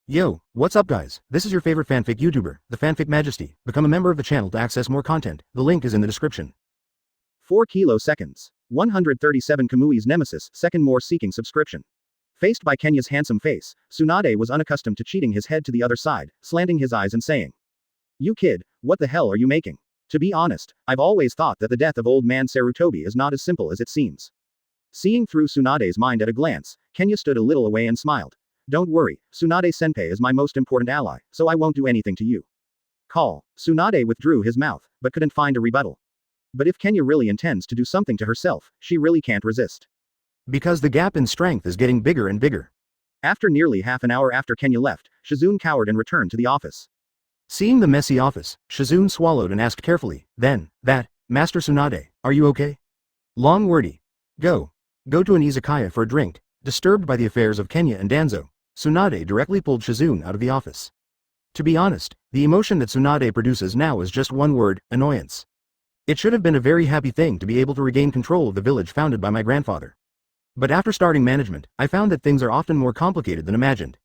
Yo, what's up guys? This is your favorite fanfic YouTuber, the Fanfic Majesty. Become a member of the channel to access more content. The link is in the description. 4 kiloseconds. 137 Kamui's nemesis, second more seeking subscription. Faced by Kenya's handsome face, Sunade was unaccustomed to cheating his head to the other side, slanting his eyes and saying, "You kid, what the hell are you making? To be honest, I've always thought that the death of old man Sarutobi is not as simple as it seems." Seeing through Sunade's mind at a glance, Kenya stood a little away and smiled. "Don't worry, Tsunade-senpai is my most important ally, so I won't do anything to you." Call. Sunade withdrew his mouth, but couldn't find a rebuttal. But if Kenya really intends to do something to herself, she really can't resist. Because the gap in strength is getting bigger and bigger. After nearly half an hour after Kenya left, Shizune cowered and returned to the office. Seeing the messy office, Shizune swallowed and asked carefully, then, Master Sunade, are you okay? Long wordy. Go to an izakaya for a drink. Disturbed by the affairs of Kenya and Danzo, Sunade directly pulled Shizune out of the office. To be honest, the emotion that Sunade produces now is just one word, annoyance. It should have been a very happy thing to be able to regain control of the village founded by my grandfather. But after starting management, I found that things are often more complicated than imagined.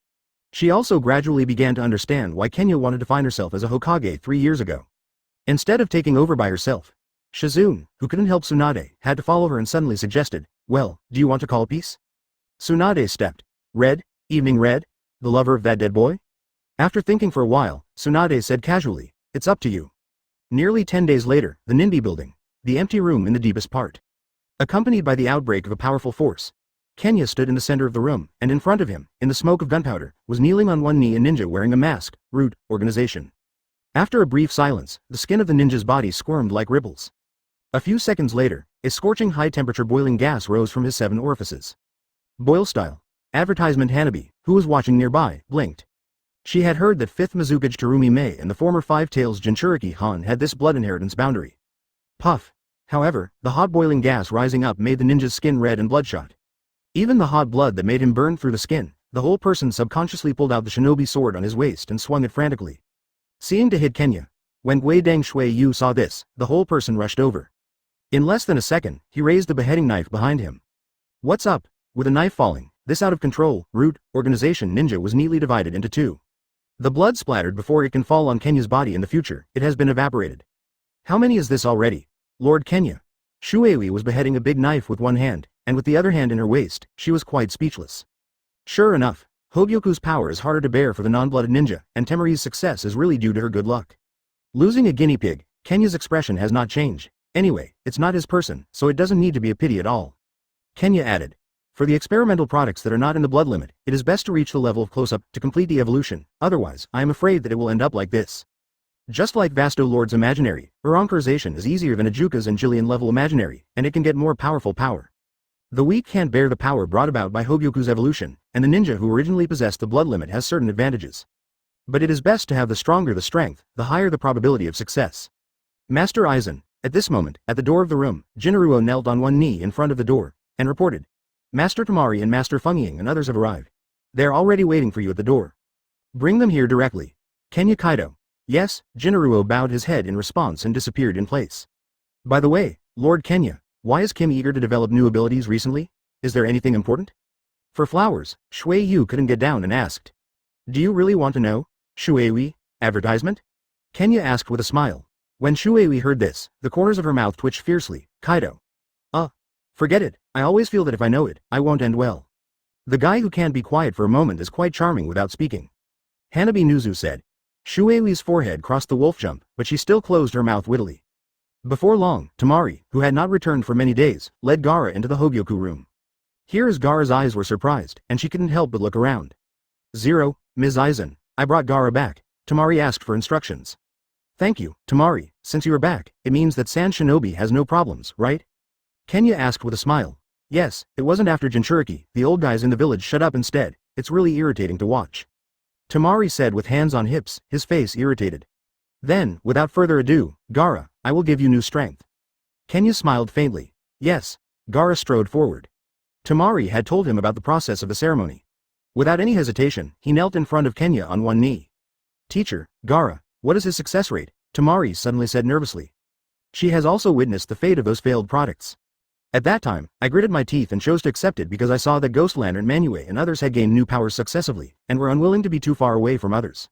She also gradually began to understand why Kenya wanted to find herself as a Hokage 3 years ago. Instead of taking over by herself, Shizune, who couldn't help Sunade, had to follow her and suddenly suggested, "Well, do you want to call peace?" Sunade stepped. "Red? Evening Red? The lover of that dead boy?" After thinking for a while, Sunade said casually, "It's up to you." Nearly 10 days later, the Ninbi building, the empty room in the deepest part. Accompanied by the outbreak of a powerful force, Kenya stood in the center of the room, and in front of him, in the smoke of gunpowder, was kneeling on one knee a ninja wearing a mask, root, organization. After a brief silence, the skin of the ninja's body squirmed like ripples. A few seconds later, a scorching high-temperature boiling gas rose from his 7 orifices. Boil style. Advertisement. Hanabi, who was watching nearby, blinked. She had heard that 5th Mizukage Terumi Mei and the former Five Tails Jinchuriki Han had this blood inheritance boundary. Puff. However, the hot boiling gas rising up made the ninja's skin red and bloodshot. Even the hot blood that made him burn through the skin, the whole person subconsciously pulled out the shinobi sword on his waist and swung it frantically. Seeing to hit Kenya. When Guidang Shui Yu saw this, the whole person rushed over. In less than a second, he raised the beheading knife behind him. "What's up?" With a knife falling, this out-of-control, root, organization ninja was neatly divided into 2. The blood splattered before it can fall on Kenya's body in the future, it has been evaporated. "How many is this already? Lord Kenya?" Shuei was beheading a big knife with one hand, and with the other hand in her waist, she was quite speechless. Sure enough, Hogyoku's power is harder to bear for the non-blooded ninja, and Temari's success is really due to her good luck. Losing a guinea pig, Kenya's expression has not changed. Anyway, it's not his person, so it doesn't need to be a pity at all. Kenya added, "For the experimental products that are not in the blood limit, it is best to reach the level of close-up to complete the evolution, otherwise, I am afraid that it will end up like this." Just like Vasto Lord's imaginary, Urankurization is easier than Ajuka's and Jillian level imaginary, and it can get more powerful power. The weak can't bear the power brought about by Hogyoku's evolution, and the ninja who originally possessed the blood limit has certain advantages. But it is best to have the stronger the strength, the higher the probability of success. Master Aizen. At this moment, at the door of the room, Jinaruo knelt on one knee in front of the door, and reported, "Master Tamari and Master Fungying and others have arrived. They are already waiting for you at the door. Bring them here directly." Kenya Kaido. "Yes." Jinaruo bowed his head in response and disappeared in place. "By the way, Lord Kenya, why is Kim eager to develop new abilities recently? Is there anything important?" For flowers, Shui Yu couldn't get down and asked. "Do you really want to know, Shuei? Advertisement?" Kenya asked with a smile. When Shuei heard this, the corners of her mouth twitched fiercely. "Kaido. Forget it, I always feel that if I know it, I won't end well." The guy who can't be quiet for a moment is quite charming without speaking. Hanabi Nuzu said. Shuei's forehead crossed the wolf jump, but she still closed her mouth wittily. Before long, Tamari, who had not returned for many days, led Gaara into the Hogyoku room. Here as Gaara's eyes were surprised, and she couldn't help but look around. "Zero, Ms. Aizen, I brought Gaara back." Tamari asked for instructions. "Thank you, Tamari, since you are back, it means that San Shinobi has no problems, right?" Kenya asked with a smile. "Yes, it wasn't after Jinchuriki, the old guys in the village shut up instead, it's really irritating to watch." Tamari said with hands on hips, his face irritated. Then, without further ado, "Gaara, I will give you new strength." Kenya smiled faintly. "Yes." Gaara strode forward. Tamari had told him about the process of the ceremony. Without any hesitation, he knelt in front of Kenya on one knee. "Teacher, Gaara, what is his success rate?" Tamari suddenly said nervously. She has also witnessed the fate of those failed products. At that time, I gritted my teeth and chose to accept it because I saw that Ghost Lantern Manue and others had gained new powers successively, and were unwilling to be too far away from others.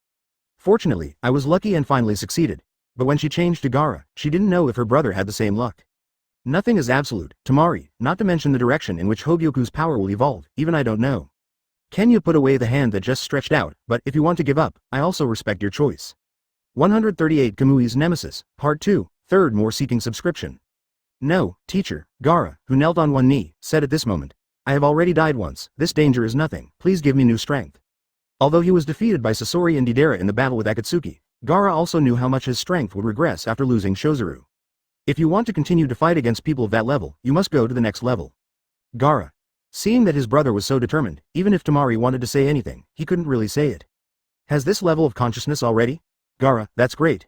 Fortunately, I was lucky and finally succeeded, but when she changed to Gaara, she didn't know if her brother had the same luck. Nothing is absolute, Tamari, not to mention the direction in which Hogyoku's power will evolve, even I don't know. Kenya put away the hand that just stretched out, but if you want to give up, I also respect your choice. 138 Kamui's Nemesis, Part 2, Third More Seeking Subscription. No, teacher, Gaara, who knelt on one knee, said at this moment. I have already died once, this danger is nothing, please give me new strength. Although he was defeated by Sasori and Deidara in the battle with Akatsuki, Gaara also knew how much his strength would regress after losing Shozuru. If you want to continue to fight against people of that level, you must go to the next level. Gaara. Seeing that his brother was so determined, even if Tamari wanted to say anything, he couldn't really say it. Has this level of consciousness already? Gaara, that's great.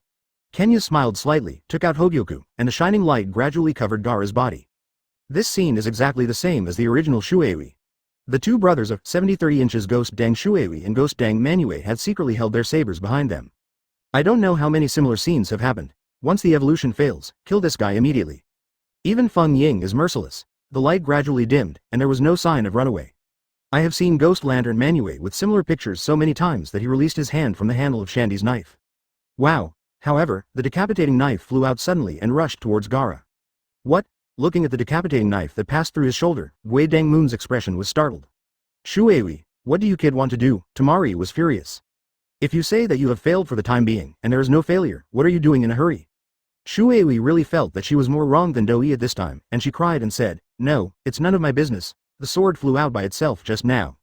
Kenya smiled slightly, took out Hogyoku, and a shining light gradually covered Gaara's body. This scene is exactly the same as the original Shuei. The two brothers of 70-30 inches Ghost Dang Shuei and Ghost Dang Manue had secretly held their sabers behind them. I don't know how many similar scenes have happened. Once the evolution fails, kill this guy immediately. Even Feng Ying is merciless. The light gradually dimmed, and there was no sign of runaway. I have seen Ghost Lantern Manue with similar pictures so many times that he released his hand from the handle of Shandy's knife. Wow. However, the decapitating knife flew out suddenly and rushed towards Gaara. What? Looking at the decapitating knife that passed through his shoulder, Gui Dang Moon's expression was startled. Shuei, what do you kid want to do? Tamari was furious. If you say that you have failed for the time being, and there is no failure, what are you doing in a hurry? Shuei really felt that she was more wrong than Doi at this time, and she cried and said, no, it's none of my business, the sword flew out by itself just now.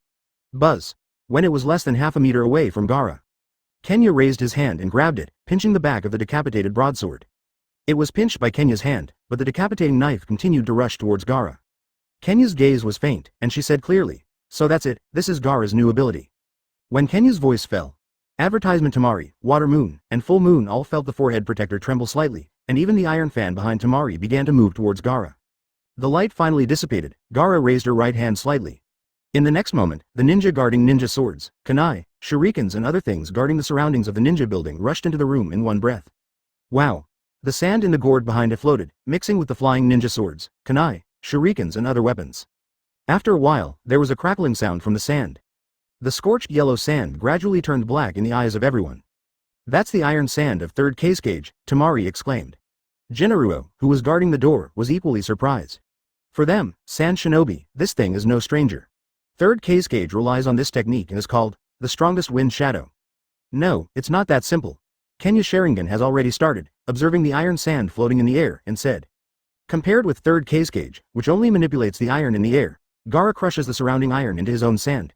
Buzz. When it was less than half a meter away from Gaara. Kenya raised his hand and grabbed it, pinching the back of the decapitated broadsword. It was pinched by Kenya's hand, but the decapitating knife continued to rush towards Gaara. Kenya's gaze was faint, and she said clearly, so that's it, this is Gaara's new ability. When Kenya's voice fell, Advertisement Tamari, Water Moon, and Full Moon all felt the forehead protector tremble slightly, and even the iron fan behind Tamari began to move towards Gaara. The light finally dissipated, Gaara raised her right hand slightly. In the next moment, the ninja guarding ninja swords, kunai, shurikens and other things guarding the surroundings of the ninja building rushed into the room in one breath. Wow. The sand in the gourd behind it floated, mixing with the flying ninja swords, kunai, shurikens and other weapons. After a while, there was a crackling sound from the sand. The scorched yellow sand gradually turned black in the eyes of everyone. That's the iron sand of third case cage, Tamari exclaimed. Jinaruo, who was guarding the door, was equally surprised. For them, Sand Shinobi, this thing is no stranger. Third case cage relies on this technique and is called the strongest wind shadow. No, it's not that simple. Kenya Sharingan has already started, observing the iron sand floating in the air, and said. Compared with third case cage, which only manipulates the iron in the air, Gaara crushes the surrounding iron into his own sand.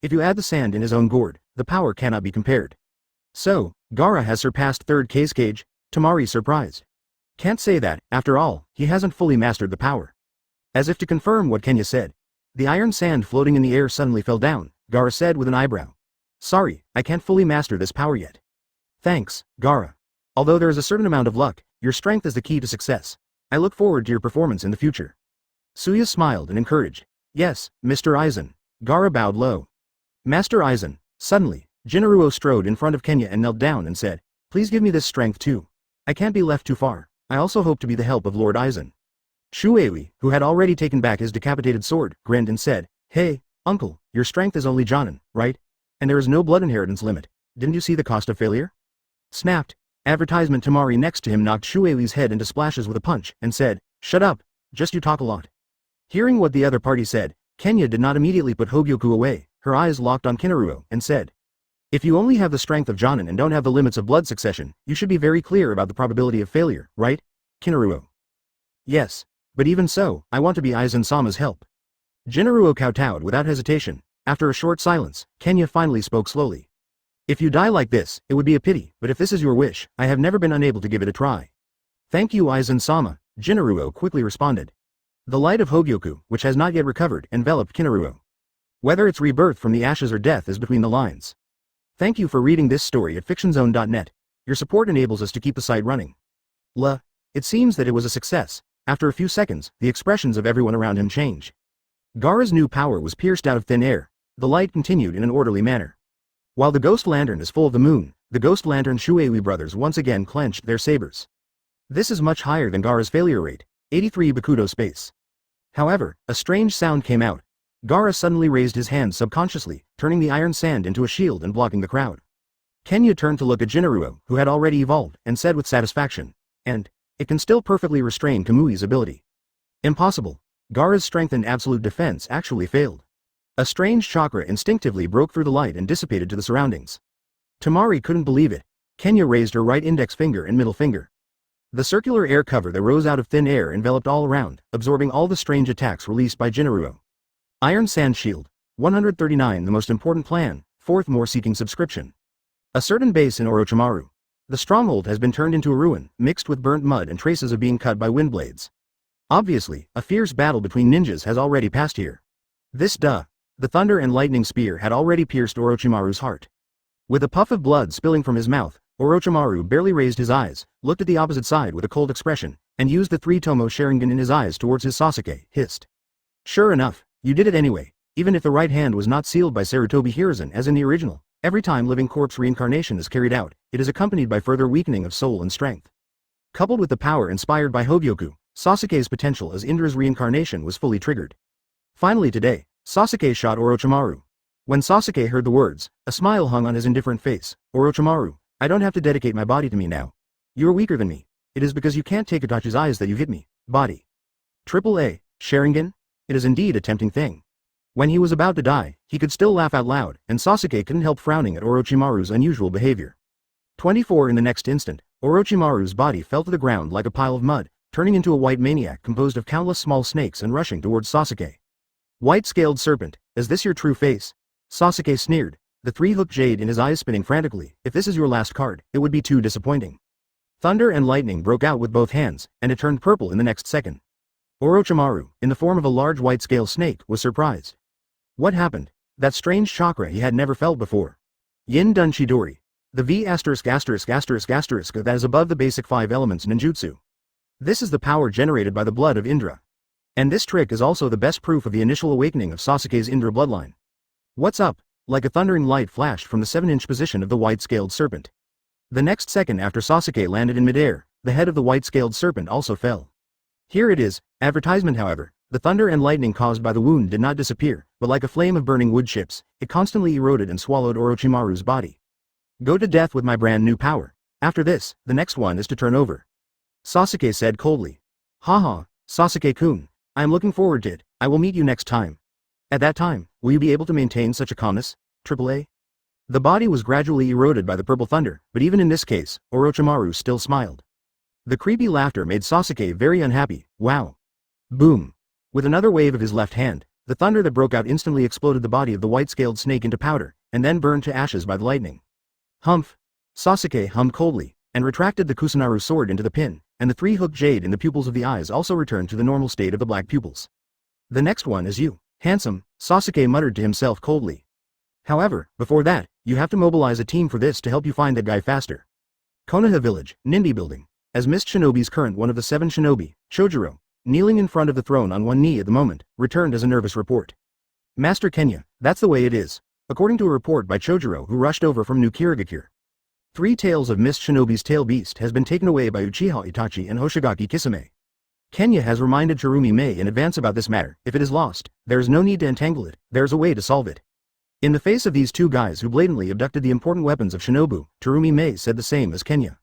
If you add the sand in his own gourd, the power cannot be compared. So, Gaara has surpassed third case cage, Tamari surprised. Can't say that, after all, he hasn't fully mastered the power. As if to confirm what Kenya said. The iron sand floating in the air suddenly fell down, Gaara said with an eyebrow. Sorry, I can't fully master this power yet. Thanks, Gaara. Although there is a certain amount of luck, your strength is the key to success. I look forward to your performance in the future. Suya smiled and encouraged. Yes, Mr. Aizen. Gaara bowed low. Master Aizen. Suddenly, Jinaruo strode in front of Kenya and knelt down and said, please give me this strength too. I can't be left too far. I also hope to be the help of Lord Aizen. Shuei, who had already taken back his decapitated sword, grinned and said, hey, uncle, your strength is only Jonin, right? And there is no blood inheritance limit. Didn't you see the cost of failure? Snapped. Advertisement Tamari next to him knocked Shuei's head into splashes with a punch, and said, shut up, just you talk a lot. Hearing what the other party said, Kenya did not immediately put Hogyoku away, her eyes locked on Kinaruo, and said, if you only have the strength of Jonin and don't have the limits of blood succession, you should be very clear about the probability of failure, right? Kinaruo. Yes. But even so, I want to be Aizen-sama's help. Jinaruo kowtowed without hesitation. After a short silence, Kenya finally spoke slowly. If you die like this, it would be a pity, but if this is your wish, I have never been unable to give it a try. Thank you Aizen-sama, Jinaruo quickly responded. The light of Hogyoku, which has not yet recovered, enveloped Kinaruo. Whether it's rebirth from the ashes or death is between the lines. Thank you for reading this story at fictionzone.net. Your support enables us to keep the site running. It seems that it was a success. After a few seconds, the expressions of everyone around him changed. Gaara's new power was pierced out of thin air. The light continued in an orderly manner. While the ghost lantern is full of the moon, the ghost lantern Shuei brothers once again clenched their sabers. This is much higher than Gaara's failure rate, 83 Bakudo space. However, a strange sound came out. Gaara suddenly raised his hand subconsciously, turning the iron sand into a shield and blocking the crowd. Kenya turned to look at Jinaruo, who had already evolved, and said with satisfaction, "And it can still perfectly restrain Kamui's ability." Impossible. Gaara's strengthened absolute defense actually failed. A strange chakra instinctively broke through the light and dissipated to the surroundings. Tamari couldn't believe it. Kenya raised her right index finger and middle finger. The circular air cover that rose out of thin air enveloped all around, absorbing all the strange attacks released by Jinaruo. Iron Sand Shield. 139 The most important plan, 4th more seeking subscription. A certain base in Orochimaru. The stronghold has been turned into a ruin, mixed with burnt mud and traces of being cut by wind blades. Obviously, a fierce battle between ninjas has already passed here. The thunder and lightning spear had already pierced Orochimaru's heart. With a puff of blood spilling from his mouth, Orochimaru barely raised his eyes, looked at the opposite side with a cold expression, and used the 3-tomo Sharingan in his eyes towards his Sasuke, hissed. Sure enough, you did it anyway, even if the right hand was not sealed by Sarutobi Hiruzen as in the original. Every time living corpse reincarnation is carried out, it is accompanied by further weakening of soul and strength. Coupled with the power inspired by Hogyoku, Sasuke's potential as Indra's reincarnation was fully triggered. Finally today, Sasuke shot Orochimaru. When Sasuke heard the words, a smile hung on his indifferent face. Orochimaru, I don't have to dedicate my body to me now. You're weaker than me. It is because you can't take Itachi's eyes that you hit me. Body. AAA, Sharingan? It is indeed a tempting thing. When he was about to die, he could still laugh out loud, and Sasuke couldn't help frowning at Orochimaru's unusual behavior. 24 In the next instant, Orochimaru's body fell to the ground like a pile of mud, turning into a white maniac composed of countless small snakes and rushing towards Sasuke. White-scaled serpent, is this your true face? Sasuke sneered, the 3-hooked jade in his eyes spinning frantically. If this is your last card, it would be too disappointing. Thunder and lightning broke out with both hands, and it turned purple in the next second. Orochimaru, in the form of a large white-scale snake, was surprised. What happened? That strange chakra he had never felt before. Yin Dun Chidori. The V*** that is above the basic 5 elements ninjutsu. This is the power generated by the blood of Indra. And this trick is also the best proof of the initial awakening of Sasuke's Indra bloodline. What's up? Like a thundering light flashed from the 7-inch position of the white-scaled serpent. The next second after Sasuke landed in midair, the head of the white-scaled serpent also fell. Here it is, advertisement however, the thunder and lightning caused by the wound did not disappear, but like a flame of burning wood chips, it constantly eroded and swallowed Orochimaru's body. Go to death with my brand new power. After this, the next one is to turn over. Sasuke said coldly. Haha, Sasuke-kun, I am looking forward to it. I will meet you next time. At that time, will you be able to maintain such a calmness? AAA? The body was gradually eroded by the purple thunder, but even in this case, Orochimaru still smiled. The creepy laughter made Sasuke very unhappy. Wow. Boom. With another wave of his left hand, the thunder that broke out instantly exploded the body of the white-scaled snake into powder, and then burned to ashes by the lightning. Humph. Sasuke hummed coldly, and retracted the Kusunaru sword into the pin, and the 3-hooked jade in the pupils of the eyes also returned to the normal state of the black pupils. The next one is you. Handsome, Sasuke muttered to himself coldly. However, before that, you have to mobilize a team for this to help you find that guy faster. Konaha Village, Nindy Building. As Mist Shinobi's current one of the 7 shinobi, Chojuro, kneeling in front of the throne on one knee at the moment, returned as a nervous report. Master Kenya, that's the way it is. According to a report by Chojuro who rushed over from New Kirigakure. 3 tails of Mist Shinobi's tail beast has been taken away by Uchiha Itachi and Hoshigaki Kisame. Kenya has reminded Chirumi Mei in advance about this matter. If it is lost, there is no need to entangle it, there is a way to solve it. In the face of these 2 guys who blatantly abducted the important weapons of Shinobu, Chirumi Mei said the same as Kenya.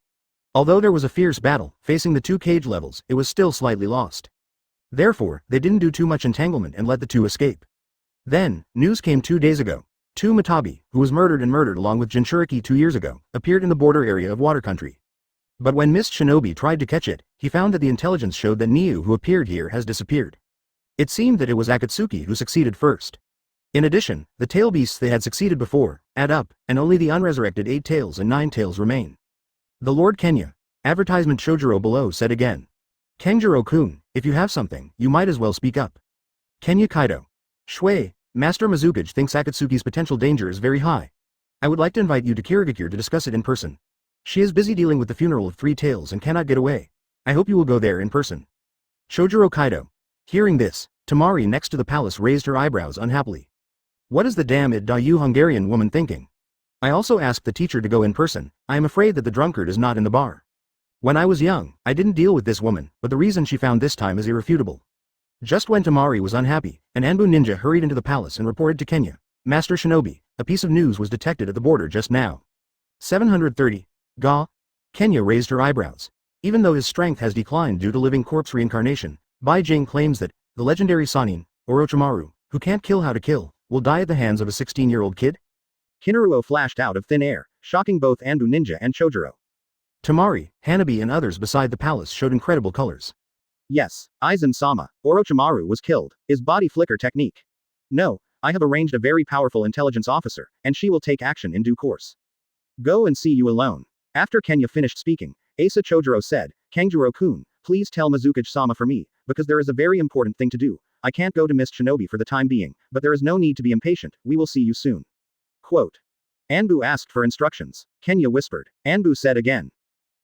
Although there was a fierce battle, facing the 2 cage levels, it was still slightly lost. Therefore, they didn't do too much entanglement and let the 2 escape. Then, news came 2 days ago. 2 Matabi, who was murdered along with Jinchuriki 2 years ago, appeared in the border area of Water Country. But when Mist Shinobi tried to catch it, he found that the intelligence showed that Niu who appeared here has disappeared. It seemed that it was Akatsuki who succeeded first. In addition, the tail beasts they had succeeded before, add up, and only the unresurrected 8 tails and 9 tails remain. The Lord Kenya. Advertisement Chojuro below said again. Kenjiro-kun, if you have something, you might as well speak up. Kenya Kaido. Shui, Master Mizukage thinks Akatsuki's potential danger is very high. I would like to invite you to Kirigakure to discuss it in person. She is busy dealing with the funeral of 3 tails and cannot get away. I hope you will go there in person. Chojuro Kaido. Hearing this, Tamari next to the palace raised her eyebrows unhappily. What is the damn it you Hungarian woman thinking? I also asked the teacher to go in person. I am afraid that the drunkard is not in the bar. When I was young, I didn't deal with this woman, but the reason she found this time is irrefutable. Just when Tamari was unhappy, an Anbu ninja hurried into the palace and reported to Kenya. Master Shinobi, a piece of news was detected at the border just now. 730. Ga? Kenya raised her eyebrows. Even though his strength has declined due to living corpse reincarnation, Bai Jing claims that the legendary Sannin, Orochimaru, who can't kill how to kill, will die at the hands of a 16-year-old kid? Kinaruo flashed out of thin air, shocking both Anbu Ninja and Chojuro. Tamari, Hanabi and others beside the palace showed incredible colors. Yes, Aizen-sama, Orochimaru was killed. Is body flicker technique? No, I have arranged a very powerful intelligence officer, and she will take action in due course. Go and see you alone. After Kenya finished speaking, Asa Chojuro said, Kanjuro-kun, please tell Mizukage-sama for me, because there is a very important thing to do. I can't go to Miss Shinobi for the time being, but there is no need to be impatient, we will see you soon. Quote. Anbu asked for instructions. Kenya whispered. Anbu said again.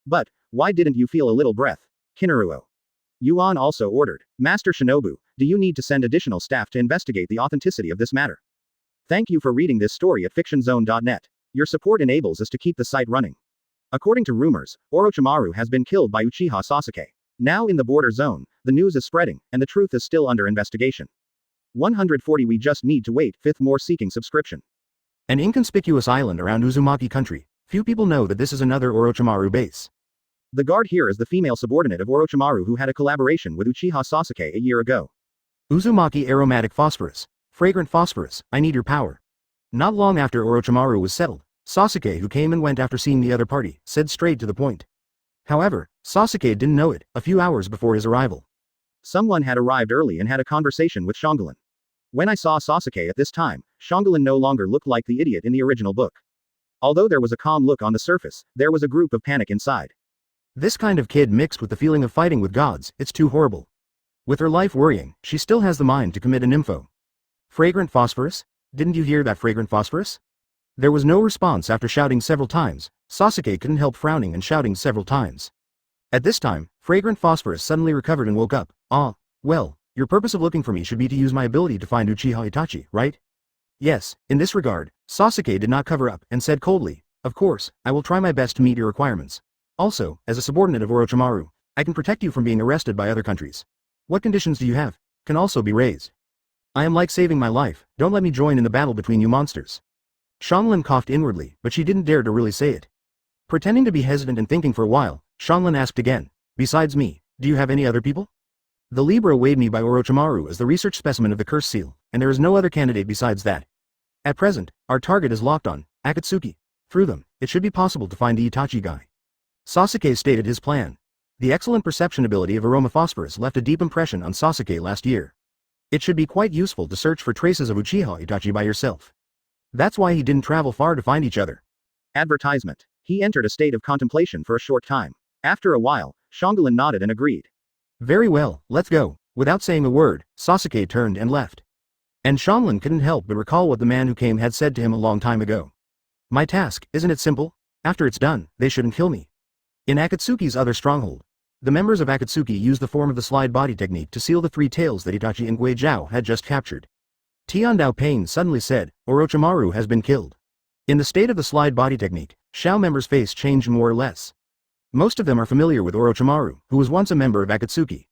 But, why didn't you feel a little breath? Kinaruo. Yuan also ordered. Master Shinobu, do you need to send additional staff to investigate the authenticity of this matter? Thank you for reading this story at fictionzone.net. Your support enables us to keep the site running. According to rumors, Orochimaru has been killed by Uchiha Sasuke. Now in the border zone, the news is spreading, and the truth is still under investigation. 140. We just need to wait. 5th more seeking subscription. An inconspicuous island around Uzumaki country. Few people know that this is another Orochimaru base. The guard here is the female subordinate of Orochimaru who had a collaboration with Uchiha Sasuke a year ago. Uzumaki aromatic phosphorus. Fragrant phosphorus, I need your power. Not long after Orochimaru was settled, Sasuke, who came and went after seeing the other party, said straight to the point. However, Sasuke didn't know it, a few hours before his arrival. Someone had arrived early and had a conversation with Shangulin. When I saw Sasuke at this time, Shangulin no longer looked like the idiot in the original book. Although there was a calm look on the surface, there was a group of panic inside. This kind of kid mixed with the feeling of fighting with gods, it's too horrible. With her life worrying, she still has the mind to commit an info. Fragrant phosphorus? Didn't you hear that fragrant phosphorus? There was no response after shouting several times. Sasuke couldn't help frowning and shouting several times. At this time, fragrant phosphorus suddenly recovered and woke up. Ah, well, your purpose of looking for me should be to use my ability to find Uchiha Itachi, right? Yes, in this regard, Sasuke did not cover up and said coldly, of course, I will try my best to meet your requirements. Also, as a subordinate of Orochimaru, I can protect you from being arrested by other countries. What conditions do you have? Can also be raised. I am like saving my life, don't let me join in the battle between you monsters. Shanglin coughed inwardly, but she didn't dare to really say it. Pretending to be hesitant and thinking for a while, Shanglin asked again, besides me, do you have any other people? The Libra weighed me by Orochimaru as the research specimen of the curse seal, and there is no other candidate besides that. At present, our target is locked on Akatsuki. Through them, it should be possible to find the Itachi guy. Sasuke stated his plan. The excellent perception ability of aroma phosphorus left a deep impression on Sasuke last year. It should be quite useful to search for traces of Uchiha Itachi by yourself. That's why he didn't travel far to find each other. Advertisement. He entered a state of contemplation for a short time. After a while, Shangulin nodded and agreed. Very well, let's go. Without saying a word, Sasuke turned and left. And Shanglin couldn't help but recall what the man who came had said to him a long time ago. My task, isn't it simple? After it's done, they shouldn't kill me. In Akatsuki's other stronghold, the members of Akatsuki used the form of the slide body technique to seal the 3 tails that Itachi and Gui Zhao had just captured. Tiandao Pain suddenly said, Orochimaru has been killed. In the state of the slide body technique, Shao members' face changed more or less. Most of them are familiar with Orochimaru, who was once a member of Akatsuki.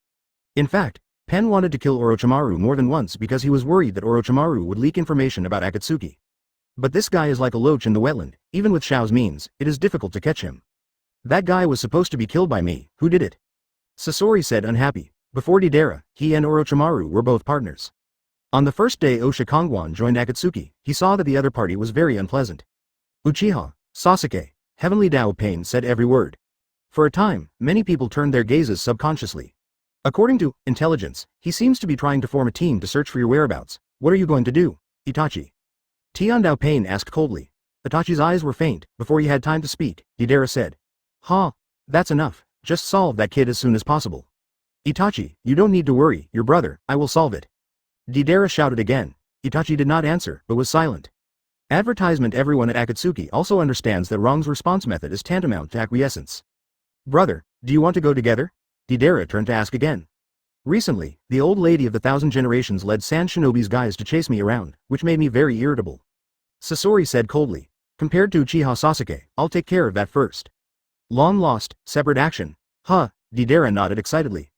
In fact, Pen wanted to kill Orochimaru more than once because he was worried that Orochimaru would leak information about Akatsuki. But this guy is like a loach in the wetland, even with Shao's means, it is difficult to catch him. That guy was supposed to be killed by me, who did it? Sasori said unhappy. Before Deidara, he and Orochimaru were both partners. On the first day Osha Kongwan joined Akatsuki, he saw that the other party was very unpleasant. Uchiha, Sasuke, Heavenly Dao Pain said every word. For a time, many people turned their gazes subconsciously. According to intelligence, he seems to be trying to form a team to search for your whereabouts. What are you going to do, Itachi? Tiandao Pain asked coldly. Itachi's eyes were faint. Before he had time to speak, Deidara said. That's enough, just solve that kid as soon as possible. Itachi, you don't need to worry, your brother, I will solve it. Deidara shouted again. Itachi did not answer, but was silent. Advertisement. Everyone at Akatsuki also understands that Wrong's response method is tantamount to acquiescence. Brother, do you want to go together? Deidara turned to ask again. Recently, the old lady of the 1,000 generations led Sand Shinobi's guys to chase me around, which made me very irritable. Sasori said coldly. Compared to Uchiha Sasuke, I'll take care of that first. Long lost, separate action. Deidara nodded excitedly.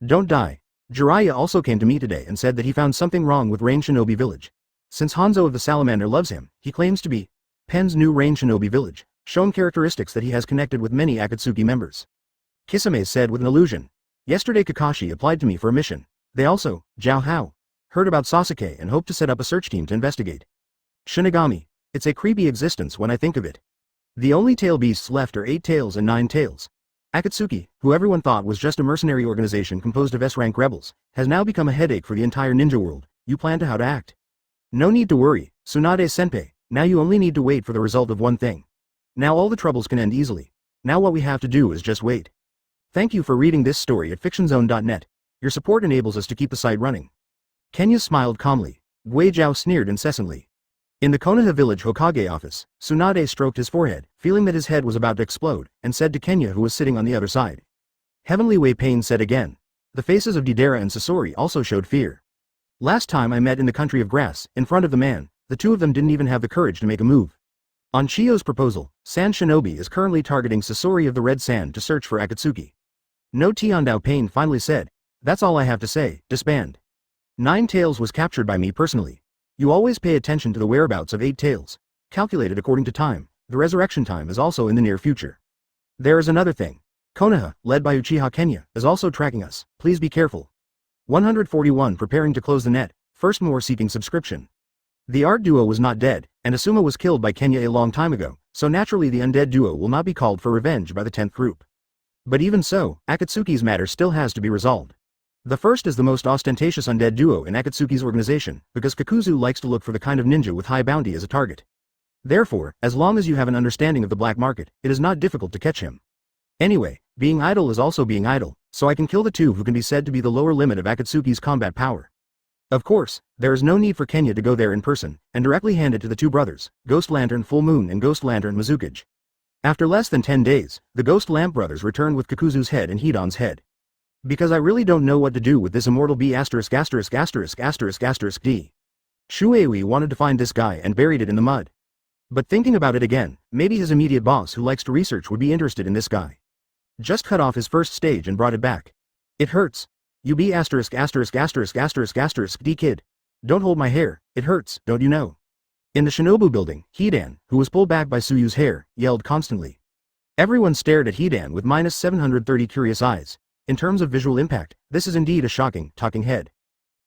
Don't die. Jiraiya also came to me today and said that he found something wrong with Rain Shinobi Village. Since Hanzo of the Salamander loves him, he claims to be Pen's new Rain Shinobi Village, showing characteristics that he has connected with many Akatsuki members. Kisame said with an allusion. Yesterday Kakashi applied to me for a mission. They also, Jiao Hao, heard about Sasuke and hope to set up a search team to investigate. Shinigami. It's a creepy existence when I think of it. The only tail beasts left are 8 tails and 9 tails. Akatsuki, who everyone thought was just a mercenary organization composed of S-rank rebels, has now become a headache for the entire ninja world. You plan to how to act. No need to worry, Tsunade-senpai, now you only need to wait for the result of one thing. Now all the troubles can end easily. Now what we have to do is just wait. Thank you for reading this story at fictionzone.net. Your support enables us to keep the site running. Kenya smiled calmly. Guizhou sneered incessantly. In the Konaha village Hokage office, Sunade stroked his forehead, feeling that his head was about to explode, and said to Kenya who was sitting on the other side. Heavenly Way Pain said again. The faces of Deidara and Sasori also showed fear. Last time I met in the country of grass, in front of the man, the two of them didn't even have the courage to make a move. On Chiyo's proposal, Sand Shinobi is currently targeting Sasori of the Red Sand to search for Akatsuki. No Tiandao Pain finally said. That's all I have to say, disband. 9 Tails was captured by me personally. You always pay attention to the whereabouts of 8 Tails. Calculated according to time, the resurrection time is also in the near future. There is another thing. Konaha, led by Uchiha Kenya, is also tracking us, please be careful. 141 Preparing to close the net, first more seeking subscription. The art duo was not dead, and Asuma was killed by Kenya a long time ago, so naturally the undead duo will not be called for revenge by the 10th group. But even so, Akatsuki's matter still has to be resolved. The first is the most ostentatious undead duo in Akatsuki's organization, because Kakuzu likes to look for the kind of ninja with high bounty as a target. Therefore, as long as you have an understanding of the black market, it is not difficult to catch him. Anyway, being idle is also being idle, so I can kill the two who can be said to be the lower limit of Akatsuki's combat power. Of course, there is no need for Kenya to go there in person, and directly hand it to the two brothers, Ghost Lantern Full Moon and Ghost Lantern Mizukage. After less than 10 days, the Ghost Lamp brothers returned with Kakuzu's head and Hidan's head. Because I really don't know what to do with this immortal B*****************. Shuei wanted to find this guy and buried it in the mud. But thinking about it again, maybe his immediate boss who likes to research would be interested in this guy. Just cut off his first stage and brought it back. It hurts. You B***************** D kid. Don't hold my hair, it hurts, don't you know? In the Shinobu building, Hidan, who was pulled back by Suyu's hair, yelled constantly. Everyone stared at Hidan with -730 curious eyes. In terms of visual impact, this is indeed a shocking, talking head.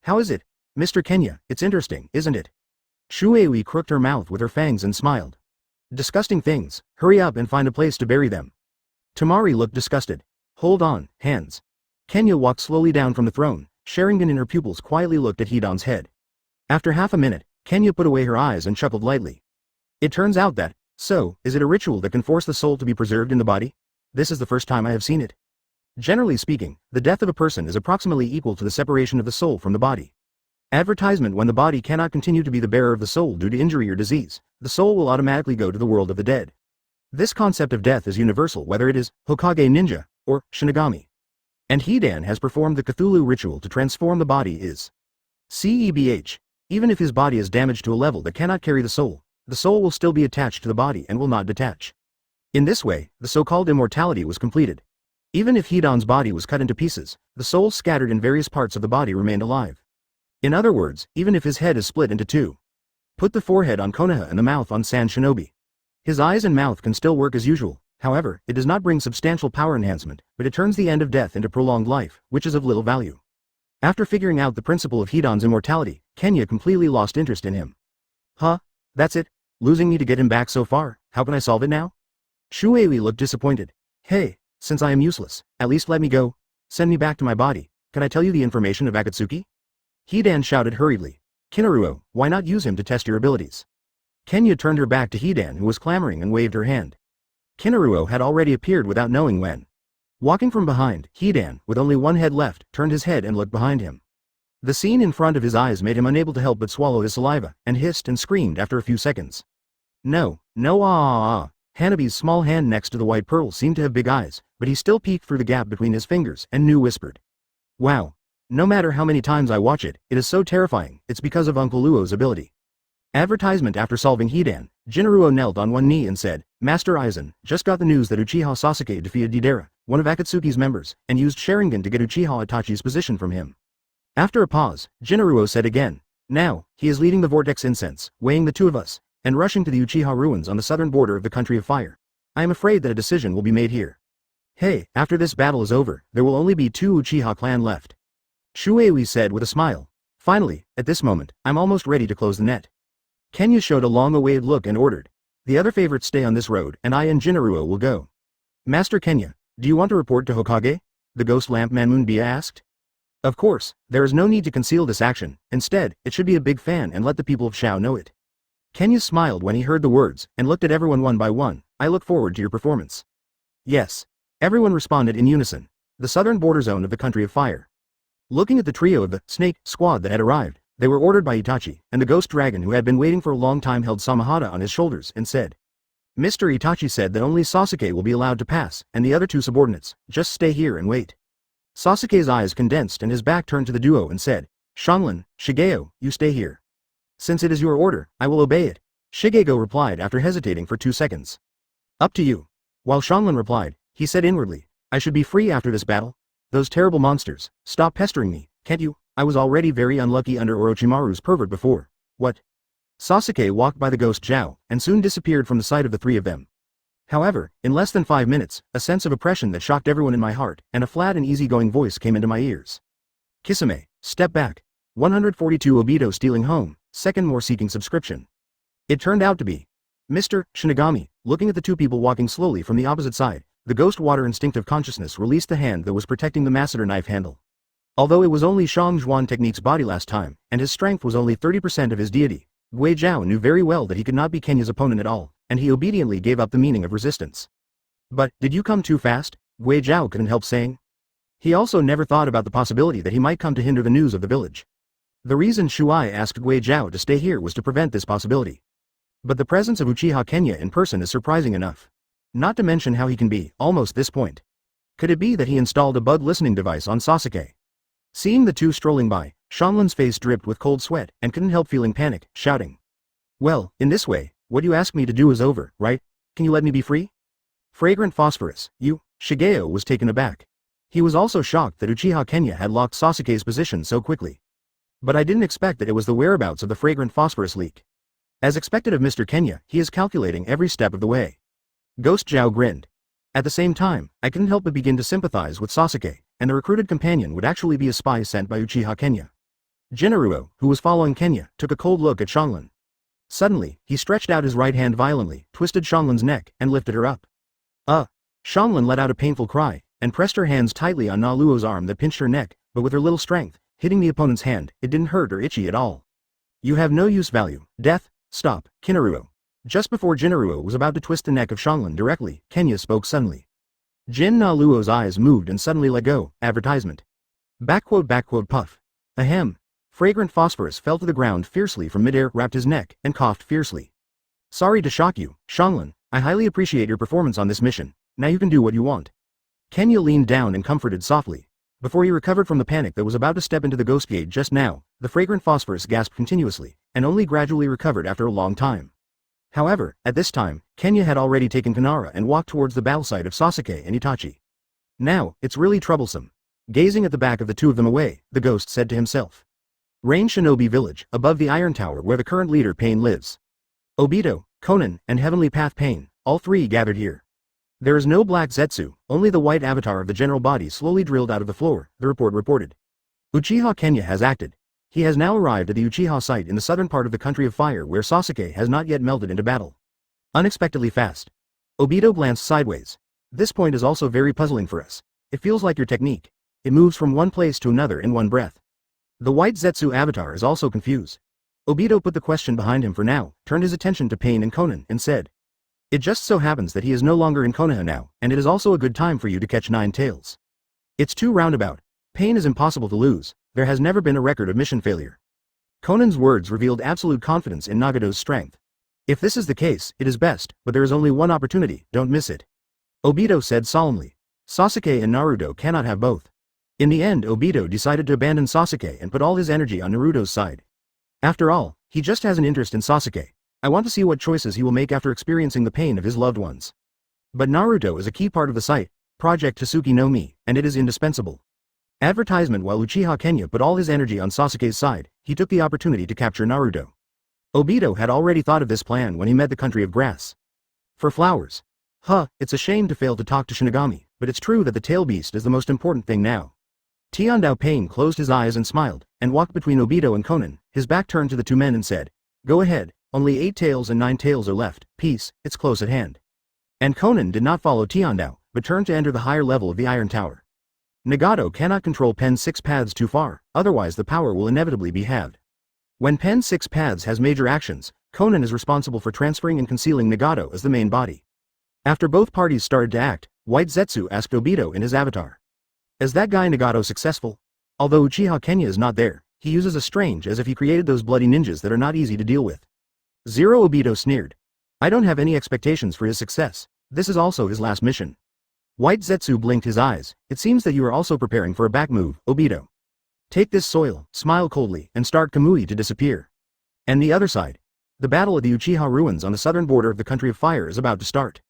How is it? Mr. Kenya, it's interesting, isn't it? Shuei crooked her mouth with her fangs and smiled. Disgusting things, hurry up and find a place to bury them. Tamari looked disgusted. Hold on, hands. Kenya walked slowly down from the throne, Sharingan in her pupils quietly looked at Hidan's head. After half a minute, Kenya put away her eyes and chuckled lightly. It turns out that, so, is it a ritual that can force the soul to be preserved in the body? This is the first time I have seen it. Generally speaking, the death of a person is approximately equal to the separation of the soul from the body. Advertisement: when the body cannot continue to be the bearer of the soul due to injury or disease, the soul will automatically go to the world of the dead. This concept of death is universal whether it is Hokage ninja or Shinigami. And Hidan has performed the Cthulhu ritual to transform the body is CEBH. Even if his body is damaged to a level that cannot carry the soul will still be attached to the body and will not detach. In this way, the so-called immortality was completed. Even if Hidan's body was cut into pieces, the soul scattered in various parts of the body remained alive. In other words, even if his head is split into two. Put the forehead on Konaha and the mouth on Sand Shinobi. His eyes and mouth can still work as usual, however, it does not bring substantial power enhancement, but it turns the end of death into prolonged life, which is of little value. After figuring out the principle of Hidan's immortality, Kenya completely lost interest in him. Huh? That's it? Losing me to get him back so far, how can I solve it now? Shuei looked disappointed. Hey, since I am useless, at least let me go. Send me back to my body. Can I tell you the information of Akatsuki? Hidan shouted hurriedly. Jinaruo, why not use him to test your abilities? Kenya turned her back to Hidan who was clamoring and waved her hand. Jinaruo had already appeared without knowing when. Walking from behind, Hidan, with only one head left, turned his head and looked behind him. The scene in front of his eyes made him unable to help but swallow his saliva, and hissed and screamed after a few seconds. No, Hanabi's small hand next to the white pearl seemed to have big eyes, but he still peeked through the gap between his fingers, and Nu whispered. Wow. No matter how many times I watch it, it is so terrifying, it's because of Uncle Luo's ability. Advertisement: after solving Hidan, Jinaruo knelt on one knee and said, Master Aizen, just got the news that Uchiha Sasuke defeated Deidara, one of Akatsuki's members, and used Sharingan to get Uchiha Itachi's position from him. After a pause, Jinaruo said again. Now, he is leading the vortex incense, weighing the two of us, and rushing to the Uchiha ruins on the southern border of the country of fire. I am afraid that a decision will be made here. Hey, after this battle is over, there will only be 2 Uchiha clan left. Shuei said with a smile. Finally, at this moment, I'm almost ready to close the net. Kenya showed a long-awaited look and ordered. The other favorites stay on this road, and I and Jinaruo will go. Master Kenya, do you want to report to Hokage? The ghost lamp man Moonbia asked. Of course, there is no need to conceal this action, instead, it should be a big fan and let the people of Shao know it. Kenya smiled when he heard the words, and looked at everyone one by one. I look forward to your performance. Yes. Everyone responded in unison. The southern border zone of the country of fire. Looking at the trio of the snake squad that had arrived, they were ordered by Itachi, and the ghost dragon who had been waiting for a long time held Samahata on his shoulders and said. Mr. Itachi said that only Sasuke will be allowed to pass, and the other 2 subordinates, just stay here and wait. Sasuke's eyes condensed and his back turned to the duo and said, Shanlin, Shigeo, you stay here. Since it is your order, I will obey it. Shigego replied after hesitating for 2 seconds. Up to you. While Shanlin replied, he said inwardly, I should be free after this battle. Those terrible monsters, stop pestering me, can't you? I was already very unlucky under Orochimaru's pervert before. What? Sasuke walked by the ghost Zhao, and soon disappeared from the sight of the 3 of them. However, in less than 5 minutes, a sense of oppression that shocked everyone in my heart, and a flat and easygoing voice came into my ears. Kisame, step back. 142 Obito stealing home, second more seeking subscription. It turned out to be Mr. Shinigami. Looking at the 2 people walking slowly from the opposite side, the ghost water instinctive consciousness released the hand that was protecting the masseter knife handle. Although it was only Shang Zhuan Technique's body last time, and his strength was only 30% of his deity, Gui Zhao knew very well that he could not be Kenya's opponent at all, and he obediently gave up the meaning of resistance. But, did you come too fast? Gui Zhao couldn't help saying. He also never thought about the possibility that he might come to hinder the news of the village. The reason Shuai asked Gui Zhao to stay here was to prevent this possibility. But the presence of Uchiha Kenya in person is surprising enough. Not to mention how he can be, almost this point. Could it be that he installed a bug listening device on Sasuke? Seeing the 2 strolling by, Shanlin's face dripped with cold sweat and couldn't help feeling panic, shouting. Well, in this way, what you asked me to do is over, right? Can you let me be free? Fragrant phosphorus, you, Shigeo was taken aback. He was also shocked that Uchiha Kenya had locked Sasuke's position so quickly. But I didn't expect that it was the whereabouts of the fragrant phosphorus leak. As expected of Mr. Kenya, he is calculating every step of the way. Ghost Zhao grinned. At the same time, I couldn't help but begin to sympathize with Sasuke, and the recruited companion would actually be a spy sent by Uchiha Kenya. Jinaruo, who was following Kenya, took a cold look at Shanlin. Suddenly, he stretched out his right hand violently, twisted Shanlin's neck, and lifted her up. Shanlin let out a painful cry, and pressed her hands tightly on Na Luo's arm that pinched her neck, but with her little strength, hitting the opponent's hand, it didn't hurt or itchy at all. You have no use value, death, stop, Kinaruo. Just before Jinaruo was about to twist the neck of Shanlin directly, Kenya spoke suddenly. Jin Na Luo's eyes moved and suddenly let go, advertisement. Puff. Ahem. Fragrant phosphorus fell to the ground fiercely from midair, wrapped his neck, and coughed fiercely. Sorry to shock you, Shanlin, I highly appreciate your performance on this mission, now you can do what you want. Kenya leaned down and comforted softly. Before he recovered from the panic that was about to step into the ghost gate just now, the fragrant phosphorus gasped continuously, and only gradually recovered after a long time. However, at this time, Kenya had already taken Konaha and walked towards the battle site of Sasuke and Itachi. Now, it's really troublesome. Gazing at the back of the 2 of them away, the ghost said to himself. Rain Shinobi Village, above the Iron Tower where the current leader Pain lives. Obito, Conan, and Heavenly Path Pain, all 3 gathered here. There is no black Zetsu, only the white avatar of the general body slowly drilled out of the floor, the report reported. Uchiha Kenya has acted. He has now arrived at the Uchiha site in the southern part of the country of fire where Sasuke has not yet melted into battle. Unexpectedly fast. Obito glanced sideways. This point is also very puzzling for us. It feels like your technique. It moves from one place to another in one breath. The white Zetsu avatar is also confused. Obito put the question behind him for now, turned his attention to Pain and Conan, and said. It just so happens that he is no longer in Konaha now, and it is also a good time for you to catch 9 tails. It's too roundabout. Pain is impossible to lose, there has never been a record of mission failure. Conan's words revealed absolute confidence in Nagato's strength. If this is the case, it is best, but there is only one opportunity, don't miss it. Obito said solemnly. Sasuke and Naruto cannot have both. In the end, Obito decided to abandon Sasuke and put all his energy on Naruto's side. After all, he just has an interest in Sasuke. I want to see what choices he will make after experiencing the pain of his loved ones. But Naruto is a key part of the site, Project Tasuki no Mi, and it is indispensable. Advertisement. While Uchiha Kenya put all his energy on Sasuke's side, he took the opportunity to capture Naruto. Obito had already thought of this plan when he met the country of grass. For flowers. It's a shame to fail to talk to Shinigami, but it's true that the tail beast is the most important thing now. Tiandao Pain closed his eyes and smiled, and walked between Obito and Conan, his back turned to the two men and said, "Go ahead, only 8 tails and 9 tails are left, peace, it's close at hand." And Conan did not follow Tiandao, but turned to enter the higher level of the Iron Tower. Nagato cannot control Pen 6 paths too far, otherwise the power will inevitably be halved. When Pen 6 paths has major actions, Conan is responsible for transferring and concealing Nagato as the main body. After both parties started to act, White Zetsu asked Obito in his avatar, "Is that guy Nagato successful? Although Uchiha Kenya is not there, he uses a strange as if he created those bloody ninjas that are not easy to deal with." Zero Obito sneered. "I don't have any expectations for his success, this is also his last mission." White Zetsu blinked his eyes, "It seems that you are also preparing for a back move, Obito. Take this soil, smile coldly, and start Kamui to disappear." And the other side. The battle at the Uchiha ruins on the southern border of the Country of Fire is about to start.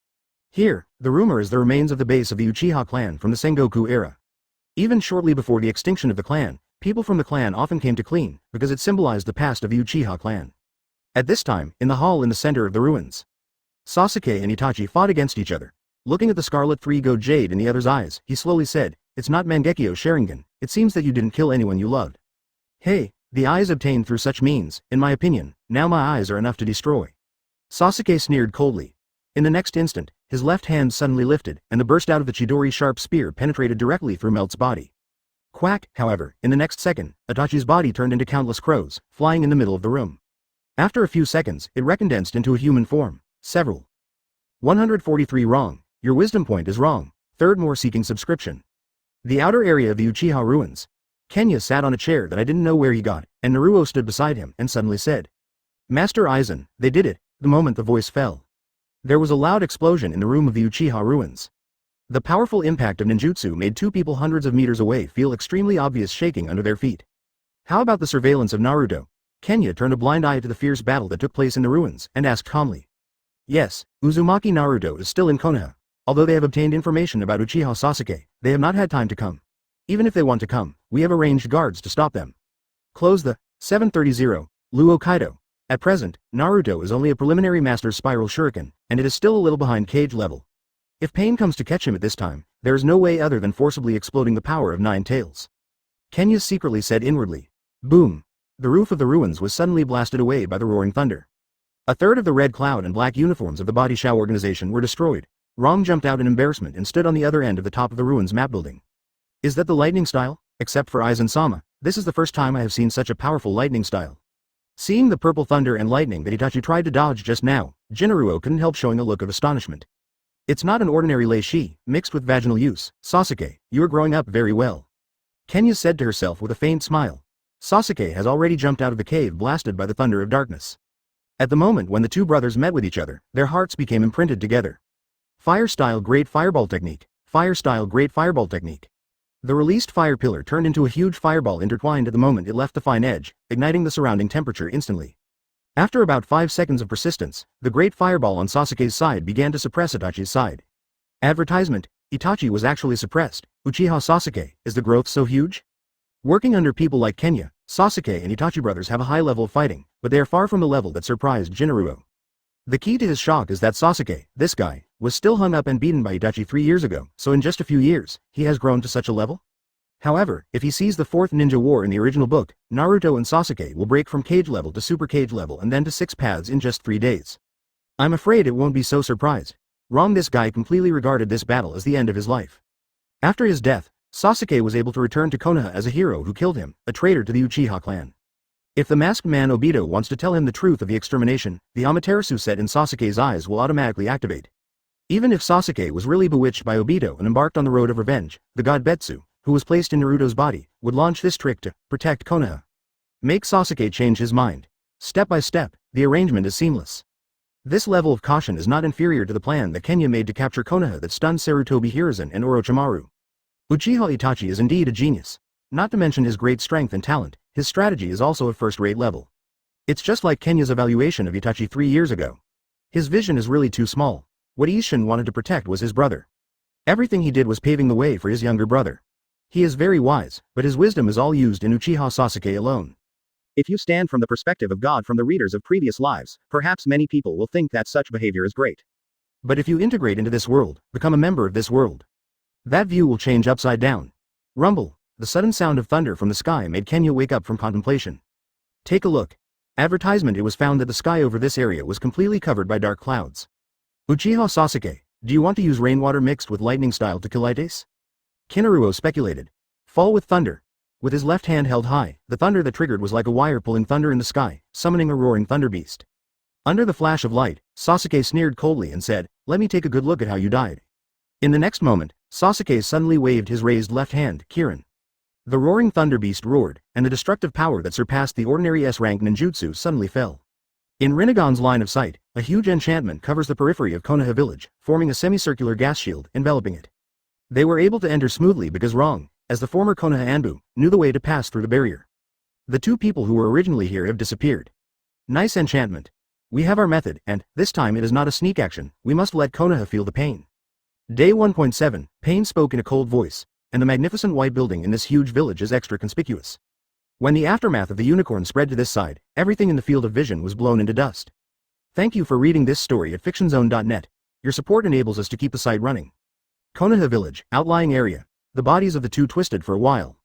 Here, the rumor is the remains of the base of the Uchiha clan from the Sengoku era. Even shortly before the extinction of the clan, people from the clan often came to clean, because it symbolized the past of the Uchiha clan. At this time, in the hall in the center of the ruins, Sasuke and Itachi fought against each other. Looking at the Scarlet Three-Go Jade in the other's eyes, he slowly said, "It's not Mangekyo Sharingan, it seems that you didn't kill anyone you loved." "Hey, the eyes obtained through such means, in my opinion, now my eyes are enough to destroy." Sasuke sneered coldly. In the next instant, his left hand suddenly lifted, and the burst out of the Chidori sharp spear penetrated directly through Melt's body. Quack, however, in the next second, Itachi's body turned into countless crows, flying in the middle of the room. After a few seconds, it recondensed into a human form. Several. 143 wrong. Your wisdom point is wrong. Third more seeking subscription. The outer area of the Uchiha ruins. Kenya sat on a chair that I didn't know where he got, and Naruto stood beside him and suddenly said, "Master Aizen, they did it." The moment the voice fell, there was a loud explosion in the room of the Uchiha ruins. The powerful impact of ninjutsu made two people hundreds of meters away feel extremely obvious shaking under their feet. How about the surveillance of Naruto? Kenya turned a blind eye to the fierce battle that took place in the ruins, and asked calmly. Yes, Uzumaki Naruto is still in Konaha. Although they have obtained information about Uchiha Sasuke, they have not had time to come. Even if they want to come, we have arranged guards to stop them. Close the 730 Luo Kaido. At present, Naruto is only a preliminary master's spiral shuriken, and it is still a little behind cage level. If pain comes to catch him at this time, there is no way other than forcibly exploding the power of 9 tails. Kenya secretly said inwardly. Boom. The roof of the ruins was suddenly blasted away by the roaring thunder. A third of the red cloud and black uniforms of the Body Shao organization were destroyed. Rong jumped out in embarrassment and stood on the other end of the top of the ruins map building. Is that the lightning style? Except for Aizen-sama, this is the first time I have seen such a powerful lightning style. Seeing the purple thunder and lightning that Itachi tried to dodge just now, Jinaruo couldn't help showing a look of astonishment. It's not an ordinary reishi, mixed with vaginal use. Sasuke, you are growing up very well. Kenya said to herself with a faint smile. Sasuke has already jumped out of the cave blasted by the thunder of darkness. At the moment when the two brothers met with each other, their hearts became imprinted together. Fire style great fireball technique. Fire style great fireball technique. The released fire pillar turned into a huge fireball intertwined at the moment it left the fine edge, igniting the surrounding temperature instantly. After about 5 seconds of persistence, the great fireball on Sasuke's side began to suppress Itachi's side. Advertisement, Itachi was actually suppressed. Uchiha Sasuke, is the growth so huge? Working under people like Kenya, Sasuke and Itachi brothers have a high level of fighting, but they are far from the level that surprised Jinaruo. The key to his shock is that Sasuke, this guy, was still hung up and beaten by Itachi 3 years ago, so in just a few years, he has grown to such a level? However, if he sees the 4th Ninja War in the original book, Naruto and Sasuke will break from cage level to super cage level and then to 6 paths in just 3 days. I'm afraid it won't be so surprised. Wrong, this guy completely regarded this battle as the end of his life. After his death, Sasuke was able to return to Konaha as a hero who killed him, a traitor to the Uchiha clan. If the masked man Obito wants to tell him the truth of the extermination, the Amaterasu set in Sasuke's eyes will automatically activate. Even if Sasuke was really bewitched by Obito and embarked on the road of revenge, the god Betsu, who was placed in Naruto's body, would launch this trick to protect Konaha. Make Sasuke change his mind. Step by step, the arrangement is seamless. This level of caution is not inferior to the plan that Kenya made to capture Konaha that stunned Sarutobi Hiruzen and Orochimaru. Uchiha Itachi is indeed a genius. Not to mention his great strength and talent, his strategy is also of first-rate level. It's just like Kenya's evaluation of Itachi 3 years ago. His vision is really too small. What Isshin wanted to protect was his brother. Everything he did was paving the way for his younger brother. He is very wise, but his wisdom is all used in Uchiha Sasuke alone. If you stand from the perspective of God from the readers of previous lives, perhaps many people will think that such behavior is great. But if you integrate into this world, become a member of this world, that view will change upside down. Rumble, the sudden sound of thunder from the sky made Kenya wake up from contemplation. Take a look. Advertisement. It was found that the sky over this area was completely covered by dark clouds. Uchiha Sasuke, do you want to use rainwater mixed with lightning style to kill Aizen? Jinaruo speculated. Fall with thunder. With his left hand held high, the thunder that triggered was like a wire pulling thunder in the sky, summoning a roaring thunder beast. Under the flash of light, Sasuke sneered coldly and said, "Let me take a good look at how you died." In the next moment, Sasuke suddenly waved his raised left hand, Karin. The roaring thunder beast roared, and the destructive power that surpassed the ordinary S-rank ninjutsu suddenly fell. In Rinnegan's line of sight, a huge enchantment covers the periphery of Konaha village, forming a semicircular gas shield enveloping it. They were able to enter smoothly because Rong, as the former Konaha Anbu, knew the way to pass through the barrier. The two people who were originally here have disappeared. Nice enchantment. We have our method, and, this time it is not a sneak action, we must let Konaha feel the pain. Day 1.7, Pain spoke in a cold voice, and the magnificent white building in this huge village is extra conspicuous. When the aftermath of the unicorn spread to this side, everything in the field of vision was blown into dust. Thank you for reading this story at fictionzone.net. Your support enables us to keep the site running. Konaha village, outlying area. The bodies of the two twisted for a while.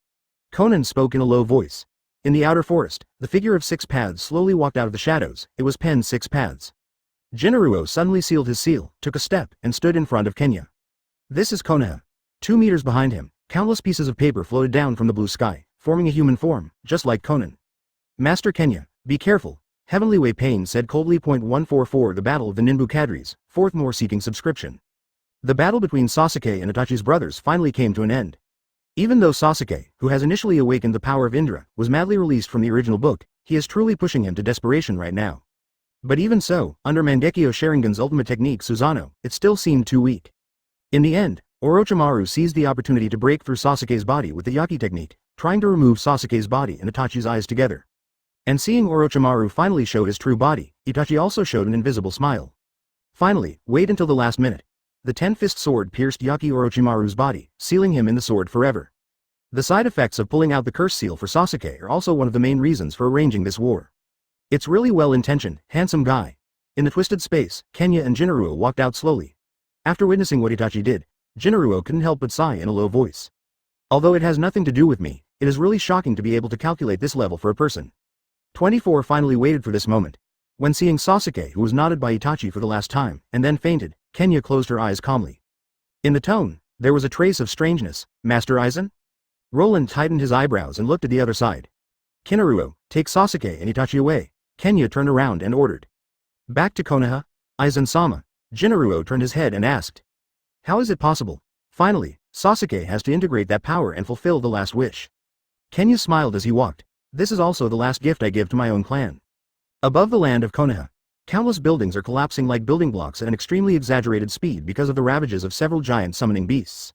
Conan spoke in a low voice. In the outer forest, the figure of 6 paths slowly walked out of the shadows. It was penned 6 paths. Jinaruo suddenly sealed his seal, took a step, and stood in front of Kenya. This is Konaha. 2 meters behind him, countless pieces of paper floated down from the blue sky, forming a human form, just like Conan. Master Kenya, be careful. Heavenly Way Pain said coldly. 144 The Battle of the Ninbu Cadres, 4th more seeking subscription. The battle between Sasuke and Itachi's brothers finally came to an end. Even though Sasuke, who has initially awakened the power of Indra, was madly released from the original book, he is truly pushing him to desperation right now. But even so, under Mangekyo Sharingan's ultimate technique Susanoo, it still seemed too weak. In the end, Orochimaru seized the opportunity to break through Sasuke's body with the Yaki technique, trying to remove Sasuke's body and Itachi's eyes together. And seeing Orochimaru finally showed his true body, Itachi also showed an invisible smile. Finally, wait until the last minute. The 10-fist sword pierced Yaki Orochimaru's body, sealing him in the sword forever. The side effects of pulling out the curse seal for Sasuke are also one of the main reasons for arranging this war. It's really well-intentioned, handsome guy. In the twisted space, Kenya and Jinaruo walked out slowly. After witnessing what Itachi did, Jinaruo couldn't help but sigh in a low voice. Although it has nothing to do with me, it is really shocking to be able to calculate this level for a person. 24 finally waited for this moment. When seeing Sasuke, who was nodded by Itachi for the last time, and then fainted, Kenya closed her eyes calmly. In the tone, there was a trace of strangeness. Master Aizen? Roland tightened his eyebrows and looked at the other side. Jinaruo, take Sasuke and Itachi away. Kenya turned around and ordered. Back to Konaha? Aizen-sama. Jinaruo turned his head and asked. How is it possible? Finally, Sasuke has to integrate that power and fulfill the last wish. Kenya smiled as he walked. This is also the last gift I give to my own clan. Above the land of Konaha, countless buildings are collapsing like building blocks at an extremely exaggerated speed because of the ravages of several giant summoning beasts.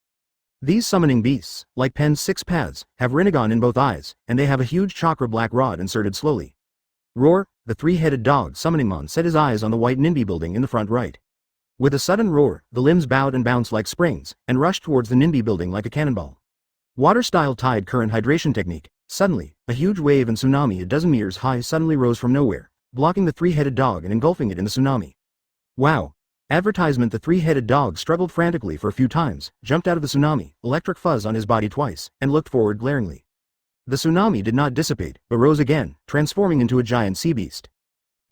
These summoning beasts, like Pen's 6 paths, have Rinnegan in both eyes, and they have a huge chakra black rod inserted slowly. Roar, the 3-headed dog summoning mon set his eyes on the white Ninbi building in the front right. With a sudden roar, the limbs bowed and bounced like springs, and rushed towards the Ninbi building like a cannonball. Water-style tide current hydration technique. Suddenly, a huge wave and tsunami a dozen meters high suddenly rose from nowhere, blocking the 3-headed dog and engulfing it in the tsunami. Wow! Advertisement. The 3-headed dog struggled frantically for a few times, jumped out of the tsunami, electric fuzz on his body twice, and looked forward glaringly. The tsunami did not dissipate, but rose again, transforming into a giant sea beast.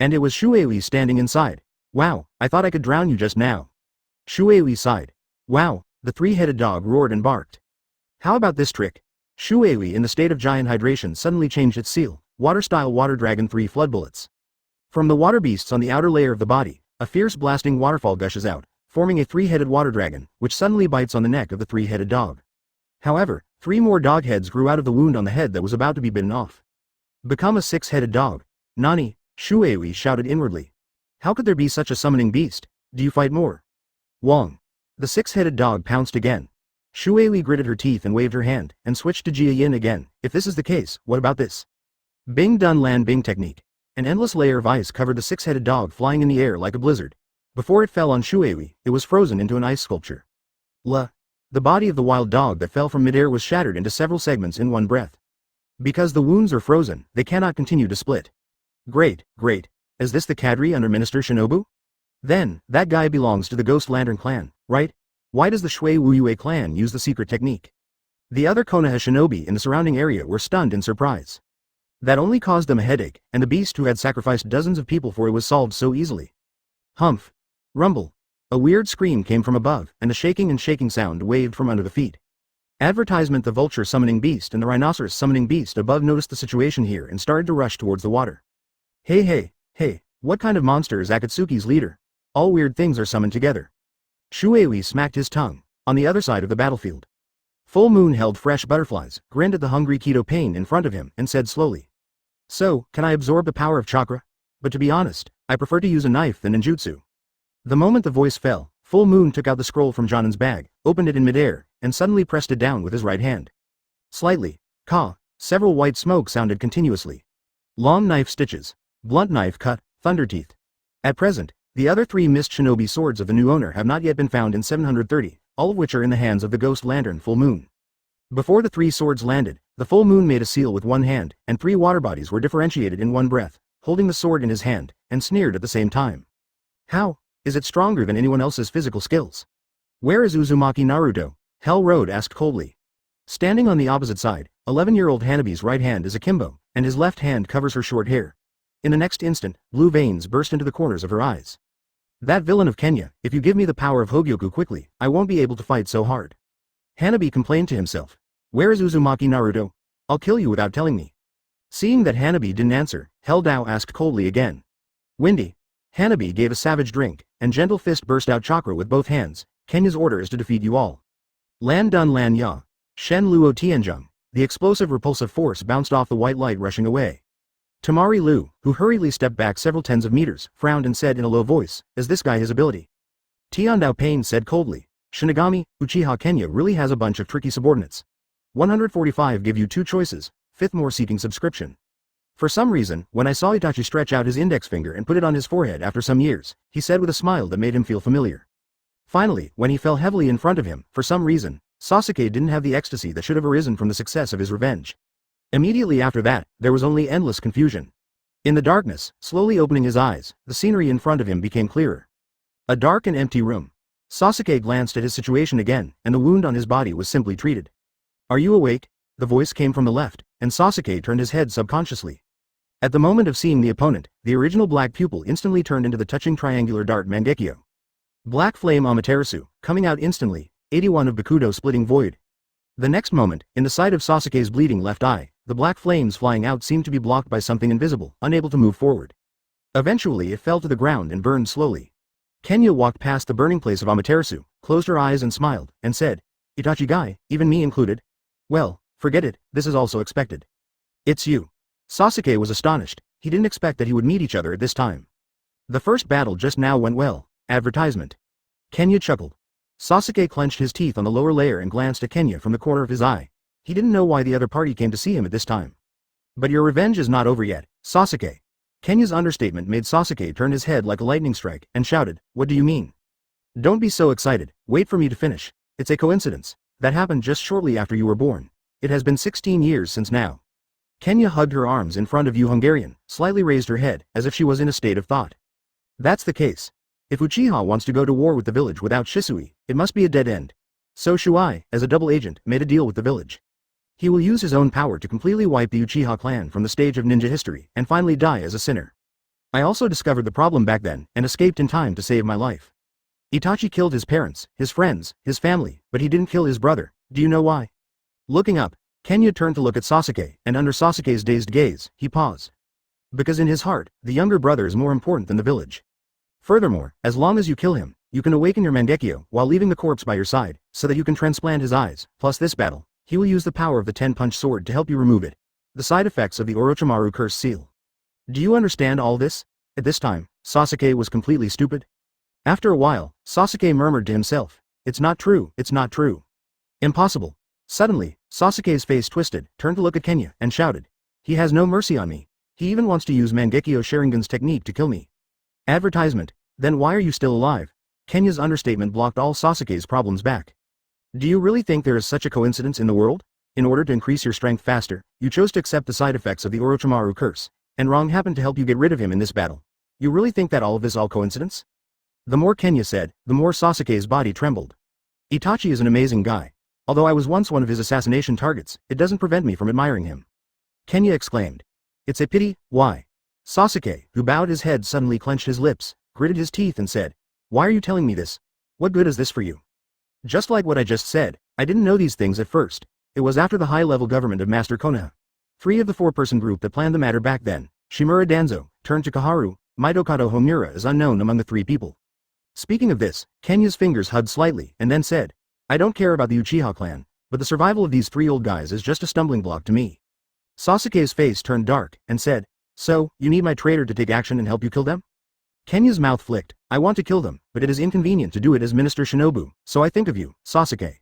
And it was Shuei standing inside. Wow, I thought I could drown you just now. Shuei sighed. Wow, the 3-headed dog roared and barked. How about this trick? Shuei, in the state of giant hydration, suddenly changed its seal, water-style water dragon 3 flood bullets. From the water beasts on the outer layer of the body, a fierce blasting waterfall gushes out, forming a 3-headed water dragon, which suddenly bites on the neck of the 3-headed dog. However, 3 more dog heads grew out of the wound on the head that was about to be bitten off. Become a 6-headed dog. Nani? Shuei shouted inwardly. How could there be such a summoning beast? Do you fight more? Wong. The 6-headed dog pounced again. Shuei gritted her teeth and waved her hand, and switched to Jia Yin again. If this is the case, what about this? Bing Dun Lan Bing technique. An endless layer of ice covered the 6-headed dog flying in the air like a blizzard. Before it fell on Shuei, it was frozen into an ice sculpture. The The body of the wild dog that fell from midair was shattered into several segments in one breath. Because the wounds are frozen, they cannot continue to split. Great, great. Is this the cadre under Minister Shinobu? Then, that guy belongs to the Ghost Lantern clan, right? Why does the Shui Wuyue clan use the secret technique? The other Konaha shinobi in the surrounding area were stunned in surprise. That only caused them a headache, and the beast who had sacrificed dozens of people for it was solved so easily. Humph. Rumble. A weird scream came from above, and a shaking and shaking sound waved from under the feet. Advertisement: the vulture summoning beast and the rhinoceros summoning beast above noticed the situation here and started to rush towards the water. Hey, what kind of monster is Akatsuki's leader? All weird things are summoned together. Shuei smacked his tongue. On the other side of the battlefield, Full Moon held fresh butterflies, grinned at the hungry Keto Pain in front of him, and said slowly. So, can I absorb the power of chakra? But to be honest, I prefer to use a knife than ninjutsu. The moment the voice fell, Full Moon took out the scroll from Jonan's bag, opened it in midair, and suddenly pressed it down with his right hand. Slightly. Several white smoke sounded continuously. Long knife stitches. Blunt knife cut, thunder teeth. At present, the other 3 mist shinobi swords of the new owner have not yet been found in 730, all of which are in the hands of the ghost lantern Full Moon. Before the 3 swords landed, the Full Moon made a seal with one hand, and 3 water bodies were differentiated in one breath, holding the sword in his hand, and sneered at the same time. How? Is it stronger than anyone else's physical skills? Where is Uzumaki Naruto? Hell Road asked coldly. Standing on the opposite side, 11-year-old Hanabi's right hand is akimbo, and his left hand covers her short hair. In the next instant, blue veins burst into the corners of her eyes. That villain of Kenya, if you give me the power of Hogyoku quickly, I won't be able to fight so hard. Hanabi complained to himself. Where is Uzumaki Naruto? I'll kill you without telling me. Seeing that Hanabi didn't answer, Hell Dao asked coldly again. Windy. Hanabi gave a savage drink, and gentle fist burst out chakra with both hands. Kenya's order is to defeat you all. Lan Dun Lan Ya. Shen Luo Tianzheng. The explosive repulsive force bounced off the white light rushing away. Tamari Lu, who hurriedly stepped back several tens of meters, frowned and said in a low voice, is this guy his ability? Tiandao Pain said coldly, Shinigami, Uchiha Kenya really has a bunch of tricky subordinates. 145 give you 2 choices, 5th more seeking subscription. For some reason, when I saw Itachi stretch out his index finger and put it on his forehead after some years, he said with a smile that made him feel familiar. Finally, when he fell heavily in front of him, for some reason, Sasuke didn't have the ecstasy that should have arisen from the success of his revenge. Immediately after that, there was only endless confusion. In the darkness, slowly opening his eyes, the scenery in front of him became clearer. A dark and empty room. Sasuke glanced at his situation again, and the wound on his body was simply treated. Are you awake? The voice came from the left, and Sasuke turned his head subconsciously. At the moment of seeing the opponent, the original black pupil instantly turned into the touching triangular dart Mangekyo. Black flame Amaterasu, coming out instantly, 81 of Bakudo splitting void. The next moment, in the sight of Sasuke's bleeding left eye, the black flames flying out seemed to be blocked by something invisible, unable to move forward. Eventually it fell to the ground and burned slowly. Kenya walked past the burning place of Amaterasu, closed her eyes and smiled, and said, Itachi guy, even me included? Well, forget it, this is also expected. It's you. Sasuke was astonished, he didn't expect that he would meet each other at this time. The first battle just now went well. Advertisement. Kenya chuckled. Sasuke clenched his teeth on the lower layer and glanced at Kenya from the corner of his eye. He didn't know why the other party came to see him at this time. But your revenge is not over yet, Sasuke. Kenya's understatement made Sasuke turn his head like a lightning strike, and shouted, what do you mean? Don't be so excited, wait for me to finish. It's a coincidence. That happened just shortly after you were born. It has been 16 years since now. Kenya hugged her arms in front of you Hungarian, slightly raised her head, as if she was in a state of thought. That's the case. If Uchiha wants to go to war with the village without Shisui, it must be a dead end. So Shuai, as a double agent, made a deal with the village. He will use his own power to completely wipe the Uchiha clan from the stage of ninja history, and finally die as a sinner. I also discovered the problem back then, and escaped in time to save my life. Itachi killed his parents, his friends, his family, but he didn't kill his brother. Do you know why? Looking up, Kenya turned to look at Sasuke, and under Sasuke's dazed gaze, he paused. Because in his heart, the younger brother is more important than the village. Furthermore, as long as you kill him, you can awaken your Mangekyo while leaving the corpse by your side, so that you can transplant his eyes, plus this battle, he will use the power of the 10-punch sword to help you remove it. The side effects of the Orochimaru curse seal. Do you understand all this? At this time, Sasuke was completely stupid. After a while, Sasuke murmured to himself, it's not true, it's not true. Impossible. Suddenly, Sasuke's face twisted, turned to look at Kenya, and shouted. He has no mercy on me. He even wants to use Mangekyo Sharingan's technique to kill me. Advertisement. Then why are you still alive? Kenya's understatement blocked all Sasuke's problems back. Do you really think there is such a coincidence in the world? In order to increase your strength faster, you chose to accept the side effects of the Orochimaru curse, and wrong happened to help you get rid of him in this battle. You really think that all of this all coincidence? The more Kenya said, the more Sasuke's body trembled. Itachi is an amazing guy. Although I was once one of his assassination targets, it doesn't prevent me from admiring him. Kenya exclaimed. It's a pity, why? Sasuke, who bowed his head, suddenly clenched his lips, gritted his teeth and said, Why are you telling me this? What good is this for you? Just like what I just said, I didn't know these things at first. It was after the high-level government of Master Konaha. 3 of the 4-person group that planned the matter back then, Shimura Danzo, turned to Kaharu, Midokado Homura is unknown among the 3 people. Speaking of this, Kenya's fingers hugged slightly, and then said, I don't care about the Uchiha clan, but the survival of these 3 old guys is just a stumbling block to me. Sasuke's face turned dark, and said, So, you need my traitor to take action and help you kill them? Kenya's mouth flicked, I want to kill them, but it is inconvenient to do it as Minister Shinobu, so I think of you, Sasuke.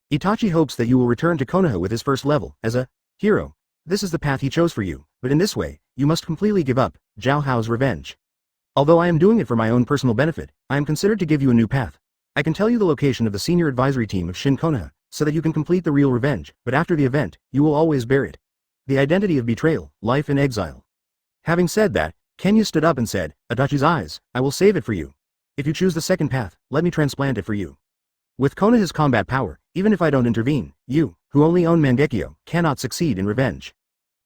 Itachi hopes that you will return to Konoha with his first level, as a hero. This is the path he chose for you, but in this way, you must completely give up Zhao Hao's revenge. Although I am doing it for my own personal benefit, I am considered to give you a new path. I can tell you the location of the senior advisory team of Shin Konoha, so that you can complete the real revenge, but after the event, you will always bear it. The identity of betrayal, life in exile. Having said that, Kenya stood up and said, Itachi's eyes, I will save it for you. If you choose the second path, let me transplant it for you. With Konoha's combat power, even if I don't intervene, you, who only own Mangekyo, cannot succeed in revenge.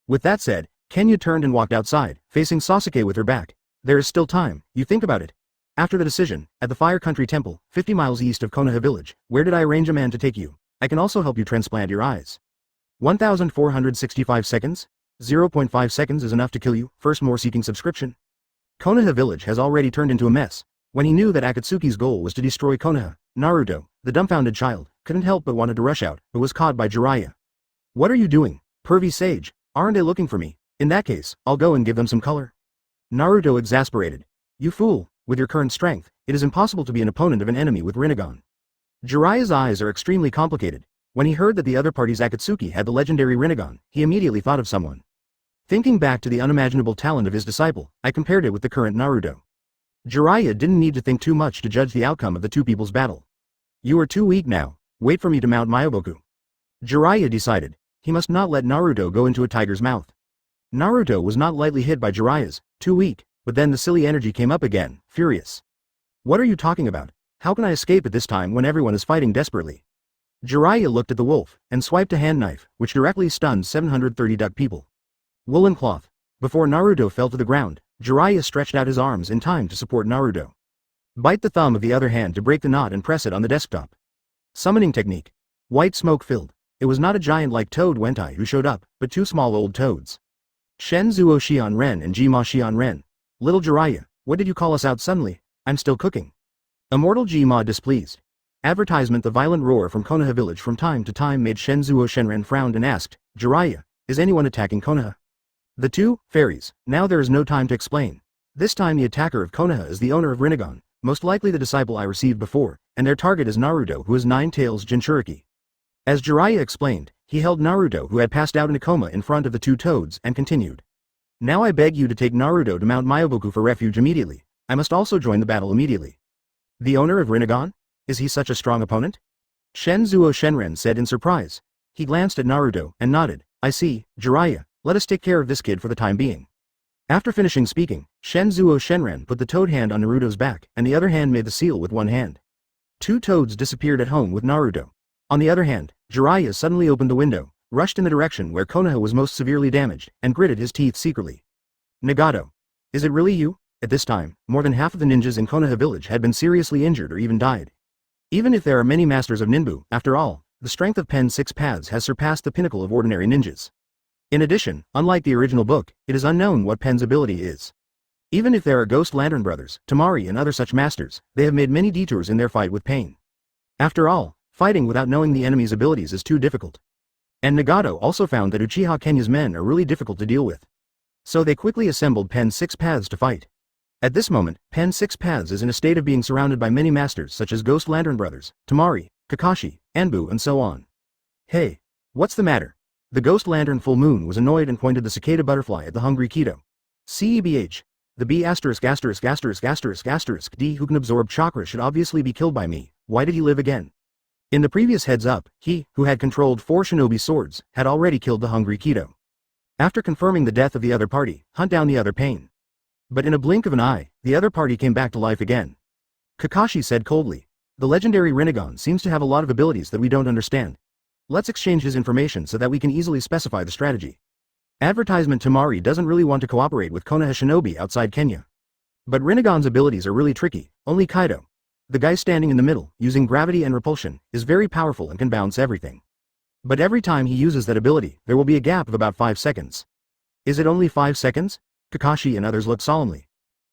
With that said, Kenya turned and walked outside, facing Sasuke with her back. There is still time, you think about it. After the decision, at the Fire Country Temple, 50 miles east of Konoha village, where did I arrange a man to take you? I can also help you transplant your eyes. 1,465 seconds? 0.5 seconds is enough to kill you, first more seeking subscription. Konoha village has already turned into a mess. When he knew that Akatsuki's goal was to destroy Konoha, Naruto, the dumbfounded child, couldn't help but wanted to rush out, but was caught by Jiraiya. What are you doing, pervy sage? Aren't they looking for me? In that case, I'll go and give them some color. Naruto exasperated. You fool, with your current strength, it is impossible to be an opponent of an enemy with Rinnegan. Jiraiya's eyes are extremely complicated. When he heard that the other party's Akatsuki had the legendary Rinnegan, he immediately thought of someone. Thinking back to the unimaginable talent of his disciple, I compared it with the current Naruto. Jiraiya didn't need to think too much to judge the outcome of the 2 people's battle. You are too weak now, wait for me to mount Myoboku. Jiraiya decided. He must not let Naruto go into a tiger's mouth. Naruto was not lightly hit by Jiraiya's, too weak, but then the silly energy came up again, furious. What are you talking about? How can I escape at this time when everyone is fighting desperately? Jiraiya looked at the wolf, and swiped a hand knife, which directly stunned 730 duck people. Woolen cloth. Before Naruto fell to the ground, Jiraiya stretched out his arms in time to support Naruto. Bite the thumb of the other hand to break the knot and press it on the desktop. Summoning technique. White smoke filled. It was not a giant like Toad Wentai who showed up, but 2 small old toads. Shen Zuo Xian Ren and Jima Xian Ren. Little Jiraiya, what did you call us out suddenly? I'm still cooking. Immortal Jima displeased. Advertisement. The violent roar from Konoha village from time to time made Shen Zuo Shenren frowned and asked, Jiraiya, is anyone attacking Konoha? The 2 fairies. Now there is no time to explain. This time the attacker of Konoha is the owner of Rinnegan, most likely the disciple I received before, and their target is Naruto, who has 9 tails Jinchuriki. As Jiraiya explained, he held Naruto, who had passed out in a coma, in front of the 2 toads and continued. Now I beg you to take Naruto to Mount Myoboku for refuge immediately. I must also join the battle immediately. The owner of Rinnegan? Is he such a strong opponent? Shen Zuo Shenren said in surprise. He glanced at Naruto and nodded. I see, Jiraiya, let us take care of this kid for the time being. After finishing speaking, Shen Zuo Shenren put the toad hand on Naruto's back, and the other hand made the seal with one hand. 2 toads disappeared at home with Naruto. On the other hand, Jiraiya suddenly opened the window, rushed in the direction where Konoha was most severely damaged, and gritted his teeth secretly. Nagato. Is it really you? At this time, more than half of the ninjas in Konoha village had been seriously injured or even died. Even if there are many masters of ninbu, after all, the strength of Pen 6 paths has surpassed the pinnacle of ordinary ninjas. In addition, unlike the original book, it is unknown what Pen's ability is. Even if there are Ghost Lantern brothers, Tamari and other such masters, they have made many detours in their fight with Pain. After all, fighting without knowing the enemy's abilities is too difficult. And Nagato also found that Uchiha Kenya's men are really difficult to deal with. So they quickly assembled Pen 6 paths to fight. At this moment, Pen 6 paths is in a state of being surrounded by many masters such as Ghost Lantern brothers, Tamari, Kakashi, Anbu and so on. Hey, what's the matter? The Ghost Lantern Full Moon was annoyed and pointed the cicada butterfly at the hungry Kido. CEBH. The B************* D who can absorb chakra should obviously be killed by me. Why did he live again? In the previous heads up, he, who had controlled 4 shinobi swords, had already killed the hungry Kido. After confirming the death of the other party, hunt down the other pain. But in a blink of an eye, the other party came back to life again. Kakashi said coldly, "The legendary Rinnegan seems to have a lot of abilities that we don't understand. Let's exchange his information so that we can easily specify the strategy." Advertisement Tamari doesn't really want to cooperate with Konaha shinobi outside Kenya. But Rinnegan's abilities are really tricky. Only Kaido, the guy standing in the middle, using gravity and repulsion, is very powerful and can bounce everything. But every time he uses that ability, there will be a gap of about 5 seconds. Is it only 5 seconds? Kakashi and others look solemnly.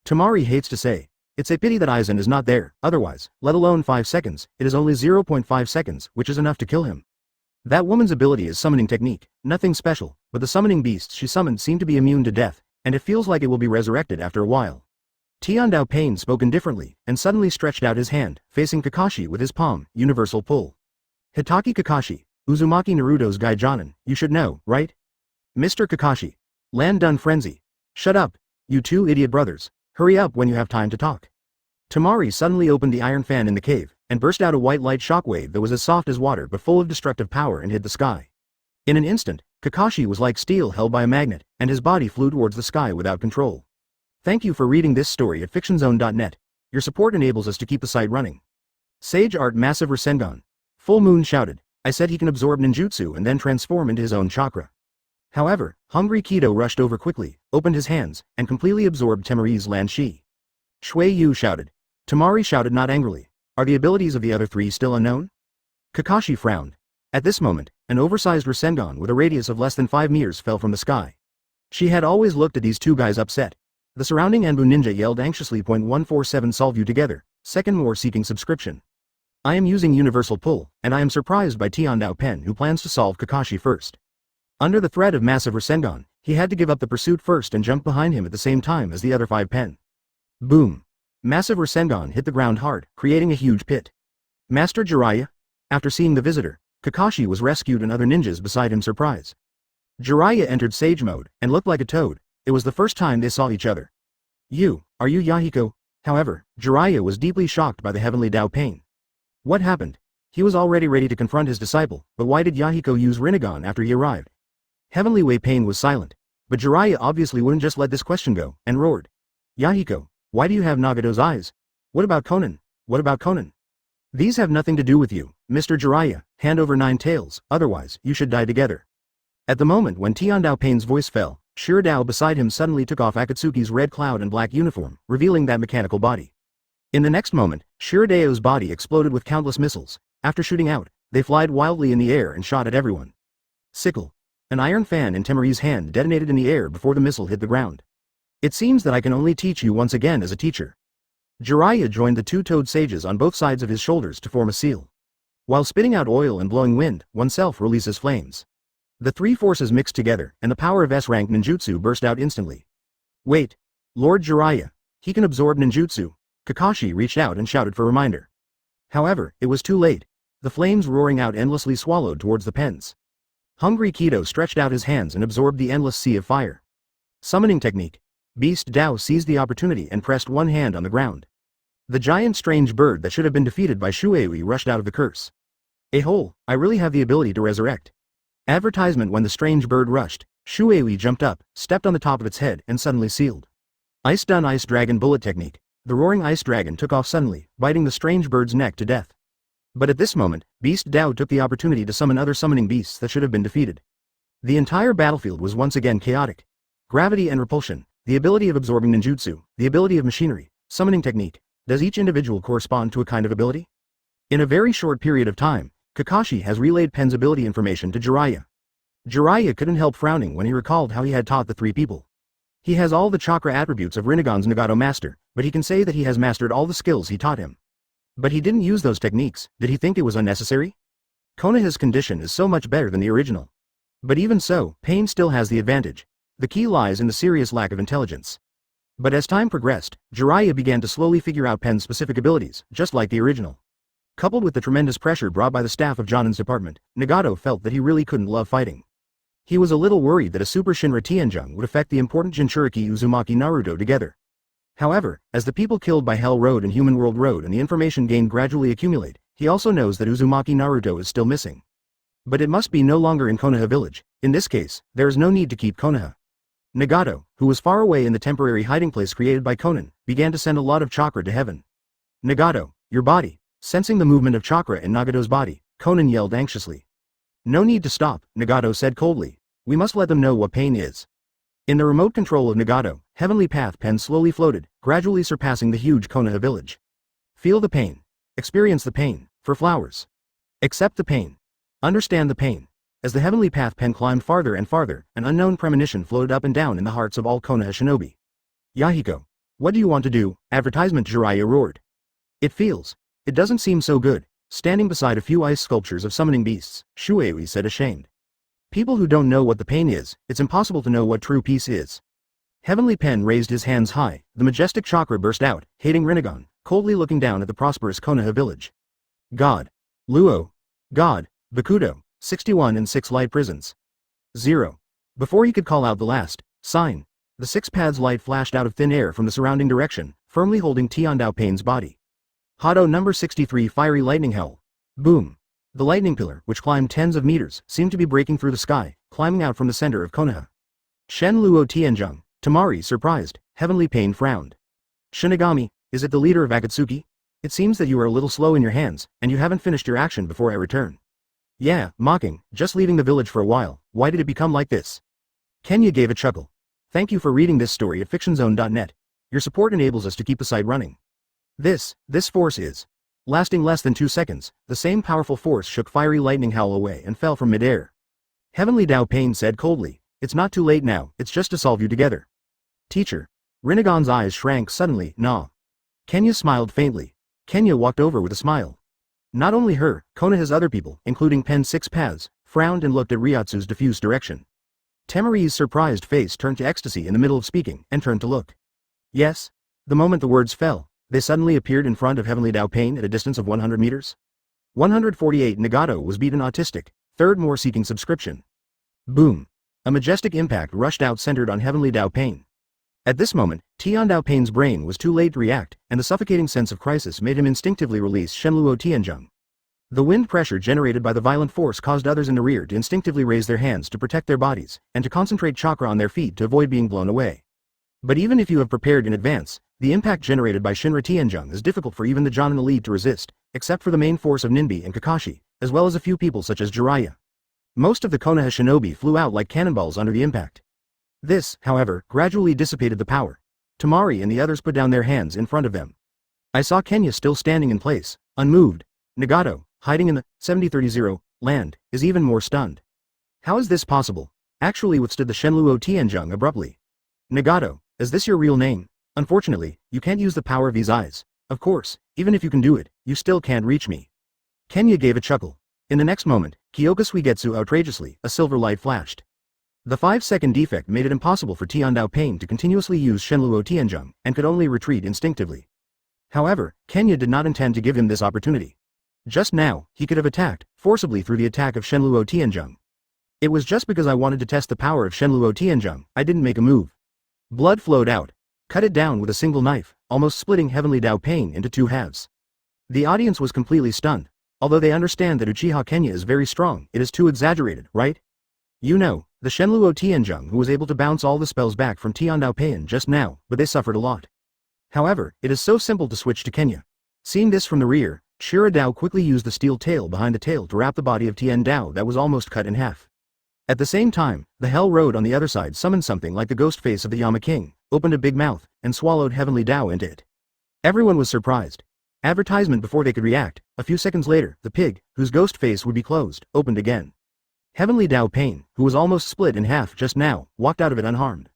Tamari hates to say, it's a pity that Aizen is not there, otherwise, let alone 5 seconds, it is only 0.5 seconds, which is enough to kill him. That woman's ability is summoning technique, nothing special, but the summoning beasts she summoned seem to be immune to death, and it feels like it will be resurrected after a while. Tiandao Pain spoke indifferently, and suddenly stretched out his hand, facing Kakashi with his palm, universal pull. Hitaki Kakashi, Uzumaki Naruto's Gai Jonin, you should know, right? Mr. Kakashi. Land done frenzy. Shut up, you two idiot brothers, hurry up when you have time to talk. Tamari suddenly opened the iron fan in the cave, and burst out a white light shockwave that was as soft as water but full of destructive power and hit the sky. In an instant, Kakashi was like steel held by a magnet, and his body flew towards the sky without control. Thank you for reading this story at fictionzone.net. Your support enables us to keep the site running. Sage Art Massive Rasengan. Full Moon shouted, I said he can absorb ninjutsu and then transform into his own chakra. However, hungry Kido rushed over quickly, opened his hands, and completely absorbed Temari's Lan Shi. Shui Yu shouted. Tamari shouted not angrily, are the abilities of the other 3 still unknown? Kakashi frowned. At this moment, an oversized Rasengan with a radius of less than 5 meters fell from the sky. She had always looked at these 2 guys upset. The surrounding Anbu ninja yelled anxiously. .147 solve you together, second more seeking subscription. I am using universal pull, and I am surprised by Tiandao Pen who plans to solve Kakashi first. Under the threat of massive Rasengan, he had to give up the pursuit first and jump behind him at the same time as the other 5 pen. Boom. Massive Rasengan hit the ground hard, creating a huge pit. Master Jiraiya? After seeing the visitor, Kakashi was rescued and other ninjas beside him surprised. Jiraiya entered sage mode, and looked like a toad. It was the first time they saw each other. Are you Yahiko? However, Jiraiya was deeply shocked by the heavenly Dao Pain. What happened? He was already ready to confront his disciple, but why did Yahiko use Rinnegan after he arrived? Heavenly Way Pain was silent, but Jiraiya obviously wouldn't just let this question go, and roared. Yahiko, why do you have Nagato's eyes? What about Conan? What about Conan? These have nothing to do with you, Mr. Jiraiya, hand over 9 tails, otherwise, you should die together. At the moment when Tiandao Pain's voice fell, Shiradao beside him suddenly took off Akatsuki's red cloud and black uniform, revealing that mechanical body. In the next moment, Shiradao's body exploded with countless missiles. After shooting out, they flied wildly in the air and shot at everyone. Sickle. An iron fan in Temari's hand detonated in the air before the missile hit the ground. It seems that I can only teach you once again as a teacher. Jiraiya joined the 2 toad sages on both sides of his shoulders to form a seal. While spitting out oil and blowing wind, oneself releases flames. The 3 forces mixed together, and the power of S-rank ninjutsu burst out instantly. Wait. Lord Jiraiya. He can absorb ninjutsu. Kakashi reached out and shouted for reminder. However, it was too late. The flames roaring out endlessly swallowed towards the pens. Hungry Kido stretched out his hands and absorbed the endless sea of fire. Summoning technique. Beast Dao seized the opportunity and pressed one hand on the ground. The giant strange bird that should have been defeated by Shuei rushed out of the curse. I really have the ability to resurrect. Advertisement. When the strange bird rushed, Shuei jumped up, stepped on the top of its head, and suddenly sealed. Ice Done Ice Dragon Bullet Technique. The roaring ice dragon took off suddenly, biting the strange bird's neck to death. But at this moment, Beast Dao took the opportunity to summon other summoning beasts that should have been defeated. The entire battlefield was once again chaotic. Gravity and repulsion, the ability of absorbing ninjutsu, the ability of machinery, summoning technique. Does each individual correspond to a kind of ability? In a very short period of time, Kakashi has relayed Pen's ability information to Jiraiya. Jiraiya couldn't help frowning when he recalled how he had taught the 3 people. He has all the chakra attributes of Rinnegan's Nagato master, but he can say that he has mastered all the skills he taught him. But he didn't use those techniques. Did he think it was unnecessary? Konaha's condition is so much better than the original. But even so, Pain still has the advantage. The key lies in the serious lack of intelligence. But as time progressed, Jiraiya began to slowly figure out Pen's specific abilities, just like the original. Coupled with the tremendous pressure brought by the staff of Jonin's department, Nagato felt that he really couldn't love fighting. He was a little worried that a Super Shinra Tianjung would affect the important Jinchuriki Uzumaki Naruto together. However, as the people killed by Hell Road and Human World Road and the information gained gradually accumulate, he also knows that Uzumaki Naruto is still missing. But it must be no longer in Konoha village. In this case, there is no need to keep Konoha. Nagato, who was far away in the temporary hiding place created by Conan, began to send a lot of chakra to heaven. Nagato, your body. Sensing the movement of chakra in Nagato's body, Conan yelled anxiously. No need to stop, Nagato said coldly. We must let them know what pain is. In the remote control of Nagato, Heavenly Path Pen slowly floated, gradually surpassing the huge Konoha village. Feel the pain. Experience the pain. For flowers. Accept the pain. Understand the pain. As the Heavenly Path Pen climbed farther and farther, an unknown premonition floated up and down in the hearts of all Konoha shinobi. Yahiko. What do you want to do? Advertisement, Jiraiya roared. It doesn't seem so good. Standing beside a few ice sculptures of summoning beasts, Shuei said ashamed. People who don't know what the pain is, it's impossible to know what true peace is. Heavenly Pen raised his hands high, the majestic chakra burst out, hating Rinnegan, coldly looking down at the prosperous Konoha village. God. Luo. God. Bakudo. 61 and 6 light prisons. 0. Before he could call out the last sign, the 6 paths light flashed out of thin air from the surrounding direction, firmly holding Tiandao Pain's body. Hado number 63 Fiery Lightning Howl. Boom. The lightning pillar, which climbed tens of meters, seemed to be breaking through the sky, climbing out from the center of Konoha. Shen Luo Tianzheng. Tamari surprised. Heavenly Pain frowned. Shinigami, is it the leader of Akatsuki? It seems that you are a little slow in your hands, and you haven't finished your action before I return. Yeah, mocking, just leaving the village for a while, why did it become like this? Kenya gave a chuckle. Thank you for reading this story at fictionzone.net. Your support enables us to keep the site running. This force is. Lasting less than 2 seconds, the same powerful force shook Fiery Lightning Howl away and fell from midair. Heavenly Dao Pain said coldly, it's not too late now, it's just to solve you together. Teacher. Rinnegan's eyes shrank suddenly, nah. Kenya smiled faintly. Kenya walked over with a smile. Not only her, Konoha's other people, including Pen 6 Paths, frowned and looked at Ryatsu's diffused direction. Temari's surprised face turned to ecstasy in the middle of speaking, and turned to look. Yes? The moment the words fell, they suddenly appeared in front of Heavenly Dao Pain at a distance of 100 meters. 148 Nagato was beaten autistic, third more seeking subscription. Boom. A majestic impact rushed out centered on Heavenly Dao Pain. At this moment, Tiandao Pain's brain was too late to react, and the suffocating sense of crisis made him instinctively release Shenluo Tianzheng. The wind pressure generated by the violent force caused others in the rear to instinctively raise their hands to protect their bodies, and to concentrate chakra on their feet to avoid being blown away. But even if you have prepared in advance, the impact generated by Shinra Tianzheng is difficult for even the Jonin elite to resist, except for the main force of Ninbi and Kakashi, as well as a few people such as Jiraiya. Most of the Konoha shinobi flew out like cannonballs under the impact. This, however, gradually dissipated the power. Tamari and the others put down their hands in front of them. I saw Kenya still standing in place, unmoved. Nagato, hiding in the 7030 land, is even more stunned. How is this possible? Actually withstood the Shenluo Tianzheng abruptly. Nagato, is this your real name? Unfortunately, you can't use the power of these eyes. Of course, even if you can do it, you still can't reach me. Kenya gave a chuckle. In the next moment, Kyoka Suigetsu outrageously, a silver light flashed. The 5-second defect made it impossible for Tiandao Pain to continuously use Shenluo Tianzheng, and could only retreat instinctively. However, Kenya did not intend to give him this opportunity. Just now, he could have attacked, forcibly through the attack of Shenluo Tianzheng. It was just because I wanted to test the power of Shenluo Tianzheng, I didn't make a move. Blood flowed out. Cut it down with a single knife, almost splitting Heavenly Dao Pain into 2 halves. The audience was completely stunned. Although they understand that Uchiha Kenya is very strong, it is too exaggerated, right? You know, the Shenluo Tianzheng who was able to bounce all the spells back from Tiandao Pain just now, but they suffered a lot. However, it is so simple to switch to Kenya. Seeing this from the rear, Shira Dao quickly used the steel tail behind the tail to wrap the body of Tien Dao that was almost cut in half. At the same time, the Hell Road on the other side summoned something like the ghost face of the Yama King, opened a big mouth, and swallowed Heavenly Dao into it. Everyone was surprised. Advertisement before they could react, a few seconds later, the pig, whose ghost face would be closed, opened again. Heavenly Dao Pain, who was almost split in half just now, walked out of it unharmed.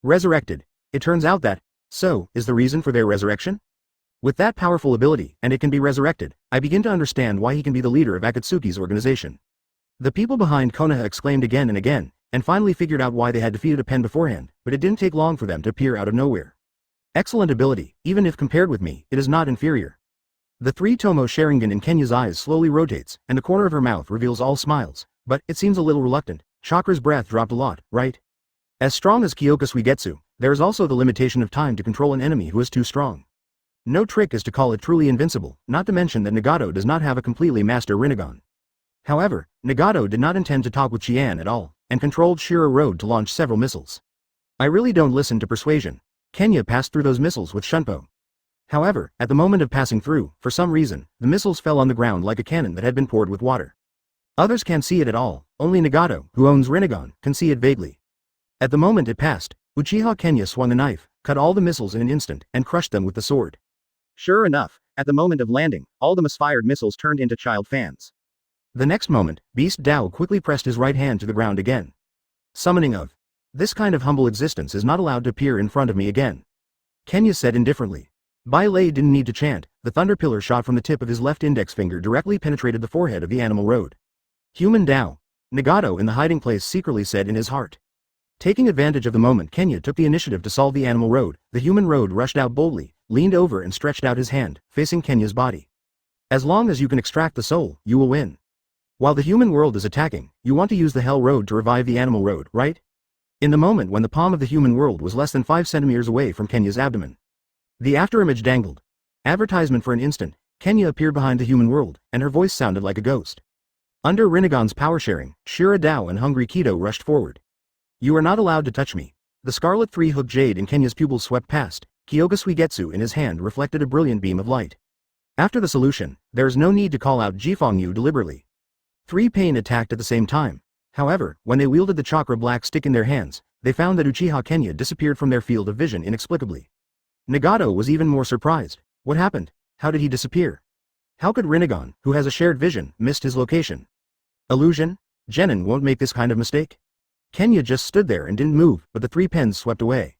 Resurrected. It turns out that, is the reason for their resurrection? With that powerful ability, and it can be resurrected, I begin to understand why he can be the leader of Akatsuki's organization. The people behind Konaha exclaimed again and again, and finally figured out why they had defeated a pen beforehand, but it didn't take long for them to appear out of nowhere. Excellent ability, even if compared with me, it is not inferior. The 3-tomo Sharingan in Kenya's eyes slowly rotates, and the corner of her mouth reveals all smiles, but it seems a little reluctant. Chakra's breath dropped a lot, right? As strong as Kyoka Suigetsu, there is also the limitation of time to control an enemy who is too strong. No trick is to call it truly invincible, not to mention that Nagato does not have a completely master Rinnegan. However, Nagato did not intend to talk with Qian at all, and controlled Shira Road to launch several missiles. I really don't listen to persuasion. Kenya passed through those missiles with Shunpo. However, at the moment of passing through, for some reason, the missiles fell on the ground like a cannon that had been poured with water. Others can't see it at all, only Nagato, who owns Rinnegan, can see it vaguely. At the moment it passed, Uchiha Kenya swung the knife, cut all the missiles in an instant, and crushed them with the sword. Sure enough, at the moment of landing, all the misfired missiles turned into child fans. The next moment, Beast Dao quickly pressed his right hand to the ground again. Summoning of. This kind of humble existence is not allowed to appear in front of me again. Kenya said indifferently. Bai Lei didn't need to chant, the thunder pillar shot from the tip of his left index finger directly penetrated the forehead of the animal road. Human Dao. Nagato in the hiding place secretly said in his heart. Taking advantage of the moment Kenya took the initiative to solve the animal road, the human road rushed out boldly, leaned over and stretched out his hand, facing Kenya's body. As long as you can extract the soul, you will win. While the human world is attacking, you want to use the hell road to revive the animal road, right? In the moment when the palm of the human world was less than 5 centimeters away from Kenya's abdomen. The afterimage dangled. Advertisement for an instant, Kenya appeared behind the human world, and her voice sounded like a ghost. Under Rinnegan's power sharing, Shira Dao and Hungry Kido rushed forward. You are not allowed to touch me. The scarlet three-hook jade in Kenya's pupils swept past, Kyoka Suigetsu in his hand reflected a brilliant beam of light. After the solution, there is no need to call out Jifangyu deliberately. 3 Pain attacked at the same time. However, when they wielded the chakra black stick in their hands, they found that Uchiha Kenya disappeared from their field of vision inexplicably. Nagato was even more surprised. What happened? How did he disappear? How could Rinnegan, who has a shared vision, missed his location? Illusion? Genin won't make this kind of mistake. Kenya just stood there and didn't move, but the 3 pens swept away.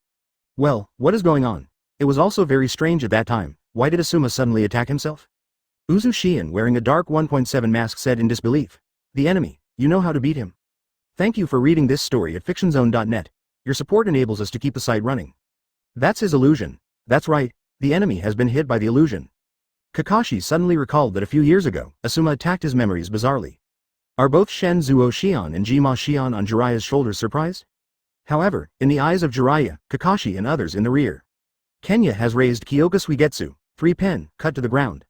Well, what is going on? It was also very strange at that time. Why did Asuma suddenly attack himself? Uzu Shion wearing a dark 1.7 mask said in disbelief. The enemy, you know how to beat him. Thank you for reading this story at fictionzone.net. Your support enables us to keep the site running. That's his illusion. That's right, the enemy has been hit by the illusion. Kakashi suddenly recalled that a few years ago, Asuma attacked his memories bizarrely. Are both Shen Zuo Shion and Jima Shion on Jiraiya's shoulders surprised? However, in the eyes of Jiraiya, Kakashi and others in the rear. Kenya has raised Kyoka Suigetsu, 3 pen, cut to the ground.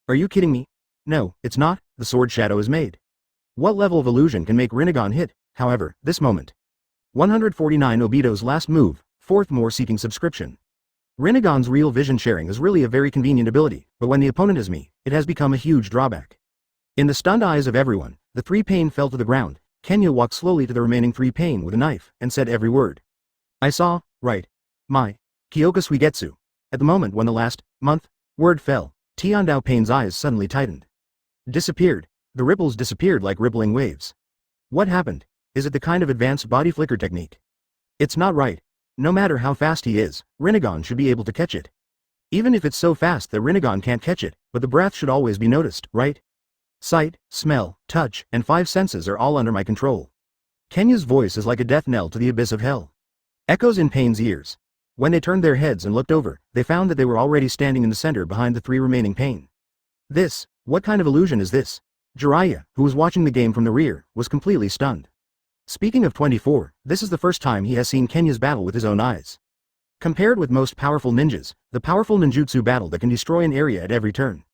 Are you kidding me? No, it's not, the sword shadow is made. What level of illusion can make Rinnegan hit, however, this moment? 149 Obito's last move, 4th more seeking subscription. Rinnegan's real vision sharing is really a very convenient ability, but when the opponent is me, it has become a huge drawback. In the stunned eyes of everyone, the 3 pain fell to the ground. Kenya walked slowly to the remaining 3 pain with a knife, and said every word. I saw, right. My. Kyoka Suigetsu. At the moment when the last, month, word fell, Tiandao Pain's eyes suddenly tightened. Disappeared. The ripples disappeared like rippling waves. What happened? Is it the kind of advanced body flicker technique? It's not right. No matter how fast he is, Rinnegan should be able to catch it. Even if it's so fast that Rinnegan can't catch it, but the breath should always be noticed, right? Sight, smell, touch, and 5 senses are all under my control. Kenya's voice is like a death knell to the abyss of hell. Echoes in Pain's ears. When they turned their heads and looked over, they found that they were already standing in the center behind the 3 remaining Pain. What kind of illusion is this? Jiraiya, who was watching the game from the rear, was completely stunned. Speaking of 24, this is the first time he has seen Kenya's battle with his own eyes. Compared with most powerful ninjas, the powerful ninjutsu battle that can destroy an area at every turn.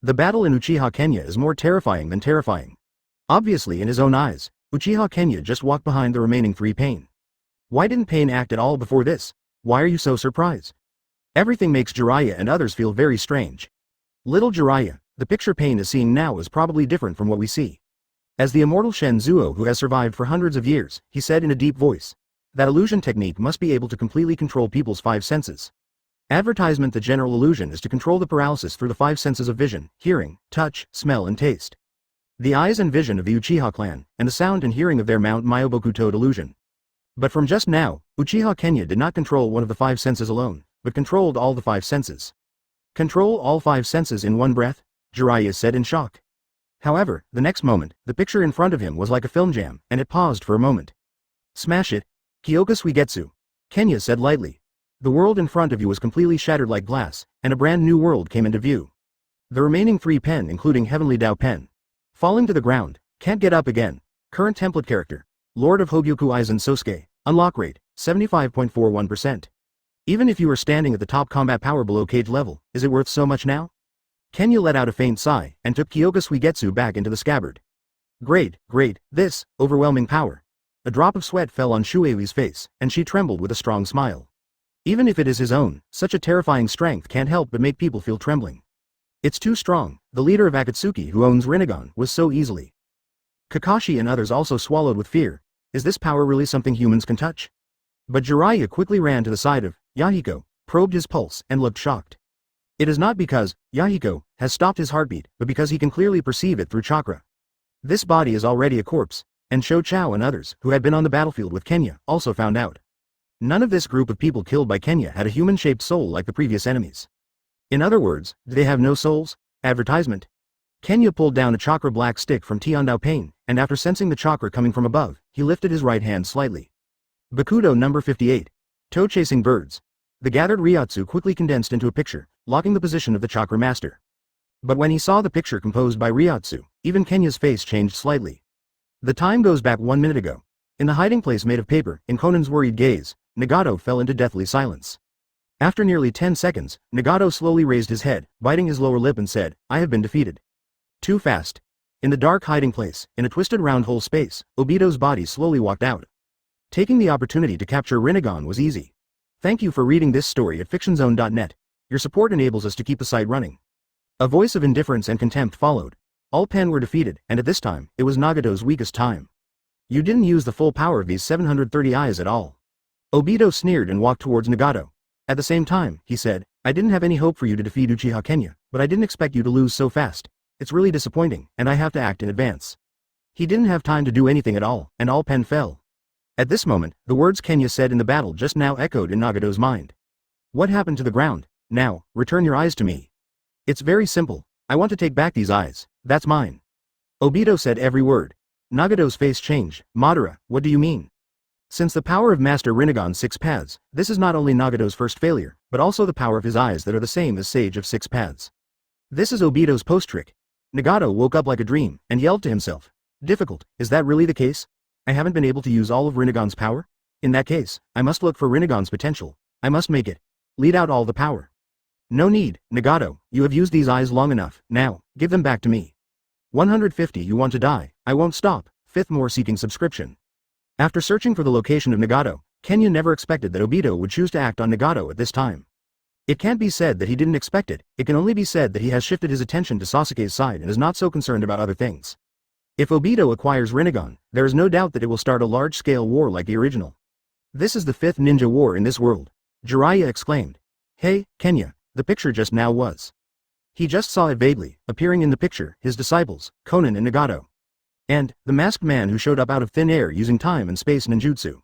The battle in Uchiha Kenya is more terrifying than terrifying. Obviously in his own eyes, Uchiha Kenya just walked behind the remaining 3 Pain. Why didn't Pain act at all before this? Why are you so surprised? Everything makes Jiraiya and others feel very strange. Little Jiraiya, the picture Pain is seeing now is probably different from what we see. As the immortal Shen Zuo who has survived for hundreds of years, he said in a deep voice. That illusion technique must be able to completely control people's 5 senses. Advertisement. The general illusion is to control the paralysis through the 5 senses of vision, hearing, touch, smell and taste. The eyes and vision of the Uchiha clan, and the sound and hearing of their Mount Myoboku illusion. But from just now, Uchiha Kenya did not control one of the 5 senses alone, but controlled all the 5 senses. Control all 5 senses in one breath? Jiraiya said in shock. However, the next moment, the picture in front of him was like a film jam, and it paused for a moment. Smash it. Kyoka Suigetsu. Kenya said lightly. The world in front of you was completely shattered like glass, and a brand new world came into view. The remaining 3 pen including Heavenly Dao pen. Falling to the ground, can't get up again. Current template character. Lord of Hogyoku Aizen Sosuke. Unlock rate, 75.41%. Even if you are standing at the top combat power below cage level, is it worth so much now? Kenya let out a faint sigh, and took Kyoka Suigetsu back into the scabbard. Great, this, overwhelming power. A drop of sweat fell on Shuei's face, and she trembled with a strong smile. Even if it is his own, such a terrifying strength can't help but make people feel trembling. It's too strong. The leader of Akatsuki who owns Rinnegan was so easily. Kakashi and others also swallowed with fear. Is this power really something humans can touch? But Jiraiya quickly ran to the side of Yahiko, probed his pulse, and looked shocked. It is not because Yahiko has stopped his heartbeat, but because he can clearly perceive it through chakra. This body is already a corpse, and Shou Chao and others, who had been on the battlefield with Kenya, also found out. None of this group of people killed by Kenya had a human-shaped soul like the previous enemies. In other words, do they have no souls? Advertisement. Kenya pulled down a chakra black stick from Tiandao Pain, and after sensing the chakra coming from above, he lifted his right hand slightly. Bakudo number 58. Toe chasing birds. The gathered Ryotsu quickly condensed into a picture, locking the position of the chakra master. But when he saw the picture composed by Ryotsu, even Kenya's face changed slightly. The time goes back 1 minute ago. In the hiding place made of paper, in Conan's worried gaze, Nagato fell into deathly silence. After nearly 10 seconds, Nagato slowly raised his head, biting his lower lip and said, I have been defeated. Too fast. In the dark hiding place, in a twisted round hole space, Obito's body slowly walked out. Taking the opportunity to capture Rinnegan was easy. Thank you for reading this story at fictionzone.net. Your support enables us to keep the site running. A voice of indifference and contempt followed. All pen were defeated, and at this time, it was Nagato's weakest time. You didn't use the full power of these 730 eyes at all. Obito sneered and walked towards Nagato. At the same time, he said, I didn't have any hope for you to defeat Uchiha Kenya, but I didn't expect you to lose so fast. It's really disappointing, and I have to act in advance. He didn't have time to do anything at all, and all pen fell. At this moment, the words Kenya said in the battle just now echoed in Nagato's mind. What happened to the ground? Now, return your eyes to me. It's very simple. I want to take back these eyes. That's mine. Obito said every word. Nagato's face changed. Madara, what do you mean? Since the power of Master Rinnegan's 6 paths, this is not only Nagato's first failure, but also the power of his eyes that are the same as Sage of 6 paths. This is Obito's post-trick. Nagato woke up like a dream, and yelled to himself. Difficult, is that really the case? I haven't been able to use all of Rinnegan's power? In that case, I must look for Rinnegan's potential. I must make it. Lead out all the power. No need, Nagato, you have used these eyes long enough, now, give them back to me. 150 You want to die, I won't stop, 5th more seeking subscription. After searching for the location of Nagato, Kenya never expected that Obito would choose to act on Nagato at this time. It can't be said that he didn't expect it, it can only be said that he has shifted his attention to Sasuke's side and is not so concerned about other things. If Obito acquires Rinnegan, there is no doubt that it will start a large-scale war like the original. This is the 5th ninja war in this world. Jiraiya exclaimed. Hey, Kenya, the picture just now was. He just saw it vaguely, appearing in the picture, his disciples, Conan and Nagato. And, the masked man who showed up out of thin air using time and space ninjutsu.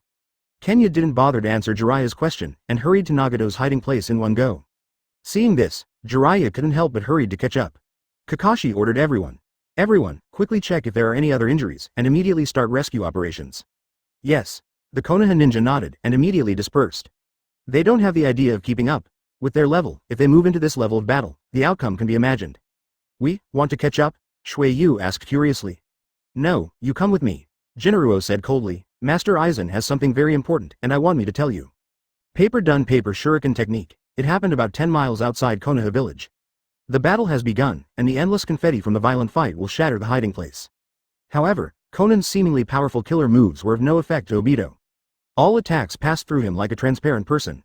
Kenya didn't bother to answer Jiraiya's question, and hurried to Nagato's hiding place in one go. Seeing this, Jiraiya couldn't help but hurried to catch up. Kakashi ordered everyone, quickly check if there are any other injuries, and immediately start rescue operations. Yes. The Konaha ninja nodded, and immediately dispersed. They don't have the idea of keeping up. With their level, if they move into this level of battle, the outcome can be imagined. We want to catch up? Shui Yu asked curiously. No, you come with me. Jinaruo said coldly, Master Aizen has something very important, and I want me to tell you. Paper done paper shuriken technique. It happened about 10 miles outside Konaha village. The battle has begun, and the endless confetti from the violent fight will shatter the hiding place. However, Conan's seemingly powerful killer moves were of no effect to Obito. All attacks passed through him like a transparent person.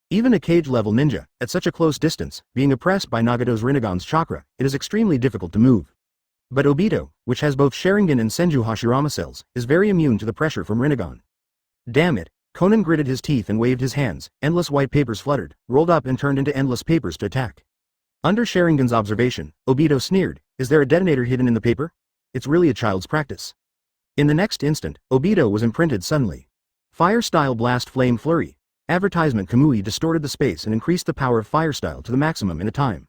Even a cage-level ninja, at such a close distance, being oppressed by Nagato's Rinnegan's chakra, it is extremely difficult to move. But Obito, which has both Sharingan and Senju Hashirama cells, is very immune to the pressure from Rinnegan. Damn it, Conan gritted his teeth and waved his hands, endless white papers fluttered, rolled up and turned into endless papers to attack. Under Sharingan's observation, Obito sneered, is there a detonator hidden in the paper? It's really a child's practice. In the next instant, Obito was imprinted suddenly. Fire-style blast flame flurry. Advertisement Kamui distorted the space and increased the power of fire-style to the maximum in a time.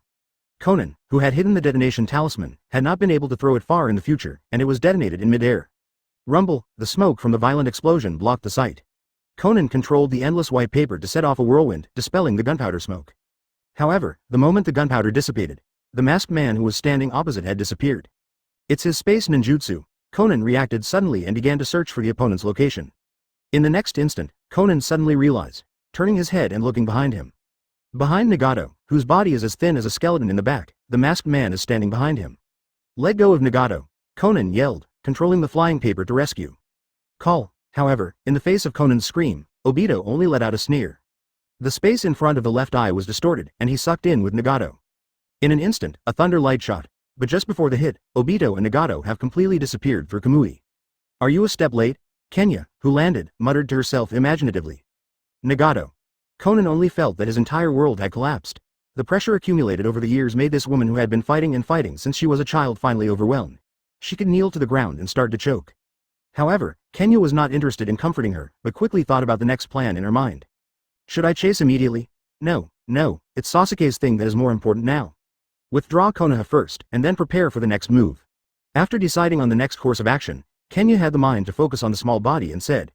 Conan, who had hidden the detonation talisman, had not been able to throw it far in the future, and it was detonated in mid-air. Rumble, the smoke from the violent explosion blocked the sight. Conan controlled the endless white paper to set off a whirlwind, dispelling the gunpowder smoke. However, the moment the gunpowder dissipated, the masked man who was standing opposite had disappeared. It's his space ninjutsu. Conan reacted suddenly and began to search for the opponent's location. In the next instant, Conan suddenly realized, turning his head and looking behind him. Behind Nagato, whose body is as thin as a skeleton in the back, the masked man is standing behind him. "Let go of Nagato," Conan yelled, controlling the flying paper to rescue. Call. However, in the face of Conan's scream, Obito only let out a sneer. The space in front of the left eye was distorted, and he sucked in with Nagato. In an instant, a thunder light shot, but just before the hit, Obito and Nagato have completely disappeared through Kamui. "Are you a step late?" Kenya, who landed, muttered to herself imaginatively. Nagato. Conan only felt that his entire world had collapsed. The pressure accumulated over the years made this woman who had been fighting and fighting since she was a child finally overwhelmed. She could kneel to the ground and start to choke. However, Kenya was not interested in comforting her, but quickly thought about the next plan in her mind. Should I chase immediately? No, it's Sasuke's thing that is more important now. Withdraw Konaha first, and then prepare for the next move. After deciding on the next course of action, Kenya had the mind to focus on the small body and said,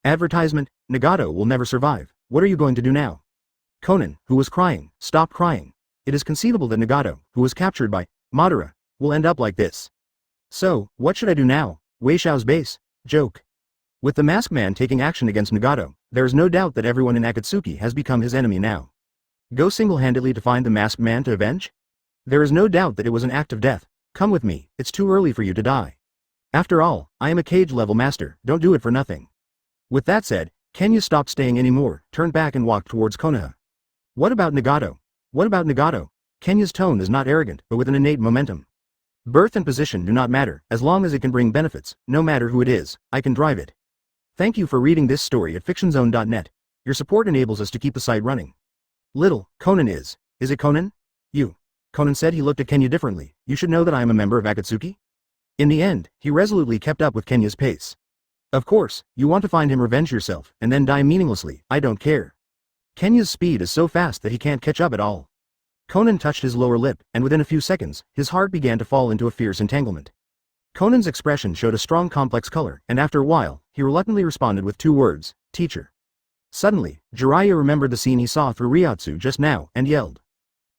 "Advertisement, Nagato will never survive, what are you going to do now?" Conan, who was crying, stopped crying. It is conceivable that Nagato, who was captured by Madara, will end up like this. So, what should I do now? Wei Xiao's base? Joke. With the masked man taking action against Nagato, there is no doubt that everyone in Akatsuki has become his enemy now. Go single-handedly to find the masked man to avenge? There is no doubt that it was an act of death. Come with me, it's too early for you to die. After all, I am a cage-level master, don't do it for nothing. With that said, Kenya stopped staying anymore, turned back and walked towards Konaha. What about Nagato? What about Nagato? Kenya's tone is not arrogant, but with an innate momentum. Birth and position do not matter, as long as it can bring benefits, no matter who it is, I can drive it. Thank you for reading this story at fictionzone.net. Your support enables us to keep the site running. Little, Conan is it Conan? You. Conan said. He looked at Kenya differently. You should know that I am a member of Akatsuki? In the end, he resolutely kept up with Kenya's pace. Of course, you want to find him, revenge yourself, and then die meaninglessly, I don't care. Kenya's speed is so fast that he can't catch up at all. Conan touched his lower lip, and within a few seconds, his heart began to fall into a fierce entanglement. Conan's expression showed a strong complex color, and after a while, he reluctantly responded with 2 words, teacher. Suddenly, Jiraiya remembered the scene he saw through Ryotsu just now, and yelled.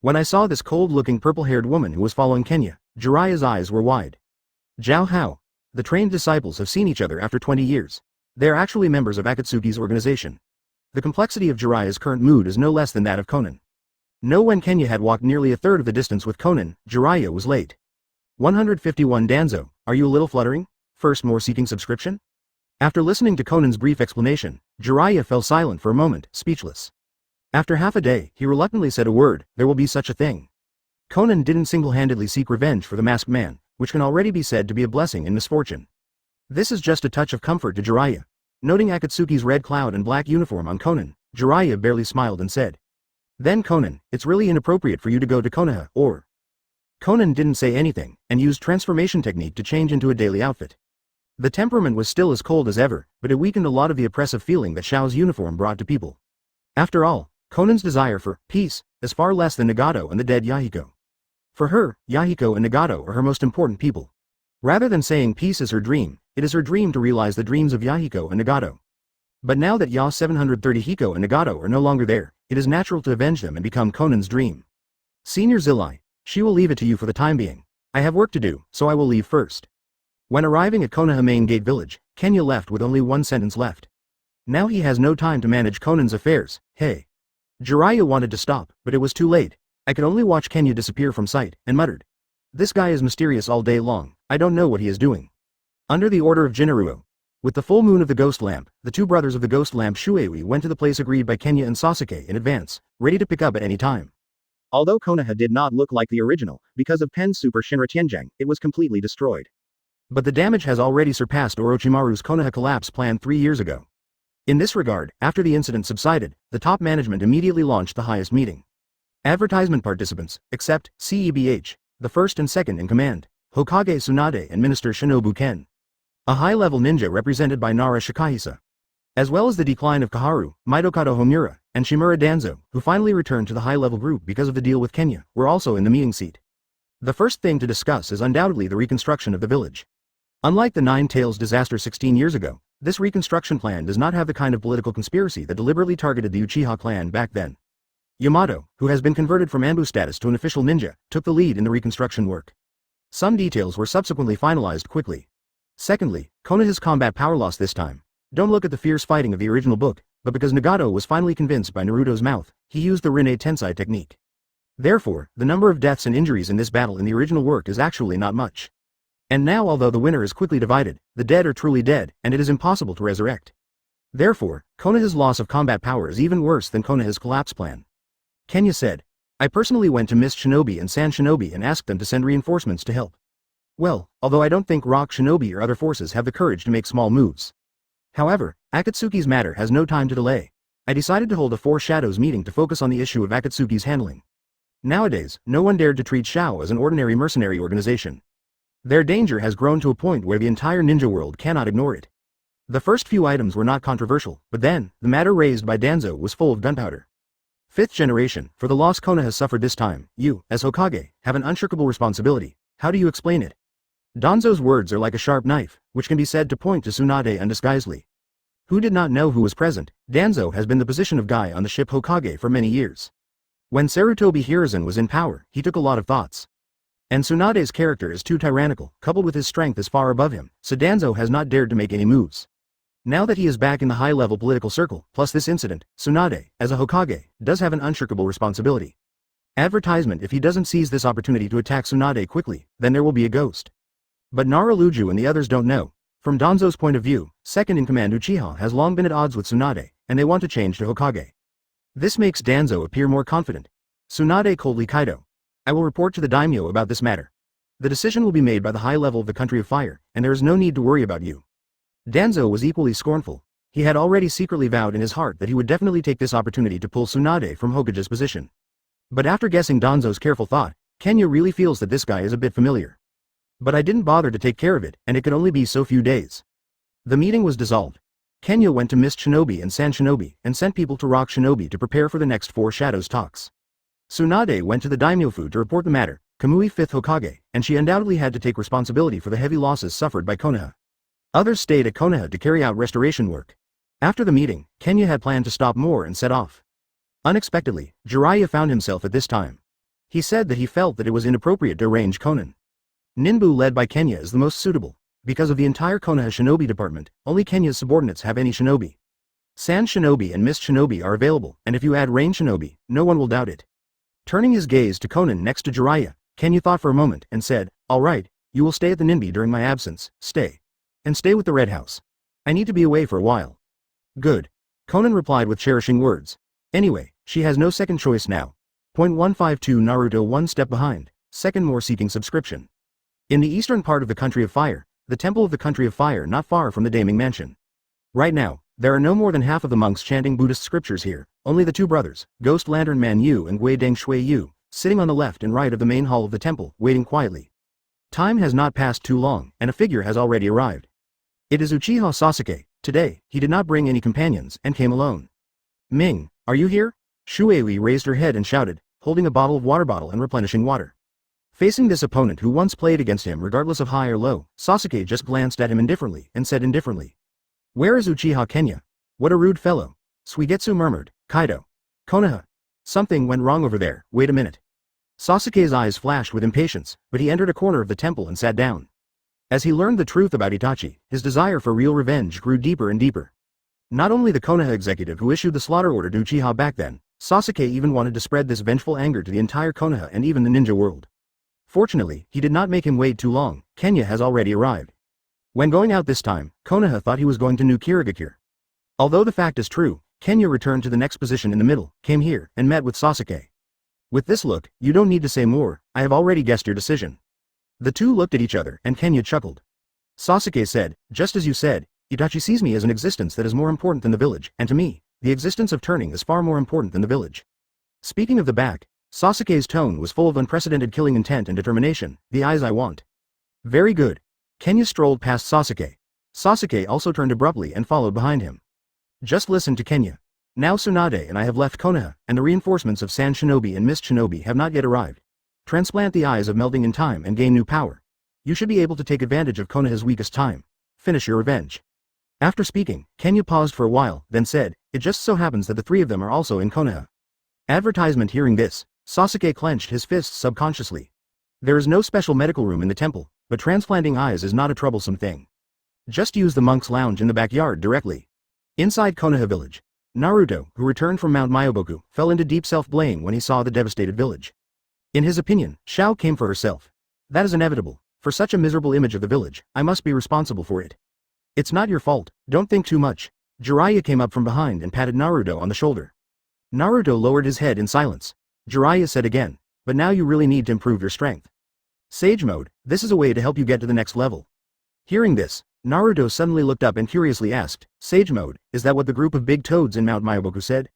When I saw this cold-looking purple-haired woman who was following Kenya, Jiraiya's eyes were wide. Zhao Hao. The trained disciples have seen each other after 20 years. They are actually members of Akatsuki's organization. The complexity of Jiraiya's current mood is no less than that of Conan. When Kenya had walked nearly a third of the distance with Conan, Jiraiya was late. 151 Danzo, are you a little fluttering? First more seeking subscription? After listening to Conan's brief explanation, Jiraiya fell silent for a moment, speechless. After half a day, he reluctantly said a word, there will be such a thing. Conan didn't single-handedly seek revenge for the masked man, which can already be said to be a blessing in misfortune. This is just a touch of comfort to Jiraiya. Noting Akatsuki's red cloud and black uniform on Conan, Jiraiya barely smiled and said. Then Conan, it's really inappropriate for you to go to Konaha, or... Conan didn't say anything, and used transformation technique to change into a daily outfit. The temperament was still as cold as ever, but it weakened a lot of the oppressive feeling that Xiao's uniform brought to people. After all, Conan's desire for peace is far less than Nagato and the dead Yahiko. For her, Yahiko and Nagato are her most important people. Rather than saying peace is her dream, it is her dream to realize the dreams of Yahiko and Nagato. But now that Ya 730 Hiko and Nagato are no longer there, it is natural to avenge them and become Conan's dream. Senior Zilai, she will leave it to you for the time being. I have work to do, so I will leave first. When arriving at Konaha main gate village, Kenya left with only 1 sentence left. Now he has no time to manage Conan's affairs, hey. Jiraiya wanted to stop, but it was too late. I could only watch Kenya disappear from sight, and muttered. This guy is mysterious all day long, I don't know what he is doing. Under the order of Jinaruo. With the full moon of the ghost lamp, the 2 brothers of the ghost lamp Shuei went to the place agreed by Kenya and Sasuke in advance, ready to pick up at any time. Although Konaha did not look like the original, because of Pen's Super Shinra Tianjiang, it was completely destroyed. But the damage has already surpassed Orochimaru's Konaha collapse plan 3 years ago. In this regard, after the incident subsided, the top management immediately launched the highest meeting. Advertisement participants, except CEBH, the first and second in command, Hokage Sunade and Minister Shinobu Ken. A high-level ninja represented by Nara Shikahisa. As well as the decline of Kaharu, Mitokado Homura, and Shimura Danzo, who finally returned to the high-level group because of the deal with Kenya, were also in the meeting seat. The first thing to discuss is undoubtedly the reconstruction of the village. Unlike the Nine Tails disaster 16 years ago, this reconstruction plan does not have the kind of political conspiracy that deliberately targeted the Uchiha clan back then. Yamato, who has been converted from Anbu status to an official ninja, took the lead in the reconstruction work. Some details were subsequently finalized quickly. Secondly, Konoha's combat power loss this time. Don't look at the fierce fighting of the original book, but because Nagato was finally convinced by Naruto's mouth, he used the Rinne Tensei technique. Therefore, the number of deaths and injuries in this battle in the original work is actually not much. And now although the winner is quickly divided, the dead are truly dead, and it is impossible to resurrect. Therefore, Konoha's loss of combat power is even worse than Konoha's collapse plan. Kenya said, I personally went to Mist Shinobi and Sand Shinobi and asked them to send reinforcements to help. Well, although I don't think Rock Shinobi or other forces have the courage to make small moves. However, Akatsuki's matter has no time to delay. I decided to hold a Four Shadows meeting to focus on the issue of Akatsuki's handling. Nowadays, no one dared to treat Shao as an ordinary mercenary organization. Their danger has grown to a point where the entire ninja world cannot ignore it. The first few items were not controversial, but then, the matter raised by Danzo was full of gunpowder. Fifth generation, for the loss Konoha has suffered this time, you, as Hokage, have an unshirkable responsibility. How do you explain it? Danzo's words are like a sharp knife, which can be said to point to Sunade undisguisedly. Who did not know who was present, Danzo has been the position of guy on the ship Hokage for many years. When Sarutobi Hiruzen was in power, he took a lot of thoughts. And Tsunade's character is too tyrannical, coupled with his strength is far above him, so Danzo has not dared to make any moves. Now that he is back in the high-level political circle, plus this incident, Tsunade, as a Hokage, does have an unshirkable responsibility. Advertisement: if he doesn't seize this opportunity to attack Tsunade quickly, then there will be a ghost. But Naruto and the others don't know. From Danzo's point of view, second-in-command Uchiha has long been at odds with Tsunade, and they want to change to Hokage. This makes Danzo appear more confident. Tsunade coldly Kaido. I will report to the daimyo about this matter. The decision will be made by the high level of the country of fire, and there is no need to worry about you. Danzo was equally scornful. He had already secretly vowed in his heart that he would definitely take this opportunity to pull Tsunade from Hokage's position. But after guessing Danzo's careful thought, Kenya really feels that this guy is a bit familiar. But I didn't bother to take care of it, and it could only be so few days. The meeting was dissolved. Kenya went to Mist Shinobi and Sand Shinobi, and sent people to Rock Shinobi to prepare for the next Four Shadows talks. Tsunade went to the daimyo to report the matter, Kamui 5th Hokage, and she undoubtedly had to take responsibility for the heavy losses suffered by Konaha. Others stayed at Konaha to carry out restoration work. After the meeting, Kenya had planned to stop more and set off. Unexpectedly, Jiraiya found himself at this time. He said that he felt that it was inappropriate to arrange Conan. Ninbu led by Kenya is the most suitable. Because of the entire Konaha shinobi department, only Kenya's subordinates have any shinobi. Sand Shinobi and Mist Shinobi are available, and if you add Rain Shinobi, no one will doubt it. Turning his gaze to Conan next to Jiraiya, Kenya thought for a moment and said, alright, you will stay at the Ninbi during my absence, stay. And stay with the Red House. I need to be away for a while. Good. Conan replied with cherishing words. Anyway, she has no second choice now. .152 Naruto one step behind, second more seeking subscription. In the eastern part of the Country of Fire, the Temple of the Country of Fire not far from the Daming Mansion. Right now, there are no more than half of the monks chanting Buddhist scriptures here, only the two brothers, Ghost Lantern Man Yu and Gui Deng Shui Yu, sitting on the left and right of the main hall of the temple, waiting quietly. Time has not passed too long, and a figure has already arrived. It is Uchiha Sasuke. Today, he did not bring any companions, and came alone. Ming, are you here? Shuei raised her head and shouted, holding a water bottle and replenishing water. Facing this opponent who once played against him regardless of high or low, Sasuke just glanced at him indifferently, and said indifferently. Where is Uchiha Kenya? What a rude fellow. Suigetsu murmured, Kaido. Konaha. Something went wrong over there, wait a minute. Sasuke's eyes flashed with impatience, but he entered a corner of the temple and sat down. As he learned the truth about Itachi, his desire for real revenge grew deeper and deeper. Not only the Konaha executive who issued the slaughter order to Uchiha back then, Sasuke even wanted to spread this vengeful anger to the entire Konaha and even the ninja world. Fortunately, he did not make him wait too long. Kenya has already arrived. When going out this time, Konaha thought he was going to New Kirigakure. Although the fact is true, Kenya returned to the next position in the middle, came here, and met with Sasuke. With this look, you don't need to say more, I have already guessed your decision. The two looked at each other, and Kenya chuckled. Sasuke said, just as you said, Itachi sees me as an existence that is more important than the village, and to me, the existence of turning is far more important than the village. Speaking of the back, Sasuke's tone was full of unprecedented killing intent and determination, the eyes I want. Very good. Kenya strolled past Sasuke. Sasuke also turned abruptly and followed behind him. Just listen to Kenya. Now Sunade and I have left Konaha, and the reinforcements of Sand Shinobi and Mist Shinobi have not yet arrived. Transplant the eyes of melting in time and gain new power. You should be able to take advantage of Konaha's weakest time. Finish your revenge. After speaking, Kenya paused for a while, then said, it just so happens that the three of them are also in Konaha. Advertisement. Hearing this, Sasuke clenched his fists subconsciously. There is no special medical room in the temple, but transplanting eyes is not a troublesome thing. Just use the monk's lounge in the backyard directly. Inside Konaha village, Naruto, who returned from Mount Myoboku, fell into deep self-blame when he saw the devastated village. In his opinion, Shao came for herself. That is inevitable. For such a miserable image of the village, I must be responsible for it. It's not your fault, don't think too much. Jiraiya came up from behind and patted Naruto on the shoulder. Naruto lowered his head in silence. Jiraiya said again, but now you really need to improve your strength. Sage mode, this is a way to help you get to the next level. Hearing this, Naruto suddenly looked up and curiously asked, Sage mode, is that what the group of big toads in Mount Myoboku said?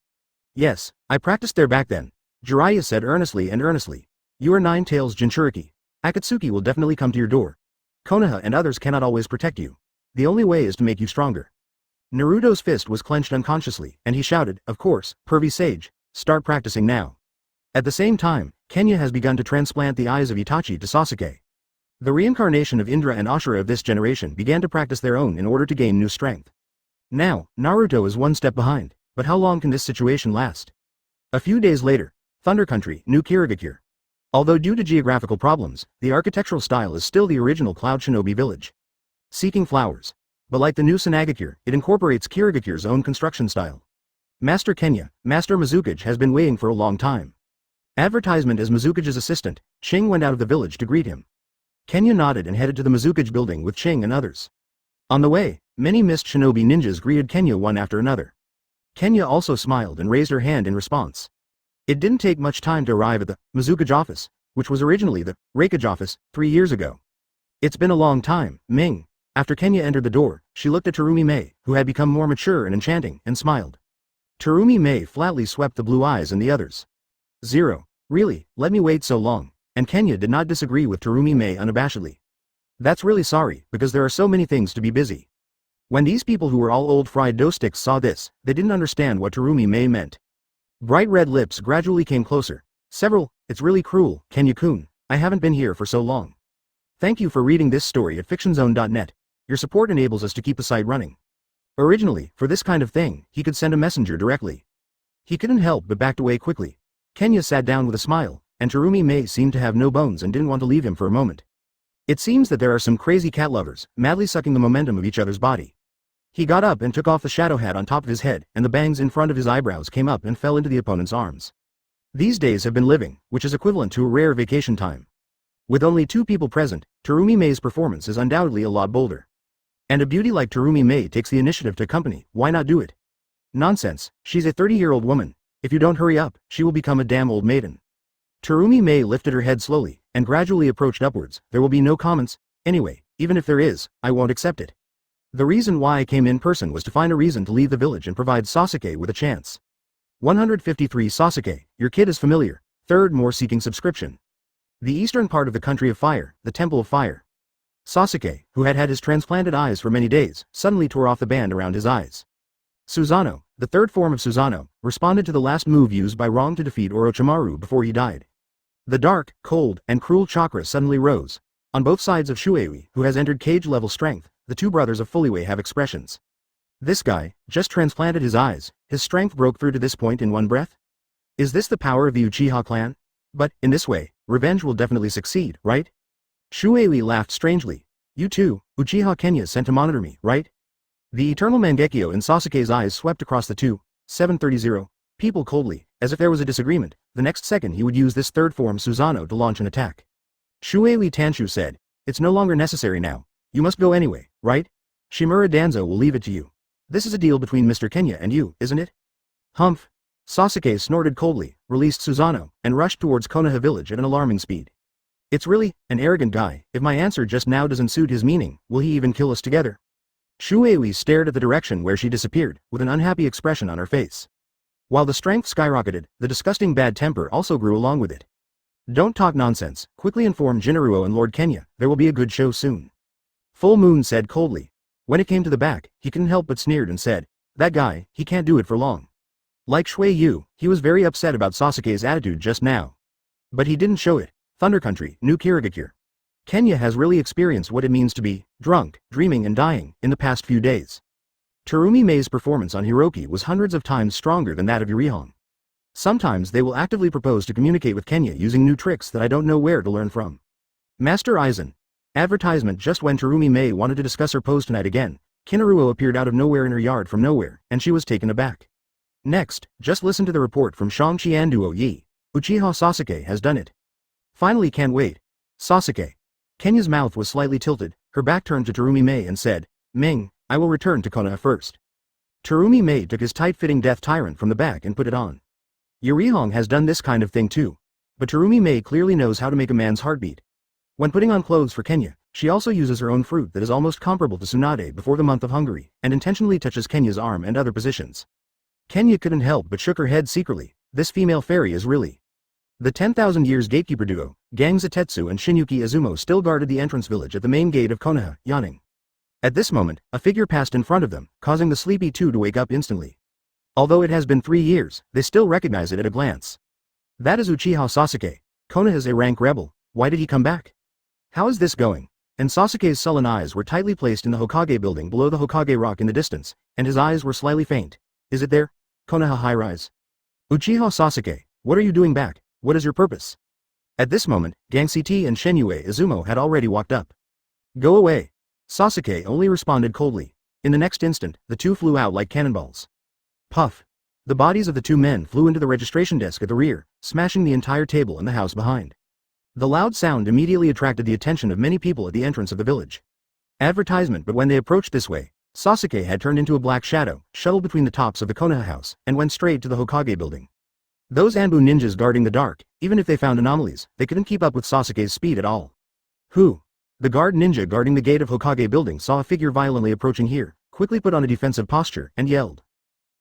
Yes, I practiced there back then. Jiraiya said earnestly and earnestly. You are Nine Tails Jinchuriki. Akatsuki will definitely come to your door. Konaha and others cannot always protect you. The only way is to make you stronger. Naruto's fist was clenched unconsciously, and he shouted, of course, pervy sage, start practicing now. At the same time, Kenya has begun to transplant the eyes of Itachi to Sasuke. The reincarnation of Indra and Ashura of this generation began to practice their own in order to gain new strength. Now, Naruto is one step behind, but how long can this situation last? A few days later, Thunder Country, New Kirigakure. Although due to geographical problems, the architectural style is still the original Cloud Shinobi village. Seeking flowers. But like the new Sunagakure, it incorporates Kirigakure's own construction style. Master Kenya, Master Mizukage has been waiting for a long time. Advertisement as Mizukage's assistant, Ching went out of the village to greet him. Kenya nodded and headed to the Mizukage building with Ching and others. On the way, many mist shinobi ninjas greeted Kenya one after another. Kenya also smiled and raised her hand in response. It didn't take much time to arrive at the Mizukage office, which was originally the Reikage office, 3 years ago. It's been a long time, Ming. After Kenya entered the door, she looked at Terumi Mei, who had become more mature and enchanting, and smiled. Terumi Mei flatly swept the blue eyes and the others. 0. Really, let me wait so long. And Kenya did not disagree with Terumi Mei unabashedly. That's really sorry, because there are so many things to be busy. When these people who were all old fried dough sticks saw this, they didn't understand what Terumi Mei meant. Bright red lips gradually came closer. It's really cruel, Kenya-kun, I haven't been here for so long. Thank you for reading this story at fictionzone.net. Your support enables us to keep the site running. Originally, for this kind of thing, he could send a messenger directly. He couldn't help but backed away quickly. Kenya sat down with a smile, and Terumi Mei seemed to have no bones and didn't want to leave him for a moment. It seems that there are some crazy cat lovers, madly sucking the momentum of each other's body. He got up and took off the shadow hat on top of his head, and the bangs in front of his eyebrows came up and fell into the opponent's arms. These days have been living, which is equivalent to a rare vacation time. With only 2 people present, Terumi Mei's performance is undoubtedly a lot bolder. And a beauty like Terumi Mei takes the initiative to accompany, why not do it? Nonsense, she's a 30-year-old woman. If you don't hurry up, she will become a damn old maiden. Terumi Mei lifted her head slowly, and gradually approached upwards. There will be no comments. Anyway, even if there is, I won't accept it. The reason why I came in person was to find a reason to leave the village and provide Sasuke with a chance. 153 Sasuke, your kid is familiar. 3rd more seeking subscription. The eastern part of the country of fire, the Temple of Fire. Sasuke, who had had his transplanted eyes for many days, suddenly tore off the band around his eyes. Susanoo, the 3rd form of Susanoo, responded to the last move used by Rong to defeat Orochimaru before he died. The dark, cold, and cruel chakra suddenly rose. On both sides of Shuei, who has entered cage-level strength, the 2 brothers of Fuliwei have expressions. This guy, just transplanted his eyes, his strength broke through to this point in one breath? Is this the power of the Uchiha clan? But, in this way, revenge will definitely succeed, right? Shuei laughed strangely. You too, Uchiha Kenya sent to monitor me, right? The eternal Mangekyo in Sasuke's eyes swept across the 730 people coldly, as if there was a disagreement. The next second he would use this 3rd form Susanoo to launch an attack. Shuei Tanshu said, it's no longer necessary now. You must go anyway, right? Shimura Danzo will leave it to you. This is a deal between Mr. Kenya and you, isn't it? Humph. Sasuke snorted coldly, released Susanoo, and rushed towards Konaha village at an alarming speed. It's really an arrogant guy. If my answer just now doesn't suit his meaning, will he even kill us together? Shuei stared at the direction where she disappeared, with an unhappy expression on her face. While the strength skyrocketed, the disgusting bad temper also grew along with it. Don't talk nonsense, quickly inform Jinaruo and Lord Kenya, there will be a good show soon. Full Moon said coldly. When it came to the back, he couldn't help but sneered and said, that guy, he can't do it for long. Like Shui Yu, he was very upset about Sasuke's attitude just now. But he didn't show it. Thunder Country, New Kirigakure. Kenya has really experienced what it means to be drunk, dreaming and dying in the past few days. Terumi Mei's performance on Hiroki was hundreds of times stronger than that of Yurihong. Sometimes they will actively propose to communicate with Kenya using new tricks that I don't know where to learn from. Master Aizen. Advertisement. Just when Terumi Mei wanted to discuss her pose tonight again, Jinaruo appeared out of nowhere in her yard from nowhere, and she was taken aback. Next, just listen to the report from Shang-Chi and Duo Yi. Uchiha Sasuke has done it. Finally, can't wait. Sasuke. Kenya's mouth was slightly tilted, her back turned to Terumi Mei and said, Ming, I will return to Konaha first. Terumi Mei took his tight-fitting death tyrant from the back and put it on. Yurihong has done this kind of thing too. But Terumi Mei clearly knows how to make a man's heart beat. When putting on clothes for Kenya, she also uses her own fruit that is almost comparable to Sunade before the month of Hungary, and intentionally touches Kenya's arm and other positions. Kenya couldn't help but shook her head secretly. This female fairy is really. The 10,000 years gatekeeper duo, Gang Zatetsu and Shinyuki Izumo still guarded the entrance village at the main gate of Konaha, yawning. At this moment, a figure passed in front of them, causing the sleepy two to wake up instantly. Although it has been 3 years, they still recognize it at a glance. That is Uchiha Sasuke. Konaha's a rank rebel. Why did he come back? How is this going? And Sasuke's sullen eyes were tightly placed in the Hokage building below the Hokage rock in the distance, and his eyes were slightly faint. Is it there? Konaha high-rise. Uchiha Sasuke, what are you doing back? What is your purpose? At this moment, Gangsiti and Shinue Izumo had already walked up. Go away. Sasuke only responded coldly. In the next instant, the two flew out like cannonballs. Puff. The bodies of the two men flew into the registration desk at the rear, smashing the entire table and the house behind. The loud sound immediately attracted the attention of many people at the entrance of the village. Advertisement. But when they approached this way, Sasuke had turned into a black shadow, shuttled between the tops of the Konaha house, and went straight to the Hokage building. Those Anbu ninjas guarding the dark, even if they found anomalies, they couldn't keep up with Sasuke's speed at all. Who? The guard ninja guarding the gate of Hokage building saw a figure violently approaching here, quickly put on a defensive posture, and yelled.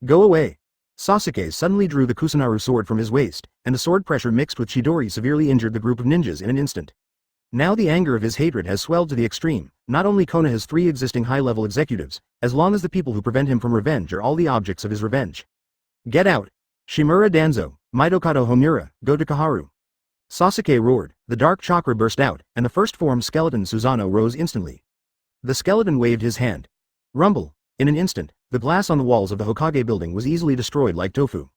Go away. Sasuke suddenly drew the Kusunaru sword from his waist, and the sword pressure mixed with Chidori severely injured the group of ninjas in an instant. Now the anger of his hatred has swelled to the extreme. Not only Konaha has 3 existing high-level executives, as long as the people who prevent him from revenge are all the objects of his revenge. Get out. Shimura Danzo, Midokado Homura, go to Kaharu. Sasuke roared, the dark chakra burst out, and the first form skeleton Susanoo rose instantly. The skeleton waved his hand. Rumble. In an instant, the glass on the walls of the Hokage building was easily destroyed like tofu.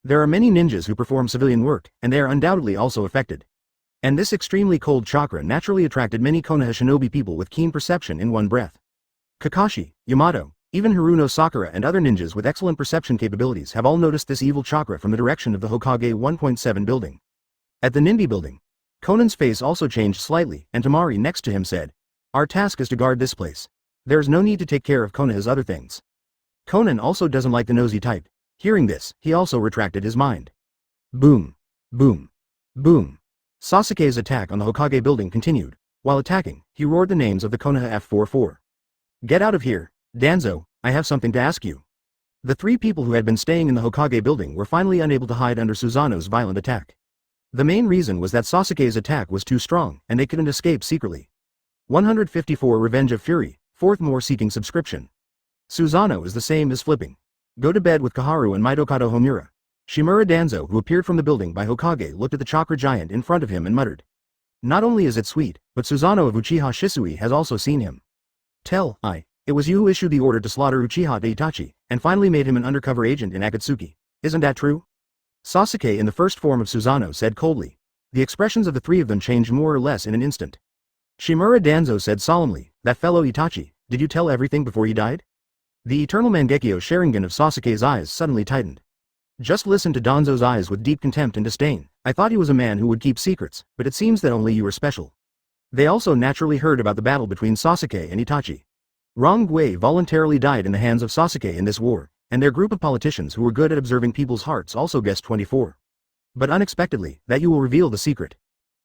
There are many ninjas who perform civilian work, and they are undoubtedly also affected. And this extremely cold chakra naturally attracted many Konoha shinobi people with keen perception in one breath. Kakashi, Yamato, even Haruno Sakura and other ninjas with excellent perception capabilities have all noticed this evil chakra from the direction of the Hokage 1.7 building. At the Ninbi building, Conan's face also changed slightly, and Tamari next to him said, Our task is to guard this place. There is no need to take care of Konoha's other things. Conan also doesn't like the nosy type. Hearing this, he also retracted his mind. Boom. Boom. Boom. Sasuke's attack on the Hokage building continued. While attacking, he roared the names of the Konoha F44. Get out of here, Danzo, I have something to ask you. The 3 people who had been staying in the Hokage building were finally unable to hide under Susanoo's violent attack. The main reason was that Sasuke's attack was too strong, and they couldn't escape secretly. 154 Revenge of Fury, 4th more seeking subscription. Susanoo is the same as flipping. Go to bed with Kaharu and Midokado Homura. Shimura Danzo, who appeared from the building by Hokage, looked at the chakra giant in front of him and muttered. Not only is it sweet, but Susanoo of Uchiha Shisui has also seen him. It was you who issued the order to slaughter Uchiha Itachi, and finally made him an undercover agent in Akatsuki. Isn't that true? Sasuke in the first form of Susanoo said coldly. The expressions of the 3 of them changed more or less in an instant. Shimura Danzo said solemnly, That fellow Itachi, did you tell everything before he died? The eternal Mangekyo Sharingan of Sasuke's eyes suddenly tightened. Just listen to Danzo's eyes with deep contempt and disdain. I thought he was a man who would keep secrets, but it seems that only you are special. They also naturally heard about the battle between Sasuke and Itachi. Rongwei voluntarily died in the hands of Sasuke in this war, and their group of politicians who were good at observing people's hearts also guessed 24. But unexpectedly, that you will reveal the secret.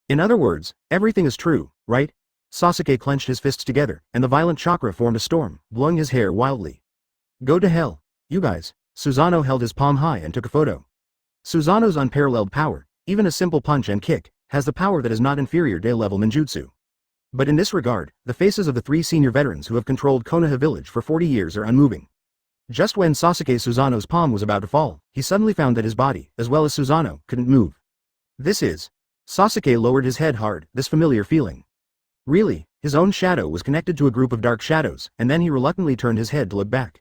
In other words, everything is true, right? Sasuke clenched his fists together, and the violent chakra formed a storm, blowing his hair wildly. Go to hell, you guys. Susanoo held his palm high and took a photo. Susanoo's unparalleled power, even a simple punch and kick, has the power that is not inferior to level ninjutsu. But in this regard, the faces of the 3 senior veterans who have controlled Konoha village for 40 years are unmoving. Just when Sasuke Susanoo's palm was about to fall, he suddenly found that his body, as well as Susanoo, couldn't move. This is. Sasuke lowered his head hard, this familiar feeling. Really, his own shadow was connected to a group of dark shadows, and then he reluctantly turned his head to look back.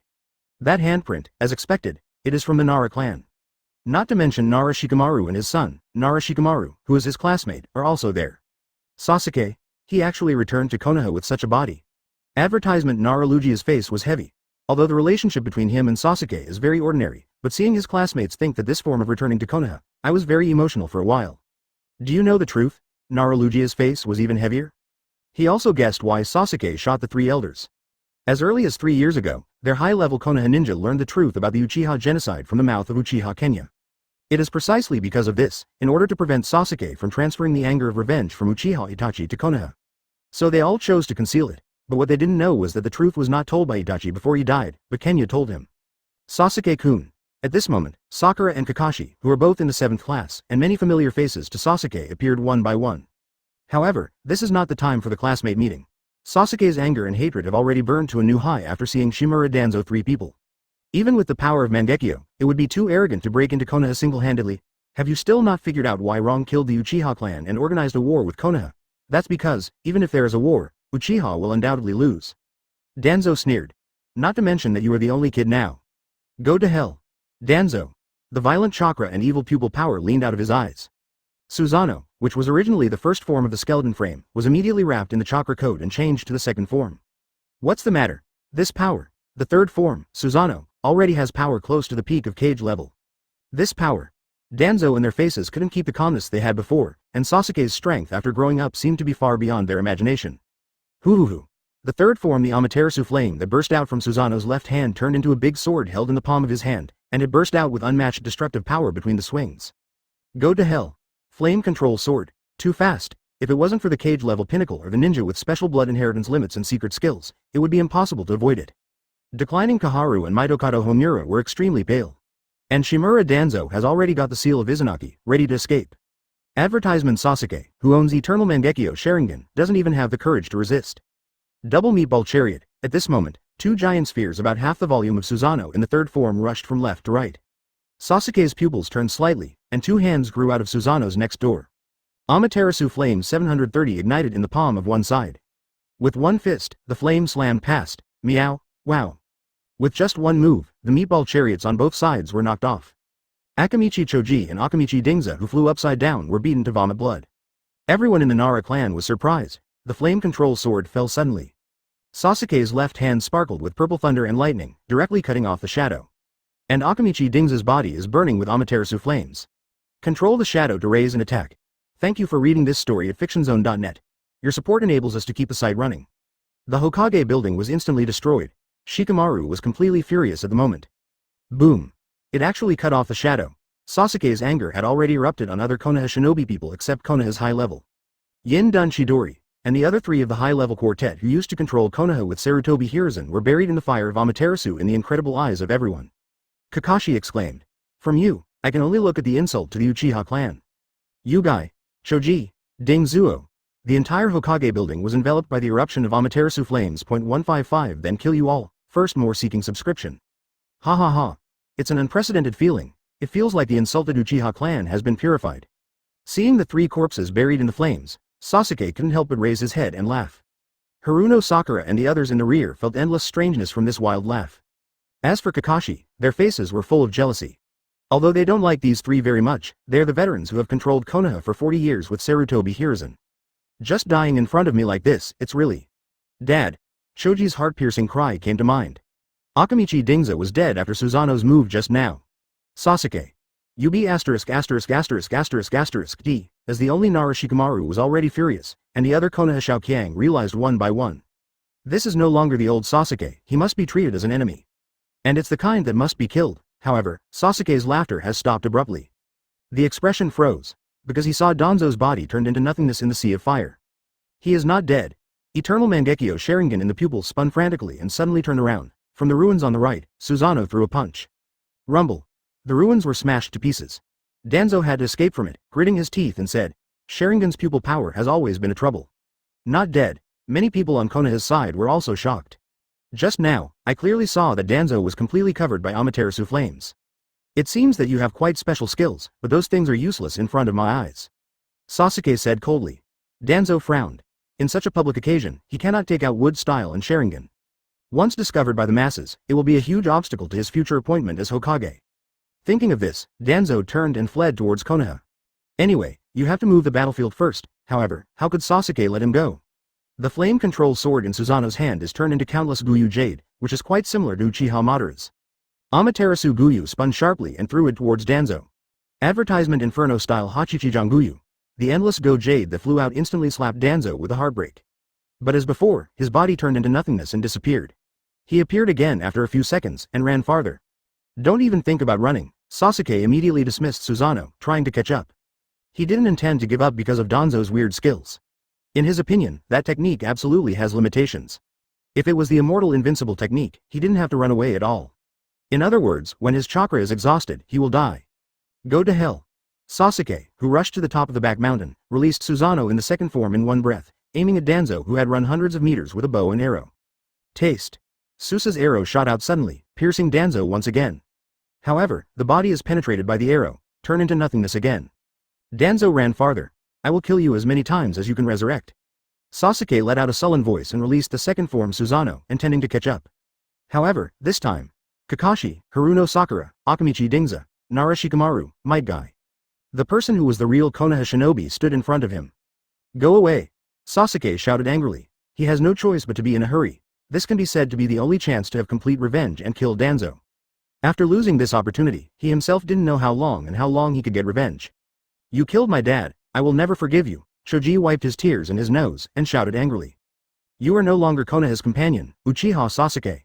That handprint, as expected, it is from the Nara clan. Not to mention Nara Shikamaru and his son, Nara Shikamaru, who is his classmate, are also there. Sasuke, He actually returned to Konoha with such a body. Advertisement Naruto's face was heavy. Although the relationship between him and Sasuke is very ordinary, but seeing his classmates think that this form of returning to Konoha, I was very emotional for a while. Do you know the truth? Naruto's face was even heavier. He also guessed why Sasuke shot the three elders. As early as 3 years ago, their high-level Konoha ninja learned the truth about the Uchiha genocide from the mouth of Uchiha Kenya. It is precisely because of this, in order to prevent Sasuke from transferring the anger of revenge from Uchiha Itachi to Konoha. So they all chose to conceal it, but what they didn't know was that the truth was not told by Itachi before he died, but Kenya told him. Sasuke-kun. At this moment, Sakura and Kakashi, who were both in the 7th class, and many familiar faces to Sasuke appeared one by one. However, this is not the time for the classmate meeting. Sasuke's anger and hatred have already burned to a new high after seeing Shimura Danzo 3 people. Even with the power of Mangekyo, it would be too arrogant to break into Konoha single-handedly. Have you still not figured out why Rong killed the Uchiha clan and organized a war with Konoha? That's because, even if there is a war, Uchiha will undoubtedly lose. Danzo sneered. Not to mention that you are the only kid now. Go to hell. Danzo. The violent chakra and evil pupil power leaned out of his eyes. Susanoo, which was originally the first form of the skeleton frame, was immediately wrapped in the chakra coat and changed to the second form. What's the matter? This power. The third form, Susanoo, already has power close to the peak of cage level. This power. Danzo and their faces couldn't keep the calmness they had before, and Sasuke's strength after growing up seemed to be far beyond their imagination. Hoo. The third form, the Amaterasu flame that burst out from Susanoo's left hand turned into a big sword held in the palm of his hand, and it burst out with unmatched destructive power between the swings. Go to hell. Flame control sword. Too fast. If it wasn't for the cage level pinnacle or the ninja with special blood inheritance limits and secret skills, it would be impossible to avoid it. Declining Kaharu and Mitokado Homura were extremely pale. And Shimura Danzo has already got the seal of Izanagi, ready to escape. Advertisement Sasuke, who owns Eternal Mangekyo Sharingan, doesn't even have the courage to resist. Double meatball chariot. At this moment, 2 giant spheres about half the volume of Susanoo in the third form rushed from left to right. Sasuke's pupils turned slightly, and 2 hands grew out of Susanoo's next door. Amaterasu Flame 730 ignited in the palm of one side. With one fist, the flame slammed past. Meow, wow. With just one move, the meatball chariots on both sides were knocked off. Akamichi Choji and Akamichi Dingza, who flew upside down, were beaten to vomit blood. Everyone in the Nara clan was surprised. The flame control sword fell suddenly. Sasuke's left hand sparkled with purple thunder and lightning, directly cutting off the shadow. And Akamichi Dingza's body is burning with Amaterasu flames. Control the shadow to raise and attack. Thank you for reading this story at fictionzone.net. Your support enables us to keep the site running. The Hokage building was instantly destroyed. Shikamaru was completely furious at the moment. Boom. It actually cut off the shadow. Sasuke's anger had already erupted on other Konoha shinobi people except Konoha's high level. Yin Dan Chidori, and the other 3 of the high-level quartet who used to control Konoha with Sarutobi Hiruzen were buried in the fire of Amaterasu in the incredible eyes of everyone. Kakashi exclaimed. From you, I can only look at the insult to the Uchiha clan. Yugai, Choji, Dingzuo. The entire Hokage building was enveloped by the eruption of Amaterasu flames. 155 Then kill you all, first more seeking subscription. Ha ha ha. It's an unprecedented feeling. It feels like the insulted Uchiha clan has been purified. Seeing the 3 corpses buried in the flames, Sasuke couldn't help but raise his head and laugh. Haruno Sakura and the others in the rear felt endless strangeness from this wild laugh. As for Kakashi, their faces were full of jealousy. Although they don't like these 3 very much, they are the veterans who have controlled Konoha for 40 years with Sarutobi Hiruzen. Just dying in front of me like this, it's really... Dad. Choji's heart-piercing cry came to mind. Akamichi Dingza was dead after Susanoo's move just now. Sasuke. UB********************************************************************************************************************************************************************************************************************************************* and the other Konoha Xiaoqiang realized one by one. This is no longer the old Sasuke, he must be treated as an enemy. And it's the kind that must be killed. However, Sasuke's laughter has stopped abruptly. The expression froze, because he saw Danzo's body turned into nothingness in the sea of fire. He is not dead. Eternal Mangekyo Sharingan in the pupils spun frantically and suddenly turned around. From the ruins on the right, Susanoo threw a punch. Rumble. The ruins were smashed to pieces. Danzo had to escape from it, gritting his teeth and said, Sharingan's pupil power has always been a trouble. Not dead. Many people on Konoha's side were also shocked. Just now, I clearly saw that Danzo was completely covered by Amaterasu flames. It seems that you have quite special skills, but those things are useless in front of my eyes. Sasuke said coldly. Danzo frowned. In such a public occasion, he cannot take out wood style and Sharingan. Once discovered by the masses, it will be a huge obstacle to his future appointment as Hokage. Thinking of this, Danzo turned and fled towards Konoha. Anyway, you have to move the battlefield first. However, how could Sasuke let him go? The flame control sword in Susanoo's hand is turned into countless Guyu jade, which is quite similar to Uchiha Madara's. Amaterasu Guyu spun sharply and threw it towards Danzo. Advertisement Inferno style Hachichijang Guyu. The endless go jade that flew out instantly slapped Danzo with a heartbreak. But as before, his body turned into nothingness and disappeared. He appeared again after a few seconds and ran farther. Don't even think about running, Sasuke immediately dismissed Susanoo, trying to catch up. He didn't intend to give up because of Danzo's weird skills. In his opinion, that technique absolutely has limitations. If it was the immortal invincible technique, he didn't have to run away at all. In other words, when his chakra is exhausted, he will die. Go to hell. Sasuke, who rushed to the top of the back mountain, released Susanoo in the second form in one breath, aiming at Danzo who had run hundreds of meters with a bow and arrow. Taste. Susa's arrow shot out suddenly, piercing Danzo once again. However, the body is penetrated by the arrow, turned into nothingness again. Danzo ran farther. I will kill you as many times as you can resurrect. Sasuke let out a sullen voice and released the second form Susanoo, intending to catch up. However, this time, Kakashi, Haruno Sakura, Akamichi Dingza, Nara Shikamaru, Might Guy. The person who was the real Konoha shinobi stood in front of him. Go away. Sasuke shouted angrily. He has no choice but to be in a hurry. This can be said to be the only chance to have complete revenge and kill Danzo. After losing this opportunity, he himself didn't know how long he could get revenge. You killed my dad, I will never forgive you. Choji wiped his tears in his nose and shouted angrily. You are no longer Konoha's companion, Uchiha Sasuke.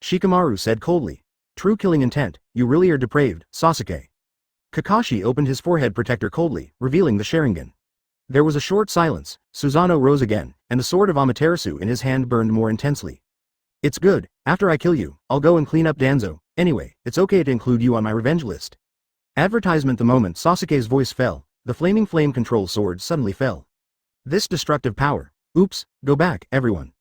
Shikamaru said coldly. True killing intent, you really are depraved, Sasuke. Kakashi opened his forehead protector coldly, revealing the Sharingan. There was a short silence. Susanoo rose again, and the sword of Amaterasu in his hand burned more intensely. It's good, after I kill you, I'll go and clean up Danzo. Anyway, it's okay to include you on my revenge list. Advertisement. The moment Sasuke's voice fell, the flaming flame control sword suddenly fell. This destructive power. Oops, go back, everyone.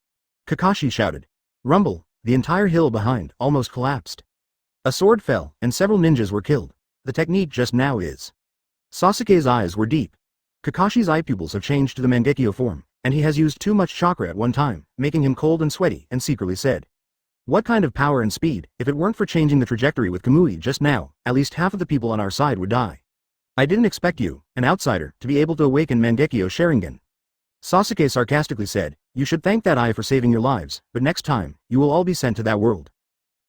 Kakashi shouted. Rumble, the entire hill behind almost collapsed. A sword fell, and several ninjas were killed. The technique just now is. Sasuke's eyes were deep. Kakashi's eye pupils have changed to the Mangekyo form, and he has used too much chakra at one time, making him cold and sweaty, and secretly said. What kind of power and speed? If it weren't for changing the trajectory with Kamui just now, at least half of the people on our side would die. I didn't expect you, an outsider, to be able to awaken Mangekyo Sharingan. Sasuke sarcastically said, you should thank that eye for saving your lives, but next time, you will all be sent to that world.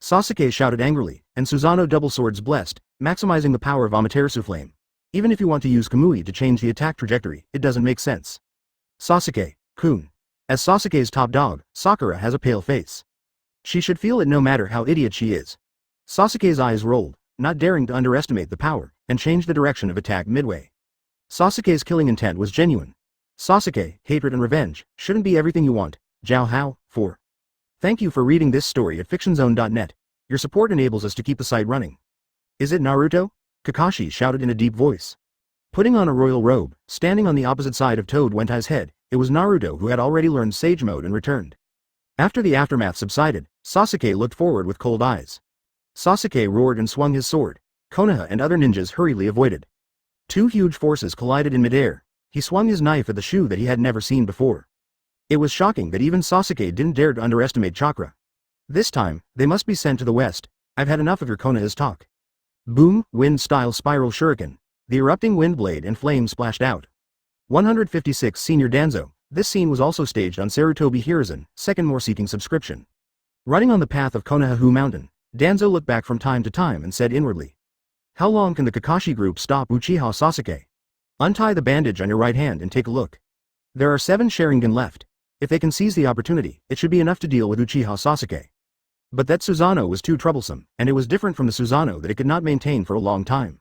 Sasuke shouted angrily, and Susanoo double swords blessed, maximizing the power of Amaterasu flame. Even if you want to use Kamui to change the attack trajectory, it doesn't make sense. Sasuke-kun. As Sasuke's top dog, Sakura has a pale face. She should feel it no matter how idiot she is. Sasuke's eyes rolled, not daring to underestimate the power, and changed the direction of attack midway. Sasuke's killing intent was genuine. Sasuke, hatred and revenge, shouldn't be everything you want. Zhao Hao, 4. Thank you for reading this story at fictionzone.net. Your support enables us to keep the site running. Is it Naruto? Kakashi shouted in a deep voice. Putting on a royal robe, standing on the opposite side of Toad Wentai's head, it was Naruto who had already learned Sage Mode and returned. After the aftermath subsided, Sasuke looked forward with cold eyes. Sasuke roared and swung his sword. Konaha and other ninjas hurriedly avoided. Two huge forces collided in midair. He swung his knife at the shoe that he had never seen before. It was shocking that even Sasuke didn't dare to underestimate chakra. This time, they must be sent to the west. I've had enough of your Konaha's talk. Boom, wind-style spiral shuriken. The erupting wind blade and flame splashed out. 156 Senior Danzo. This scene was also staged on Sarutobi Hiruzen, second more seeking subscription. Running on the path of Konoha Mountain, Danzo looked back from time to time and said inwardly. How long can the Kakashi group stop Uchiha Sasuke? Untie the bandage on your right hand and take a look. There are 7 Sharingan left. If they can seize the opportunity, it should be enough to deal with Uchiha Sasuke. But that Susanoo was too troublesome, and it was different from the Susanoo that it could not maintain for a long time.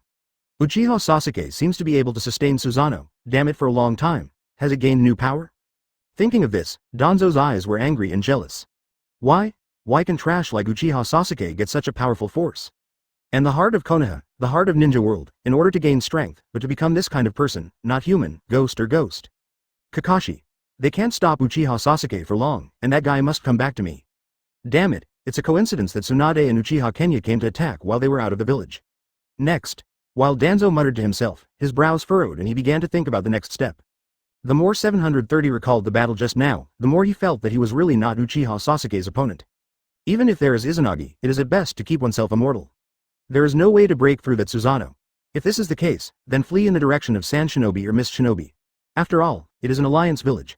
Uchiha Sasuke seems to be able to sustain Susanoo, damn it, for a long time. Has it gained new power? Thinking of this, Danzo's eyes were angry and jealous. Why? Why can trash like Uchiha Sasuke get such a powerful force? And the heart of Konoha, the heart of Ninja World, in order to gain strength, but to become this kind of person, not human, ghost or ghost. Kakashi. They can't stop Uchiha Sasuke for long, and that guy must come back to me. Damn it, it's a coincidence that Sunade and Uchiha Kenya came to attack while they were out of the village. Next. While Danzo muttered to himself, his brows furrowed and he began to think about the next step. The more 730 recalled the battle just now, the more he felt that he was really not Uchiha Sasuke's opponent. Even if there is Izanagi, it is at best to keep oneself immortal. There is no way to break through that Susanoo. If this is the case, then flee in the direction of Sand Shinobi or Mist Shinobi. After all, it is an alliance village.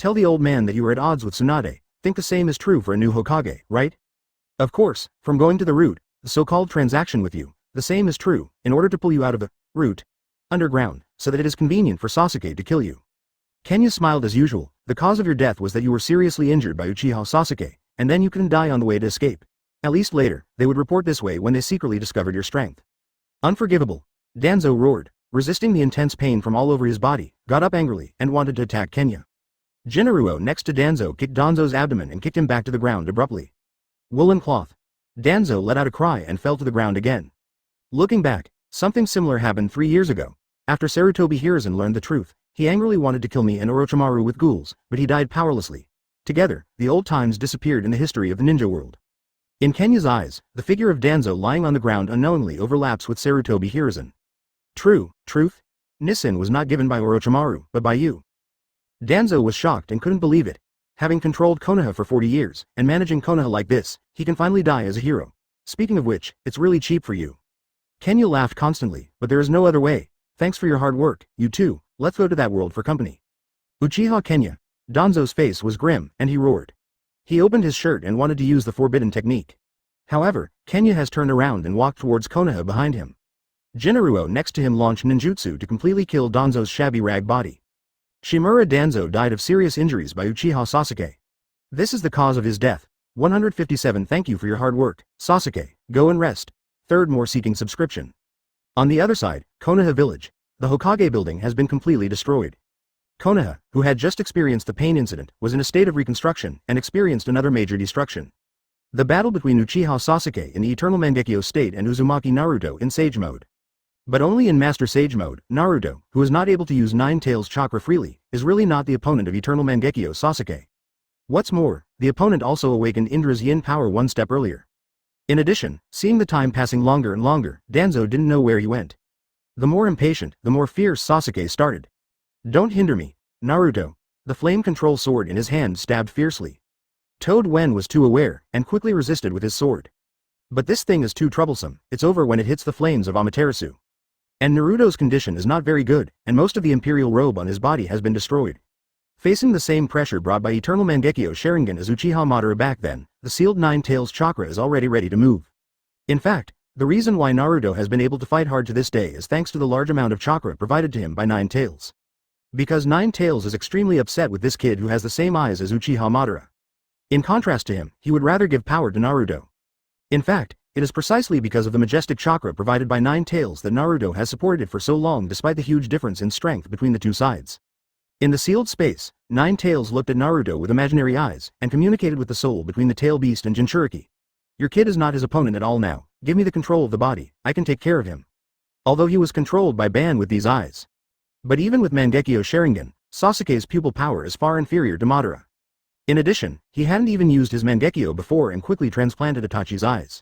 Tell the old man that you are at odds with Sunade, think the same is true for a new Hokage, right? Of course, from going to the root, the so-called transaction with you, the same is true, in order to pull you out of the root underground, so that it is convenient for Sasuke to kill you. Kenya smiled as usual. The cause of your death was that you were seriously injured by Uchiha Sasuke, and then you couldn't die on the way to escape. At least later, they would report this way when they secretly discovered your strength. Unforgivable. Danzo roared, resisting the intense pain from all over his body, got up angrily, and wanted to attack Kenya. Jinaruo next to Danzo kicked Danzo's abdomen and kicked him back to the ground abruptly. Woolen cloth. Danzo let out a cry and fell to the ground again. Looking back, something similar happened 3 years ago. After Sarutobi Hidan learned the truth, he angrily wanted to kill me and Orochimaru with ghouls, but he died powerlessly. Together, the old times disappeared in the history of the ninja world. In Kenya's eyes, the figure of Danzo lying on the ground unknowingly overlaps with Sarutobi Hidan. Truth? Nissen was not given by Orochimaru, but by you. Danzo was shocked and couldn't believe it. Having controlled Konaha for 40 years, and managing Konaha like this, he can finally die as a hero. Speaking of which, it's really cheap for you. Kenya laughed constantly, but there is no other way. Thanks for your hard work, you too, let's go to that world for company. Uchiha Kenya. Danzo's face was grim, and he roared. He opened his shirt and wanted to use the forbidden technique. However, Kenya has turned around and walked towards Konaha behind him. Jinaruo next to him launched ninjutsu to completely kill Danzo's shabby rag body. Shimura Danzo died of serious injuries by Uchiha Sasuke. This is the cause of his death. 157 Thank you for your hard work, Sasuke, go and rest. Third more seeking subscription. On the other side, Konaha village. The Hokage building has been completely destroyed. Konaha, who had just experienced the pain incident, was in a state of reconstruction and experienced another major destruction. The battle between Uchiha Sasuke in the Eternal Mangekyo state and Uzumaki Naruto in Sage mode. But only in Master Sage mode, Naruto, who is not able to use Nine Tails chakra freely, is really not the opponent of Eternal Mangekyo Sasuke. What's more, the opponent also awakened Indra's yin power one step earlier. In addition, seeing the time passing longer and longer, Danzo didn't know where he went. The more impatient, the more fierce Sasuke started. Don't hinder me, Naruto. The flame control sword in his hand stabbed fiercely. Toad Wen was too aware, and quickly resisted with his sword. But this thing is too troublesome, it's over when it hits the flames of Amaterasu. And Naruto's condition is not very good, and most of the imperial robe on his body has been destroyed. Facing the same pressure brought by Eternal Mangekyo Sharingan as Uchiha Madara back then, the sealed Nine Tails chakra is already ready to move. In fact, the reason why Naruto has been able to fight hard to this day is thanks to the large amount of chakra provided to him by Nine Tails. Because Nine Tails is extremely upset with this kid who has the same eyes as Uchiha Madara. In contrast to him, he would rather give power to Naruto. In fact, it is precisely because of the majestic chakra provided by Nine Tails that Naruto has supported it for so long despite the huge difference in strength between the two sides. In the sealed space, Nine Tails looked at Naruto with imaginary eyes, and communicated with the soul between the tail beast and Jinchuriki. Your kid is not his opponent at all now, give me the control of the body, I can take care of him. Although he was controlled by Ban with these eyes. But even with Mangekyo Sharingan, Sasuke's pupil power is far inferior to Madara. In addition, he hadn't even used his Mangekyo before and quickly transplanted Itachi's eyes.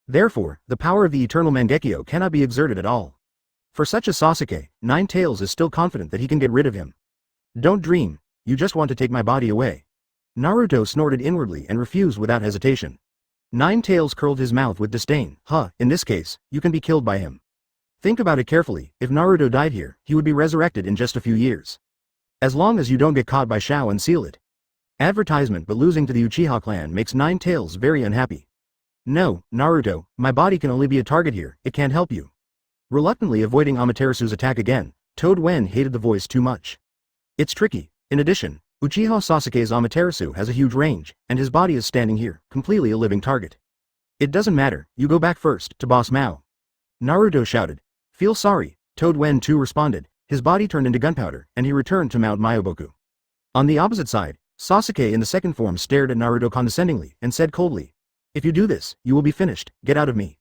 Therefore, the power of the eternal Mangekyo cannot be exerted at all. For such a Sasuke, Nine Tails is still confident that he can get rid of him. Don't dream, you just want to take my body away. Naruto snorted inwardly and refused without hesitation. Nine Tails curled his mouth with disdain. In this case, you can be killed by him. Think about it carefully, if Naruto died here, he would be resurrected in just a few years. As long as you don't get caught by Shao and seal it. Advertisement, but losing to the Uchiha clan makes Nine Tails very unhappy. No, Naruto, my body can only be a target here, it can't help you. Reluctantly avoiding Amaterasu's attack again, Toad Wen hated the voice too much. It's tricky. In addition, Uchiha Sasuke's Amaterasu has a huge range, and his body is standing here, completely a living target. It doesn't matter, you go back first, to Boss Mao. Naruto shouted. Feel sorry, Toad Wen too responded, his body turned into gunpowder, and he returned to Mount Myoboku. On the opposite side, Sasuke in the second form stared at Naruto condescendingly, and said coldly, if you do this, you will be finished, get out of me.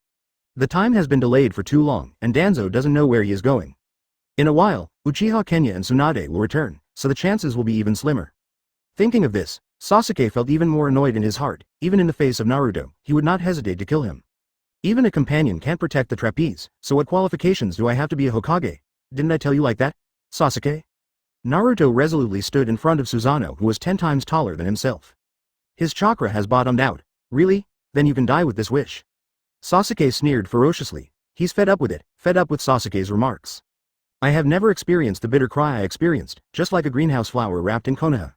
The time has been delayed for too long, and Danzo doesn't know where he is going. In a while, Uchiha Kenya and Sunade will return, so the chances will be even slimmer. Thinking of this, Sasuke felt even more annoyed in his heart, even in the face of Naruto, he would not hesitate to kill him. Even a companion can't protect the trapeze, so what qualifications do I have to be a Hokage? Didn't I tell you like that, Sasuke? Naruto resolutely stood in front of Susanoo, who was 10 times taller than himself. His chakra has bottomed out. Really? Then you can die with this wish. Sasuke sneered ferociously. He's fed up with it, fed up with Sasuke's remarks. I have never experienced the bitter cry I experienced, just like a greenhouse flower wrapped in Konaha.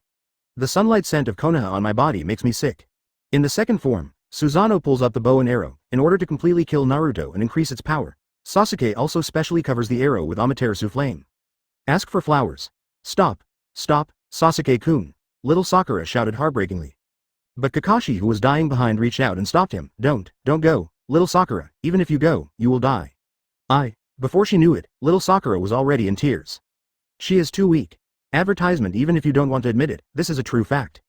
The sunlight scent of Konaha on my body makes me sick. In the second form, Susanoo pulls up the bow and arrow, in order to completely kill Naruto and increase its power. Sasuke also specially covers the arrow with Amaterasu flame. Ask for flowers. Stop, Sasuke-kun, little Sakura shouted heartbreakingly. But Kakashi, who was dying behind, reached out and stopped him. Don't go, little Sakura, even if you go, you will die. Before she knew it, little Sakura was already in tears. She is too weak. Advertisement, even if you don't want to admit it, this is a true fact.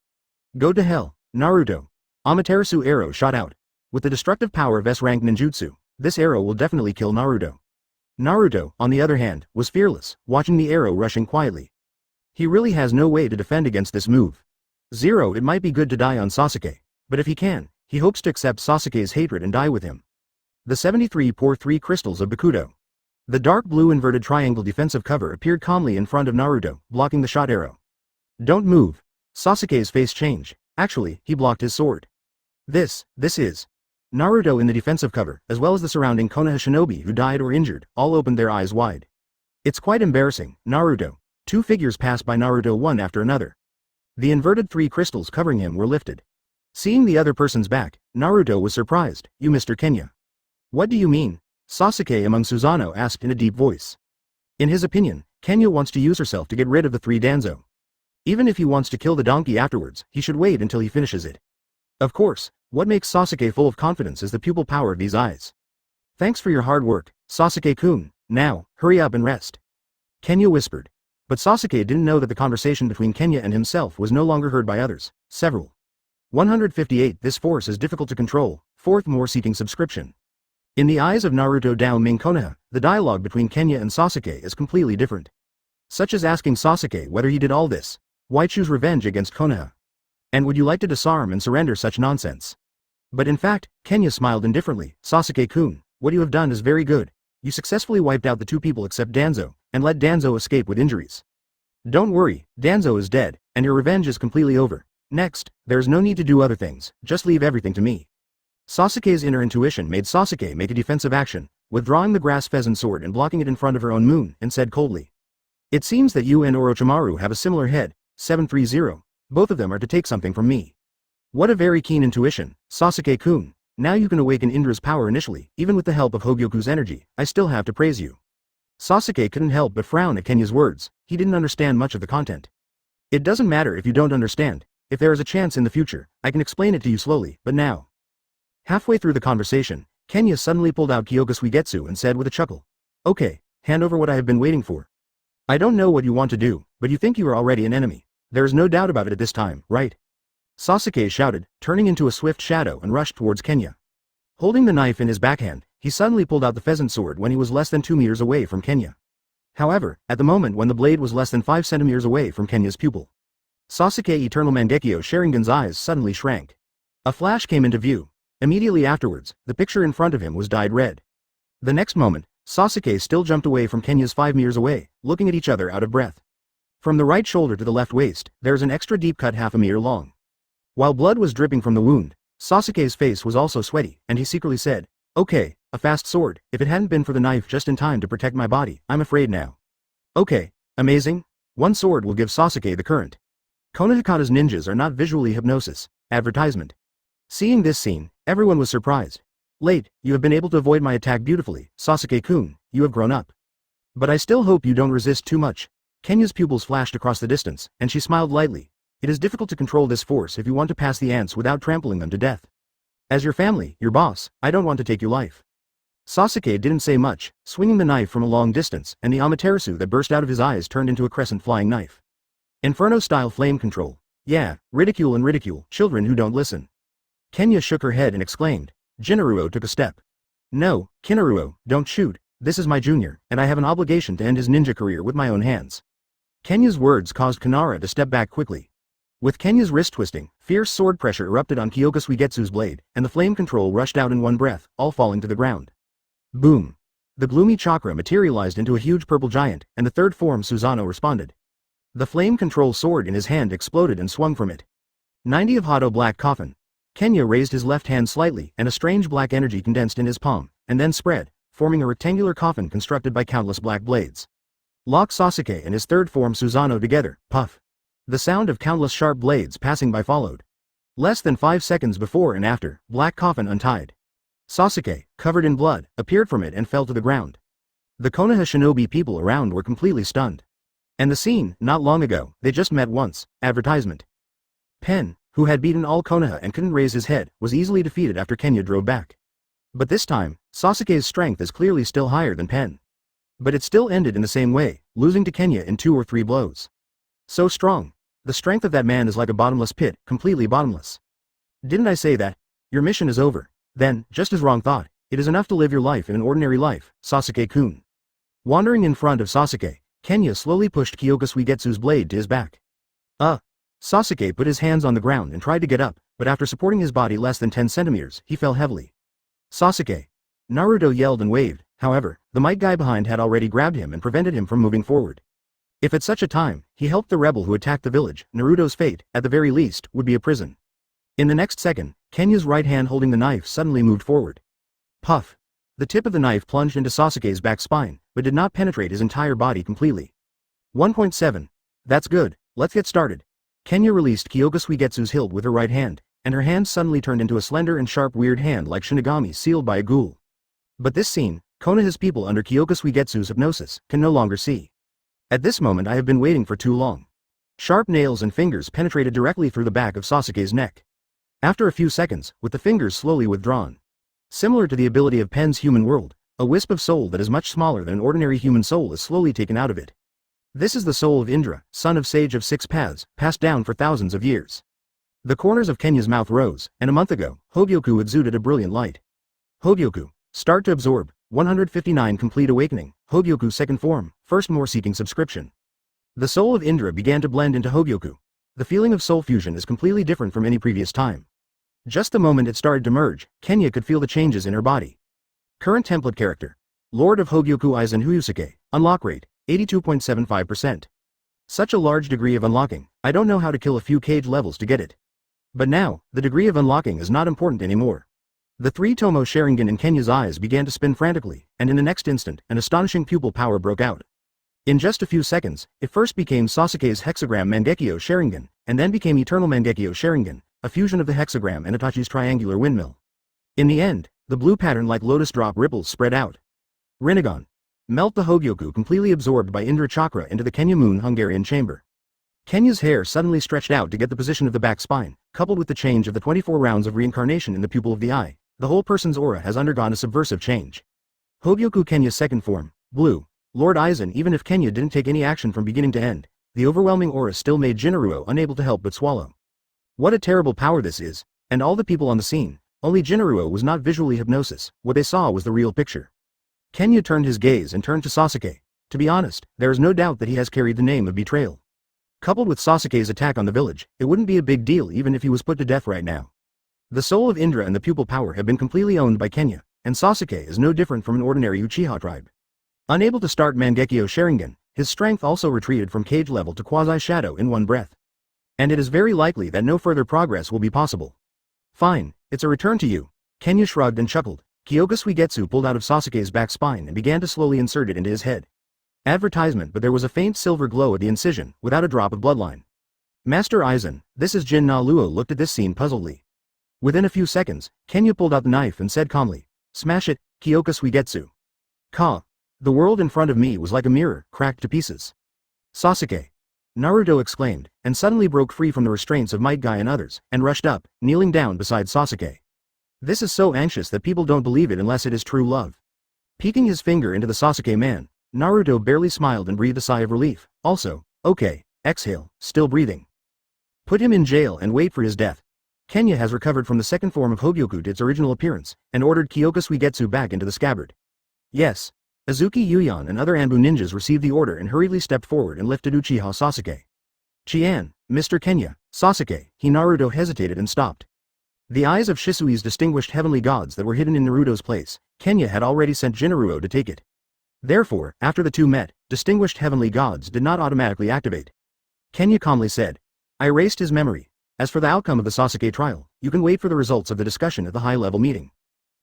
Go to hell, Naruto. Amaterasu arrow shot out. With the destructive power of S-rank ninjutsu, this arrow will definitely kill Naruto. Naruto, on the other hand, was fearless, watching the arrow rushing quietly. He really has no way to defend against this move. It might be good to die on Sasuke, but if he can, he hopes to accept Sasuke's hatred and die with him. The 73 pour 3 crystals of Bakudo. The dark blue inverted triangle defensive cover appeared calmly in front of Naruto, blocking the shot arrow. Don't move. Sasuke's face changed. Actually, he blocked his sword. This is. Naruto in the defensive cover, as well as the surrounding Konoha shinobi who died or injured, all opened their eyes wide. It's quite embarrassing, Naruto. 2 figures passed by Naruto one after another. The inverted 3 crystals covering him were lifted. Seeing the other person's back, Naruto was surprised. You Mr. Kenya. What do you mean? Sasuke among Susanoo asked in a deep voice. In his opinion, Kenya wants to use herself to get rid of the 3 Danzo. Even if he wants to kill the donkey afterwards, he should wait until he finishes it. Of course, what makes Sasuke full of confidence is the pupil power of these eyes. Thanks for your hard work, Sasuke-kun. Now, hurry up and rest. Kenya whispered. But Sasuke didn't know that the conversation between Kenya and himself was no longer heard by others. Several. 158. This force is difficult to control. 4th more seeking subscription. In the eyes of Naruto Dao Ming Konoha, the dialogue between Kenya and Sasuke is completely different. Such as asking Sasuke whether he did all this. Why choose revenge against Konoha? And would you like to disarm and surrender such nonsense? But in fact, Kenya smiled indifferently. Sasuke-kun, what you have done is very good. You successfully wiped out the 2 people except Danzo, and let Danzo escape with injuries. Don't worry, Danzo is dead, and your revenge is completely over. Next, there's no need to do other things, just leave everything to me. Sasuke's inner intuition made Sasuke make a defensive action, withdrawing the grass pheasant sword and blocking it in front of her own moon, and said coldly. It seems that you and Orochimaru have a similar head, 730, both of them are to take something from me. What a very keen intuition, Sasuke-kun. Now you can awaken Indra's power initially, even with the help of Hogyoku's energy, I still have to praise you. Sasuke couldn't help but frown at Kenya's words. He didn't understand much of the content. It doesn't matter if you don't understand. If there is a chance in the future, I can explain it to you slowly, but now. Halfway through the conversation, Kenya suddenly pulled out Kyoka Suigetsu and said with a chuckle. Okay, hand over what I have been waiting for. I don't know what you want to do, but you think you are already an enemy. There is no doubt about it at this time, right? Sasuke shouted, turning into a swift shadow and rushed towards Kenya. Holding the knife in his backhand, he suddenly pulled out the pheasant sword when he was less than 2 meters away from Kenya. However, at the moment when the blade was less than 5 centimeters away from Kenya's pupil, Sasuke Eternal Mangekyo Sharingan's eyes suddenly shrank. A flash came into view. Immediately afterwards, the picture in front of him was dyed red. The next moment, Sasuke still jumped away from Kenya's 5 meters away, looking at each other out of breath. From the right shoulder to the left waist, there is an extra deep cut half a meter long. While blood was dripping from the wound, Sasuke's face was also sweaty, and he secretly said, okay, a fast sword. If it hadn't been for the knife just in time to protect my body, I'm afraid now. Okay, amazing. One sword will give Sasuke the current. Konohakata's ninjas are not visually hypnosis. Advertisement. Seeing this scene, everyone was surprised. Late, you have been able to avoid my attack beautifully, Sasuke-kun, you have grown up. But I still hope you don't resist too much. Kenya's pupils flashed across the distance, and she smiled lightly. It is difficult to control this force if you want to pass the ants without trampling them to death. As your family, your boss, I don't want to take your life. Sasuke didn't say much, swinging the knife from a long distance, and the Amaterasu that burst out of his eyes turned into a crescent flying knife. Inferno-style flame control. Yeah, ridicule and ridicule, children who don't listen. Kenya shook her head and exclaimed. Jinaruo took a step. No, Kinaruo, don't shoot, this is my junior, and I have an obligation to end his ninja career with my own hands. Kenya's words caused Konaha to step back quickly. With Kenya's wrist twisting, fierce sword pressure erupted on Kyoka Suigetsu's blade, and the flame control rushed out in one breath, all falling to the ground. Boom! The gloomy chakra materialized into a huge purple giant, and the third form Susanoo responded. The flame control sword in his hand exploded and swung from it. 90 of Hado black coffin. Kenya raised his left hand slightly, and a strange black energy condensed in his palm, and then spread, forming a rectangular coffin constructed by countless black blades. Lock Sasuke and his third form Susanoo together, puff. The sound of countless sharp blades passing by followed. Less than 5 seconds before and after, black coffin untied. Sasuke, covered in blood, appeared from it and fell to the ground. The Konoha shinobi people around were completely stunned. And the scene, not long ago, they just met once, advertisement. Pen, who had beaten all Konoha and couldn't raise his head, was easily defeated after Kenya drove back. But this time, Sasuke's strength is clearly still higher than Pen. But it still ended in the same way, losing to Kenya in 2 or 3 blows. So strong. The strength of that man is like a bottomless pit, completely bottomless. Didn't I say that? Your mission is over. Then, just as wrong thought, it is enough to live your life in an ordinary life, Sasuke-kun. Wandering in front of Sasuke, Kenya slowly pushed Kyoka Suigetsu's blade to his back. Sasuke put his hands on the ground and tried to get up, but after supporting his body less than 10 centimeters, he fell heavily. Sasuke! Naruto yelled and waved, however, the might guy behind had already grabbed him and prevented him from moving forward. If at such a time, he helped the rebel who attacked the village, Naruto's fate, at the very least, would be a prison. In the next second, Kenya's right hand holding the knife suddenly moved forward. Puff! The tip of the knife plunged into Sasuke's back spine, but did not penetrate his entire body completely. 1.7. That's good, let's get started. Kenya released Kyoka Suigetsu's hilt with her right hand, and her hand suddenly turned into a slender and sharp weird hand like Shinigami sealed by a ghoul. But this scene, Konoha's people under Kyoka Suigetsu's hypnosis, can no longer see. At this moment I have been waiting for too long. Sharp nails and fingers penetrated directly through the back of Sasuke's neck. After a few seconds, with the fingers slowly withdrawn. Similar to the ability of Pen's human world, a wisp of soul that is much smaller than an ordinary human soul is slowly taken out of it. This is the soul of Indra, son of Sage of 6 Paths, passed down for thousands of years. The corners of Kenya's mouth rose, and a month ago, Hogyoku exuded a brilliant light. Hogyoku. Start to absorb. 159 Complete Awakening, Hogyoku second form, first more seeking subscription. The soul of Indra began to blend into Hogyoku. The feeling of soul fusion is completely different from any previous time. Just the moment it started to merge, Kenya could feel the changes in her body. Current template character. Lord of Hogyoku Aizen Sōsuke, unlock rate, 82.75%. Such a large degree of unlocking, I don't know how to kill a few cage levels to get it. But now, the degree of unlocking is not important anymore. The 3-tomo Sharingan in Kenya's eyes began to spin frantically, and in the next instant, an astonishing pupil power broke out. In just a few seconds, it first became Sasuke's hexagram Mangekyo Sharingan, and then became Eternal Mangekyo Sharingan, a fusion of the hexagram and Itachi's triangular windmill. In the end, the blue pattern like lotus drop ripples spread out. Rinnegan. Melt the Hogyoku completely absorbed by Indra Chakra into the Kenya Moon Hungarian chamber. Kenya's hair suddenly stretched out to get the position of the back spine, coupled with the change of the 24 rounds of reincarnation in the pupil of the eye. The whole person's aura has undergone a subversive change. Hogyoku Kenya's second form, blue. Lord Aizen. Even if Kenya didn't take any action from beginning to end, the overwhelming aura still made Jinaruo unable to help but swallow. What a terrible power this is, and all the people on the scene. Only Jinaruo was not visually hypnosis, what they saw was the real picture. Kenya turned his gaze and turned to Sasuke. To be honest, there is no doubt that he has carried the name of betrayal. Coupled with Sasuke's attack on the village, it wouldn't be a big deal even if he was put to death right now. The soul of Indra and the pupil power have been completely owned by Kenya, and Sasuke is no different from an ordinary Uchiha tribe. Unable to start Mangekyo Sharingan, his strength also retreated from cage level to quasi-shadow in one breath. And it is very likely that no further progress will be possible. Fine, it's a return to you. Kenya shrugged and chuckled. Kyoka Suigetsu pulled out of Sasuke's back spine and began to slowly insert it into his head. Advertisement, but there was a faint silver glow at the incision, without a drop of bloodline. Master Aizen, this is Jinaruo looked at this scene puzzledly. Within a few seconds, Kenya pulled out the knife and said calmly, "Smash it, Kyoka Suigetsu." Ka. The world in front of me was like a mirror, cracked to pieces. Sasuke. Naruto exclaimed, and suddenly broke free from the restraints of Might Guy and others, and rushed up, kneeling down beside Sasuke. This is so anxious that people don't believe it unless it is true love. Peeking his finger into the Sasuke man, Naruto barely smiled and breathed a sigh of relief. Also, okay, exhale, still breathing. Put him in jail and wait for his death. Kenya has recovered from the second form of Hogyoku to its original appearance, and ordered Kyoka Suigetsu back into the scabbard. Yes. Azuki Yuyan and other Anbu ninjas received the order and hurriedly stepped forward and lifted Uchiha Sasuke. Chian, Mr. Kenya, Sasuke, Naruto hesitated and stopped. The eyes of Shisui's distinguished heavenly gods that were hidden in Naruto's place, Kenya had already sent Jinaruo to take it. Therefore, after the two met, distinguished heavenly gods did not automatically activate. Kenya calmly said, "I erased his memory. As for the outcome of the Sasuke trial, you can wait for the results of the discussion at the high-level meeting."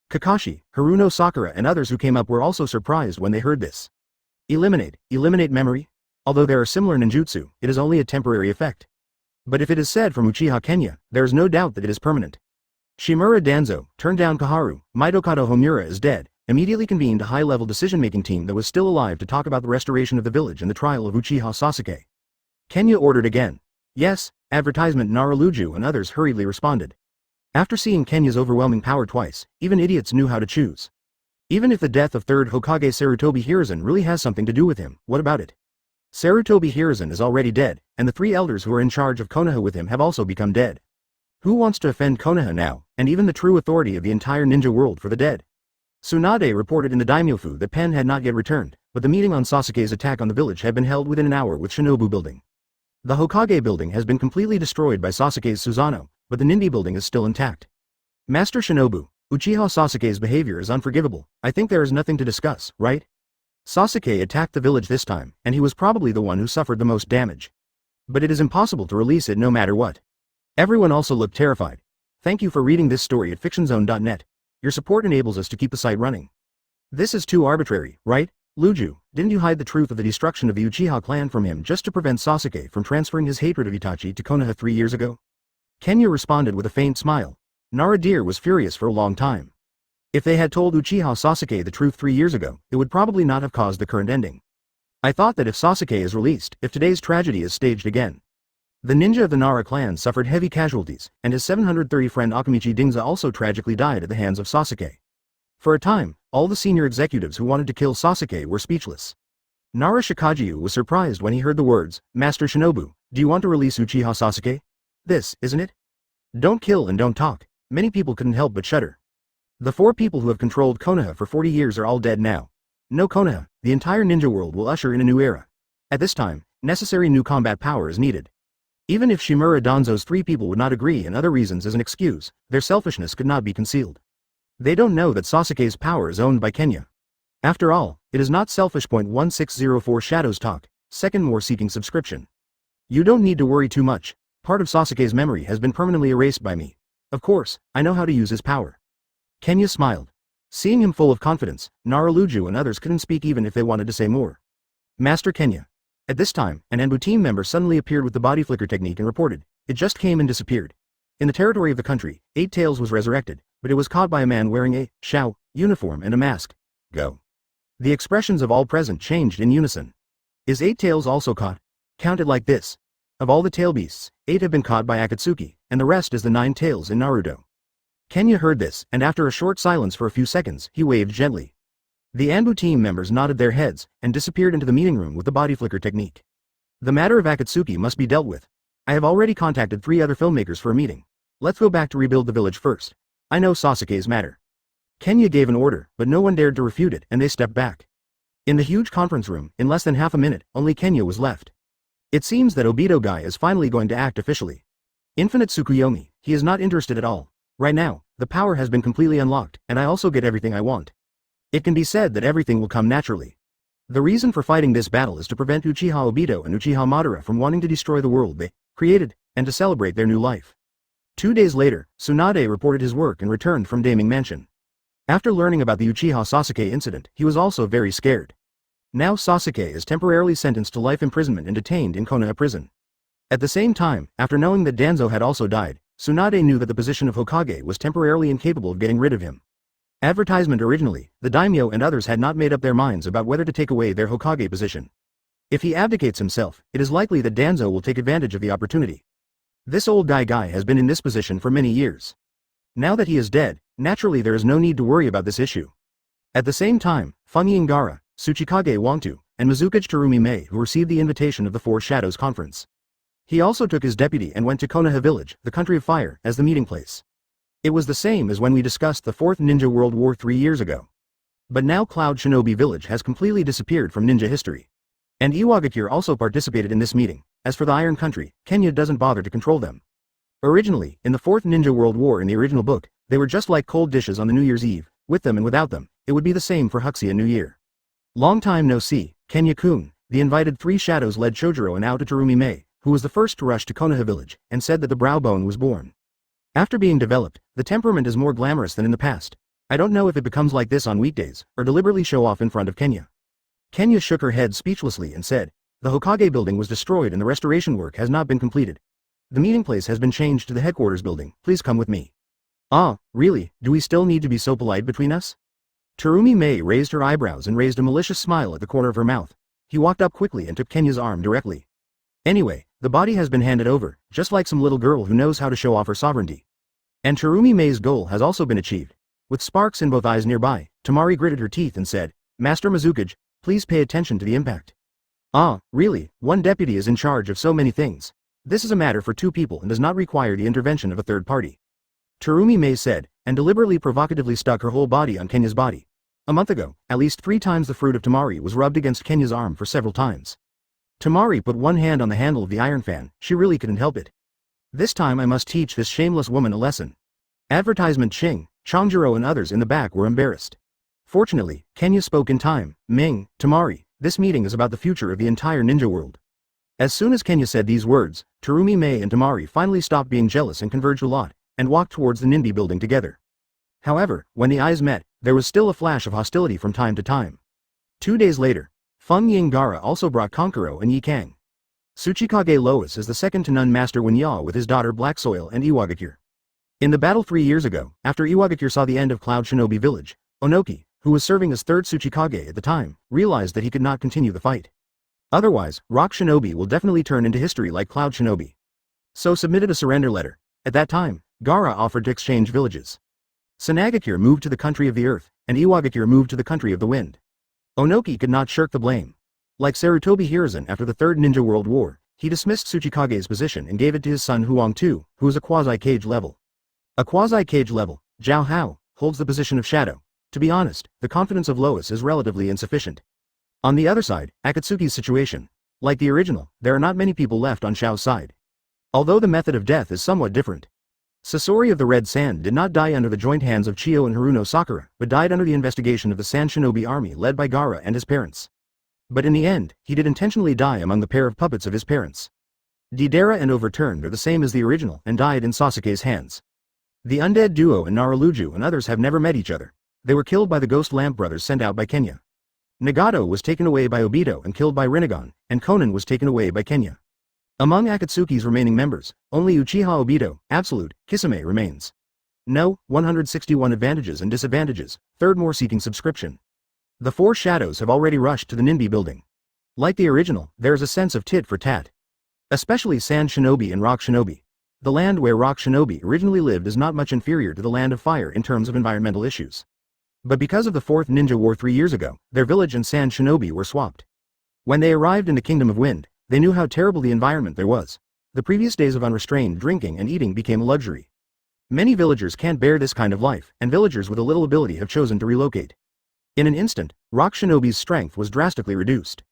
Kakashi, Haruno Sakura and others who came up were also surprised when they heard this. Eliminate memory? Although there are similar ninjutsu, it is only a temporary effect. But if it is said from Uchiha Kenya, there is no doubt that it is permanent. Shimura Danzo, turned down Kaharu, Mitokado Homura is dead, immediately convened a high-level decision-making team that was still alive to talk about the restoration of the village and the trial of Uchiha Sasuke. Kenya ordered again. Yes, advertisement. Naruto and others hurriedly responded. After seeing Kenya's overwhelming power twice, even idiots knew how to choose. Even if the death of third Hokage Sarutobi Hiruzen really has something to do with him, what about it? Sarutobi Hiruzen is already dead, and the three elders who are in charge of Konaha with him have also become dead. Who wants to offend Konaha now, and even the true authority of the entire ninja world for the dead? Sunade reported in the daimyofu that Pen had not yet returned, but the meeting on Sasuke's attack on the village had been held within an hour with Shinobu building. The Hokage building has been completely destroyed by Sasuke's Susanoo, but the Ninbi building is still intact. Master Shinobu, Uchiha Sasuke's behavior is unforgivable. I think there is nothing to discuss, right? Sasuke attacked the village this time, and he was probably the one who suffered the most damage. But it is impossible to release it no matter what. Everyone also looked terrified. Thank you for reading this story at fictionzone.net. Your support enables us to keep the site running. This is too arbitrary, right? Luju, didn't you hide the truth of the destruction of the Uchiha clan from him just to prevent Sasuke from transferring his hatred of Itachi to Konoha 3 years ago? Kenya responded with a faint smile. Naradir was furious for a long time. If they had told Uchiha Sasuke the truth 3 years ago, it would probably not have caused the current ending. I thought that if Sasuke is released, if today's tragedy is staged again. The ninja of the Nara clan suffered heavy casualties, and his 730 friend Akamichi Dingza also tragically died at the hands of Sasuke. For a time, all the senior executives who wanted to kill Sasuke were speechless. Nara Shikajiu was surprised when he heard the words, "Master Shinobu, do you want to release Uchiha Sasuke? This, isn't it? Don't kill and don't talk." Many people couldn't help but shudder. The 4 people who have controlled Konoha for 40 years are all dead now. No Konoha, the entire ninja world will usher in a new era. At this time, necessary new combat power is needed. Even if Shimura Danzo's 3 people would not agree and other reasons as an excuse, their selfishness could not be concealed. They don't know that Sasuke's power is owned by Kenya. After all, it is not selfish. 1604 Shadows Talk, second more seeking subscription. You don't need to worry too much. Part of Sasuke's memory has been permanently erased by me. Of course, I know how to use his power. Kenya smiled. Seeing him full of confidence, Naruto and others couldn't speak even if they wanted to say more. Master Kenya. At this time, an Anbu team member suddenly appeared with the body flicker technique and reported, "It just came and disappeared." In the territory of the country, 8 Tails was resurrected, but it was caught by a man wearing a Shao uniform and a mask. Go. The expressions of all present changed in unison. Is 8 tails also caught? Counted like this. Of all the tail beasts, 8 have been caught by Akatsuki, and the rest is the 9 tails in Naruto. Kenya heard this, and after a short silence for a few seconds, he waved gently. The Anbu team members nodded their heads, and disappeared into the meeting room with the body flicker technique. The matter of Akatsuki must be dealt with. I have already contacted 3 other filmmakers for a meeting. Let's go back to rebuild the village first. I know Sasuke's matter. Kenya gave an order, but no one dared to refute it, and they stepped back. In the huge conference room, in less than half a minute, only Kenya was left. It seems that Obito guy is finally going to act officially. Infinite Tsukuyomi, he is not interested at all. Right now, the power has been completely unlocked, and I also get everything I want. It can be said that everything will come naturally. The reason for fighting this battle is to prevent Uchiha Obito and Uchiha Madara from wanting to destroy the world they created, and to celebrate their new life. 2 days later, Sunade reported his work and returned from Daming Mansion. After learning about the Uchiha Sasuke incident, he was also very scared. Now Sasuke is temporarily sentenced to life imprisonment and detained in Konaha prison. At the same time, after knowing that Danzo had also died, Sunade knew that the position of Hokage was temporarily incapable of getting rid of him. Advertisement originally, the daimyo and others had not made up their minds about whether to take away their Hokage position. If he abdicates himself, it is likely that Danzo will take advantage of the opportunity. This old guy has been in this position for many years. Now that he is dead, naturally there is no need to worry about this issue. At the same time, Funying Gaara, Tsuchikage Wangtu, and Mizukage Terumi Mei who received the invitation of the Four Shadows Conference. He also took his deputy and went to Konaha village, the country of fire, as the meeting place. It was the same as when we discussed the 4th Ninja World War 3 years ago. But now Cloud Shinobi village has completely disappeared from ninja history. And Iwagakure also participated in this meeting. As for the Iron Country, Kenya doesn't bother to control them. Originally, in the 4th Ninja World War in the original book, they were just like cold dishes on the New Year's Eve, with them and without them, it would be the same for Huxia New Year. Long time no see, Kenya-kun, the invited 3 shadows led Chojuro and out to Terumi Mei, who was the first to rush to Konaha village, and said that the brow bone was born. After being developed, the temperament is more glamorous than in the past. I don't know if it becomes like this on weekdays, or deliberately show off in front of Kenya. Kenya shook her head speechlessly and said, the Hokage building was destroyed and the restoration work has not been completed. The meeting place has been changed to the headquarters building, please come with me. Ah, really, do we still need to be so polite between us? Terumi Mei raised her eyebrows and raised a malicious smile at the corner of her mouth. He walked up quickly and took Kenya's arm directly. Anyway, the body has been handed over, just like some little girl who knows how to show off her sovereignty. And Terumi Mei's goal has also been achieved. With sparks in both eyes nearby, Tamari gritted her teeth and said, Master Mizukage, please pay attention to the impact. Ah, really, one deputy is in charge of so many things. This is a matter for 2 people and does not require the intervention of a third party. Terumi Mei said, and deliberately provocatively stuck her whole body on Kenya's body. A month ago, at least 3 times the fruit of Tamari was rubbed against Kenya's arm for several times. Tamari put one hand on the handle of the iron fan, she really couldn't help it. This time I must teach this shameless woman a lesson. Advertisement Ching, Changjiro and others in the back were embarrassed. Fortunately, Kenya spoke in time, Ming, Tamari, this meeting is about the future of the entire ninja world. As soon as Kenya said these words, Terumi Mei and Tamari finally stopped being jealous and converged a lot, and walked towards the Ninbi building together. However, when the eyes met, there was still a flash of hostility from time to time. 2 days later, Funying Gaara also brought Konkuro and Yi Kang. Tsuchikage Lois is the second to none Master Winya with his daughter Black Soil and Iwagakure. In the battle 3 years ago, after Iwagakure saw the end of Cloud Shinobi village, Onoki, who was serving as 3rd Tsuchikage at the time, realized that he could not continue the fight. Otherwise, Rock Shinobi will definitely turn into history like Cloud Shinobi. So submitted a surrender letter. At that time, Gaara offered to exchange villages. Sanagakure moved to the country of the earth, and Iwagakure moved to the country of the wind. Onoki could not shirk the blame. Like Sarutobi Hiruzen after the 3rd Ninja World War, he dismissed Tsuchikage's position and gave it to his son Huang Tu, who is a quasi-cage level. A quasi-cage level, Zhao Hao, holds the position of shadow. To be honest, the confidence of Lois is relatively insufficient. On the other side, Akatsuki's situation. Like the original, there are not many people left on Shao's side. Although the method of death is somewhat different. Sasori of the Red Sand did not die under the joint hands of Chiyo and Haruno Sakura, but died under the investigation of the Sand Shinobi army led by Gaara and his parents. But in the end, he did intentionally die among the pair of puppets of his parents. Deidara and Overturned are the same as the original and died in Sasuke's hands. The undead duo and Naruluju and others have never met each other. They were killed by the Ghost Lamp brothers sent out by Kenya. Nagato was taken away by Obito and killed by Rinnegan, and Conan was taken away by Kenya. Among Akatsuki's remaining members, only Uchiha Obito, Absolute, Kisame remains. No, 161 advantages and disadvantages, third more seeking subscription. The four shadows have already rushed to the Ninbi building. Like the original, there is a sense of tit for tat. Especially Sand Shinobi and Rock Shinobi. The land where Rock Shinobi originally lived is not much inferior to the Land of Fire in terms of environmental issues. But because of the Fourth Ninja War 3 years ago, their village and Sand Shinobi were swapped. When they arrived in the Kingdom of Wind, they knew how terrible the environment there was. The previous days of unrestrained drinking and eating became a luxury. Many villagers can't bear this kind of life, and villagers with a little ability have chosen to relocate. In an instant, Rock Shinobi's strength was drastically reduced.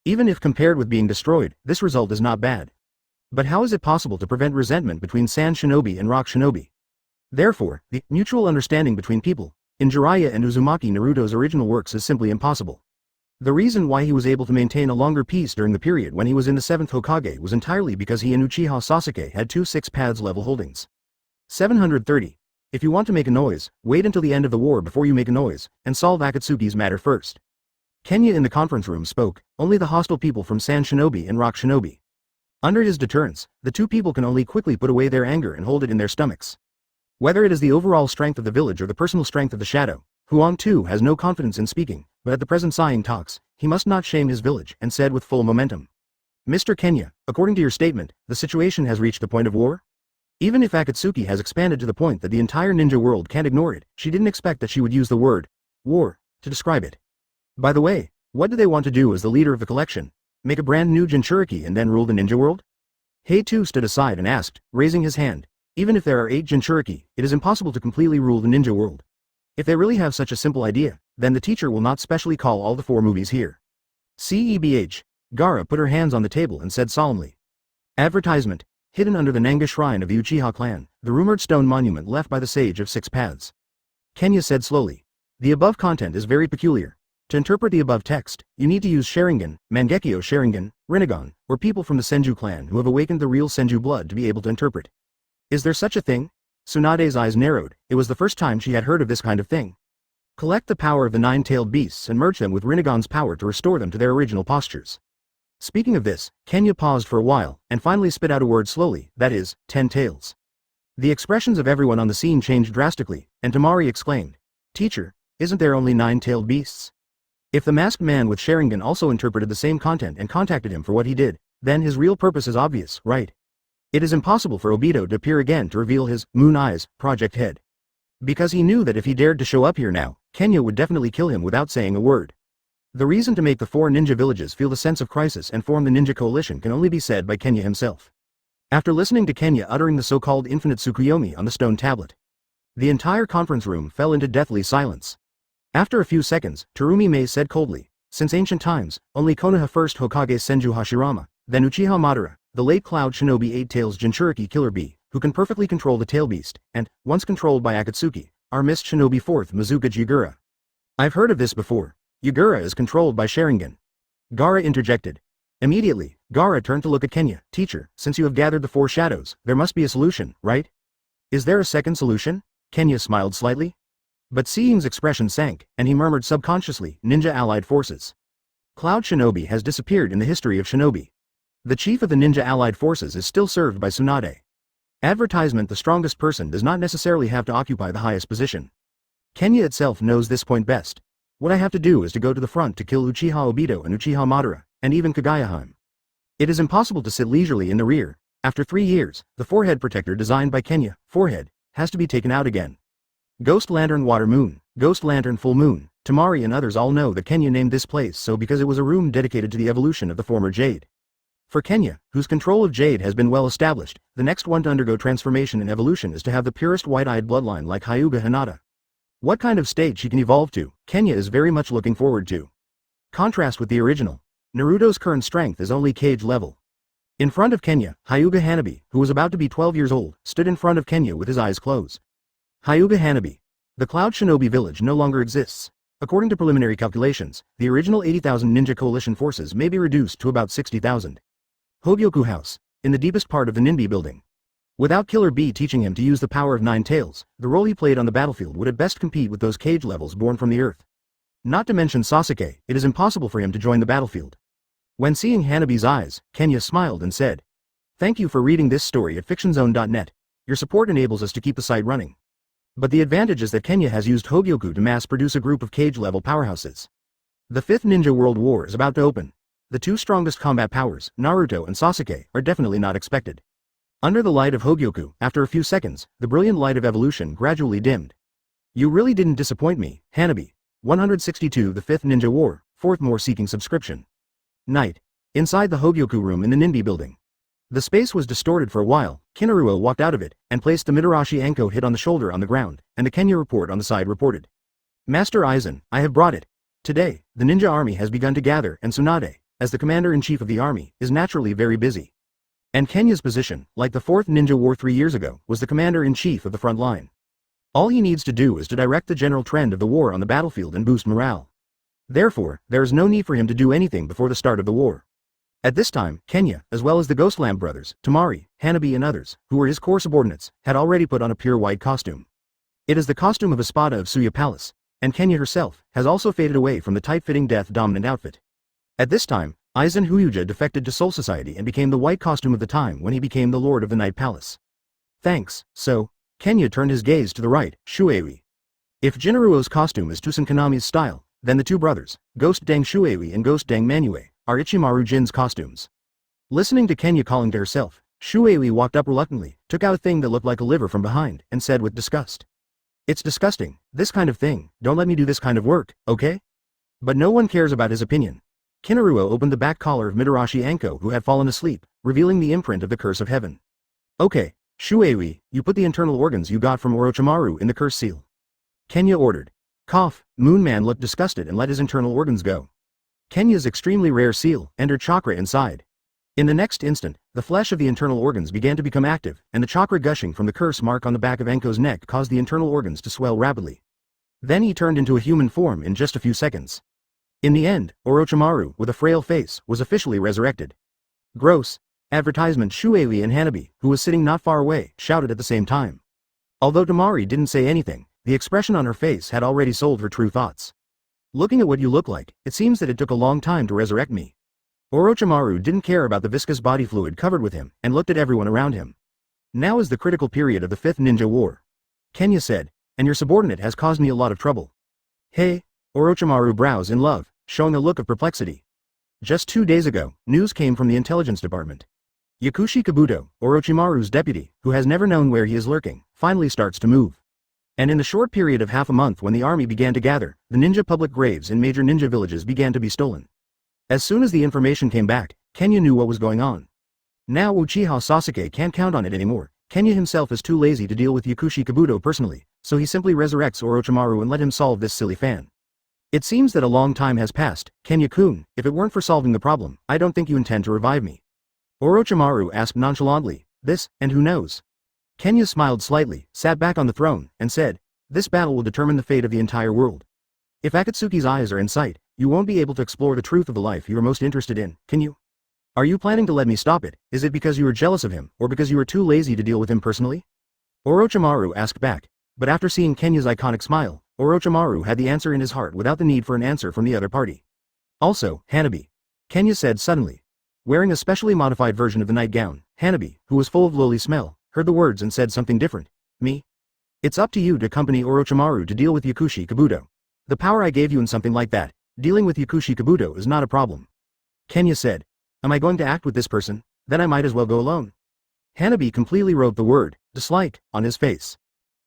Even if compared with being destroyed, this result is not bad. But how is it possible to prevent resentment between Sand Shinobi and Rock Shinobi? Therefore, the mutual understanding between people, in Jiraiya and Uzumaki Naruto's original works is simply impossible. The reason why he was able to maintain a longer peace during the period when he was in the 7th Hokage was entirely because he and Uchiha Sasuke had two 6 paths level holdings. 730. If you want to make a noise, wait until the end of the war before you make a noise, and solve Akatsuki's matter first. Kenya in the conference room spoke, only the hostile people from Sand Shinobi and Rock Shinobi. Under his deterrence, the two people can only quickly put away their anger and hold it in their stomachs. Whether it is the overall strength of the village or the personal strength of the shadow, Huang too has no confidence in speaking, but at the present sighing talks, he must not shame his village, and said with full momentum. Mr. Kenya, according to your statement, the situation has reached the point of war? Even if Akatsuki has expanded to the point that the entire ninja world can't ignore it, she didn't expect that she would use the word war to describe it. By the way, what do they want to do as the leader of the collection? Make a brand new Jinchuriki and then rule the ninja world? Hei too stood aside and asked, raising his hand. Even if there are 8 Jinchuriki, it is impossible to completely rule the ninja world. If they really have such a simple idea, then the teacher will not specially call all the 4 movies here. CEBH. Gaara put her hands on the table and said solemnly. Advertisement. Hidden under the Nanga shrine of the Uchiha clan, the rumored stone monument left by the sage of 6 paths. Kenya said slowly. The above content is very peculiar. To interpret the above text, you need to use Sharingan, Mangekyo Sharingan, Rinnegan, or people from the Senju clan who have awakened the real Senju blood to be able to interpret. Is there such a thing? Tsunade's eyes narrowed. It was the first time she had heard of this kind of thing. Collect the power of the 9-tailed beasts and merge them with Rinnegan's power to restore them to their original postures. Speaking of this, Kenya paused for a while, and finally spit out a word slowly, that is, 10 tails. The expressions of everyone on the scene changed drastically, and Tamari exclaimed, Teacher, isn't there only 9-tailed beasts? If the masked man with Sharingan also interpreted the same content and contacted him for what he did, then his real purpose is obvious, right? It is impossible for Obito to appear again to reveal his Moon Eyes project head. Because he knew that if he dared to show up here now, Kenya would definitely kill him without saying a word. The reason to make the 4 ninja villages feel the sense of crisis and form the ninja coalition can only be said by Kenya himself. After listening to Kenya uttering the so-called infinite Tsukuyomi on the stone tablet, the entire conference room fell into deathly silence. After a few seconds, Terumi Mei said coldly, since ancient times, only Konaha first Hokage Senju Hashirama, then Uchiha Madara, the late Cloud Shinobi 8 Tails Jinchuriki Killer Bee, who can perfectly control the tail beast, and, once controlled by Akatsuki, our missed Shinobi 4th Mizuka Jigura. I've heard of this before. Yagura is controlled by Sharingan. Gaara interjected. Immediately, Gaara turned to look at Kenya. Teacher, since you have gathered the 4 shadows, there must be a solution, right? Is there a second solution? Kenya smiled slightly. But Seeing's expression sank, and he murmured subconsciously, Ninja Allied Forces. Cloud Shinobi has disappeared in the history of Shinobi. The chief of the Ninja Allied Forces is still served by Sunade. Advertisement: the strongest person does not necessarily have to occupy the highest position. Kenya itself knows this point best. What I have to do is to go to the front to kill Uchiha Obito and Uchiha Madara, and even Kagayaheim. It is impossible to sit leisurely in the rear. After 3 years, the forehead protector designed by Kenya, forehead, has to be taken out again. Ghost Lantern Water Moon, Ghost Lantern Full Moon, Tamari and others all know that Kenya named this place so because it was a room dedicated to the evolution of the former Jade. For Kenya, whose control of Jade has been well established, the next one to undergo transformation and evolution is to have the purest white-eyed bloodline like Hyuga Hinata. What kind of state she can evolve to, Kenya is very much looking forward to. Contrast with the original. Naruto's current strength is only cage level. In front of Kenya, Hyuga Hanabi, who was about to be 12 years old, stood in front of Kenya with his eyes closed. Hyuga Hanabi. The Cloud Shinobi village no longer exists. According to preliminary calculations, the original 80,000 ninja coalition forces may be reduced to about 60,000. Hogyoku House, in the deepest part of the Ninbi building. Without Killer Bee teaching him to use the power of 9 tails, the role he played on the battlefield would at best compete with those cage levels born from the earth. Not to mention Sasuke, it is impossible for him to join the battlefield. When seeing Hanabi's eyes, Kenya smiled and said, "Thank you for reading this story at fictionzone.net. Your support enables us to keep the site running." But the advantage is that Kenya has used Hogyoku to mass produce a group of cage-level powerhouses. The Fifth Ninja World War is about to open. The two strongest combat powers, Naruto and Sasuke, are definitely not expected. Under the light of Hogyoku, after a few seconds, the brilliant light of evolution gradually dimmed. You really didn't disappoint me, Hanabi. 162 The Fifth Ninja War, fourth more seeking subscription. Night. Inside the Hogyoku room in the Ninbi building. The space was distorted for a while. Jinaruo walked out of it, and placed the Mitarashi Anko hit on the shoulder on the ground, and the Kenya report on the side reported. Master Aizen, I have brought it. Today, the ninja army has begun to gather, and Sunade, as the commander-in-chief of the army, is naturally very busy. And Kenya's position, like the Fourth Ninja War 3 years ago, was the commander-in-chief of the front line. All he needs to do is to direct the general trend of the war on the battlefield and boost morale. Therefore, there is no need for him to do anything before the start of the war. At this time, Kenya, as well as the Ghostlamp brothers, Tamari, Hanabi and others, who were his core subordinates, had already put on a pure white costume. It is the costume of Espada of Suya Palace, and Kenya herself, has also faded away from the tight-fitting death-dominant outfit. At this time, Aizen Huyuja defected to Soul Society and became the white costume of the time when he became the Lord of the Night Palace. Thanks, so, Kenya turned his gaze to the right, Shuei. If Jinaruo's costume is Tusen Kanami's style, then the two brothers, Ghost Dang Shuei and Ghost Dang Manue, are Ichimaru Jin's costumes. Listening to Kenya calling to herself, Shuei walked up reluctantly, took out a thing that looked like a liver from behind, and said with disgust. It's disgusting, this kind of thing, don't let me do this kind of work, okay? But no one cares about his opinion. Jinaruo opened the back collar of Mitarashi Anko who had fallen asleep, revealing the imprint of the curse of heaven. Okay, Shuei, you put the internal organs you got from Orochimaru in the curse seal. Kenya ordered. Cough, Moon Man looked disgusted and let his internal organs go. Kenya's extremely rare seal entered chakra inside. In the next instant, the flesh of the internal organs began to become active, and the chakra gushing from the curse mark on the back of Anko's neck caused the internal organs to swell rapidly. Then he turned into a human form in just a few seconds. In the end, Orochimaru, with a frail face, was officially resurrected. Gross. Advertisement Shuei and Hanabi, who was sitting not far away, shouted at the same time. Although Tamari didn't say anything, the expression on her face had already sold her true thoughts. Looking at what you look like, it seems that it took a long time to resurrect me. Orochimaru didn't care about the viscous body fluid covered with him, and looked at everyone around him. Now is the critical period of the Fifth Ninja War. Kenya said, and your subordinate has caused me a lot of trouble. Hey, Orochimaru brows in love, showing a look of perplexity. Just 2 days ago, news came from the intelligence department. Yakushi Kabuto, Orochimaru's deputy, who has never known where he is lurking, finally starts to move. And in the short period of half a month when the army began to gather, the ninja public graves in major ninja villages began to be stolen. As soon as the information came back, Kenya knew what was going on. Now Uchiha Sasuke can't count on it anymore. Kenya himself is too lazy to deal with Yakushi Kabuto personally, so he simply resurrects Orochimaru and let him solve this silly fan. It seems that a long time has passed, Kenya-kun, if it weren't for solving the problem, I don't think you intend to revive me. Orochimaru asked nonchalantly, this, and who knows? Kenya smiled slightly, sat back on the throne, and said, this battle will determine the fate of the entire world. If Akatsuki's eyes are in sight, you won't be able to explore the truth of the life you are most interested in, can you? Are you planning to let me stop it? Is it because you are jealous of him, or because you are too lazy to deal with him personally? Orochimaru asked back, but after seeing Kenya's iconic smile, Orochimaru had the answer in his heart without the need for an answer from the other party. Also, Hanabi. Kenya said suddenly. Wearing a specially modified version of the nightgown, Hanabi, who was full of lowly smell, heard the words and said something different. Me? It's up to you to accompany Orochimaru to deal with Yakushi Kabuto. The power I gave you in something like that, dealing with Yakushi Kabuto is not a problem. Kenya said. Am I going to act with this person? Then I might as well go alone. Hanabi completely wrote the word, dislike, on his face.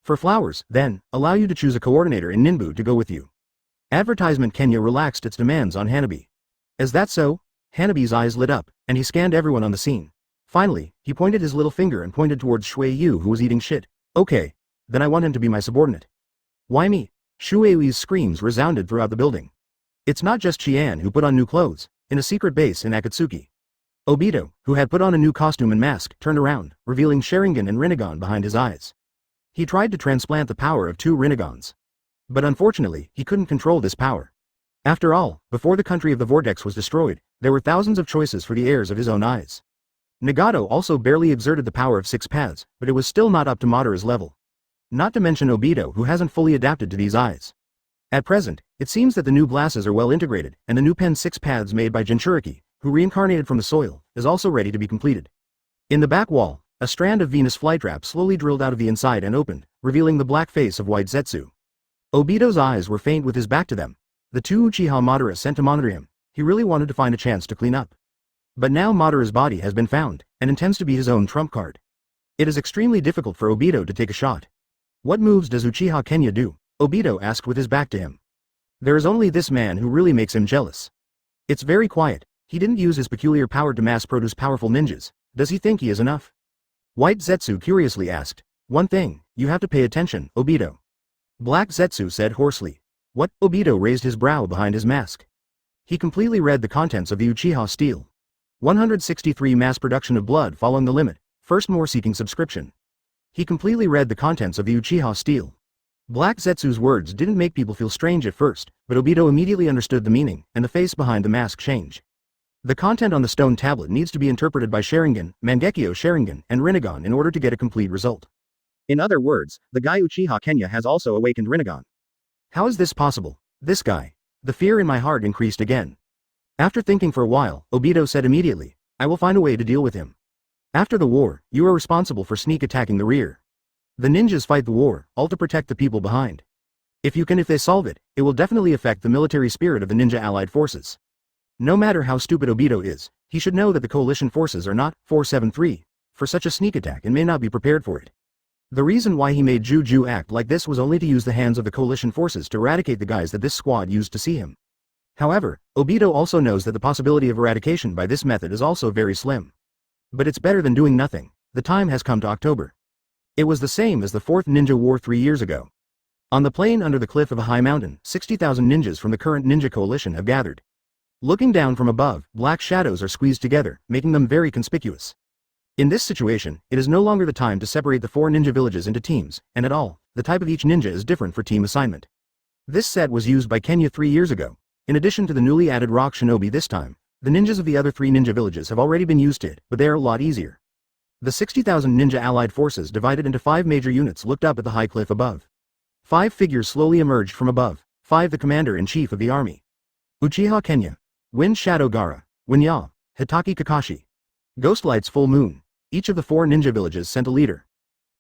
For flowers, then, allow you to choose a coordinator in Ninbu to go with you. Advertisement Kenya relaxed its demands on Hanabi. Is that so? Hanabi's eyes lit up, and he scanned everyone on the scene. Finally, he pointed his little finger and pointed towards Shui Yu who was eating shit. Okay. Then I want him to be my subordinate. Why me? Shui Yu's screams resounded throughout the building. It's not just Qian who put on new clothes, in a secret base in Akatsuki. Obito, who had put on a new costume and mask, turned around, revealing Sharingan and Rinnegan behind his eyes. He tried to transplant the power of 2 Rinnegans. But unfortunately, he couldn't control this power. After all, before the country of the Vortex was destroyed, there were thousands of choices for the heirs of his own eyes. Nagato also barely exerted the power of 6 paths, but it was still not up to Madara's level. Not to mention Obito who hasn't fully adapted to these eyes. At present, it seems that the new glasses are well integrated, and the new pen 6 paths made by Jinchuriki, who reincarnated from the soil, is also ready to be completed. In the back wall, a strand of Venus flytrap slowly drilled out of the inside and opened, revealing the black face of White Zetsu. Obito's eyes were faint with his back to them. The two Uchiha Madara sent to monitor him. He really wanted to find a chance to clean up. But now Madara's body has been found, and intends to be his own trump card. It is extremely difficult for Obito to take a shot. What moves does Uchiha Kenya do? Obito asked with his back to him. There is only this man who really makes him jealous. It's very quiet. He didn't use his peculiar power to mass produce powerful ninjas. Does he think he is enough? White Zetsu curiously asked. One thing, you have to pay attention, Obito. Black Zetsu said hoarsely. What? Obito raised his brow behind his mask. He completely read the contents of the Uchiha Steel. 163 mass production of blood following the limit, first more seeking subscription. He completely read the contents of the Uchiha Steel. Black Zetsu's words didn't make people feel strange at first, but Obito immediately understood the meaning, and the face behind the mask changed. The content on the stone tablet needs to be interpreted by Sharingan, Mangekyo Sharingan, and Rinnegan in order to get a complete result. In other words, the guy Uchiha Kenya has also awakened Rinnegan. How is this possible? This guy. The fear in my heart increased again. After thinking for a while, Obito said immediately, I will find a way to deal with him. After the war, you are responsible for sneak attacking the rear. The ninjas fight the war, all to protect the people behind. If they solve it, it will definitely affect the military spirit of the ninja allied forces. No matter how stupid Obito is, he should know that the coalition forces are not 473 for such a sneak attack and may not be prepared for it. The reason why he made Juju act like this was only to use the hands of the coalition forces to eradicate the guys that this squad used to see him. However, Obito also knows that the possibility of eradication by this method is also very slim. But it's better than doing nothing. The time has come to October. It was the same as the 4th Ninja War 3 years ago. On the plain under the cliff of a high mountain, 60,000 ninjas from the current ninja coalition have gathered. Looking down from above, black shadows are squeezed together, making them very conspicuous. In this situation, it is no longer the time to separate the 4 ninja villages into teams, and at all, the type of each ninja is different for team assignment. This set was used by Kenya 3 years ago. In addition to the newly added rock shinobi this time, the ninjas of the other 3 ninja villages have already been used to it, but they are a lot easier. The 60,000 ninja allied forces divided into 5 major units looked up at the high cliff above. 5 figures slowly emerged from above. 5 The commander-in-chief of the army. Uchiha Kenya. Wind Shadow Gaara. Winya. Hitaki Kakashi. Ghostlight's full moon. Each of the 4 ninja villages sent a leader.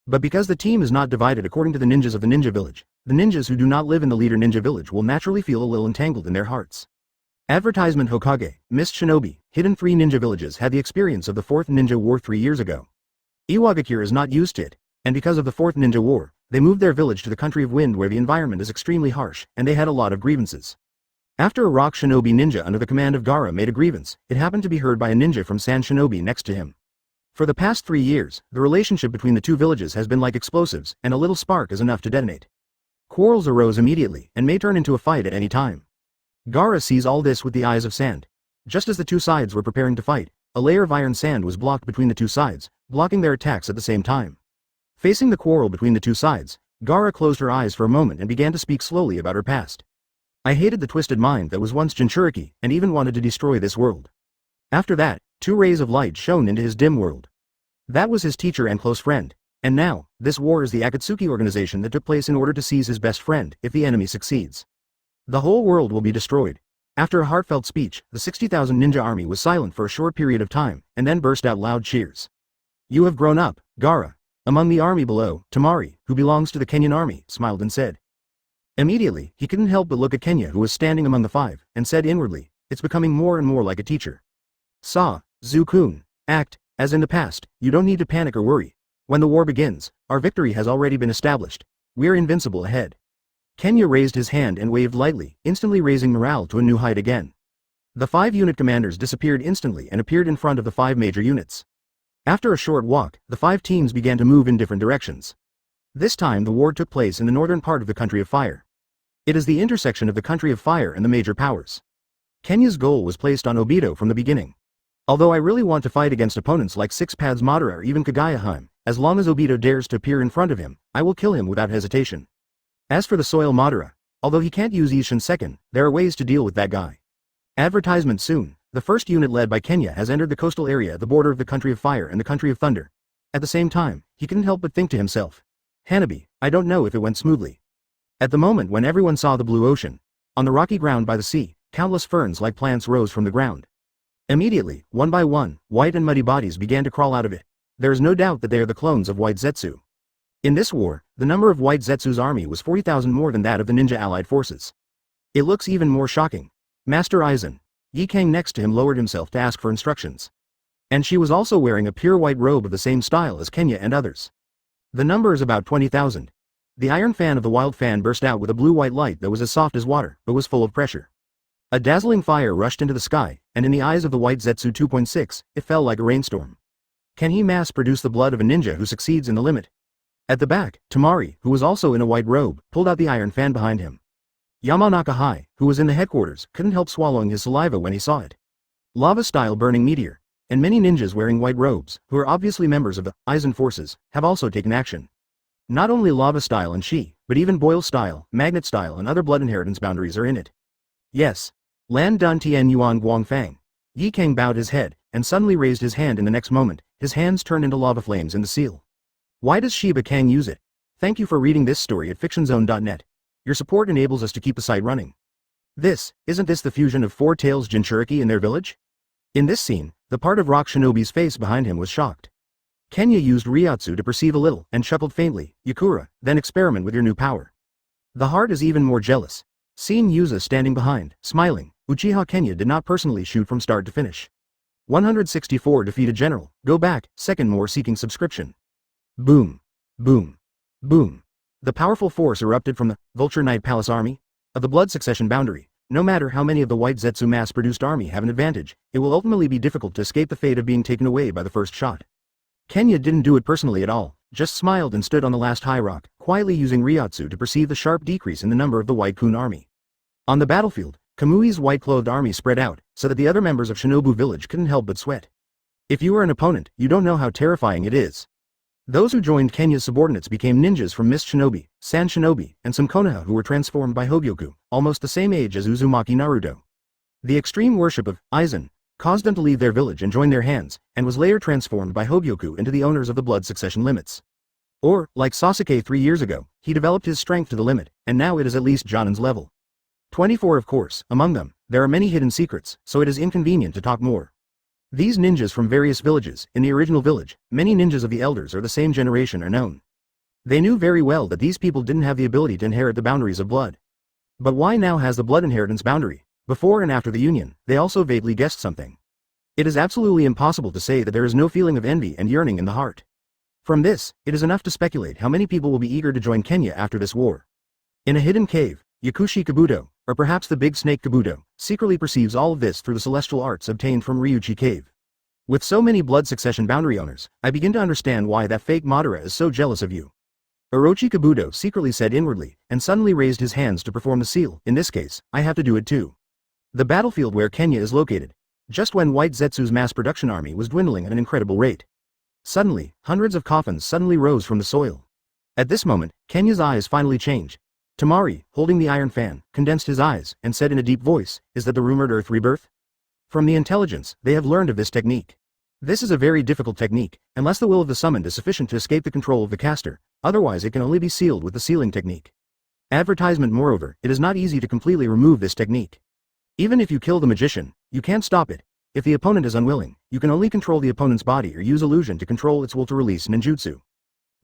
But because the team is not divided according to the ninjas of the ninja village, the ninjas who do not live in the leader ninja village will naturally feel a little entangled in their hearts. Advertisement Hokage, Mist Shinobi, Hidden 3 ninja villages had the experience of the 4th Ninja War 3 years ago. Iwagakure is not used to it, and because of the 4th Ninja War, they moved their village to the country of wind where the environment is extremely harsh, and they had a lot of grievances. After a rock shinobi ninja under the command of Gaara made a grievance, it happened to be heard by a ninja from Sand Shinobi next to him. For the past 3 years, the relationship between the 2 villages has been like explosives, and a little spark is enough to detonate. Quarrels arose immediately, and may turn into a fight at any time. Gaara sees all this with the eyes of sand. Just as the 2 sides were preparing to fight, a layer of iron sand was blocked between the 2 sides, blocking their attacks at the same time. Facing the quarrel between the 2 sides, Gaara closed her eyes for a moment and began to speak slowly about her past. I hated the twisted mind that was once Jinchuriki, and even wanted to destroy this world. After that, 2 rays of light shone into his dim world. That was his teacher and close friend, and now, this war is the Akatsuki organization that took place in order to seize his best friend, if the enemy succeeds. The whole world will be destroyed. After a heartfelt speech, the 60,000 ninja army was silent for a short period of time, and then burst out loud cheers. You have grown up, Gaara. Among the army below, Tamari, who belongs to the Kenyan army, smiled and said. Immediately, he couldn't help but look at Kenya who was standing among the 5, and said inwardly, it's becoming more and more like a teacher. Zu-kun, act, as in the past, you don't need to panic or worry. When the war begins, our victory has already been established. We're invincible ahead. Kenya raised his hand and waved lightly, instantly raising morale to a new height again. The 5 unit commanders disappeared instantly and appeared in front of the 5 major units. After a short walk, the 5 teams began to move in different directions. This time the war took place in the northern part of the Country of Fire. It is the intersection of the Country of Fire and the major powers. Kenya's goal was placed on Obito from the beginning. Although I really want to fight against opponents like Six Paths Madara or even Kagayahime, as long as Obito dares to appear in front of him, I will kill him without hesitation. As for the Soil Madara, although he can't use Ishin second, there are ways to deal with that guy. Advertisement soon, the first unit led by Kenya has entered the coastal area at the border of the Country of Fire and the Country of Thunder. At the same time, he couldn't help but think to himself. Hanabi, I don't know if it went smoothly. At the moment when everyone saw the blue ocean, on the rocky ground by the sea, countless ferns like plants rose from the ground. Immediately, one by one, white and muddy bodies began to crawl out of it. There is no doubt that they are the clones of White Zetsu. In this war, the number of White Zetsu's army was 40,000 more than that of the ninja allied forces. It looks even more shocking. Master Aizen. Yi Kang next to him lowered himself to ask for instructions. And she was also wearing a pure white robe of the same style as Kenya and others. The number is about 20,000. The iron fan of the wild fan burst out with a blue-white light that was as soft as water, but was full of pressure. A dazzling fire rushed into the sky, and in the eyes of the white Zetsu 2.6, it fell like a rainstorm. Can he mass-produce the blood of a ninja who succeeds in the limit? At the back, Tamari, who was also in a white robe, pulled out the iron fan behind him. Yamanaka Hai, who was in the headquarters, couldn't help swallowing his saliva when he saw it. Lava-style burning meteor. And many ninjas wearing white robes, who are obviously members of the Aizen forces, have also taken action. Not only lava-style and Shi, but even boil-style, magnet-style and other blood inheritance boundaries are in it. Yes. Lan Dun Tian Yuan Guangfang. Yi Kang bowed his head, and suddenly raised his hand in the next moment, his hands turned into lava flames in the seal. Why does Shiba Kang use it? Thank you for reading this story at fictionzone.net. Your support enables us to keep the site running. Isn't this the fusion of Four Tails Jinchuriki in their village? In this scene, the part of Rock Shinobi's face behind him was shocked. Kenya used Ryotsu to perceive a little, and chuckled faintly. Yakura, then experiment with your new power. The heart is even more jealous. Seeing Yuza standing behind, smiling, Uchiha Kenya did not personally shoot from start to finish. 164 defeat a general, go back, second more seeking subscription. Boom. Boom. Boom. The powerful force erupted from the Vulture Knight Palace army of the blood succession boundary. No matter how many of the white Zetsu mass-produced army have an advantage, it will ultimately be difficult to escape the fate of being taken away by the first shot. Kenya didn't do it personally at all, just smiled and stood on the last high rock, quietly using Ryotsu to perceive the sharp decrease in the number of the White Kun army. On the battlefield, Kamui's white-clothed army spread out, so that the other members of Shinobu village couldn't help but sweat. If you are an opponent, you don't know how terrifying it is. Those who joined Kenya's subordinates became ninjas from Mist Shinobi, Sand Shinobi, and some Konaha who were transformed by Hogyoku, almost the same age as Uzumaki Naruto. The extreme worship of Aizen caused them to leave their village and join their hands, and was later transformed by Hogyoku into the owners of the blood succession limits. Or, like Sasuke 3 years ago, he developed his strength to the limit, and now it is at least Jonin's level. 24 of course, among them, there are many hidden secrets, so it is inconvenient to talk more. These ninjas from various villages, in the original village, many ninjas of the elders or the same generation are known. They knew very well that these people didn't have the ability to inherit the boundaries of blood. But why now has the blood inheritance boundary? Before and after the union, they also vaguely guessed something. It is absolutely impossible to say that there is no feeling of envy and yearning in the heart. From this, it is enough to speculate how many people will be eager to join Kenya after this war. In a hidden cave, Yakushi Kabuto, or perhaps the Big Snake Kabuto, secretly perceives all of this through the celestial arts obtained from Ryuchi Cave. With so many blood succession boundary owners, I begin to understand why that fake Madara is so jealous of you. Orochi Kabuto secretly said inwardly, and suddenly raised his hands to perform the seal. In this case, I have to do it too. The battlefield where Kenya is located. Just when White Zetsu's mass production army was dwindling at an incredible rate. Suddenly, hundreds of coffins suddenly rose from the soil. At this moment, Kenya's eyes finally changed. Tamari, holding the iron fan, condensed his eyes, and said in a deep voice, "Is that the rumored Earth rebirth?" From the intelligence, they have learned of this technique. This is a very difficult technique, unless the will of the summoned is sufficient to escape the control of the caster, otherwise it can only be sealed with the sealing technique. Advertisement. Moreover, it is not easy to completely remove this technique. Even if you kill the magician, you can't stop it. If the opponent is unwilling, you can only control the opponent's body or use illusion to control its will to release ninjutsu.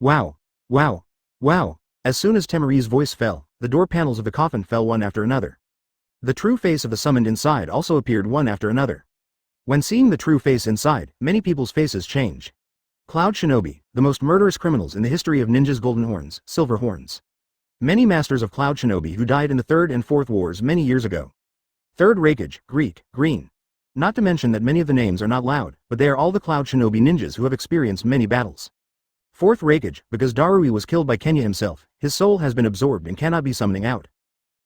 Wow. Wow. Wow. As soon as Temari's voice fell, the door panels of the coffin fell one after another. The true face of the summoned inside also appeared one after another. When seeing the true face inside, many people's faces change. Cloud Shinobi, the most murderous criminals in the history of ninjas. Golden horns, silver horns. Many masters of Cloud Shinobi who died in the Third and Fourth Wars many years ago. Third Raikage, Greek, green. Not to mention that many of the names are not loud, but they are all the Cloud Shinobi ninjas who have experienced many battles. Fourth Raikage, because Darui was killed by Kenya himself, his soul has been absorbed and cannot be summoning out.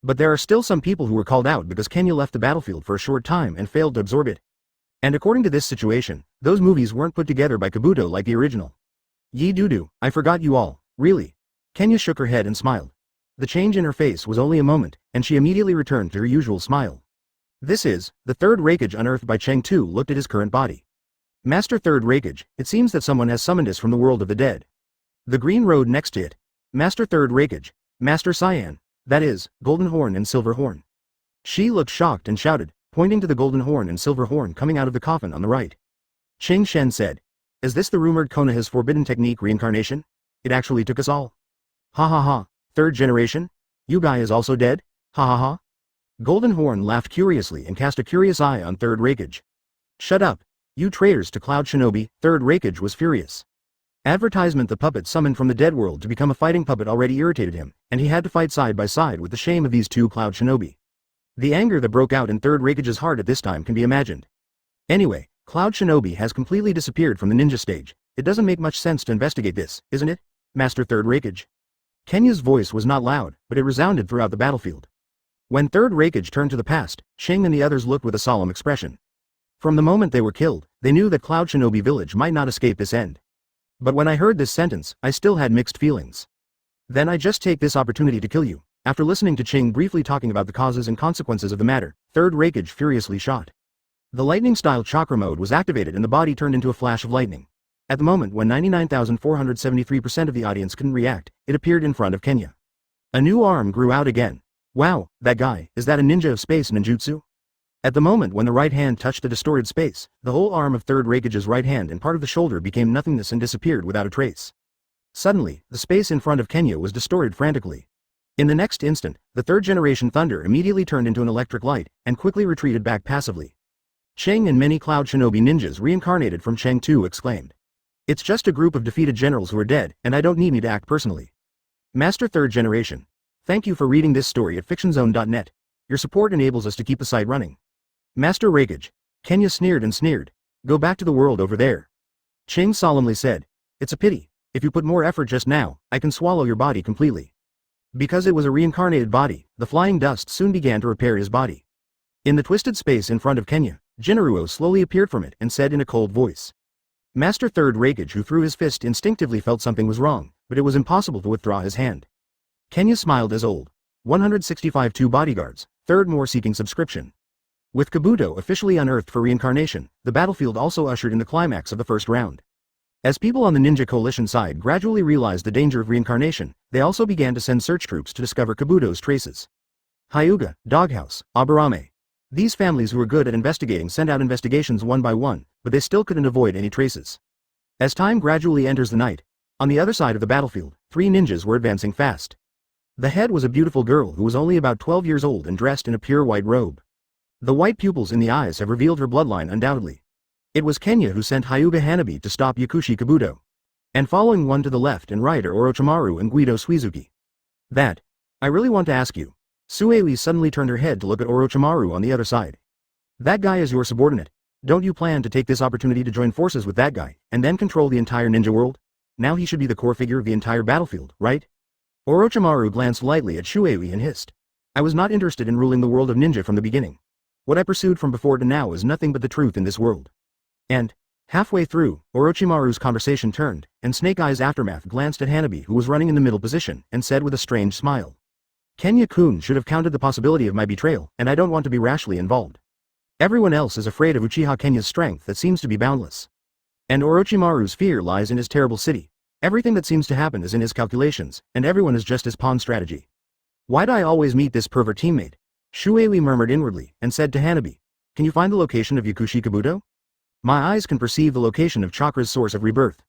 But there are still some people who were called out because Kenya left the battlefield for a short time and failed to absorb it. And according to this situation, those movies weren't put together by Kabuto like the original. Yi Dudu, I forgot you all, really. Kenya shook her head and smiled. The change in her face was only a moment, and she immediately returned to her usual smile. This is, the Third Raikage unearthed by Cheng Tu looked at his current body. Master Third Raikage, it seems that someone has summoned us from the world of the dead. The green road next to it. Master Third Raikage, Master Cyan, that is, Golden Horn and Silver Horn. She looked shocked and shouted, pointing to the Golden Horn and Silver Horn coming out of the coffin on the right. Ching Shen said, "Is this the rumored Konaha's forbidden technique reincarnation? It actually took us all. Ha ha ha, third generation? You guy is also dead? Ha ha ha." Golden Horn laughed curiously and cast a curious eye on Third Raikage. Shut up, you traitors to Cloud Shinobi. Third Raikage was furious. Advertisement: the puppet summoned from the dead world to become a fighting puppet already irritated him, and he had to fight side by side with the shame of these two Cloud Shinobi. The anger that broke out in Third Raikage's heart at this time can be imagined. Anyway, Cloud Shinobi has completely disappeared from the ninja stage. It doesn't make much sense to investigate this, isn't it, Master Third Raikage? Kenya's voice was not loud, but it resounded throughout the battlefield. When Third Raikage turned to the past, Shing and the others looked with a solemn expression. From the moment they were killed, they knew that Cloud Shinobi Village might not escape this end. But when I heard this sentence, I still had mixed feelings. Then I just take this opportunity to kill you. After listening to Ching briefly talking about the causes and consequences of the matter, Third Raikage furiously shot. The lightning-style chakra mode was activated and the body turned into a flash of lightning. At the moment when 99,473% of the audience couldn't react, it appeared in front of Kenya. A new arm grew out again. Wow, that guy, is that a ninja of space ninjutsu? At the moment when the right hand touched the distorted space, the whole arm of Third Raikage's right hand and part of the shoulder became nothingness and disappeared without a trace. Suddenly, the space in front of Kenya was distorted frantically. In the next instant, the third-generation thunder immediately turned into an electric light, and quickly retreated back passively. Cheng and many Cloud Shinobi ninjas reincarnated from Cheng 2 exclaimed. It's just a group of defeated generals who are dead, and I don't need me to act personally. Master Third Generation. Thank you for reading this story at fictionzone.net. Your support enables us to keep the site running. Master Raikage. Kenya sneered and sneered. Go back to the world over there. Cheng solemnly said. It's a pity. If you put more effort just now, I can swallow your body completely. Because it was a reincarnated body, the flying dust soon began to repair his body. In the twisted space in front of Kenya, Jinaruo slowly appeared from it and said in a cold voice. Master Third Raikage, who threw his fist, instinctively felt something was wrong, but it was impossible to withdraw his hand. Kenya smiled as old. 165 2 bodyguards, third more seeking subscription. With Kabuto officially unearthed for reincarnation, the battlefield also ushered in the climax of the first round. As people on the Ninja Coalition side gradually realized the danger of reincarnation, they also began to send search troops to discover Kabuto's traces. Hyuga, Doghouse, Aburame. These families who were good at investigating sent out investigations one by one, but they still couldn't avoid any traces. As time gradually enters the night, on the other side of the battlefield, 3 ninjas were advancing fast. The head was a beautiful girl who was only about 12 years old and dressed in a pure white robe. The white pupils in the eyes have revealed her bloodline undoubtedly. It was Kenya who sent Hyuga Hanabi to stop Yakushi Kabuto. And following one to the left and right are Orochimaru and Guido Suizuki. That. I really want to ask you. Suewi suddenly turned her head to look at Orochimaru on the other side. That guy is your subordinate. Don't you plan to take this opportunity to join forces with that guy, and then control the entire ninja world? Now he should be the core figure of the entire battlefield, right? Orochimaru glanced lightly at Shuewi and hissed. I was not interested in ruling the world of ninja from the beginning. What I pursued from before to now is nothing but the truth in this world. And, halfway through, Orochimaru's conversation turned, and Snake Eyes Aftermath glanced at Hanabi, who was running in the middle position, and said with a strange smile. Kenya-kun should have counted the possibility of my betrayal, and I don't want to be rashly involved. Everyone else is afraid of Uchiha Kenya's strength that seems to be boundless. And Orochimaru's fear lies in his terrible city. Everything that seems to happen is in his calculations, and everyone is just his pawn strategy. Why'd I always meet this pervert teammate? Shuewi murmured inwardly, and said to Hanabi, can you find the location of Yakushi Kabuto? My eyes can perceive the location of Chakra's source of rebirth.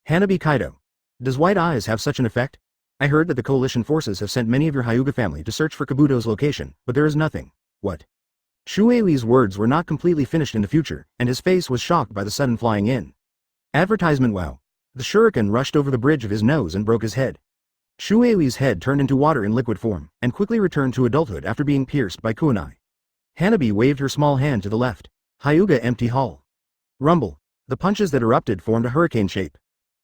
Hanabi Kaido. Does white eyes have such an effect? I heard that the coalition forces have sent many of your Hyuga family to search for Kabuto's location, but there is nothing. What? Shuei's words were not completely finished in the future, and his face was shocked by the sudden flying in. Advertisement. Wow. The shuriken rushed over the bridge of his nose and broke his head. Shuei's head turned into water in liquid form, and quickly returned to adulthood after being pierced by kunai. Hanabi waved her small hand to the left. Hyuga empty hall. Rumble. The punches that erupted formed a hurricane shape.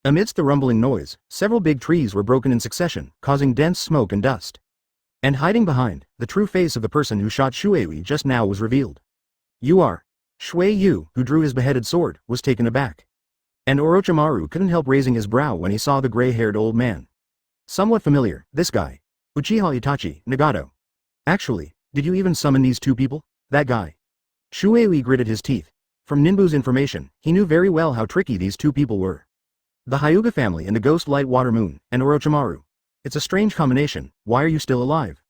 Amidst the rumbling noise, several big trees were broken in succession, causing dense smoke and dust. And hiding behind, the true face of the person who shot Shuei just now was revealed. You are. Shui Yu, who drew his beheaded sword, was taken aback. And Orochimaru couldn't help raising his brow when he saw the gray-haired old man. Somewhat familiar, this guy. Uchiha Itachi, Nagato. Actually, did you even summon these two people? That guy. Shuei gritted his teeth. From Ninbu's information, he knew very well how tricky these two people were. The Hyuga family and the ghost light water moon, and Orochimaru. It's a strange combination. Why are you still alive?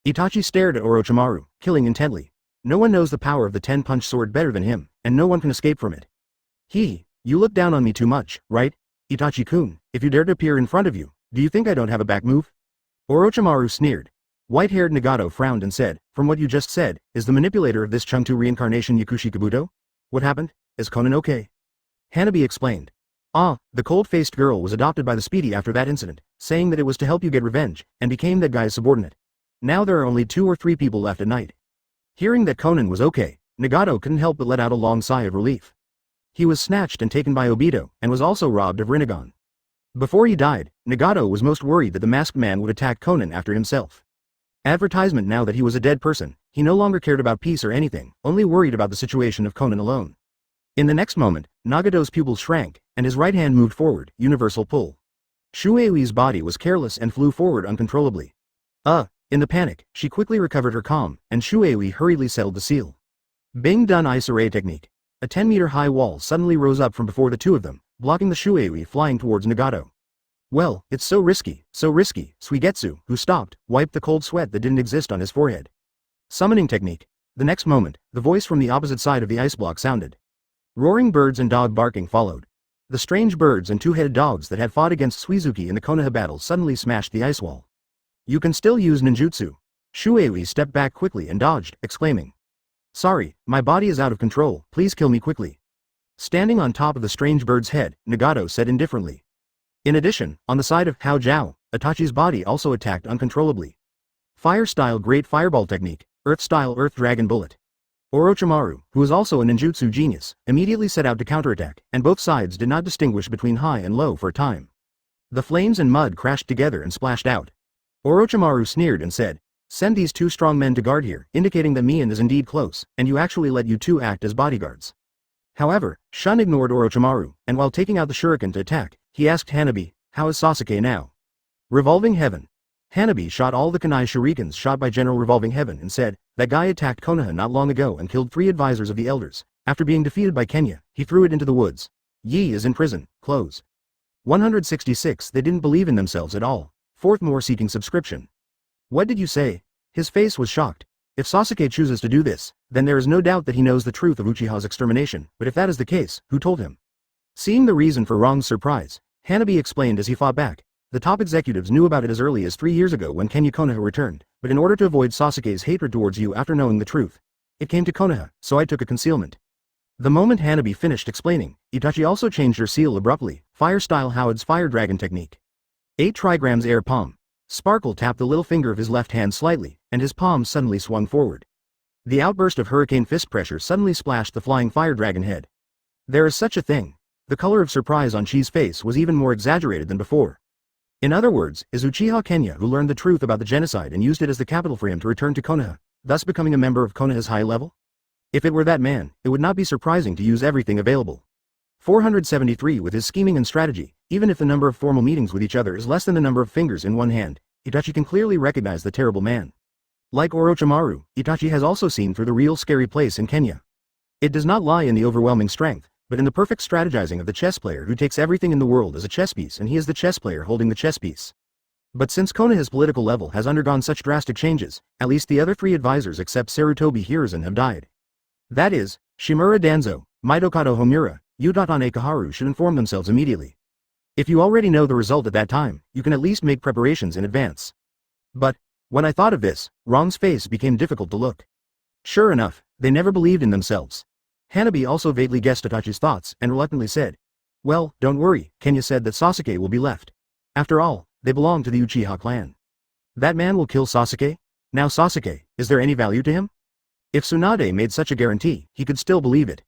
Itachi stared at Orochimaru, killing intently. No one knows the power of the 10-punch sword better than him, and no one can escape from it. You look down on me too much, right? Itachi-kun, if you dare to appear in front of you, do you think I don't have a back move? Orochimaru sneered. White-haired Nagato frowned and said, from what you just said, is the manipulator of this Chengtu reincarnation Yakushi Kabuto? What happened? Is Conan okay? Hanabi explained. Ah, the cold-faced girl was adopted by the Speedy after that incident, saying that it was to help you get revenge, and became that guy's subordinate. Now there are only 2 or 3 people left at night. Hearing that Conan was okay, Nagato couldn't help but let out a long sigh of relief. He was snatched and taken by Obito, and was also robbed of Rinnegan. Before he died, Nagato was most worried that the masked man would attack Conan after himself. Advertisement now that he was a dead person, he no longer cared about peace or anything, only worried about the situation of Conan alone. In the next moment, Nagato's pupils shrank, and his right hand moved forward, universal pull. Shuei's body was careless and flew forward uncontrollably. In the panic, she quickly recovered her calm, and Shuei hurriedly settled the seal. Bing Dun Ice Array Technique. A 10-meter-high wall suddenly rose up from before the two of them, blocking the Shuei flying towards Nagato. Well, it's so risky, Suigetsu, who stopped, wiped the cold sweat that didn't exist on his forehead. Summoning technique. The next moment, the voice from the opposite side of the ice block sounded. Roaring birds and dog barking followed. The strange birds and 2-headed dogs that had fought against Suizuki in the Konaha battle suddenly smashed the ice wall. You can still use ninjutsu. Shuei stepped back quickly and dodged, exclaiming. Sorry, my body is out of control, please kill me quickly. Standing on top of the strange bird's head, Nagato said indifferently. In addition, on the side of Hao Jiao, Itachi's body also attacked uncontrollably. Fire-style Great Fireball Technique, Earth-style Earth Dragon Bullet. Orochimaru, who was also a ninjutsu genius, immediately set out to counterattack, and both sides did not distinguish between high and low for a time. The flames and mud crashed together and splashed out. Orochimaru sneered and said, send these 2 strong men to guard here, indicating that Mian is indeed close, and you actually let you 2 act as bodyguards. However, Shun ignored Orochimaru, and while taking out the shuriken to attack, he asked Hanabi, how is Sasuke now? Revolving Heaven. Hanabi shot all the kunai shurikens shot by General Revolving Heaven and said, that guy attacked Konaha not long ago and killed 3 advisors of the elders. After being defeated by Kenya, he threw it into the woods. Yi is in prison, close. 166 They didn't believe in themselves at all. 4th more seeking subscription. What did you say? His face was shocked. If Sasuke chooses to do this, then there is no doubt that he knows the truth of Uchiha's extermination, but if that is the case, who told him? Seeing the reason for Wrong's surprise, Hanabi explained as he fought back. The top executives knew about it as early as 3 years ago when Kenya Konaha returned, but in order to avoid Sasuke's hatred towards you after knowing the truth, it came to Konaha, so I took a concealment. The moment Hanabi finished explaining, Itachi also changed her seal abruptly, fire-style Howard's Fire Dragon Technique. 8 trigrams Air Palm. Sparkle tapped the little finger of his left hand slightly, and his palm suddenly swung forward. The outburst of hurricane fist pressure suddenly splashed the flying fire dragon head. There is such a thing. The color of surprise on Chi's face was even more exaggerated than before. In other words, is Uchiha Kenya who learned the truth about the genocide and used it as the capital for him to return to Konaha, thus becoming a member of Konaha's high level? If it were that man, it would not be surprising to use everything available. 473 With his scheming and strategy, even if the number of formal meetings with each other is less than the number of fingers in one hand, Itachi can clearly recognize the terrible man. Like Orochimaru, Itachi has also seen through the real scary place in Kenya. It does not lie in the overwhelming strength, but in the perfect strategizing of the chess player who takes everything in the world as a chess piece and he is the chess player holding the chess piece. But since Konaha's political level has undergone such drastic changes, at least the other 3 advisors except Sarutobi Hiruzen have died. That is, Shimura Danzo, Mitokado Homura, Udatane Kaharu should inform themselves immediately. If you already know the result at that time, you can at least make preparations in advance. But, when I thought of this, Wrong's face became difficult to look. Sure enough, they never believed in themselves. Hanabi also vaguely guessed Itachi's thoughts and reluctantly said, well, don't worry, Kenya said that Sasuke will be left. After all, they belong to the Uchiha clan. That man will kill Sasuke? Now Sasuke, is there any value to him? If Sunade made such a guarantee, he could still believe it.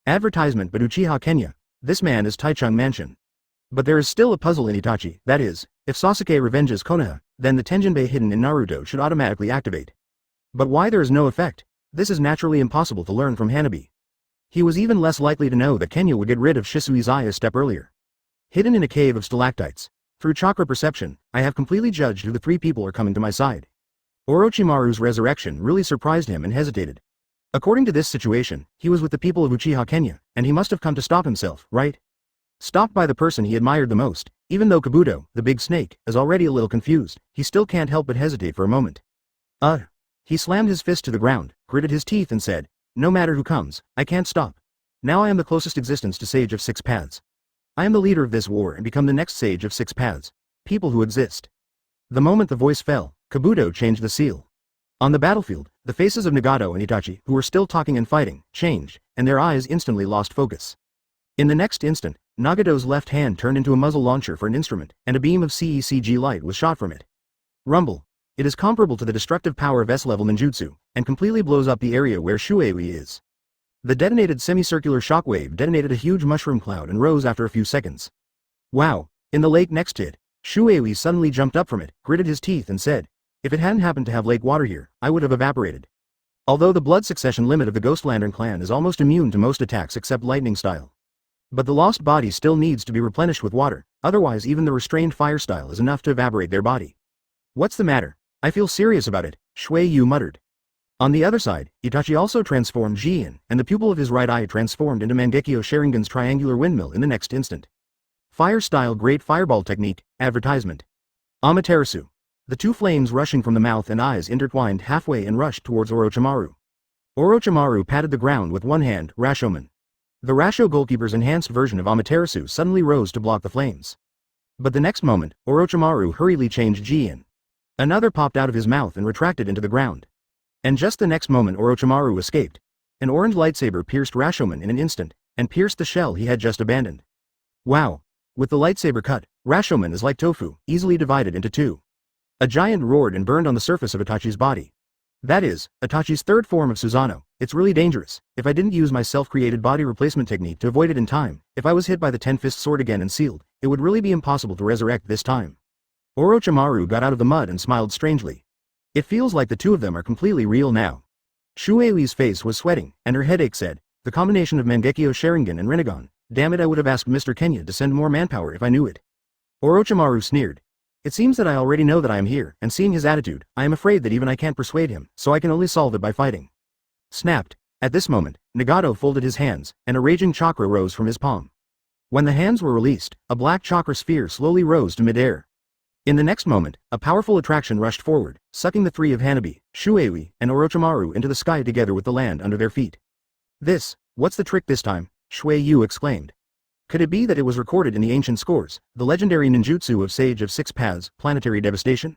Advertisement but Uchiha Kenya, this man is Taichung Mansion. But there is still a puzzle in Itachi, that is, if Sasuke revenges Konaha, then the Tenjinbei hidden in Naruto should automatically activate. But why there is no effect? This is naturally impossible to learn from Hanabi. He was even less likely to know that Kenya would get rid of Shisui's eye a step earlier. Hidden in a cave of stalactites. Through chakra perception, I have completely judged who the 3 people are coming to my side. Orochimaru's resurrection really surprised him and hesitated. According to this situation, he was with the people of Uchiha Kenya, and he must have come to stop himself, right? Stopped by the person he admired the most, even though Kabuto, the big snake, is already a little confused, he still can't help but hesitate for a moment. He slammed his fist to the ground, gritted his teeth and said, no matter who comes, I can't stop. Now I am the closest existence to Sage of 6 Paths. I am the leader of this war and become the next Sage of 6 Paths. People who exist. The moment the voice fell, Kabuto changed the seal. On the battlefield, the faces of Nagato and Itachi, who were still talking and fighting, changed, and their eyes instantly lost focus. In the next instant, Nagato's left hand turned into a muzzle launcher for an instrument, and a beam of CECG light was shot from it. Rumble. It is comparable to the destructive power of S-level ninjutsu, and completely blows up the area where Shuei is. The detonated semicircular shockwave detonated a huge mushroom cloud and rose after a few seconds. Wow! In the lake next to it, Shuei suddenly jumped up from it, gritted his teeth and said, "If it hadn't happened to have lake water here, I would have evaporated." Although the blood succession limit of the Ghost Lantern clan is almost immune to most attacks except lightning style. But the lost body still needs to be replenished with water, otherwise even the restrained fire style is enough to evaporate their body. "What's the matter? I feel serious about it," Shuei muttered. On the other side, Itachi also transformed Jiin, and the pupil of his right eye transformed into Mangekyo Sharingan's triangular windmill in the next instant. Fire style Great Fireball Technique, advertisement. Amaterasu. The two flames rushing from the mouth and eyes intertwined halfway and rushed towards Orochimaru. Orochimaru patted the ground with one hand, Rashomon. The Rasho goalkeeper's enhanced version of Amaterasu suddenly rose to block the flames. But the next moment, Orochimaru hurriedly changed Jiin. Another popped out of his mouth and retracted into the ground. And just the next moment Orochimaru escaped. An orange lightsaber pierced Rashomon in an instant, and pierced the shell he had just abandoned. Wow! With the lightsaber cut, Rashomon is like tofu, easily divided into two. A giant roared and burned on the surface of Itachi's body. That is, Itachi's third form of Susanoo. It's really dangerous. If I didn't use my self-created body replacement technique to avoid it in time, if I was hit by the Ten-Fist Sword again and sealed, it would really be impossible to resurrect this time. Orochimaru got out of the mud and smiled strangely. It feels like the two of them are completely real now. Shuei's face was sweating, and her headache said, the combination of Mangekyo Sharingan and Rinnegan, damn it, I would have asked Mr. Kenya to send more manpower if I knew it. Orochimaru sneered. It seems that I already know that I am here, and seeing his attitude, I am afraid that even I can't persuade him, so I can only solve it by fighting. Snapped. At this moment, Nagato folded his hands, and a raging chakra rose from his palm. When the hands were released, a black chakra sphere slowly rose to midair. In the next moment, a powerful attraction rushed forward, sucking the three of Hanabi, Shuei, and Orochimaru into the sky together with the land under their feet. What's the trick this time? Shuei exclaimed. Could it be that it was recorded in the ancient scores, the legendary ninjutsu of Sage of Six Paths, planetary devastation?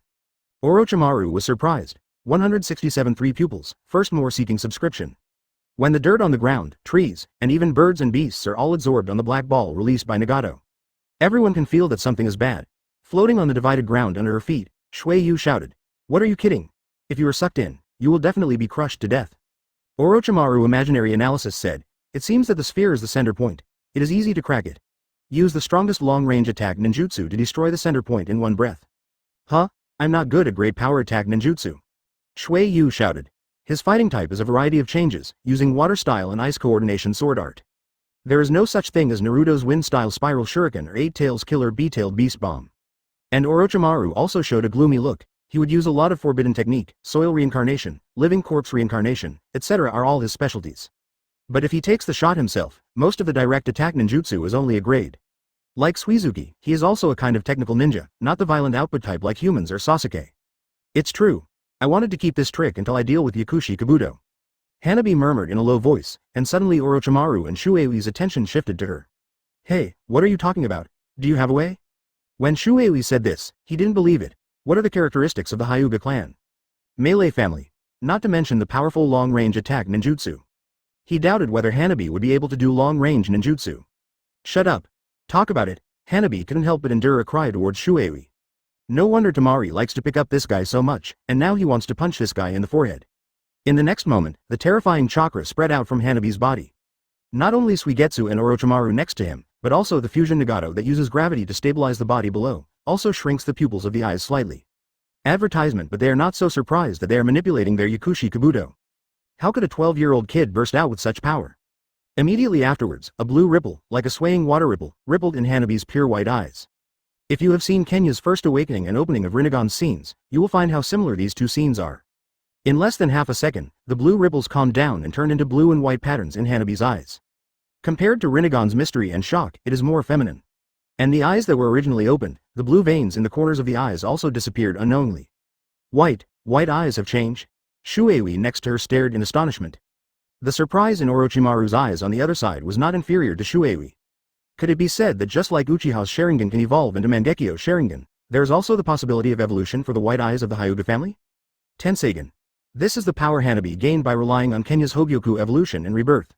Orochimaru was surprised. 167 three pupils, first more seeking subscription. When the dirt on the ground, trees, and even birds and beasts are all absorbed on the black ball released by Nagato. Everyone can feel that something is bad. Floating on the divided ground under her feet, Shuei shouted. What are you kidding? If you are sucked in, you will definitely be crushed to death. Orochimaru imaginary analysis said, it seems that the sphere is the center point. It is easy to crack it. Use the strongest long-range attack ninjutsu to destroy the center point in one breath. Huh? I'm not good at great power attack ninjutsu. Shuei shouted. His fighting type is a variety of changes, using water style and ice coordination sword art. There is no such thing as Naruto's wind style spiral shuriken or Eight Tails killer B-tailed beast bomb. And Orochimaru also showed a gloomy look. He would use a lot of forbidden technique, soil reincarnation, living corpse reincarnation, etc. are all his specialties. But if he takes the shot himself, most of the direct attack ninjutsu is only a grade. Like Suizuki, he is also a kind of technical ninja, not the violent output type like humans or Sasuke. It's true. I wanted to keep this trick until I deal with Yakushi Kabuto. Hanabi murmured in a low voice, and suddenly Orochimaru and Shuei's attention shifted to her. Hey, what are you talking about? Do you have a way? When Shuei said this, he didn't believe it. What are the characteristics of the Hyuga clan? Melee family. Not to mention the powerful long-range attack ninjutsu. He doubted whether Hanabi would be able to do long-range ninjutsu. Shut up. Talk about it. Hanabi couldn't help but endure a cry towards Shuei. No wonder Tamari likes to pick up this guy so much, and now he wants to punch this guy in the forehead. In the next moment, the terrifying chakra spread out from Hanabi's body. Not only Suigetsu and Orochimaru next to him, but also the fusion Nagato that uses gravity to stabilize the body below, also shrinks the pupils of the eyes slightly. Advertisement, but they are not so surprised that they are manipulating their Yakushi Kabuto. How could a 12-year-old kid burst out with such power? Immediately afterwards, a blue ripple, like a swaying water ripple, rippled in Hanabi's pure white eyes. If you have seen Kenya's first awakening and opening of Rinnegan's scenes, you will find how similar these two scenes are. In less than half a second, the blue ripples calmed down and turned into blue and white patterns in Hanabi's eyes. Compared to Rinnegan's mystery and shock, it is more feminine. And the eyes that were originally opened, the blue veins in the corners of the eyes also disappeared unknowingly. White eyes have changed? Shuei next to her stared in astonishment. The surprise in Orochimaru's eyes on the other side was not inferior to Shuei. Could it be said that just like Uchiha's Sharingan can evolve into Mangekyo Sharingan, There is also the possibility of evolution for the white eyes of the Hyuga family? Tenseigan. This is the power Hanabi gained by relying on Kenya's Hogyoku evolution and rebirth.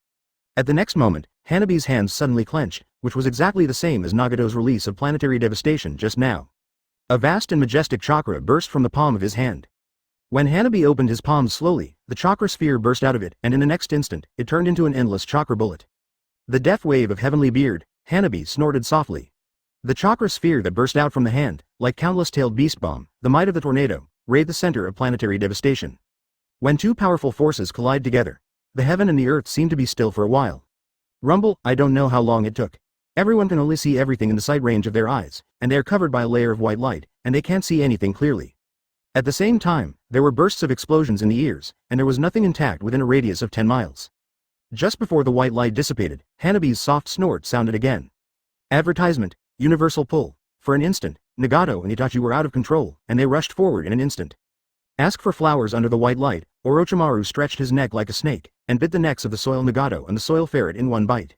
At the next moment, Hanabi's hands suddenly clenched, which was exactly the same as Nagato's release of planetary devastation just now. A vast and majestic chakra burst from the palm of his hand. When Hanabi opened his palms slowly, the chakra sphere burst out of it, and in the next instant, it turned into an endless chakra bullet. The death wave of heavenly beard, Hanabi snorted softly. The chakra sphere that burst out from the hand, like countless-tailed beast bomb, the might of the tornado, raid the center of planetary devastation. When two powerful forces collide together, the heaven and the earth seem to be still for a while. Rumble, I don't know how long it took. Everyone can only see everything in the sight range of their eyes, and they are covered by a layer of white light, and they can't see anything clearly. At the same time, there were bursts of explosions in the ears, and there was nothing intact within a radius of 10 miles. Just before the white light dissipated, Hanabi's soft snort sounded again. Advertisement, universal pull. For an instant, Nagato and Itachi were out of control, and they rushed forward in an instant. Ask for flowers under the white light. Orochimaru stretched his neck like a snake, and bit the necks of the soil Nagato and the soil ferret in one bite.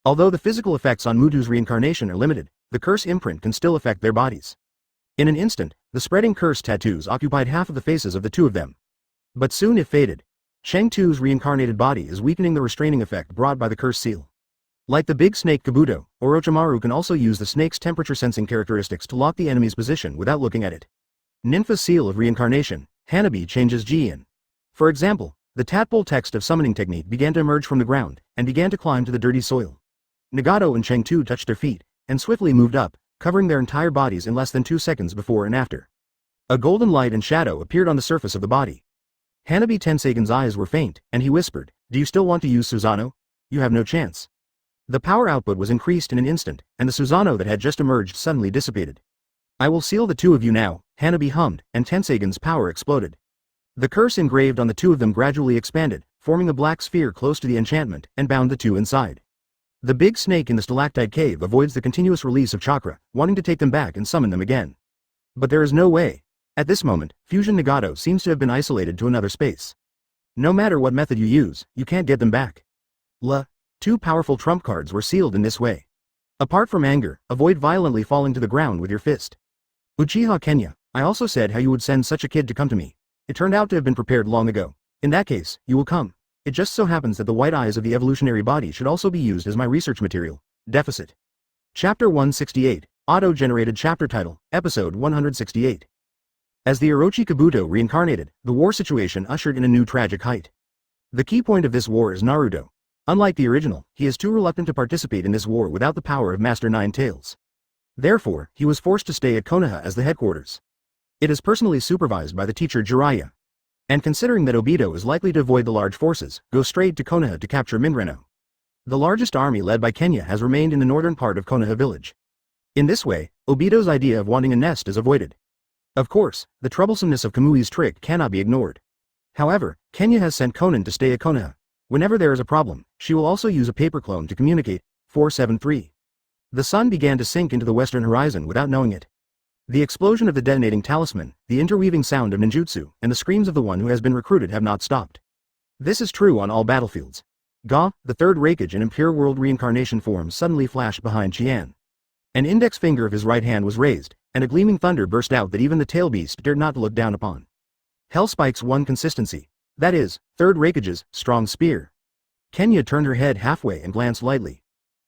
Although the physical effects on Mutu's reincarnation are limited, the curse imprint can still affect their bodies. In an instant, the spreading curse tattoos occupied half of the faces of the two of them. But soon it faded. Shang Tu's reincarnated body is weakening the restraining effect brought by the curse seal. Like the big snake Kabuto, Orochimaru can also use the snake's temperature sensing characteristics to lock the enemy's position without looking at it. Ninfa seal of reincarnation, Hanabi changes Jian. For example, the tadpole text of summoning technique began to emerge from the ground, and began to climb to the dirty soil. Nagato and Shang Tu touched their feet, and swiftly moved up, covering their entire bodies in less than 2 seconds before and after. A golden light and shadow appeared on the surface of the body. Hanabi Tenseigan's eyes were faint, and he whispered, "Do you still want to use Susanoo? You have no chance." The power output was increased in an instant, and the Susanoo that had just emerged suddenly dissipated. "I will seal the two of you now," Hanabi hummed, and Tenseigan's power exploded. The curse engraved on the two of them gradually expanded, forming a black sphere close to the enchantment, and bound the two inside. The big snake in the stalactite cave avoids the continuous release of chakra, wanting to take them back and summon them again. But there is no way. At this moment, Fusion Nagato seems to have been isolated to another space. No matter what method you use, you can't get them back. Two powerful trump cards were sealed in this way. Apart from anger, avoid violently falling to the ground with your fist. Uchiha Kenya, I also said how you would send such a kid to come to me. It turned out to have been prepared long ago. In that case, you will come. It just so happens that the white eyes of the evolutionary body should also be used as my research material. Deficit. Chapter 168, Auto-generated chapter title, Episode 168. As the Orochi Kabuto reincarnated, the war situation ushered in a new tragic height. The key point of this war is Naruto. Unlike the original, he is too reluctant to participate in this war without the power of Master Nine Tails. Therefore, he was forced to stay at Konaha as the headquarters. It is personally supervised by the teacher Jiraiya. And considering that Obito is likely to avoid the large forces, go straight to Konaha to capture Minreno. The largest army led by Kenya has remained in the northern part of Konaha village. In this way, Obito's idea of wanting a nest is avoided. Of course, the troublesomeness of Kamui's trick cannot be ignored. However, Kenya has sent Conan to stay at Konaha. Whenever there is a problem, she will also use a paper clone to communicate. 473. The sun began to sink into the western horizon without knowing it. The explosion of the detonating talisman, the interweaving sound of ninjutsu, and the screams of the one who has been recruited have not stopped. This is true on all battlefields. Ga, the third Raikage in Impure World reincarnation form suddenly flashed behind Qian. An index finger of his right hand was raised, and a gleaming thunder burst out that even the tail beast dared not look down upon. Hellspike's one consistency. That is, third Raikage's strong spear. Kenya turned her head halfway and glanced lightly.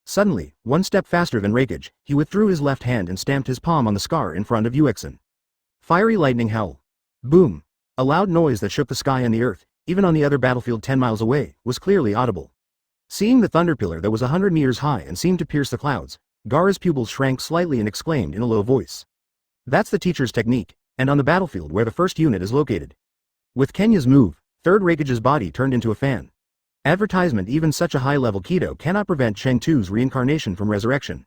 Suddenly, one step faster than Raikage, he withdrew his left hand and stamped his palm on the scar in front of Uexin. Fiery lightning howl. Boom. A loud noise that shook the sky and the earth, even on the other battlefield 10 miles away, was clearly audible. Seeing the thunder pillar that was 100 meters high and seemed to pierce the clouds, Gaara's pupils shrank slightly and exclaimed in a low voice. That's the teacher's technique, and on the battlefield where the first unit is located. With Kenya's move, third Raikage's body turned into a fan. Advertisement. Even such a high-level keto cannot prevent Shang Tu's reincarnation from resurrection.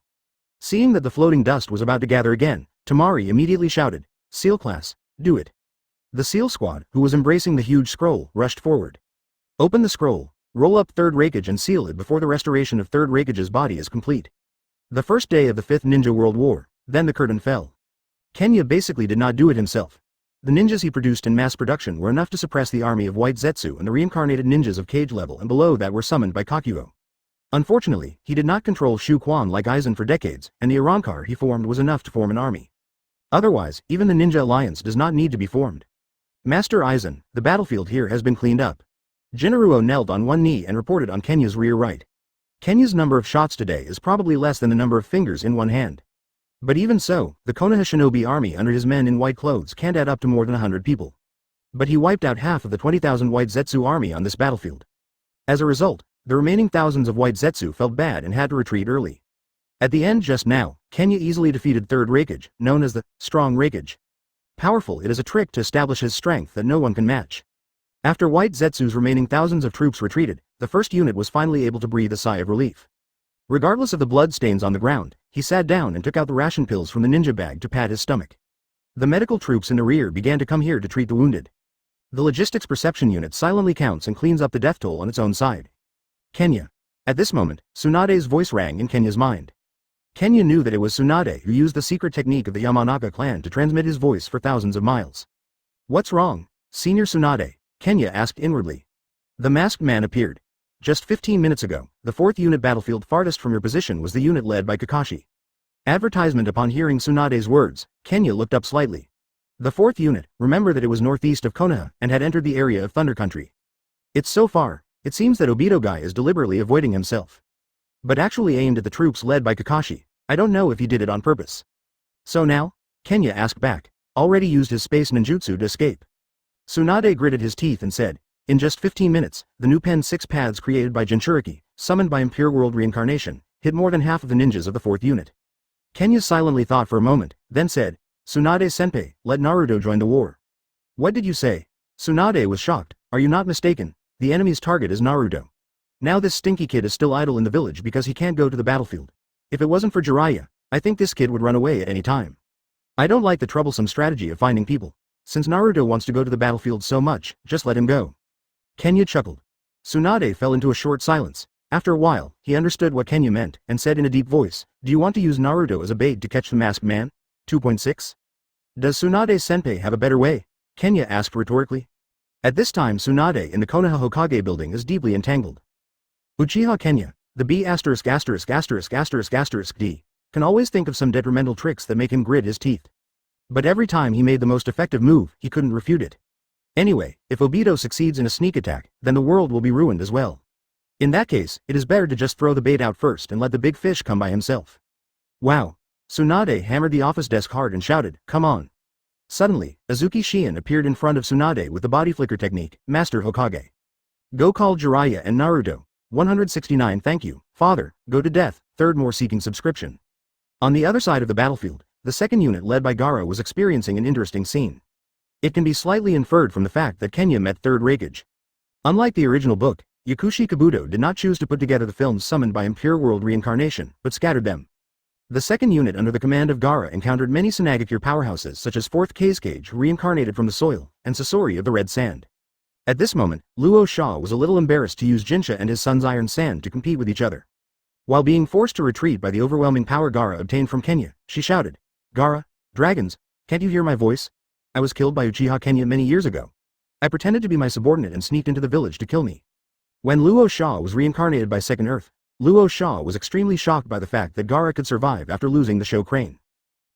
Seeing that the floating dust was about to gather again, Tamari immediately shouted, "Seal class, do it." The Seal Squad, who was embracing the huge scroll, rushed forward. Open the scroll, roll up third Raikage and seal it before the restoration of third Raikage's body is complete. The first day of the 5th Ninja World War, then the curtain fell. Kenya basically did not do it himself. The ninjas he produced in mass production were enough to suppress the army of White Zetsu, and the reincarnated ninjas of cage level and below that were summoned by Kakuo. Unfortunately, he did not control Shu Quan like Aizen for decades, and the Arrancar he formed was enough to form an army. Otherwise, even the Ninja Alliance does not need to be formed. Master Aizen, the battlefield here has been cleaned up. Jinaruo knelt on one knee and reported on Kenya's rear right. Kenya's number of shots today is probably less than the number of fingers in one hand. But even so, the Konaha shinobi army under his men in white clothes can't add up to more than 100 people. But he wiped out half of the 20,000 white Zetsu army on this battlefield. As a result, the remaining thousands of white Zetsu felt bad and had to retreat early. At the end just now, Kenya easily defeated third Raikage, known as the strong Raikage. Powerful, it is a trick to establish his strength that no one can match. After white Zetsu's remaining thousands of troops retreated, the first unit was finally able to breathe a sigh of relief. Regardless of the blood stains on the ground, he sat down and took out the ration pills from the ninja bag to pat his stomach. The medical troops in the rear began to come here to treat the wounded. The logistics perception unit silently counts and cleans up the death toll on its own side. Kenya. At this moment, Tsunade's voice rang in Kenya's mind. Kenya knew that it was Sunade who used the secret technique of the Yamanaka clan to transmit his voice for thousands of miles. What's wrong, Senior Sunade? Kenya asked inwardly. The masked man appeared. Just 15 minutes ago, the 4th unit battlefield farthest from your position was the unit led by Kakashi. Advertisement. Upon hearing Tsunade's words, Kenya looked up slightly. The 4th unit, remember that it was northeast of Konaha and had entered the area of Thunder Country. It's so far, it seems that Obito guy is deliberately avoiding himself. But actually aimed at the troops led by Kakashi. I don't know if he did it on purpose. So now? Kenya asked back. Already used his space ninjutsu to escape. Tsunade gritted his teeth and said, in just 15 minutes, the new Pen 6 paths created by Jinchuriki, summoned by Impure World Reincarnation, hit more than half of the ninjas of the 4th unit. Kenya silently thought for a moment, then said, Tsunade-senpai, let Naruto join the war. What did you say? Tsunade was shocked. Are you not mistaken? The enemy's target is Naruto. Now this stinky kid is still idle in the village because he can't go to the battlefield. If it wasn't for Jiraiya, I think this kid would run away at any time. I don't like the troublesome strategy of finding people. Since Naruto wants to go to the battlefield so much, just let him go. Kenya chuckled. Tsunade fell into a short silence. After a while, he understood what Kenya meant, and said in a deep voice, do you want to use Naruto as a bait to catch the masked man? 2.6. Does Tsunade-senpai have a better way? Kenya asked rhetorically. At this time Sunade in the Konaha Hokage building is deeply entangled. Uchiha Kenya, the B****************, can always think of some detrimental tricks that make him grit his teeth. But every time he made the most effective move, he couldn't refute it. Anyway, if Obito succeeds in a sneak attack, then the world will be ruined as well. In that case, it is better to just throw the bait out first and let the big fish come by himself. Wow. Sunade hammered the office desk hard and shouted, come on. Suddenly, Azuki Shion appeared in front of Sunade with the body flicker technique, Master Hokage. Go call Jiraiya and Naruto. 169 Thank you, father, go to death, third more seeking subscription. On the other side of the battlefield, the 2nd unit led by Gaara was experiencing an interesting scene. It can be slightly inferred from the fact that Kenya met third Raikage. Unlike the original book, Yakushi Kabuto did not choose to put together the films summoned by Impure World Reincarnation, but scattered them. The 2nd unit under the command of Gaara encountered many Sanagakure powerhouses such as 4th Kazekage reincarnated from the soil, and Sasori of the Red Sand. At this moment, Luo Sha was a little embarrassed to use Jinsha and his son's Iron Sand to compete with each other. While being forced to retreat by the overwhelming power Gaara obtained from Kenya, she shouted, Gaara, dragons, can't you hear my voice? I was killed by Uchiha Kenya many years ago. I pretended to be my subordinate and sneaked into the village to kill me. When Luo Sha was reincarnated by Second Earth, Luo Sha was extremely shocked by the fact that Gaara could survive after losing the Sho Crane.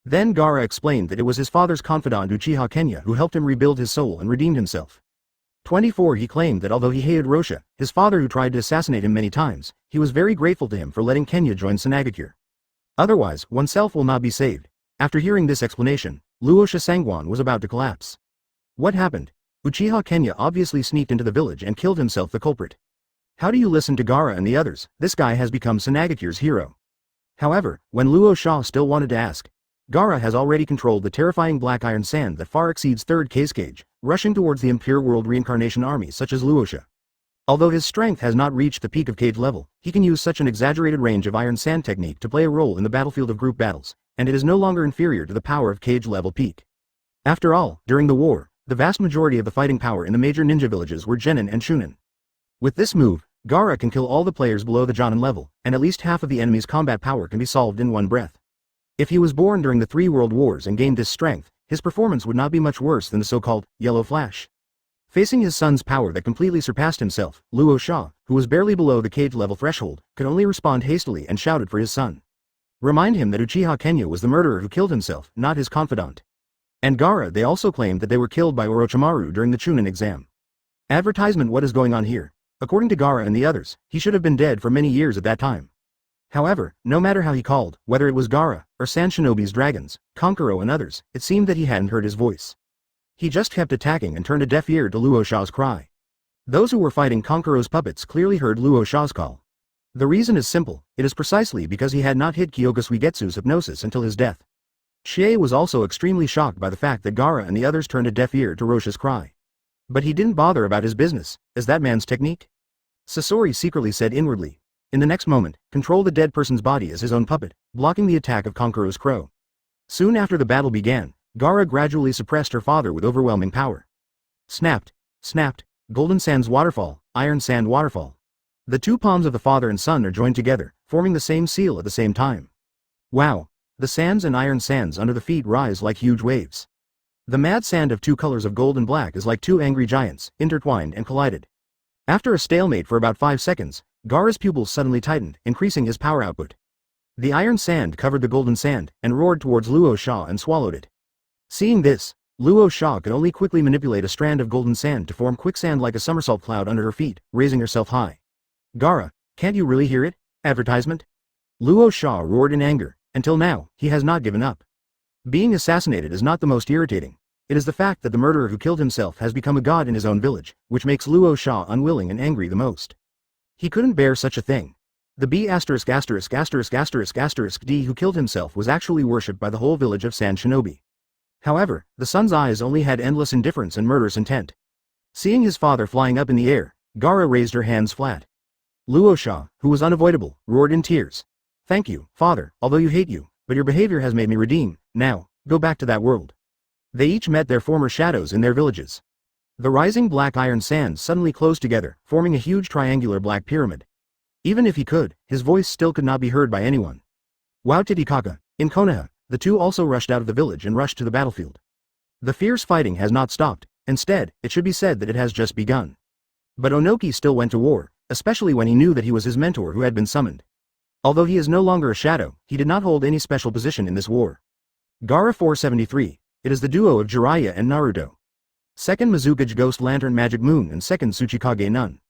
Then Gaara explained that it was his father's confidant Uchiha Kenya who helped him rebuild his soul and redeemed himself. 24 He claimed that although he hated Rosha, his father who tried to assassinate him many times, he was very grateful to him for letting Kenya join Sanagakure. Otherwise, oneself will not be saved. After hearing this explanation, Luo Sha Sangwan was about to collapse. What happened? Uchiha Kenya obviously sneaked into the village and killed himself the culprit. How do you listen to Gaara and the others? This guy has become Sanagakure's hero. However, when Luo Sha still wanted to ask, Gaara has already controlled the terrifying black iron sand that far exceeds third Kazekage, rushing towards the Impure World Reincarnation army such as Luo Sha. Although his strength has not reached the peak of Cage level, he can use such an exaggerated range of iron sand technique to play a role in the battlefield of group battles, and it is no longer inferior to the power of Cage level peak. After all, during the war, the vast majority of the fighting power in the major ninja villages were genin and shunin. With this move, Gaara can kill all the players below the Jonin level, and at least half of the enemy's combat power can be solved in one breath. If he was born during the 3 World Wars and gained this strength, his performance would not be much worse than the so-called Yellow Flash. Facing his son's power that completely surpassed himself, Luo Sha, who was barely below the Cage level threshold, could only respond hastily and shouted for his son. Remind him that Uchiha Kenya was the murderer who killed himself, not his confidant. And Gaara, they also claimed that they were killed by Orochimaru during the Chunin exam. Advertisement. What is going on here? According to Gaara and the others, he should have been dead for many years at that time. However, no matter how he called, whether it was Gaara, or Sand Shinobi's dragons, Konkuro and others, it seemed that he hadn't heard his voice. He just kept attacking and turned a deaf ear to Luo Sha's cry. Those who were fighting Konkuro's puppets clearly heard Luo Sha's call. The reason is simple, it is precisely because he had not hit Kyoka Suigetsu's hypnosis until his death. Shie was also extremely shocked by the fact that Gaara and the others turned a deaf ear to Rosha's cry. But he didn't bother about his business. Is that man's technique? Sasori secretly said inwardly. In the next moment, control the dead person's body as his own puppet, blocking the attack of Konkuro's crow. Soon after the battle began, Gaara gradually suppressed her father with overwhelming power. Snapped, snapped, Golden Sands Waterfall, Iron Sand Waterfall. The two palms of the father and son are joined together, forming the same seal at the same time. Wow! The sands and iron sands under the feet rise like huge waves. The mad sand of two colors of gold and black is like two angry giants, intertwined and collided. After a stalemate for about 5 seconds, Gaara's pupils suddenly tightened, increasing his power output. The iron sand covered the golden sand, and roared towards Luo Sha and swallowed it. Seeing this, Luo Sha could only quickly manipulate a strand of golden sand to form quicksand like a somersault cloud under her feet, raising herself high. Gaara, can't you really hear it? Advertisement? Luo Sha roared in anger. Until now, he has not given up. Being assassinated is not the most irritating. It is the fact that the murderer who killed himself has become a god in his own village, which makes Luo Sha unwilling and angry the most. He couldn't bear such a thing. The D who killed himself was actually worshipped by the whole village of Sand Shinobi. However, the son's eyes only had endless indifference and murderous intent. Seeing his father flying up in the air, Gaara raised her hands flat. Luo Sha, who was unavoidable, roared in tears. Thank you, father, although you hate you, but your behavior has made me redeem. Now, go back to that world. They each met their former shadows in their villages. The rising black iron sands suddenly closed together, forming a huge triangular black pyramid. Even if he could, his voice still could not be heard by anyone. Wow Titicaca, in Konaha, the two also rushed out of the village and rushed to the battlefield. The fierce fighting has not stopped, instead, it should be said that it has just begun. But Onoki still went to war, especially when he knew that he was his mentor who had been summoned. Although he is no longer a shadow, he did not hold any special position in this war. Gaara 473, it is the duo of Jiraiya and Naruto. Second Mizukage Ghost Lantern Magic Moon and second Tsuchikage Nun.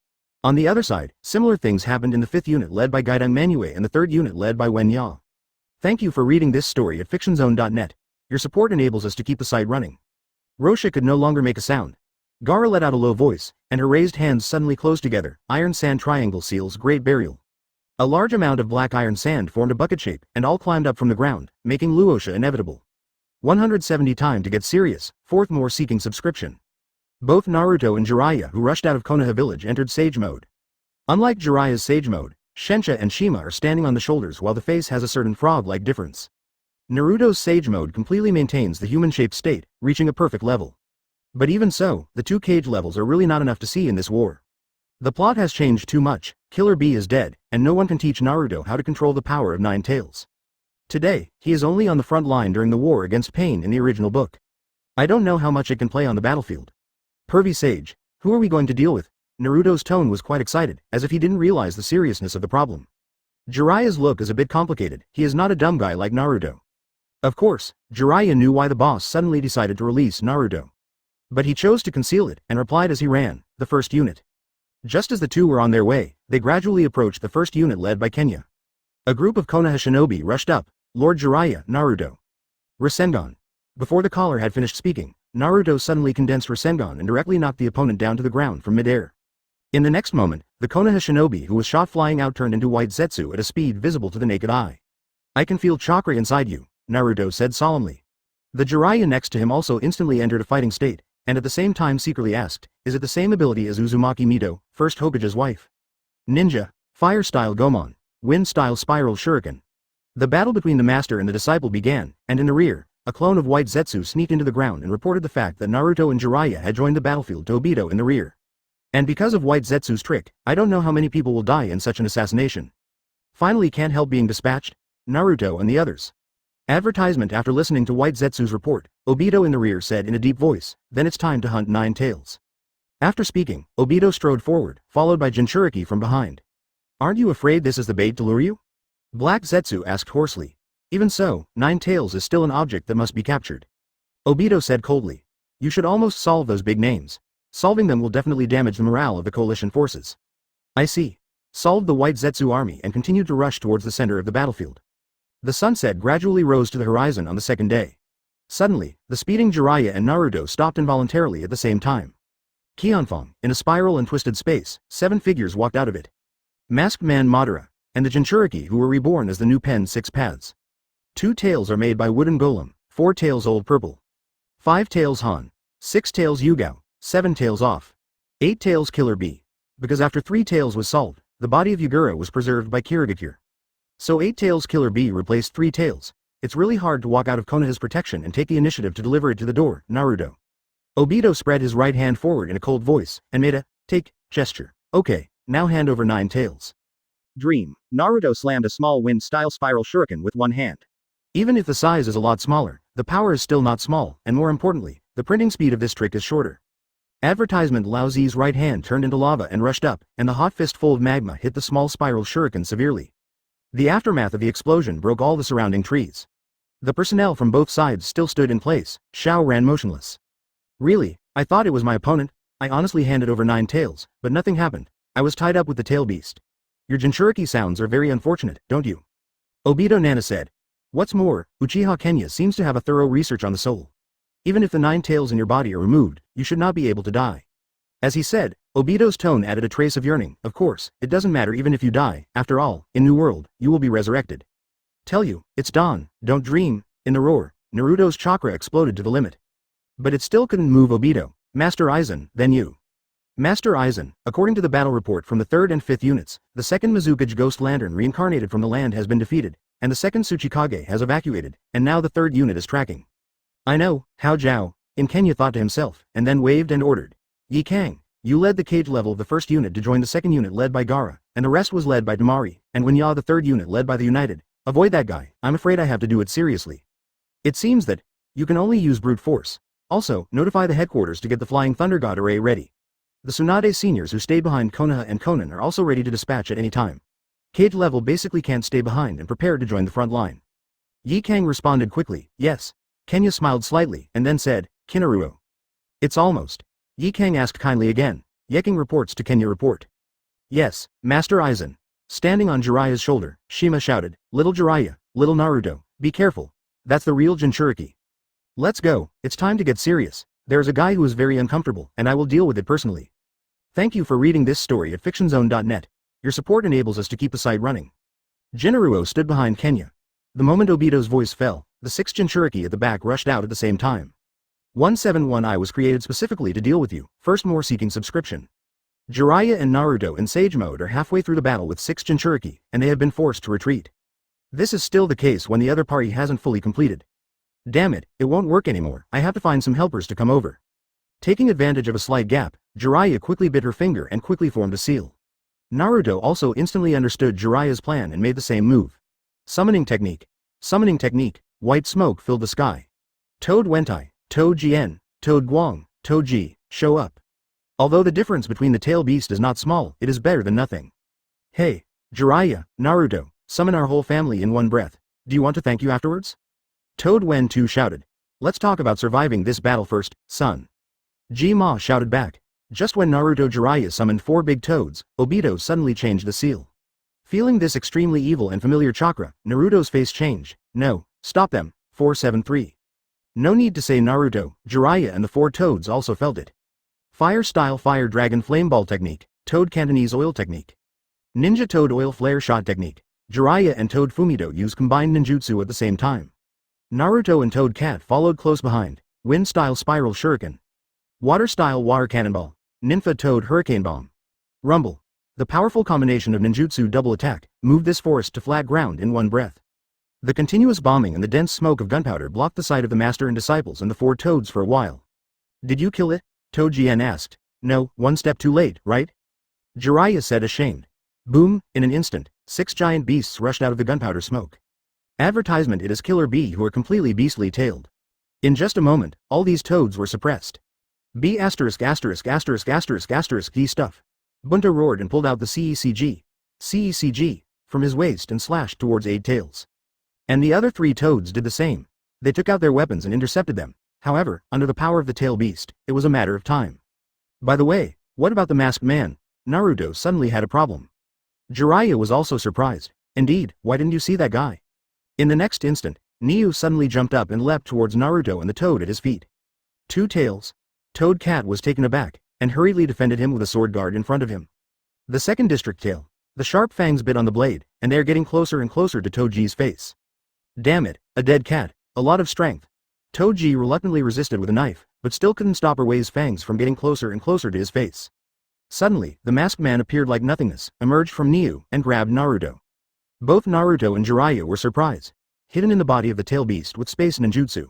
On the other side, similar things happened in the 5th unit led by Gaidang Manue and the 3rd unit led by Wen Ya. Thank you for reading this story at fictionzone.net. Your support enables us to keep the site running. Rosha could no longer make a sound. Gaara let out a low voice, and her raised hands suddenly closed together. Iron Sand Triangle seals Great Burial. A large amount of black iron sand formed a bucket shape, and all climbed up from the ground, making Luo Sha inevitable. 170 time to get serious, 4th more seeking subscription. Both Naruto and Jiraiya who rushed out of Konoha village entered Sage mode. Unlike Jiraiya's Sage mode, Shensha and Shima are standing on the shoulders while the face has a certain frog-like difference. Naruto's Sage mode completely maintains the human-shaped state, reaching a perfect level. But even so, the two cage levels are really not enough to see in this war. The plot has changed too much, Killer Bee is dead, and no one can teach Naruto how to control the power of 9 tails. Today, he is only on the front line during the war against Pain in the original book. I don't know how much it can play on the battlefield. Pervy Sage, who are we going to deal with? Naruto's tone was quite excited, as if he didn't realize the seriousness of the problem. Jiraiya's look is a bit complicated, he is not a dumb guy like Naruto. Of course, Jiraiya knew why the boss suddenly decided to release Naruto. But he chose to conceal it, and replied as he ran, the 1st unit. Just as the two were on their way, they gradually approached the 1st unit led by Kenya. A group of Konoha shinobi rushed up. Lord Jiraiya, Naruto. Rasengan. Before the caller had finished speaking, Naruto suddenly condensed Rasengan and directly knocked the opponent down to the ground from mid-air. In the next moment, the Konoha shinobi who was shot flying out turned into white Zetsu at a speed visible to the naked eye. I can feel chakra inside you, Naruto said solemnly. The Jiraiya next to him also instantly entered a fighting state, and at the same time secretly asked, is it the same ability as Uzumaki Mito, first Hokage's wife? Ninja, Fire-style Gomon, Wind-style Spiral Shuriken. The battle between the master and the disciple began, and in the rear, a clone of white Zetsu sneaked into the ground and reported the fact that Naruto and Jiraiya had joined the battlefield to Obito in the rear. And because of white Zetsu's trick, I don't know how many people will die in such an assassination. Finally can't help being dispatched? Naruto and the others. Advertisement. After listening to white Zetsu's report, Obito in the rear said in a deep voice, then it's time to hunt 9 tails. After speaking, Obito strode forward, followed by Jinchuriki from behind. Aren't you afraid this is the bait to lure you? Black Zetsu asked hoarsely. Even so, 9 tails is still an object that must be captured. Obito said coldly. You should almost solve those big names. Solving them will definitely damage the morale of the coalition forces. I see. Solved the White Zetsu army and continued to rush towards the center of the battlefield. The sunset gradually rose to the horizon on the second day. Suddenly, the speeding Jiraiya and Naruto stopped involuntarily at the same time. Qianfeng, in a spiral and twisted space, 7 figures walked out of it. Masked Man Madara, and the Jinchuriki who were reborn as the new Pen 6 Paths. 2 tails are made by Wooden Golem, 4 tails Old Purple. 5 tails Han, 6 tails Yugao, 7 tails Off. 8 tails Killer Bee. Because after 3 tails was solved, the body of Yugura was preserved by Kirigakure. So 8 tails Killer Bee replaced 3 tails. It's really hard to walk out of Konoha's protection and take the initiative to deliver it to the door, Naruto. Obito spread his right hand forward in a cold voice, and made a, take, gesture. Okay, now hand over 9 tails. Dream. Naruto slammed a small wind-style spiral shuriken with one hand. Even if the size is a lot smaller, the power is still not small, and more importantly, the printing speed of this trick is shorter. Advertisement Lao Zi's right hand turned into lava and rushed up, and the hot fistful of magma hit the small spiral shuriken severely. The aftermath of the explosion broke all the surrounding trees. The personnel from both sides still stood in place. Shao ran motionless. Really, I thought it was my opponent. I honestly handed over 9 tails, but nothing happened. I was tied up with the tail beast. Your Jinchuriki sounds are very unfortunate, don't you? Obito Nana said. What's more, Uchiha Kenya seems to have a thorough research on the soul. Even if the 9 tails in your body are removed, you should not be able to die. As he said, Obito's tone added a trace of yearning. Of course, it doesn't matter even if you die. After all, in New World, you will be resurrected. Tell you, it's dawn, don't dream. In the roar, Naruto's chakra exploded to the limit. But it still couldn't move Obito. Master Aizen, then you. Master Aizen, according to the battle report from the 3rd and 5th units, the 2nd Mizukage Ghost Lantern reincarnated from the land has been defeated, and the 2nd Tsuchikage has evacuated, and now the 3rd unit is tracking. I know, Hao Jiao, in Kenya thought to himself, and then waved and ordered. Yi Kang, you led the cage level of the 1st unit to join the 2nd unit led by Gaara, and the rest was led by Damari, and Wenya the 3rd unit led by the United. Avoid that guy, I'm afraid I have to do it seriously. It seems that you can only use brute force. Also, notify the headquarters to get the Flying Thunder God array ready. The Sunade seniors who stayed behind Konaha and Conan are also ready to dispatch at any time. Cage level basically can't stay behind and prepared to join the front line. Yi Kang responded quickly, yes. Kenya smiled slightly, and then said, Jinaruo. It's almost. Yi Kang asked kindly again. Yeking reports to Kenya report. Yes, Master Aizen. Standing on Jiraiya's shoulder, Shima shouted, Little Jiraiya, little Naruto, be careful. That's the real Jinchuriki. Let's go, it's time to get serious. There's a guy who is very uncomfortable, and I will deal with it personally. Thank you for reading this story at fictionzone.net. Your support enables us to keep the site running. Jinaruo stood behind Kenya. The moment Obito's voice fell, the 6th Jinchuriki at the back rushed out at the same time. 171I was created specifically to deal with you, first more seeking subscription. Jiraiya and Naruto in Sage Mode are halfway through the battle with 6 Jinchuriki, and they have been forced to retreat. This is still the case when the other party hasn't fully completed. Damn it, it won't work anymore, I have to find some helpers to come over. Taking advantage of a slight gap, Jiraiya quickly bit her finger and quickly formed a seal. Naruto also instantly understood Jiraiya's plan and made the same move. Summoning technique. Summoning technique, white smoke filled the sky. Toad Wentai, Toad Jien, Toad Guang, Toad Ji, show up. Although the difference between the tail beast is not small, it is better than nothing. Hey, Jiraiya, Naruto, summon our whole family in one breath. Do you want to thank you afterwards? Toad Wen Tu shouted. Let's talk about surviving this battle first, son. Ji Ma shouted back. Just when Naruto Jiraiya summoned 4 big toads, Obito suddenly changed the seal. Feeling this extremely evil and familiar chakra, Naruto's face changed. No, stop them, 473. No need to say Naruto, Jiraiya and the 4 toads also felt it. Fire style Fire Dragon Flame Ball technique, Toad Cantonese Oil technique. Ninja Toad Oil Flare Shot technique. Jiraiya and Toad Fumido use combined ninjutsu at the same time. Naruto and Toad Cat followed close behind. Wind style Spiral Shuriken. Water style Water Cannonball. Ninfa Toad Hurricane Bomb. Rumble. The powerful combination of ninjutsu double attack moved this forest to flat ground in one breath. The continuous bombing and the dense smoke of gunpowder blocked the sight of the master and disciples and the 4 toads for a while. Did you kill it? Toad Jien asked. No, one step too late, right? Jiraiya said ashamed. Boom, in an instant, 6 giant beasts rushed out of the gunpowder smoke. Advertisement: it is Killer Bee who are completely beastly tailed. In just a moment, all these toads were suppressed. B*********** D stuff. Bunta roared and pulled out the CECG from his waist and slashed towards 8 tails. And the other 3 toads did the same. They took out their weapons and intercepted them. However, under the power of the tail beast, it was a matter of time. By the way, what about the masked man? Naruto suddenly had a problem. Jiraiya was also surprised. Indeed, why didn't you see that guy? In the next instant, Niu suddenly jumped up and leapt towards Naruto and the toad at his feet. Two tails. Toad Cat was taken aback, and hurriedly defended him with a sword guard in front of him. The second district tail. The sharp fangs bit on the blade, and they are getting closer and closer to Toji's face. Damn it, a dead cat, a lot of strength. Toji reluctantly resisted with a knife, but still couldn't stop Erway's fangs from getting closer and closer to his face. Suddenly, the masked man appeared like nothingness, emerged from Niu, and grabbed Naruto. Both Naruto and Jiraiya were surprised. Hidden in the body of the tail beast with space ninjutsu.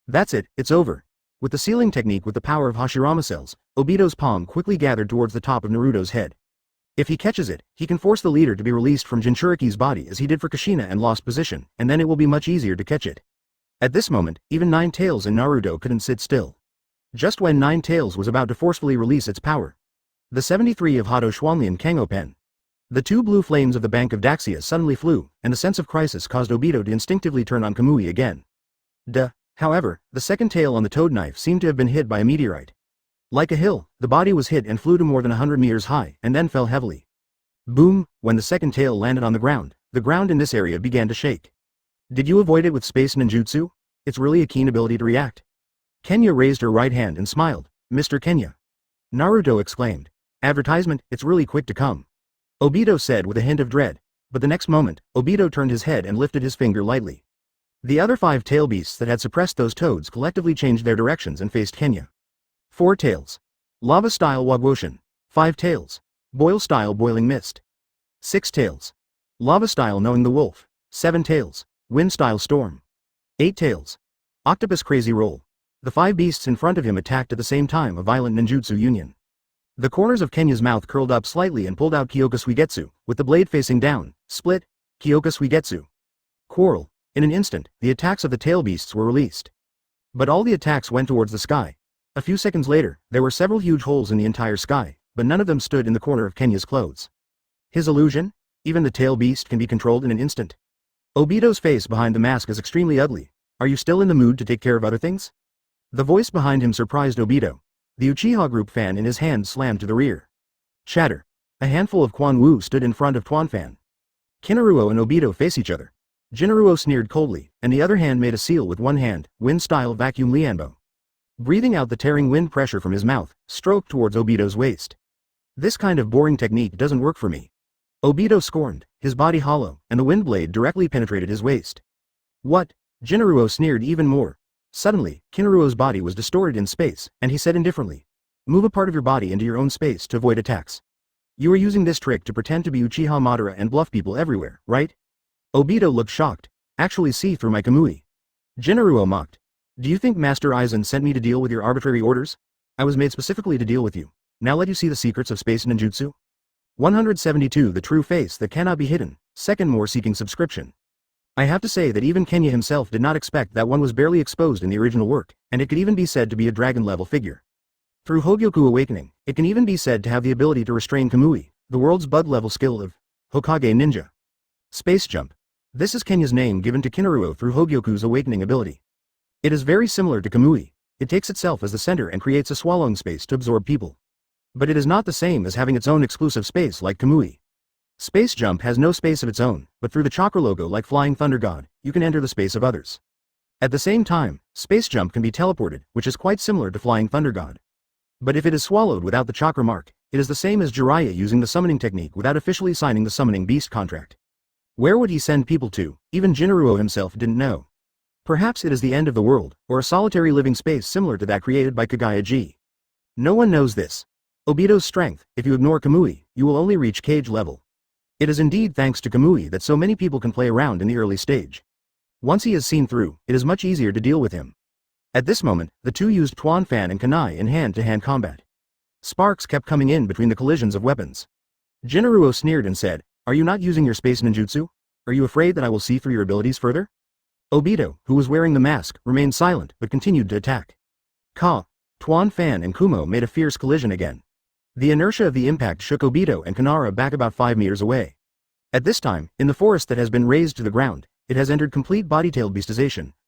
That's it, it's over. With the sealing technique with the power of Hashirama cells, Obito's palm quickly gathered towards the top of Naruto's head. If he catches it, he can force the leader to be released from Jinchuriki's body as he did for Kushina and lost position, and then it will be much easier to catch it. At this moment, even Nine Tails and Naruto couldn't sit still. Just when Nine Tails was about to forcefully release its power. The 73 of Hado Schwanlian Kango Pen. The two blue flames of the Bank of Daxia suddenly flew, and the sense of crisis caused Obito to instinctively turn on Kamui again. However, the second tail on the toad knife seemed to have been hit by a meteorite. Like a hill, the body was hit and flew to more than 100 meters high, and then fell heavily. Boom, when the second tail landed on the ground in this area began to shake. Did you avoid it with space ninjutsu? It's really a keen ability to react. Kenya raised her right hand and smiled. Mr. Kenya. Naruto exclaimed. Advertisement, it's really quick to come. Obito said with a hint of dread, but the next moment, Obito turned his head and lifted his finger lightly. The other 5 tail beasts that had suppressed those toads collectively changed their directions and faced Kenya. 4 tails. Lava-style Wagwoshin. 5 tails. Boil-style Boiling Mist. 6 tails. Lava-style Knowing the Wolf. 7 tails. Wind-style Storm. 8 tails. Octopus Crazy Roll. The 5 beasts in front of him attacked at the same time, a violent ninjutsu union. The corners of Kenya's mouth curled up slightly and pulled out Kyoka Suigetsu, with the blade facing down. Split. Kyoka Suigetsu. Quarrel. In an instant, the attacks of the tail beasts were released. But all the attacks went towards the sky. A few seconds later, there were several huge holes in the entire sky, but none of them stood in the corner of Kenya's clothes. His illusion? Even the tail beast can be controlled in an instant. Obito's face behind the mask is extremely ugly. Are you still in the mood to take care of other things? The voice behind him surprised Obito. The Uchiha Group fan in his hand slammed to the rear. Shatter. A handful of Quan Wu stood in front of Tuan Fan. Jinaruo and Obito face each other. Jinaruo sneered coldly, and the other hand made a seal with one hand, wind-style vacuum Lianbo. Breathing out the tearing wind pressure from his mouth, stroked towards Obito's waist. This kind of boring technique doesn't work for me. Obito scorned, his body hollow, and the wind blade directly penetrated his waist. What? Jinaruo sneered even more. Suddenly, Jinaruo's body was distorted in space, and he said indifferently. Move a part of your body into your own space to avoid attacks. You are using this trick to pretend to be Uchiha Madara and bluff people everywhere, right? Obito looked shocked. Actually see through my Kamui. Jinaruo mocked. Do you think Master Aizen sent me to deal with your arbitrary orders? I was made specifically to deal with you. Now let you see the secrets of space ninjutsu. 172 The true face that cannot be hidden. Second more seeking subscription. I have to say that even Kenya himself did not expect that one was barely exposed in the original work, and it could even be said to be a dragon-level figure. Through Hogyoku Awakening, it can even be said to have the ability to restrain Kamui, the world's bug-level skill of Hokage Ninja. Space Jump. This is Kenya's name given to Jinaruo through Hogyoku's awakening ability. It is very similar to Kamui. It takes itself as the center and creates a swallowing space to absorb people. But it is not the same as having its own exclusive space like Kamui. Space Jump has no space of its own, but through the chakra logo like Flying Thunder God, you can enter the space of others. At the same time, Space Jump can be teleported, which is quite similar to Flying Thunder God. But if it is swallowed without the chakra mark, it is the same as Jiraiya using the summoning technique without officially signing the summoning beast contract. Where would he send people to? Even Jinaruo himself didn't know. Perhaps it is the end of the world, or a solitary living space similar to that created by Kagaya-ji. No one knows this. Obito's strength, if you ignore Kamui, you will only reach cage level. It is indeed thanks to Kamui that so many people can play around in the early stage. Once he is seen through, it is much easier to deal with him. At this moment, the two used Tuan Fan and Kunai in hand-to-hand combat. Sparks kept coming in between the collisions of weapons. Jinaruo sneered and said, "Are you not using your space ninjutsu? Are you afraid that I will see through your abilities further?" Obito, who was wearing the mask, remained silent but continued to attack. Tuan Fan and Kumo made a fierce collision again. The inertia of the impact shook Obito and Konaha back about 5 meters away. At this time, in the forest that has been razed to the ground, it has entered complete body-tailed beastization,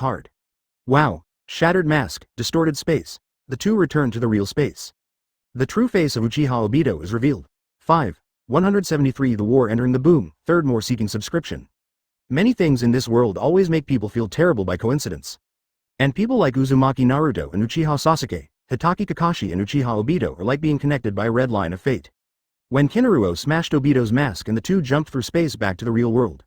hard. Wow. Shattered mask, distorted space. The two return to the real space. The true face of Uchiha Obito is revealed. 5. 173 The war entering the boom, third more seeking subscription. Many things in this world always make people feel terrible by coincidence. And people like Uzumaki Naruto and Uchiha Sasuke, Hitaki Kakashi and Uchiha Obito are like being connected by a red line of fate. When Jinaruo smashed Obito's mask and the two jumped through space back to the real world.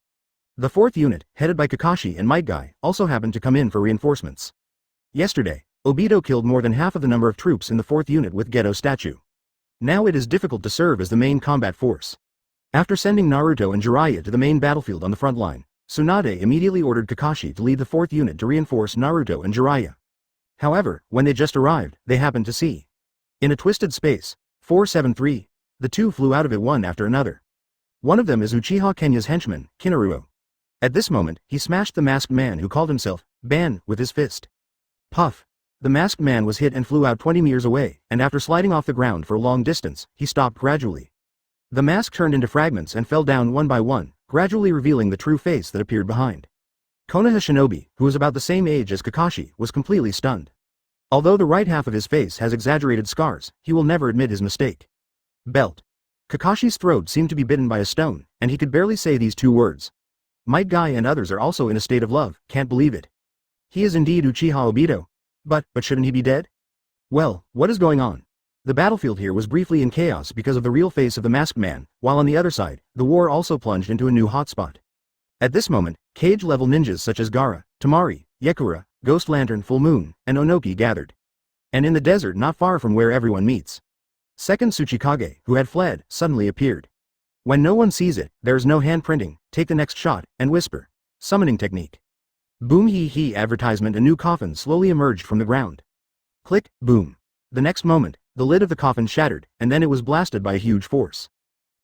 The fourth unit, headed by Kakashi and Might Guy, also happened to come in for reinforcements. Yesterday, Obito killed more than half of the number of troops in the fourth unit with Geto statue. Now it is difficult to serve as the main combat force. After sending Naruto and Jiraiya to the main battlefield on the front line, Sunade immediately ordered Kakashi to lead the fourth unit to reinforce Naruto and Jiraiya. However, when they just arrived, they happened to see. In a twisted space, 473, the two flew out of it one after another. One of them is Uchiha Kenya's henchman, Jinaruo. At this moment, he smashed the masked man who called himself Ban with his fist. Puff. The masked man was hit and flew out 20 meters away, and after sliding off the ground for a long distance, he stopped gradually. The mask turned into fragments and fell down one by one, gradually revealing the true face that appeared behind. Konaha Shinobi, who was about the same age as Kakashi, was completely stunned. Although the right half of his face has exaggerated scars, he will never admit his mistake. Belt. Kakashi's throat seemed to be bitten by a stone, and he could barely say these two words. Might Guy and others are also in a state of love, can't believe it. He is indeed Uchiha Obito. But shouldn't he be dead? Well, what is going on? The battlefield here was briefly in chaos because of the real face of the masked man, while on the other side, the war also plunged into a new hotspot. At this moment, cage-level ninjas such as Gaara, Temari, Yekura, Ghost Lantern Full Moon, and Onoki gathered. And in the desert not far from where everyone meets, second Tsuchikage, who had fled, suddenly appeared. When no one sees it, there is no handprinting, take the next shot, and whisper. Summoning technique. Boom hee hee advertisement. A new coffin slowly emerged from the ground. Click, boom. The next moment, the lid of the coffin shattered, and then it was blasted by a huge force.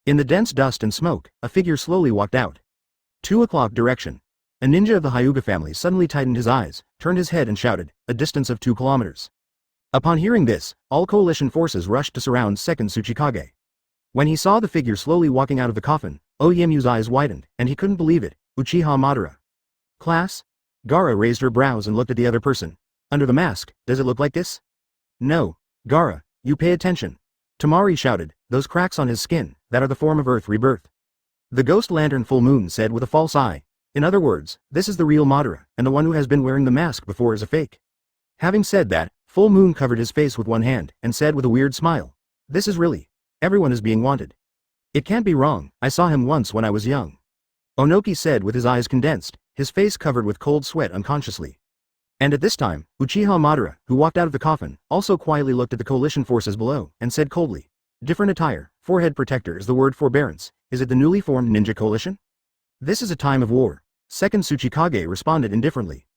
In the dense dust and smoke, a figure slowly walked out. 2 o'clock direction. A ninja of the Hyuga family suddenly tightened his eyes, turned his head and shouted, a distance of 2 kilometers. Upon hearing this, all coalition forces rushed to surround second Tsuchikage. When he saw the figure slowly walking out of the coffin, Oyemyu's eyes widened, and he couldn't believe it. Uchiha Madara. Class? Gaara raised her brows and looked at the other person. Under the mask, does it look like this? No. Gaara, you pay attention. Temari shouted, those cracks on his skin, that are the form of Earth rebirth. The Ghost Lantern Full Moon said with a false eye. In other words, this is the real Madara, and the one who has been wearing the mask before is a fake. Having said that, Full Moon covered his face with one hand, and said with a weird smile. This is really. Everyone is being wanted. It can't be wrong, I saw him once when I was young. Onoki said with his eyes condensed, his face covered with cold sweat unconsciously. And at this time, Uchiha Madara, who walked out of the coffin, also quietly looked at the coalition forces below, and said coldly. Different attire, forehead protector is the word forbearance, is it the newly formed ninja coalition? This is a time of war. Second Tsuchikage responded indifferently.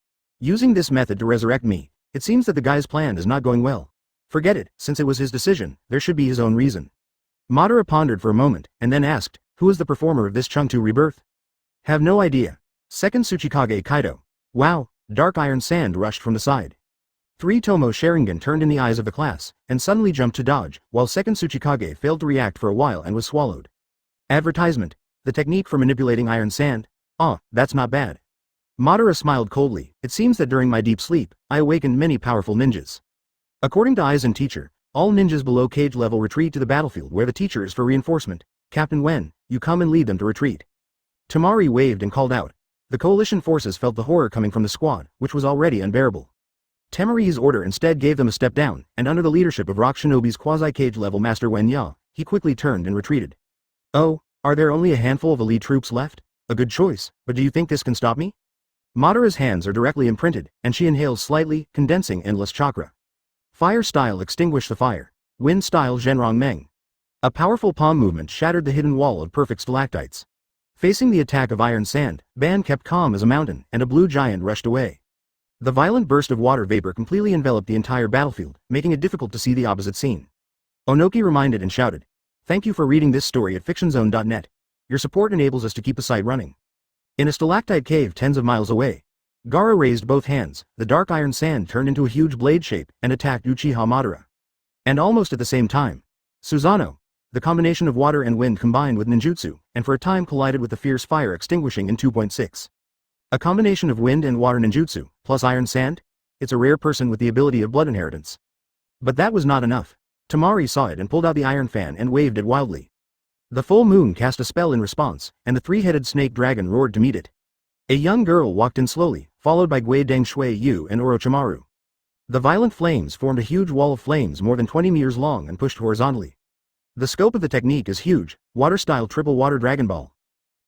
Using this method to resurrect me, it seems that the guy's plan is not going well. Forget it, since it was his decision, there should be his own reason. Madara pondered for a moment, and then asked, who is the performer of this Chengtu rebirth? Have no idea. Second Tsuchikage Kaido. Wow, dark iron sand rushed from the side. 3 Tomo Sharingan turned in the eyes of the class, and suddenly jumped to dodge, while second Tsuchikage failed to react for a while and was swallowed. Advertisement. The technique for manipulating iron sand? Ah, that's not bad. Madara smiled coldly, it seems that during my deep sleep, I awakened many powerful ninjas. According to Aizen teacher, all ninjas below cage level retreat to the battlefield where the teacher is for reinforcement. Captain Wen, you come and lead them to retreat. Temari waved and called out. The coalition forces felt the horror coming from the squad, which was already unbearable. Temari's order instead gave them a step down, and under the leadership of Rock Shinobi's quasi-cage level master Wen Ya, he quickly turned and retreated. Oh, are there only a handful of elite troops left? A good choice, but do you think this can stop me? Madara's hands are directly imprinted, and she inhales slightly, condensing endless chakra. Fire style extinguish the fire. Wind style Zhenrong Meng. A powerful palm movement shattered the hidden wall of perfect stalactites. Facing the attack of iron sand, Ban kept calm as a mountain, and a blue giant rushed away. The violent burst of water vapor completely enveloped the entire battlefield, making it difficult to see the opposite scene. Onoki reminded and shouted. Thank you for reading this story at fictionzone.net. Your support enables us to keep the site running. In a stalactite cave tens of miles away, Gaara raised both hands, the dark iron sand turned into a huge blade shape, and attacked Uchiha Madara. And almost at the same time, Susanoo, the combination of water and wind combined with ninjutsu, and for a time collided with the fierce fire extinguishing in 2.6. A combination of wind and water ninjutsu, plus iron sand? It's a rare person with the ability of blood inheritance. But that was not enough. Temari saw it and pulled out the iron fan and waved it wildly. The full moon cast a spell in response, and the three-headed snake dragon roared to meet it. A young girl walked in slowly, followed by Gui Deng Shui Yu and Orochimaru. The violent flames formed a huge wall of flames more than 20 meters long and pushed horizontally. The scope of the technique is huge, water-style triple water Dragon Ball.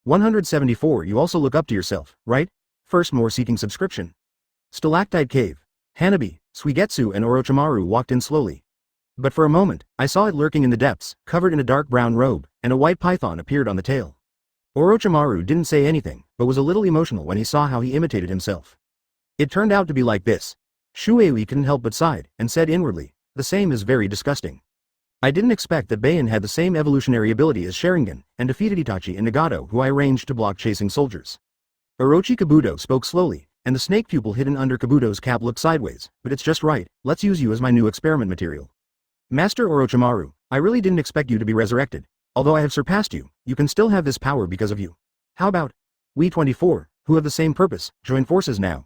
174. You also look up to yourself, right? First more seeking subscription. Stalactite Cave. Hanabi, Suigetsu and Orochimaru walked in slowly. But for a moment, I saw it lurking in the depths, covered in a dark brown robe, and a white python appeared on the tail. Orochimaru didn't say anything, but was a little emotional when he saw how he imitated himself. It turned out to be like this. Shuei couldn't help but sighed, and said inwardly, the same is very disgusting. I didn't expect that Baian had the same evolutionary ability as Sharingan, and defeated Itachi and Nagato who I arranged to block chasing soldiers. Orochi Kabuto spoke slowly, and the snake pupil hidden under Kabuto's cap looked sideways, but it's just right, let's use you as my new experiment material. Master Orochimaru, I really didn't expect you to be resurrected. Although I have surpassed you, you can still have this power because of you. How about we 24, who have the same purpose, join forces now?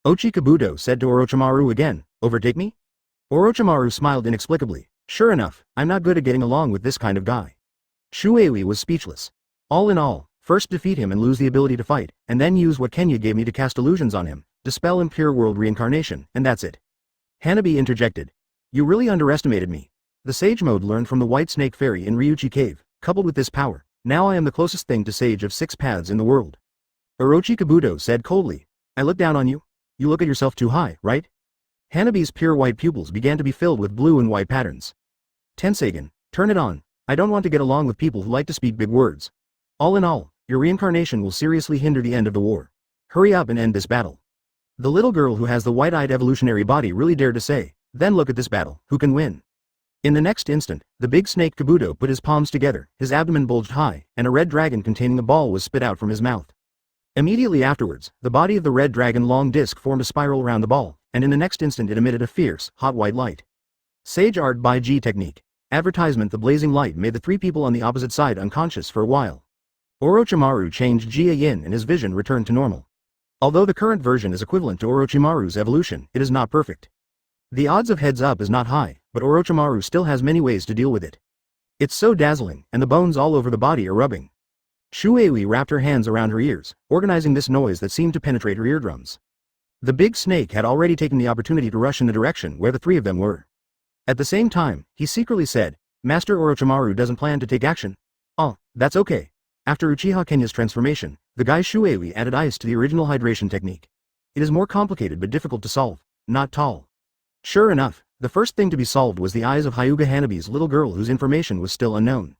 Ochi Kabuto said to Orochimaru again, overtake me? Orochimaru smiled inexplicably. Sure enough, I'm not good at getting along with this kind of guy. Shuei was speechless. All in all, first defeat him and lose the ability to fight, and then use what Kenya gave me to cast illusions on him, dispel impure world reincarnation, and that's it. Hanabi interjected. You really underestimated me. The Sage mode learned from the White Snake Fairy in Ryuchi Cave, coupled with this power, now I am the closest thing to Sage of 6 paths in the world. Orochi Kabuto said coldly. I look down on you? You look at yourself too high, right? Hanabi's pure white pupils began to be filled with blue and white patterns. Tensagen, turn it on. I don't want to get along with people who like to speak big words. All in all, your reincarnation will seriously hinder the end of the war. Hurry up and end this battle. The little girl who has the white-eyed evolutionary body really dared to say, then look at this battle, who can win? In the next instant, the big snake Kabuto put his palms together, his abdomen bulged high, and a red dragon containing a ball was spit out from his mouth. Immediately afterwards, the body of the red dragon long disc formed a spiral around the ball, and in the next instant it emitted a fierce, hot white light. Sage Art by G Technique. Advertisement. The blazing light made the 3 people on the opposite side unconscious for a while. Orochimaru changed Jia Yin and his vision returned to normal. Although the current version is equivalent to Orochimaru's evolution, it is not perfect. The odds of heads up is not high, but Orochimaru still has many ways to deal with it. It's so dazzling, and the bones all over the body are rubbing. Shuei wrapped her hands around her ears, organizing this noise that seemed to penetrate her eardrums. The big snake had already taken the opportunity to rush in the direction where the 3 of them were. At the same time, he secretly said, Master Orochimaru doesn't plan to take action. Oh, that's okay. After Uchiha Kenya's transformation, the guy Shuei added ice to the original hydration technique. It is more complicated but difficult to solve, not tall. Sure enough, the first thing to be solved was the eyes of Hyuga Hanabi's little girl whose information was still unknown.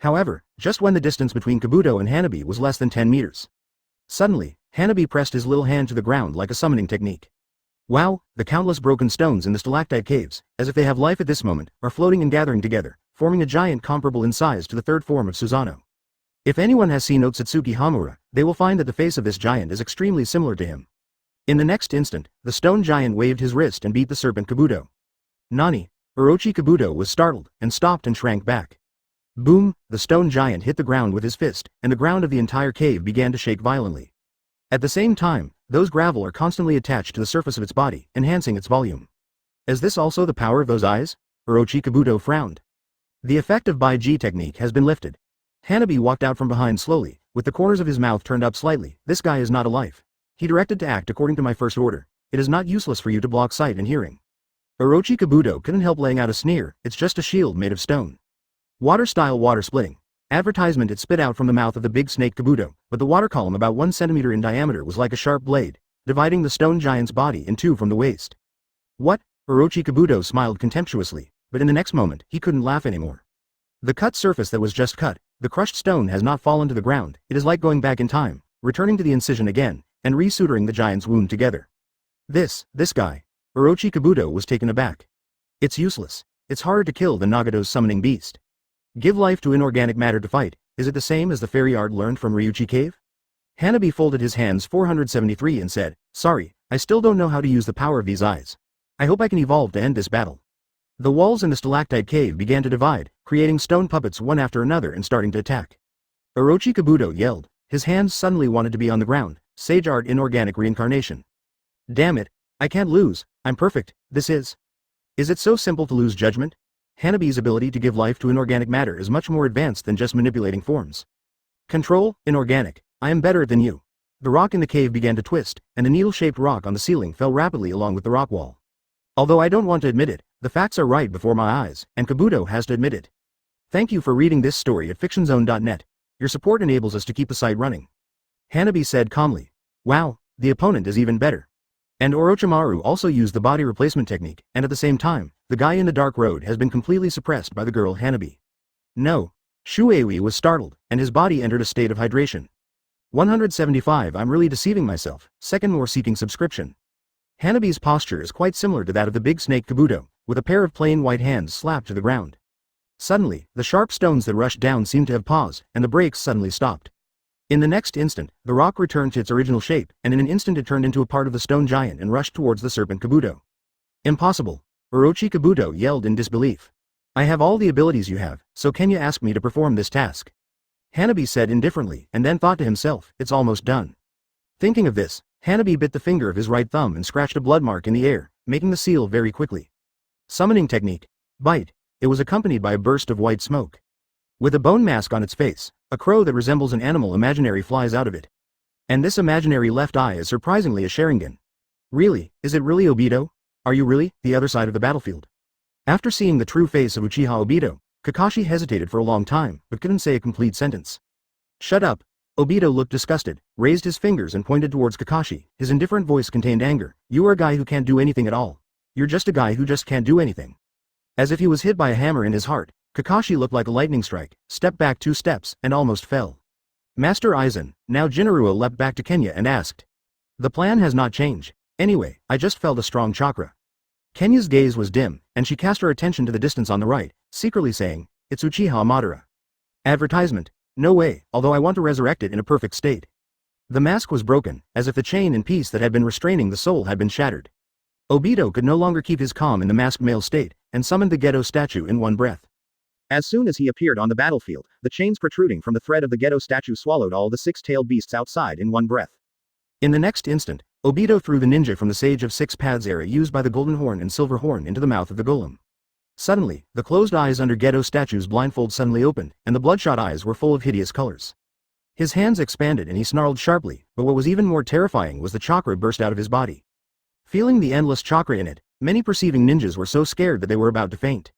However, just when the distance between Kabuto and Hanabi was less than 10 meters. Suddenly, Hanabi pressed his little hand to the ground like a summoning technique. Wow, the countless broken stones in the stalactite caves, as if they have life at this moment, are floating and gathering together, forming a giant comparable in size to the 3rd form of Susanoo. If anyone has seen Otsutsuki Hamura, they will find that the face of this giant is extremely similar to him. In the next instant, the stone giant waved his wrist and beat the serpent Kabuto. Nani? Orochi Kabuto was startled, and stopped and shrank back. Boom, the stone giant hit the ground with his fist, and the ground of the entire cave began to shake violently. At the same time, those gravel are constantly attached to the surface of its body, enhancing its volume. Is this also the power of those eyes? Orochi Kabuto frowned. The effect of Bai Ji technique has been lifted. Hanabi walked out from behind slowly, with the corners of his mouth turned up slightly. This guy is not alive. He directed to act according to my first order. It is not useless for you to block sight and hearing. Orochi Kabuto couldn't help laying out a sneer. It's just a shield made of stone. Water-style water splitting. Advertisement. It spit out from the mouth of the big snake Kabuto, but the water column about 1 centimeter in diameter was like a sharp blade, dividing the stone giant's body in 2 from the waist. What? Orochi Kabuto smiled contemptuously, but in the next moment, he couldn't laugh anymore. The cut surface that was just cut, the crushed stone has not fallen to the ground. It is like going back in time, returning to the incision again, and resuturing the giant's wound together. This guy. Orochi Kabuto was taken aback. It's useless. It's harder to kill than Nagato's summoning beast. Give life to inorganic matter to fight. Is it the same as the fairy art learned from Ryuchi Cave? Hanabi folded his hands 473 and said, sorry, I still don't know how to use the power of these eyes. I hope I can evolve to end this battle. The walls in the stalactite cave began to divide, creating stone puppets one after another and starting to attack. Orochi Kabuto yelled. His hands suddenly wanted to be on the ground. Sage Art Inorganic Reincarnation. Damn it, I can't lose. I'm perfect. This is. Is it so simple to lose judgment? Hanabi's ability to give life to inorganic matter is much more advanced than just manipulating forms. Control, inorganic. I am better than you. The rock in the cave began to twist, and the needle-shaped rock on the ceiling fell rapidly along with the rock wall. Although I don't want to admit it, the facts are right before my eyes, and Kabuto has to admit it. Thank you for reading this story at fictionzone.net. Your support enables us to keep the site running. Hanabi said calmly. Wow, the opponent is even better. And Orochimaru also used the body replacement technique, and at the same time, the guy in the dark road has been completely suppressed by the girl Hanabi. No. Shuei was startled, and his body entered a state of hydration. 175. I'm really deceiving myself. Second more seeking subscription. Hanabi's posture is quite similar to that of the big snake Kabuto, with a pair of plain white hands slapped to the ground. Suddenly, the sharp stones that rushed down seemed to have paused, and the brakes suddenly stopped. In the next instant, the rock returned to its original shape, and in an instant it turned into a part of the stone giant and rushed towards the serpent Kabuto. Impossible. Orochi Kabuto yelled in disbelief. I have all the abilities you have, so Kenya asked me to perform this task. Hanabi said indifferently, and then thought to himself, it's almost done. Thinking of this, Hanabi bit the finger of his right thumb and scratched a blood mark in the air, making the seal very quickly. Summoning technique. Bite. It was accompanied by a burst of white smoke. With a bone mask on its face, a crow that resembles an animal imaginary flies out of it. And this imaginary left eye is surprisingly a Sharingan. Really, is it really Obito? Are you really, the other side of the battlefield? After seeing the true face of Uchiha Obito, Kakashi hesitated for a long time, but couldn't say a complete sentence. Shut up. Obito looked disgusted, raised his fingers and pointed towards Kakashi. His indifferent voice contained anger. You are a guy who can't do anything at all. You're just a guy who just can't do anything. As if he was hit by a hammer in his heart, Kakashi looked like a lightning strike, stepped back 2 steps, and almost fell. Master Aizen, now Jinaruo leapt back to Kenya and asked. The plan has not changed. Anyway, I just felt a strong chakra. Kenya's gaze was dim, and she cast her attention to the distance on the right, secretly saying, it's Uchiha Madara. Advertisement. No way, although I want to resurrect it in a perfect state. The mask was broken, as if the chain and piece that had been restraining the soul had been shattered. Obito could no longer keep his calm in the masked male state, and summoned the Gedo statue in one breath. As soon as he appeared on the battlefield, the chains protruding from the thread of the Gedo statue swallowed all the 6-tailed beasts outside in one breath. In the next instant, Obito threw the ninja from the Sage of Six Paths era used by the Golden Horn and Silver Horn into the mouth of the golem. Suddenly, the closed eyes under Gedo statue's blindfold suddenly opened, and the bloodshot eyes were full of hideous colors. His hands expanded and he snarled sharply, but what was even more terrifying was the chakra burst out of his body. Feeling the endless chakra in it, many perceiving ninjas were so scared that they were about to faint.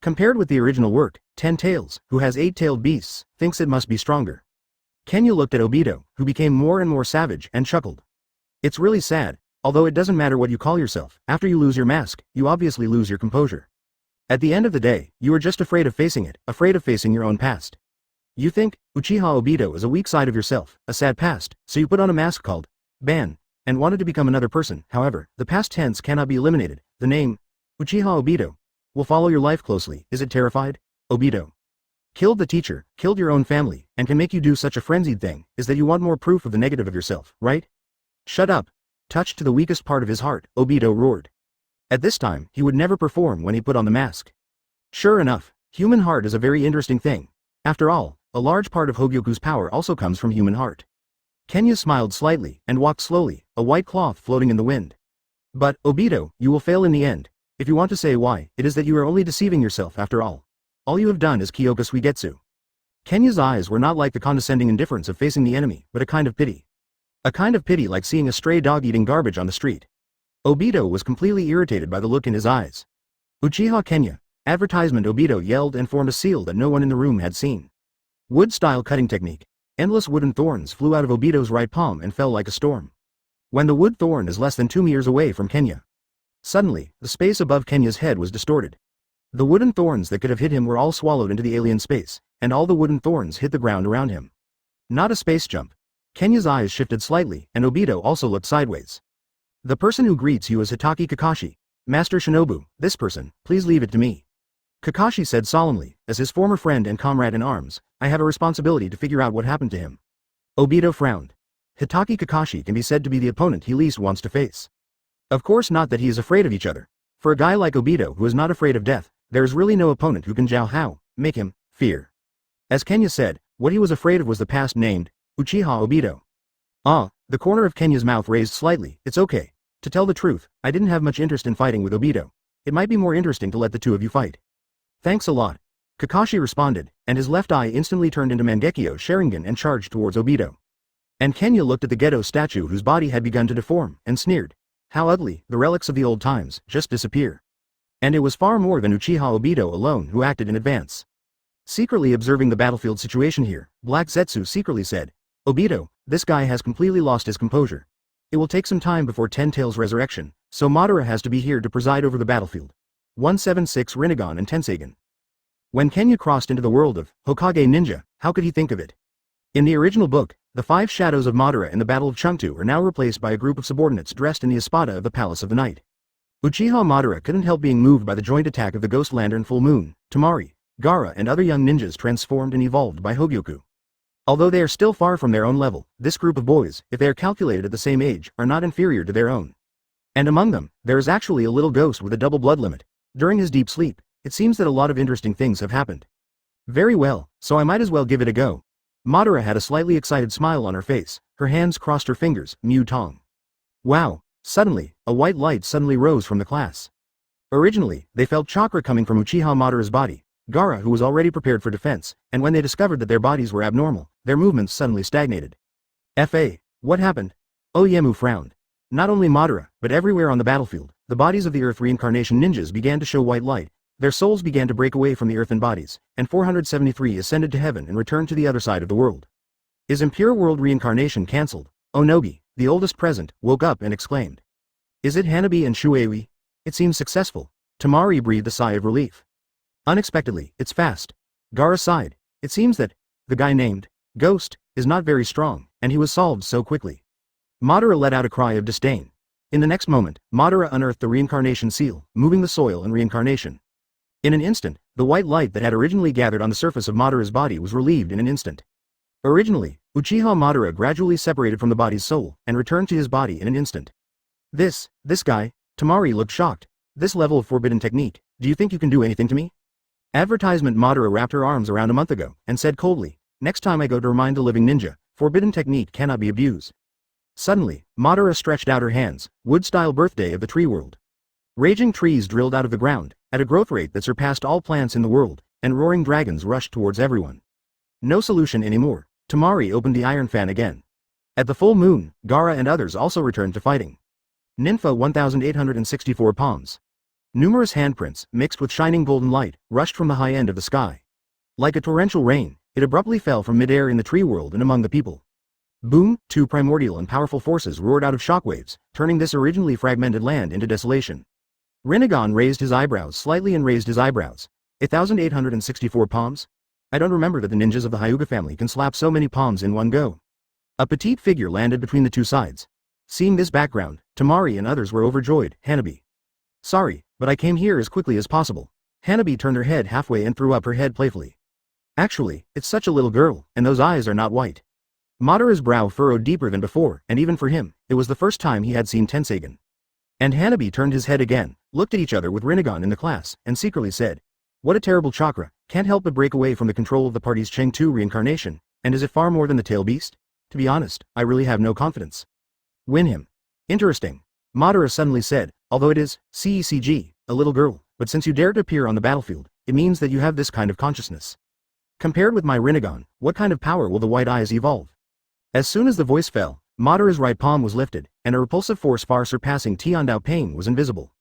Compared with the original work, 10 Tails, who has 8-tailed beasts, thinks it must be stronger. Kenya looked at Obito, who became more and more savage, and chuckled. It's really sad, although it doesn't matter what you call yourself, after you lose your mask, you obviously lose your composure. At the end of the day, you are just afraid of facing it, afraid of facing your own past. You think, Uchiha Obito is a weak side of yourself, a sad past, so you put on a mask called Ban, and wanted to become another person. However, the past tense cannot be eliminated. The name, Uchiha Obito, will follow your life closely. Is it terrified? Obito killed the teacher, killed your own family, and can make you do such a frenzied thing, is that you want more proof of the negative of yourself, right? Shut up. Touched to the weakest part of his heart, Obito roared. At this time, he would never perform when he put on the mask. Sure enough, human heart is a very interesting thing. After all, a large part of Hogyoku's power also comes from human heart. Kenya smiled slightly, and walked slowly, a white cloth floating in the wind. But, Obito, you will fail in the end. If you want to say why, it is that you are only deceiving yourself after all. All you have done is Kyoka Suigetsu. Kenya's eyes were not like the condescending indifference of facing the enemy, but a kind of pity. A kind of pity like seeing a stray dog eating garbage on the street. Obito was completely irritated by the look in his eyes. Uchiha Kenya. Advertisement. Obito yelled and formed a seal that no one in the room had seen. Wood-style cutting technique. Endless wooden thorns flew out of Obito's right palm and fell like a storm. When the wood thorn is less than 2 meters away from Kenya. Suddenly, the space above Kenya's head was distorted. The wooden thorns that could have hit him were all swallowed into the alien space, and all the wooden thorns hit the ground around him. Not a space jump. Kenya's eyes shifted slightly, and Obito also looked sideways. The person who greets you is Hitaki Kakashi. Master Shinobu, this person, please leave it to me. Kakashi said solemnly, as his former friend and comrade in arms, I have a responsibility to figure out what happened to him. Obito frowned. Hitaki Kakashi can be said to be the opponent he least wants to face. Of course not that he is afraid of each other. For a guy like Obito who is not afraid of death, there is really no opponent who can make him fear. As Kenya said, what he was afraid of was the past named Uchiha Obito. The corner of Kenya's mouth raised slightly. It's okay. To tell the truth, I didn't have much interest in fighting with Obito. It might be more interesting to let the two of you fight. Thanks a lot. Kakashi responded, and his left eye instantly turned into Mangekyo Sharingan and charged towards Obito. And Kenya looked at the Gedo statue whose body had begun to deform, and sneered. How ugly, the relics of the old times, just disappear. And it was far more than Uchiha Obito alone who acted in advance. Secretly observing the battlefield situation here, Black Zetsu secretly said, Obito, this guy has completely lost his composure. It will take some time before Ten Tails' resurrection, so Madara has to be here to preside over the battlefield. 176 Rinnegan and Tenseigan. When Kenya crossed into the world of Hokage Ninja, how could he think of it? In the original book, the 5 shadows of Madara in the Battle of Chengtu are now replaced by a group of subordinates dressed in the espada of the Palace of the Night. Uchiha Madara couldn't help being moved by the joint attack of the Ghost Lantern Full Moon, Temari, Gaara and other young ninjas transformed and evolved by Hogyoku. Although they are still far from their own level, this group of boys, if they are calculated at the same age, are not inferior to their own. And among them, there is actually a little ghost with a double blood limit. During his deep sleep, it seems that a lot of interesting things have happened. Very well, so I might as well give it a go. Madara had a slightly excited smile on her face, her hands crossed her fingers, Mu Tong. Wow, suddenly, a white light suddenly rose from the class. Originally, they felt chakra coming from Uchiha Madara's body, Gaara who was already prepared for defense, and when they discovered that their bodies were abnormal, their movements suddenly stagnated. F.A. What happened? Oyemu frowned. Not only Madara, but everywhere on the battlefield, the bodies of the Earth reincarnation ninjas began to show white light, their souls began to break away from the earthen bodies, and 473 ascended to heaven and returned to the other side of the world. Is Impure World reincarnation cancelled? Onogi, the oldest present, woke up and exclaimed. Is it Hanabi and Shuei? It seems successful. Tamari breathed a sigh of relief. Unexpectedly, it's fast. Gaara sighed. It seems that the guy named Ghost is not very strong, and he was solved so quickly. Madara let out a cry of disdain. In the next moment, Madara unearthed the reincarnation seal, moving the soil and reincarnation. In an instant, the white light that had originally gathered on the surface of Madara's body was relieved in an instant. Originally, Uchiha Madara gradually separated from the body's soul, and returned to his body in an instant. This guy, Tamari looked shocked. This level of forbidden technique, do you think you can do anything to me? Advertisement. Madara wrapped her arms around a month ago, and said coldly, next time I go to remind the living ninja, forbidden technique cannot be abused. Suddenly, Madara stretched out her hands, wood-style birthday of the tree world. Raging trees drilled out of the ground, at a growth rate that surpassed all plants in the world, and roaring dragons rushed towards everyone. No solution anymore. Tamari opened the iron fan again. At the full moon, Gaara and others also returned to fighting. Ninfa 1864 palms. Numerous handprints, mixed with shining golden light, rushed from the high end of the sky. Like a torrential rain, it abruptly fell from midair in the tree world and among the people. Boom! Two primordial and powerful forces roared out of shockwaves, turning this originally fragmented land into desolation. Rinnegan raised his eyebrows slightly and raised his eyebrows. 1864 palms? I don't remember that the ninjas of the Hyuga family can slap so many palms in one go. A petite figure landed between the two sides. Seeing this background, Tamari and others were overjoyed. Hanabi. Sorry, but I came here as quickly as possible. Hanabi turned her head halfway and threw up her head playfully. Actually, it's such a little girl, and those eyes are not white. Madara's brow furrowed deeper than before, and even for him, it was the first time he had seen Tenseigan. And Hanabi turned his head again, looked at each other with Rinnegan in the class, and secretly said, what a terrible chakra, can't help but break away from the control of the party's Chengtu reincarnation, and is it far more than the tail beast? To be honest, I really have no confidence. Win him. Interesting. Madara suddenly said, although it is, CECG, a little girl, but since you dared to appear on the battlefield, it means that you have this kind of consciousness. Compared with my Rinnegan, what kind of power will the white eyes evolve? As soon as the voice fell, Madara's right palm was lifted, and a repulsive force far surpassing Tiandao Pain was invisible.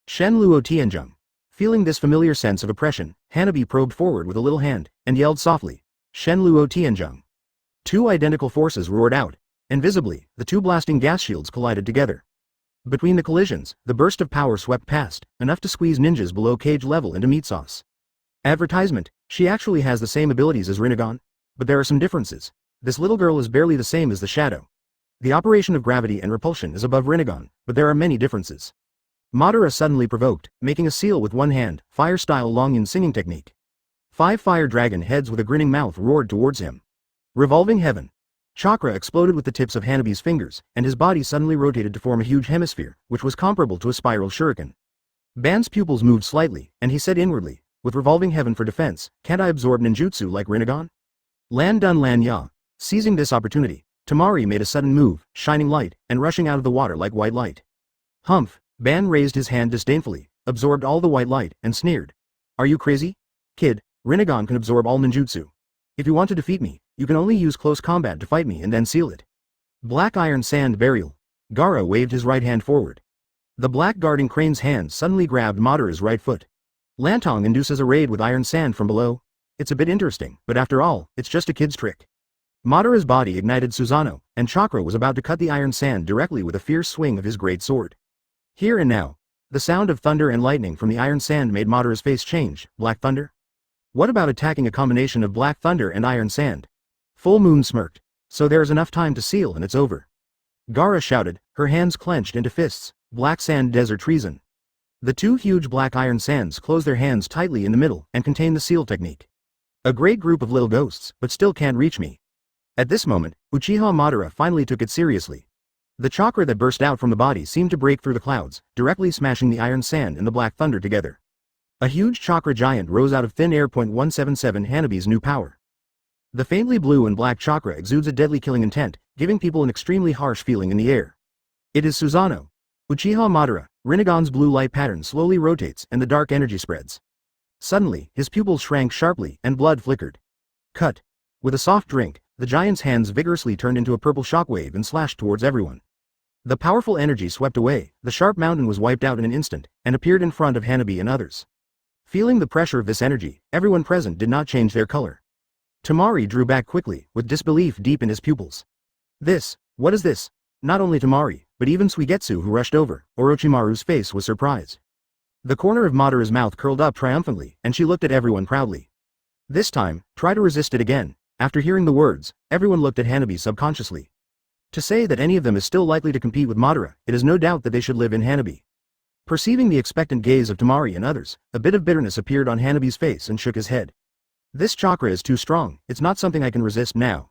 Shen Luo Tianzheng. Feeling this familiar sense of oppression, Hanabi probed forward with a little hand, and yelled softly, Shen Luo Tianzheng. Two identical forces roared out. Invisibly, the two blasting gas shields collided together. Between the collisions, the burst of power swept past, enough to squeeze ninjas below cage level into meat sauce. Advertisement, she actually has the same abilities as Rinnegan. But there are some differences. This little girl is barely the same as the shadow. The operation of gravity and repulsion is above Rinnegan, but there are many differences. Madara suddenly provoked, making a seal with one hand, fire-style Longyan singing technique. 5 fire dragon heads with a grinning mouth roared towards him. Revolving heaven. Chakra exploded with the tips of Hanabi's fingers, and his body suddenly rotated to form a huge hemisphere, which was comparable to a spiral shuriken. Ban's pupils moved slightly, and he said inwardly, with revolving heaven for defense, can't I absorb ninjutsu like Rinnegan? Lan Dun Lan Ya. Seizing this opportunity, Tamari made a sudden move, shining light, and rushing out of the water like white light. Humph. Ban raised his hand disdainfully, absorbed all the white light, and sneered. Are you crazy? Kid, Rinnegan can absorb all ninjutsu. If you want to defeat me, you can only use close combat to fight me and then seal it. Black Iron Sand Burial. Gaara waved his right hand forward. The black guarding crane's hand suddenly grabbed Madara's right foot. Lantong induces a raid with iron sand from below. It's a bit interesting, but after all, it's just a kid's trick. Madara's body ignited Susanoo, and Chakra was about to cut the iron sand directly with a fierce swing of his great sword. Here and now. The sound of thunder and lightning from the iron sand made Madara's face change. Black thunder? What about attacking a combination of black thunder and iron sand? Full Moon smirked. So there's enough time to seal and it's over. Gaara shouted, her hands clenched into fists. Black sand desert treason. The two huge black iron sands close their hands tightly in the middle and contain the seal technique. A great group of little ghosts, but still can't reach me. At this moment, Uchiha Madara finally took it seriously. The chakra that burst out from the body seemed to break through the clouds, directly smashing the iron sand and the black thunder together. A huge chakra giant rose out of thin air. 177 Hanabi's new power. The faintly blue and black chakra exudes a deadly killing intent, giving people an extremely harsh feeling in the air. It is Susanoo. Uchiha Madara, Rinnegan's blue light pattern slowly rotates and the dark energy spreads. Suddenly, his pupils shrank sharply and blood flickered. Cut. With a soft drink, the giant's hands vigorously turned into a purple shockwave and slashed towards everyone. The powerful energy swept away, the sharp mountain was wiped out in an instant, and appeared in front of Hanabi and others. Feeling the pressure of this energy, everyone present did not change their color. Tamari drew back quickly, with disbelief deep in his pupils. What is this? Not only Tamari, but even Suigetsu who rushed over, Orochimaru's face was surprised. The corner of Madara's mouth curled up triumphantly, and she looked at everyone proudly. This time, try to resist it again. After hearing the words, everyone looked at Hanabi subconsciously. To say that any of them is still likely to compete with Madara, it is no doubt that they should live in Hanabi. Perceiving the expectant gaze of Tamari and others, a bit of bitterness appeared on Hanabi's face and shook his head. This chakra is too strong, it's not something I can resist now.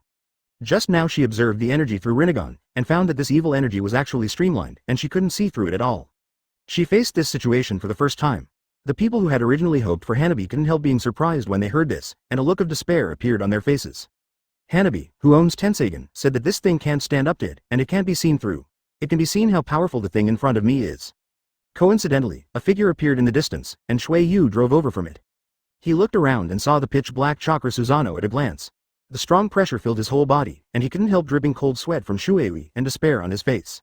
Just now she observed the energy through Rinnegan, and found that this evil energy was actually streamlined, and she couldn't see through it at all. She faced this situation for the first time. The people who had originally hoped for Hanabi couldn't help being surprised when they heard this, and a look of despair appeared on their faces. Hanabi, who owns Tenseigan, said that this thing can't stand up to it, and it can't be seen through. It can be seen how powerful the thing in front of me is. Coincidentally, a figure appeared in the distance, and Shui Yu drove over from it. He looked around and saw the pitch-black chakra Susanoo at a glance. The strong pressure filled his whole body, and he couldn't help dripping cold sweat from Shuei and despair on his face.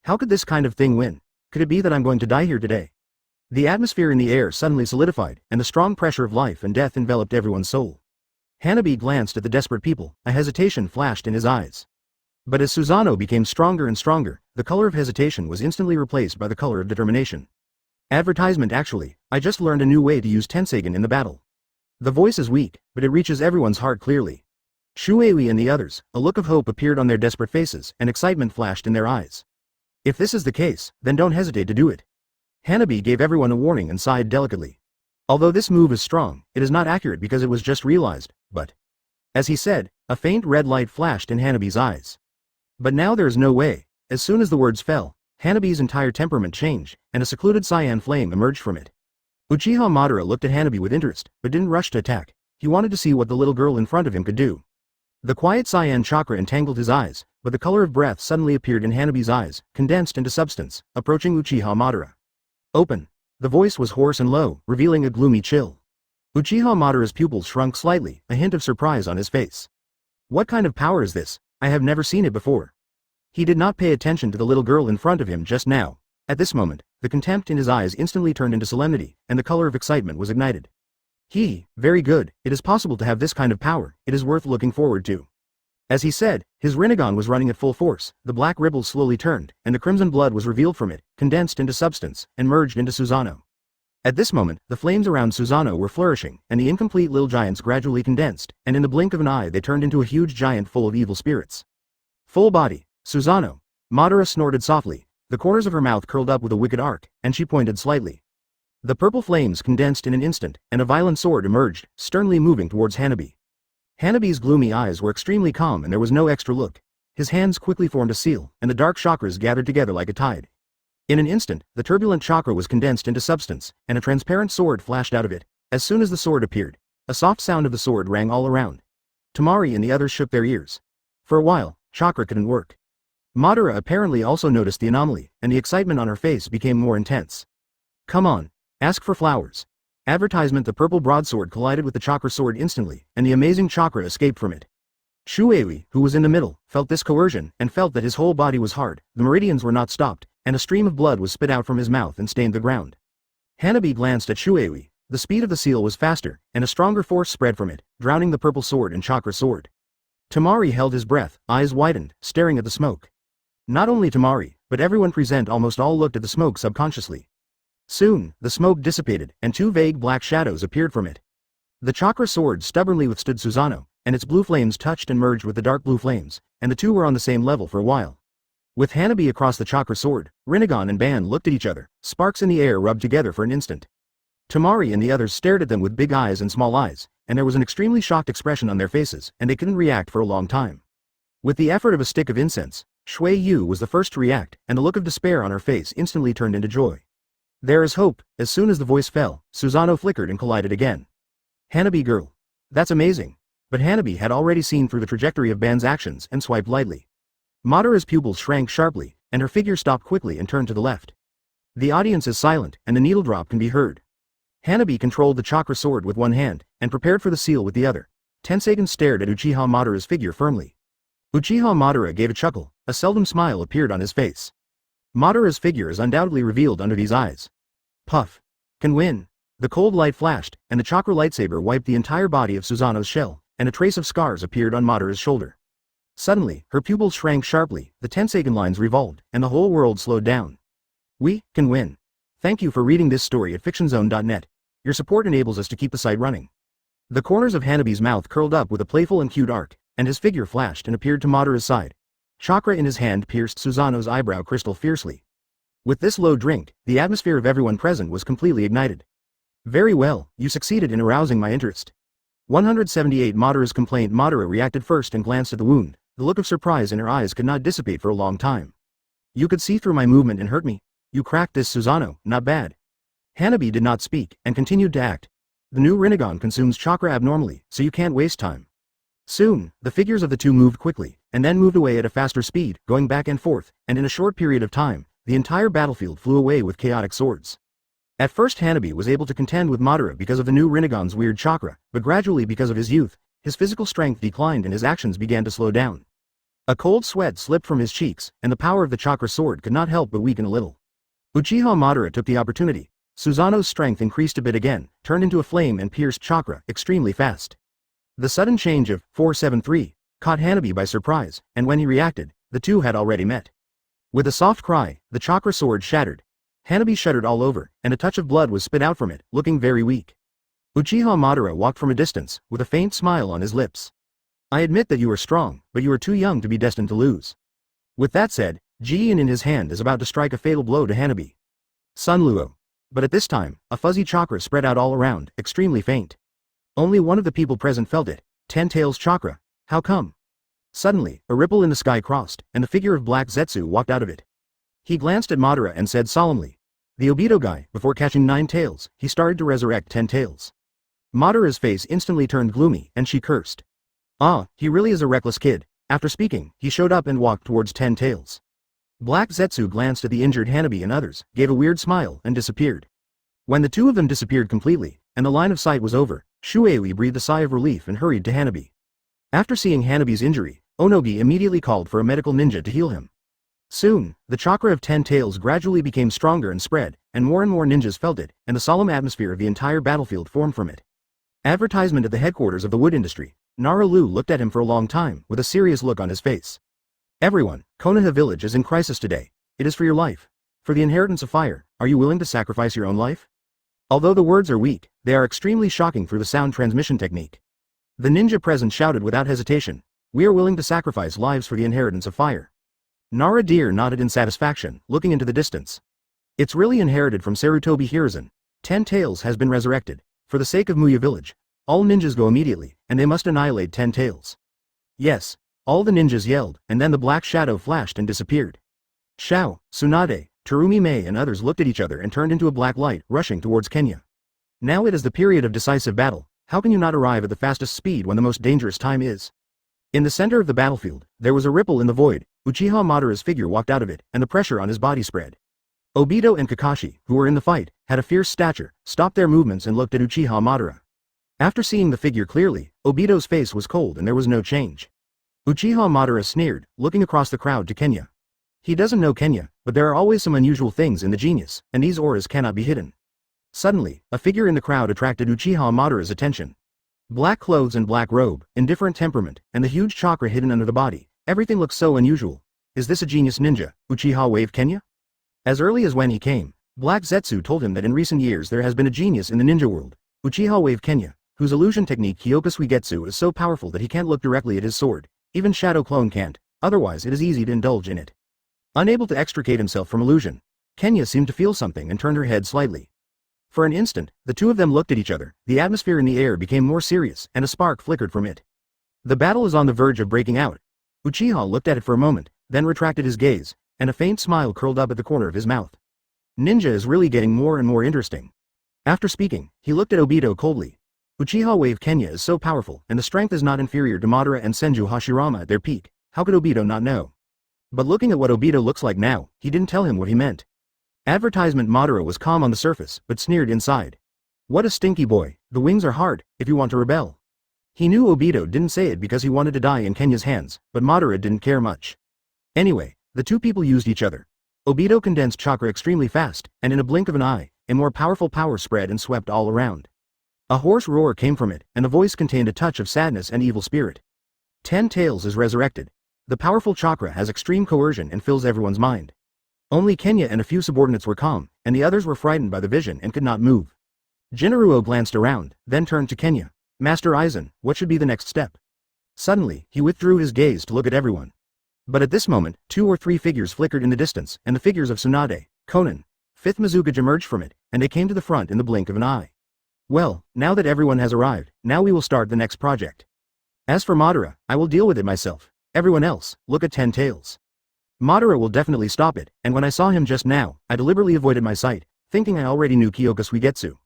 How could this kind of thing win? Could it be that I'm going to die here today? The atmosphere in the air suddenly solidified, and the strong pressure of life and death enveloped everyone's soul. Hanabi glanced at the desperate people, a hesitation flashed in his eyes. But as Susanoo became stronger and stronger, the color of hesitation was instantly replaced by the color of determination. Advertisement actually, I just learned a new way to use Tenseigan in the battle. The voice is weak, but it reaches everyone's heart clearly. Shuei and the others, a look of hope appeared on their desperate faces, and excitement flashed in their eyes. If this is the case, then don't hesitate to do it. Hanabi gave everyone a warning and sighed delicately. Although this move is strong, it is not accurate because it was just realized, but... As he said, a faint red light flashed in Hanabi's eyes. But now there is no way. As soon as the words fell, Hanabi's entire temperament changed, and a secluded cyan flame emerged from it. Uchiha Madara looked at Hanabi with interest, but didn't rush to attack. He wanted to see what the little girl in front of him could do. The quiet cyan chakra entangled his eyes, but the color of breath suddenly appeared in Hanabi's eyes, condensed into substance, approaching Uchiha Madara. Open. The voice was hoarse and low, revealing a gloomy chill. Uchiha Madara's pupils shrunk slightly, a hint of surprise on his face. What kind of power is this? I have never seen it before. He did not pay attention to the little girl in front of him just now. At this moment, the contempt in his eyes instantly turned into solemnity, and the color of excitement was ignited. Very good, it is possible to have this kind of power, it is worth looking forward to. As he said, his Rinnegan was running at full force, the black ripples slowly turned, and the crimson blood was revealed from it, condensed into substance, and merged into Susanoo. At this moment, the flames around Susanoo were flourishing, and the incomplete little giants gradually condensed, and in the blink of an eye they turned into a huge giant full of evil spirits. Full body, Susanoo. Madara snorted softly, the corners of her mouth curled up with a wicked arc, and she pointed slightly. The purple flames condensed in an instant, and a violent sword emerged, sternly moving towards Hanabi. Hanabi's gloomy eyes were extremely calm and there was no extra look. His hands quickly formed a seal, and the dark chakras gathered together like a tide. In an instant, the turbulent chakra was condensed into substance, and a transparent sword flashed out of it. As soon as the sword appeared, a soft sound of the sword rang all around. Tamari and the others shook their ears. For a while, chakra couldn't work. Madara apparently also noticed the anomaly, and the excitement on her face became more intense. Come on. Ask for flowers. Advertisement. The purple broadsword collided with the chakra sword instantly, and the amazing chakra escaped from it. Shuei, who was in the middle, felt this coercion, and felt that his whole body was hard, the meridians were not stopped, and a stream of blood was spit out from his mouth and stained the ground. Hanabi glanced at Shuei. The speed of the seal was faster, and a stronger force spread from it, drowning the purple sword and chakra sword. Tamari held his breath, eyes widened, staring at the smoke. Not only Tamari, but everyone present almost all looked at the smoke subconsciously. Soon, the smoke dissipated, and two vague black shadows appeared from it. The chakra sword stubbornly withstood Susanoo, and its blue flames touched and merged with the dark blue flames, and the two were on the same level for a while. With Hanabi across the chakra sword, Rinnegan and Ban looked at each other, sparks in the air rubbed together for an instant. Tamari and the others stared at them with big eyes and small eyes, and there was an extremely shocked expression on their faces, and they couldn't react for a long time. With the effort of a stick of incense, Shui Yu was the first to react, and the look of despair on her face instantly turned into joy. There is hope. As soon as the voice fell, Susanoo flickered and collided again. Hanabi girl. That's amazing. But Hanabi had already seen through the trajectory of Ban's actions and swiped lightly. Madara's pupils shrank sharply, and her figure stopped quickly and turned to the left. The audience is silent, and the needle drop can be heard. Hanabi controlled the chakra sword with one hand, and prepared for the seal with the other. Tenseigan stared at Uchiha Madara's figure firmly. Uchiha Madara gave a chuckle, a seldom smile appeared on his face. Madara's figure is undoubtedly revealed under these eyes. Puff. Can win. The cold light flashed, and the chakra lightsaber wiped the entire body of Susanoo's shell, and a trace of scars appeared on Madara's shoulder. Suddenly, her pupils shrank sharply, the Tensaken lines revolved, and the whole world slowed down. We can win. Thank you for reading this story at fictionzone.net. Your support enables us to keep the site running. The corners of Hanabi's mouth curled up with a playful and cute arc, and his figure flashed and appeared to Madara's side. Chakra in his hand pierced Susanoo's eyebrow crystal fiercely. With this low drink, the atmosphere of everyone present was completely ignited. Very well, you succeeded in arousing my interest. 178 Madara's complaint. Madara reacted first and glanced at the wound. The look of surprise in her eyes could not dissipate for a long time. You could see through my movement and hurt me. You cracked this, Susanoo, not bad. Hanabi did not speak, and continued to act. The new Rinnegan consumes chakra abnormally, so you can't waste time. Soon, the figures of the two moved quickly, and then moved away at a faster speed, going back and forth, and in a short period of time, the entire battlefield flew away with chaotic swords. At first Hanabi was able to contend with Madara because of the new Rinnegan's weird chakra, but gradually because of his youth, his physical strength declined and his actions began to slow down. A cold sweat slipped from his cheeks, and the power of the chakra sword could not help but weaken a little. Uchiha Madara took the opportunity. Susanoo's strength increased a bit again, turned into a flame and pierced chakra extremely fast. The sudden change of 473 caught Hanabi by surprise, and when he reacted, the two had already met. With a soft cry, the chakra sword shattered. Hanabi shuddered all over, and a touch of blood was spit out from it, looking very weak. Uchiha Madara walked from a distance, with a faint smile on his lips. I admit that you are strong, but you are too young to be destined to lose. With that said, Jiin in his hand is about to strike a fatal blow to Hanabi. Sun Luo. But at this time, a fuzzy chakra spread out all around, extremely faint. Only one of the people present felt it. 10 Tails chakra. How come? Suddenly, a ripple in the sky crossed, and the figure of Black Zetsu walked out of it. He glanced at Madara and said solemnly. The Obito guy, before catching 9 tails, he started to resurrect 10 tails. Madara's face instantly turned gloomy, and she cursed. Ah, he really is a reckless kid. After speaking, he showed up and walked towards 10 tails. Black Zetsu glanced at the injured Hanabi and others, gave a weird smile, and disappeared. When the two of them disappeared completely, and the line of sight was over, Shuei breathed a sigh of relief and hurried to Hanabi. After seeing Hanabi's injury, Onogi immediately called for a medical ninja to heal him. Soon, the chakra of 10 tails gradually became stronger and spread, and more ninjas felt it, and the solemn atmosphere of the entire battlefield formed from it. Advertisement at the headquarters of the wood industry. Naruto looked at him for a long time, with a serious look on his face. Everyone, Konaha village is in crisis today. It is for your life. For the inheritance of fire, are you willing to sacrifice your own life? Although the words are weak, they are extremely shocking through the sound transmission technique. The ninja present shouted without hesitation, we are willing to sacrifice lives for the inheritance of fire. Nara Deer nodded in satisfaction, looking into the distance. It's really inherited from Sarutobi Hiruzen. 10 tails has been resurrected. For the sake of Muya village, all ninjas go immediately, and they must annihilate 10 tails. Yes. All the ninjas yelled, and then the black shadow flashed and disappeared. Shao, Sunade, Terumi Mei and others looked at each other and turned into a black light, rushing towards Kenya. Now it is the period of decisive battle. How can you not arrive at the fastest speed when the most dangerous time is? In the center of the battlefield, there was a ripple in the void. Uchiha Madara's figure walked out of it, and the pressure on his body spread. Obito and Kakashi, who were in the fight, had a fierce stature, stopped their movements and looked at Uchiha Madara. After seeing the figure clearly, Obito's face was cold and there was no change. Uchiha Madara sneered, looking across the crowd to Kenya. He doesn't know Kenya, but there are always some unusual things in the genius, and these auras cannot be hidden. Suddenly, a figure in the crowd attracted Uchiha Madara's attention. Black clothes and black robe, indifferent temperament, and the huge chakra hidden under the body. Everything looks so unusual. Is this a genius ninja, Uchiha Wave Kenya? As early as when he came, Black Zetsu told him that in recent years there has been a genius in the ninja world, Uchiha Wave Kenya, whose illusion technique Kyoka Suigetsu is so powerful that he can't look directly at his sword. Even Shadow Clone can't, otherwise it is easy to indulge in it. Unable to extricate himself from illusion, Kenya seemed to feel something and turned her head slightly. For an instant, the two of them looked at each other, the atmosphere in the air became more serious, and a spark flickered from it. The battle is on the verge of breaking out. Uchiha looked at it for a moment, then retracted his gaze, and a faint smile curled up at the corner of his mouth. Ninja is really getting more and more interesting. After speaking, he looked at Obito coldly. Uchiha Wave Kenya is so powerful, and the strength is not inferior to Madara and Senju Hashirama at their peak. How could Obito not know? But looking at what Obito looks like now, he didn't tell him what he meant. Advertisement Madara was calm on the surface, but sneered inside. What a stinky boy, the wings are hard, if you want to rebel. He knew Obito didn't say it because he wanted to die in Kenya's hands, but Madara didn't care much. Anyway, the two people used each other. Obito condensed chakra extremely fast, and in a blink of an eye, a more powerful power spread and swept all around. A hoarse roar came from it, and the voice contained a touch of sadness and evil spirit. 10 Tails is resurrected. The powerful chakra has extreme coercion and fills everyone's mind. Only Kenya and a few subordinates were calm, and the others were frightened by the vision and could not move. Jinaruo glanced around, then turned to Kenya. Master Aizen, what should be the next step? Suddenly, he withdrew his gaze to look at everyone. But at this moment, 2 or 3 figures flickered in the distance, and the figures of Sunade, Conan, 5th Mizuga emerged from it, and they came to the front in the blink of an eye. Well, now that everyone has arrived, now we will start the next project. As for Madara, I will deal with it myself. Everyone else, look at 10 Tails. Madara will definitely stop it, and when I saw him just now, I deliberately avoided my sight, thinking I already knew Kyoka Suigetsu.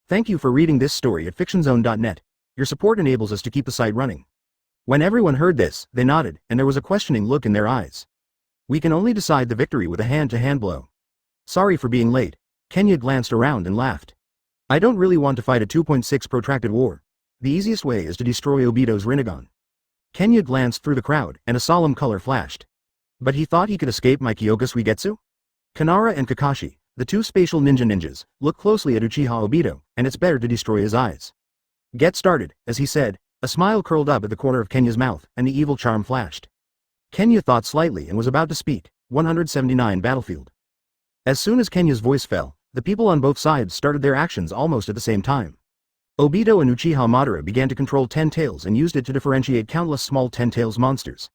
Thank you for reading this story at fictionzone.net. Your support enables us to keep the site running. When everyone heard this, they nodded, and there was a questioning look in their eyes. We can only decide the victory with a hand-to-hand blow. Sorry for being late. Kenya glanced around and laughed. I don't really want to fight a 2.6 protracted war. The easiest way is to destroy Obito's Rinnegan. Kenya glanced through the crowd, and a solemn color flashed. But he thought he could escape my Kyoka Suigetsu? Konaha and Kakashi, the 2 spatial ninjas, looked closely at Uchiha Obito, and it's better to destroy his eyes. Get started, as he said. A smile curled up at the corner of Kenya's mouth, and the evil charm flashed. Kenya thought slightly and was about to speak. 179 Battlefield. As soon as Kenya's voice fell, the people on both sides started their actions almost at the same time. Obito and Uchiha Madara began to control 10 Tails and used it to differentiate countless small 10 Tails monsters.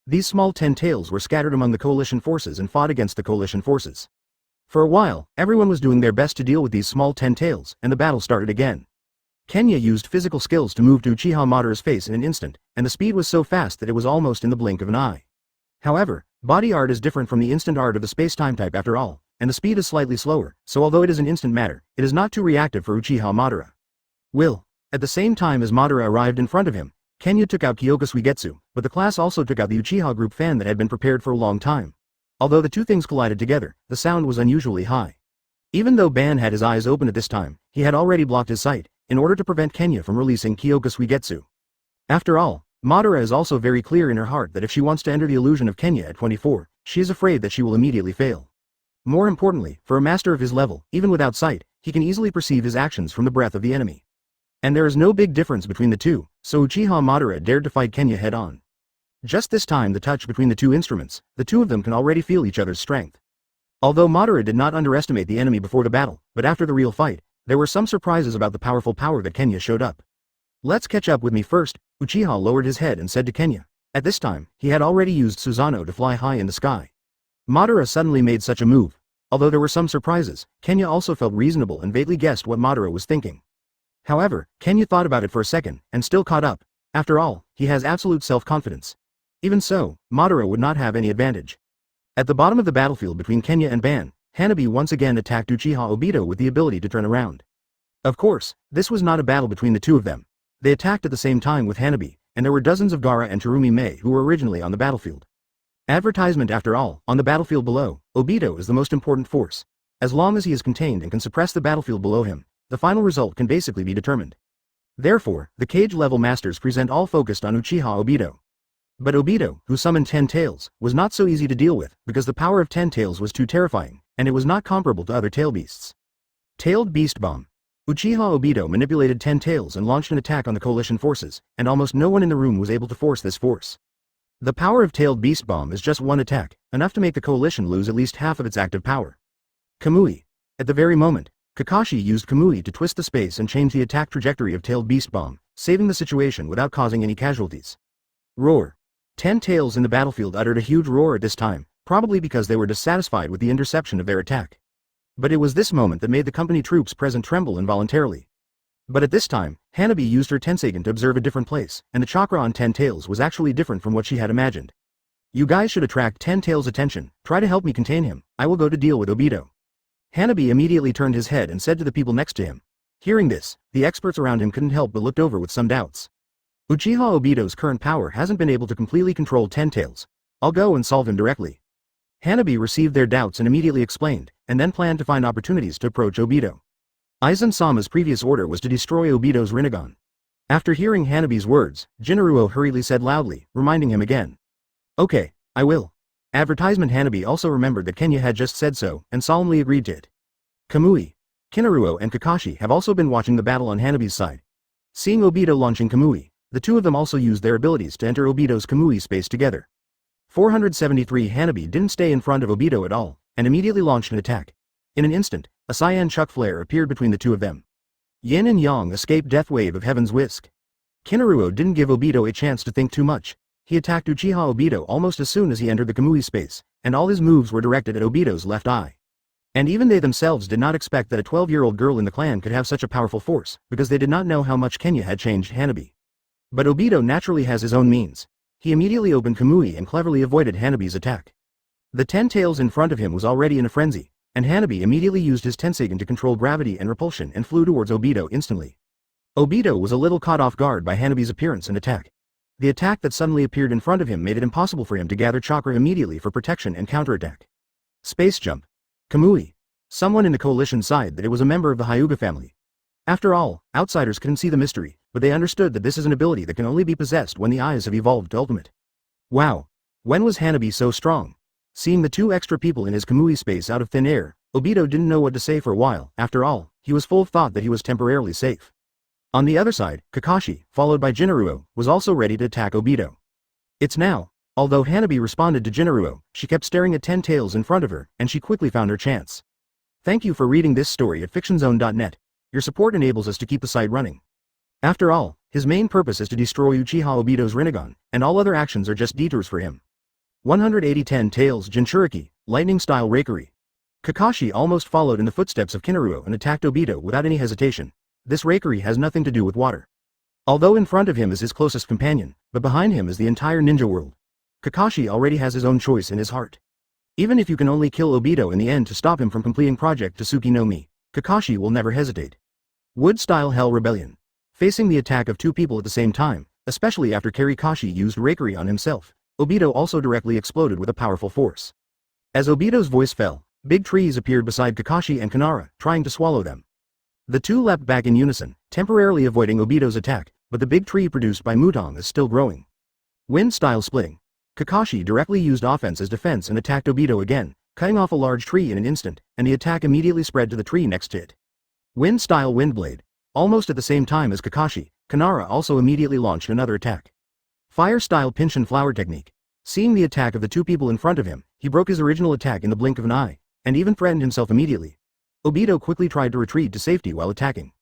These small 10 Tails were scattered among the coalition forces and fought against the coalition forces. For a while, everyone was doing their best to deal with these small 10 Tails, and the battle started again. Kenya used physical skills to move to Uchiha Madara's face in an instant, and the speed was so fast that it was almost in the blink of an eye. However, body art is different from the instant art of the space-time type after all, and the speed is slightly slower, so although it is an instant matter, it is not too reactive for Uchiha Madara. At the same time as Madara arrived in front of him, Kenya took out Kyoka Suigetsu, but the class also took out the Uchiha group fan that had been prepared for a long time. Although the two things collided together, the sound was unusually high. Even though Ban had his eyes open at this time, he had already blocked his sight, in order to prevent Kenya from releasing Kyoka Suigetsu. After all, Madara is also very clear in her heart that if she wants to enter the illusion of Kenya at 24, she is afraid that she will immediately fail. More importantly, for a master of his level, even without sight, he can easily perceive his actions from the breath of the enemy. And there is no big difference between the two, so Uchiha Madara dared to fight Kenya head-on. Just this time the touch between the two instruments, the two of them can already feel each other's strength. Although Madara did not underestimate the enemy before the battle, but after the real fight, there were some surprises about the powerful power that Kenya showed up. Let's catch up with me first. Uchiha lowered his head and said to Kenya. At this time, he had already used Susanoo to fly high in the sky. Madara suddenly made such a move. Although there were some surprises, Kenya also felt reasonable and vaguely guessed what Madara was thinking. However, Kenya thought about it for a second, and still caught up. After all, he has absolute self-confidence. Even so, Madara would not have any advantage. At the bottom of the battlefield between Kenya and Ban, Hanabi once again attacked Uchiha Obito with the ability to turn around. Of course, this was not a battle between the two of them. They attacked at the same time with Hanabi, and there were dozens of Gaara and Terumi Mei who were originally on the battlefield. Advertisement after all, on the battlefield below, Obito is the most important force. As long as he is contained and can suppress the battlefield below him, the final result can basically be determined. Therefore, the cage-level masters present all focused on Uchiha Obito. But Obito, who summoned 10 Tails, was not so easy to deal with, because the power of 10 Tails was too terrifying, and it was not comparable to other tail beasts. Tailed Beast Bomb. Uchiha Obito manipulated 10 Tails and launched an attack on the coalition forces, and almost no one in the room was able to force this force. The power of Tailed Beast Bomb is just one attack, enough to make the coalition lose at least half of its active power. Kamui. At the very moment, Kakashi used Kamui to twist the space and change the attack trajectory of Tailed Beast Bomb, saving the situation without causing any casualties. Roar. 10 Tails in the battlefield uttered a huge roar at this time, probably because they were dissatisfied with the interception of their attack. But it was this moment that made the company troops present tremble involuntarily. But at this time, Hanabi used her Tenseigen to observe a different place, and the chakra on 10 Tails was actually different from what she had imagined. You guys should attract 10 Tails' attention, try to help me contain him, I will go to deal with Obito. Hanabi immediately turned his head and said to the people next to him. Hearing this, the experts around him couldn't help but looked over with some doubts. Uchiha Obito's current power hasn't been able to completely control 10 Tails. I'll go and solve him directly. Hanabi received their doubts and immediately explained, and then planned to find opportunities to approach Obito. Aizen Sama's previous order was to destroy Obito's Rinnegan. After hearing Hanabi's words, Jinaruo hurriedly said loudly, reminding him again. Okay, I will. Advertisement. Hanabi also remembered that Kenya had just said so, and solemnly agreed to it. Kamui. Jinaruo and Kakashi have also been watching the battle on Hanabi's side. Seeing Obito launching Kamui, the two of them also used their abilities to enter Obito's Kamui space together. 473 Hanabi didn't stay in front of Obito at all, and immediately launched an attack. In an instant, a cyan chuck flare appeared between the two of them. Yin and Yang escaped Death Wave of Heaven's Whisk. Jinaruo didn't give Obito a chance to think too much. He attacked Uchiha Obito almost as soon as he entered the Kamui space, and all his moves were directed at Obito's left eye. And even they themselves did not expect that a 12-year-old girl in the clan could have such a powerful force, because they did not know how much Kenya had changed Hanabi. But Obito naturally has his own means. He immediately opened Kamui and cleverly avoided Hanabi's attack. The 10 tails in front of him was already in a frenzy, and Hanabi immediately used his Tenseigen to control gravity and repulsion and flew towards Obito instantly. Obito was a little caught off guard by Hanabi's appearance and attack. The attack that suddenly appeared in front of him made it impossible for him to gather chakra immediately for protection and counterattack. Space jump. Kamui. Someone in the coalition sighed that it was a member of the Hyuga family. After all, outsiders couldn't see the mystery, but they understood that this is an ability that can only be possessed when the eyes have evolved to ultimate. Wow. When was Hanabi so strong? Seeing the two extra people in his Kamui space out of thin air, Obito didn't know what to say for a while. After all, he was full of thought that he was temporarily safe. On the other side, Kakashi, followed by Jinaruo, was also ready to attack Obito. It's now. Although Hanabi responded to Jinaruo, she kept staring at 10 tails in front of her, and she quickly found her chance. Thank you for reading this story at fictionzone.net. Your support enables us to keep the site running. After all, his main purpose is to destroy Uchiha Obito's Rinnegan, and all other actions are just detours for him. 180 10 tails Jinchuriki, lightning-style Raikiri. Kakashi almost followed in the footsteps of Jinaruo and attacked Obito without any hesitation. This Raikiri has nothing to do with water. Although in front of him is his closest companion, but behind him is the entire ninja world. Kakashi already has his own choice in his heart. Even if you can only kill Obito in the end to stop him from completing Project Tsuki no Mi, Kakashi will never hesitate. Wood-style Hell Rebellion. Facing the attack of two people at the same time, especially after Kirikashi used Raikiri on himself, Obito also directly exploded with a powerful force. As Obito's voice fell, big trees appeared beside Kakashi and Konaha, trying to swallow them. The two leapt back in unison, temporarily avoiding Obito's attack, but the big tree produced by Mutong is still growing. Wind-style splitting. Kakashi directly used offense as defense and attacked Obito again, cutting off a large tree in an instant, and the attack immediately spread to the tree next to it. Wind-style Windblade. Almost at the same time as Kakashi, Konaha also immediately launched another attack. Fire-style Pinch and Flower technique. Seeing the attack of the two people in front of him, he broke his original attack in the blink of an eye, and even threatened himself immediately. Obito quickly tried to retreat to safety while attacking.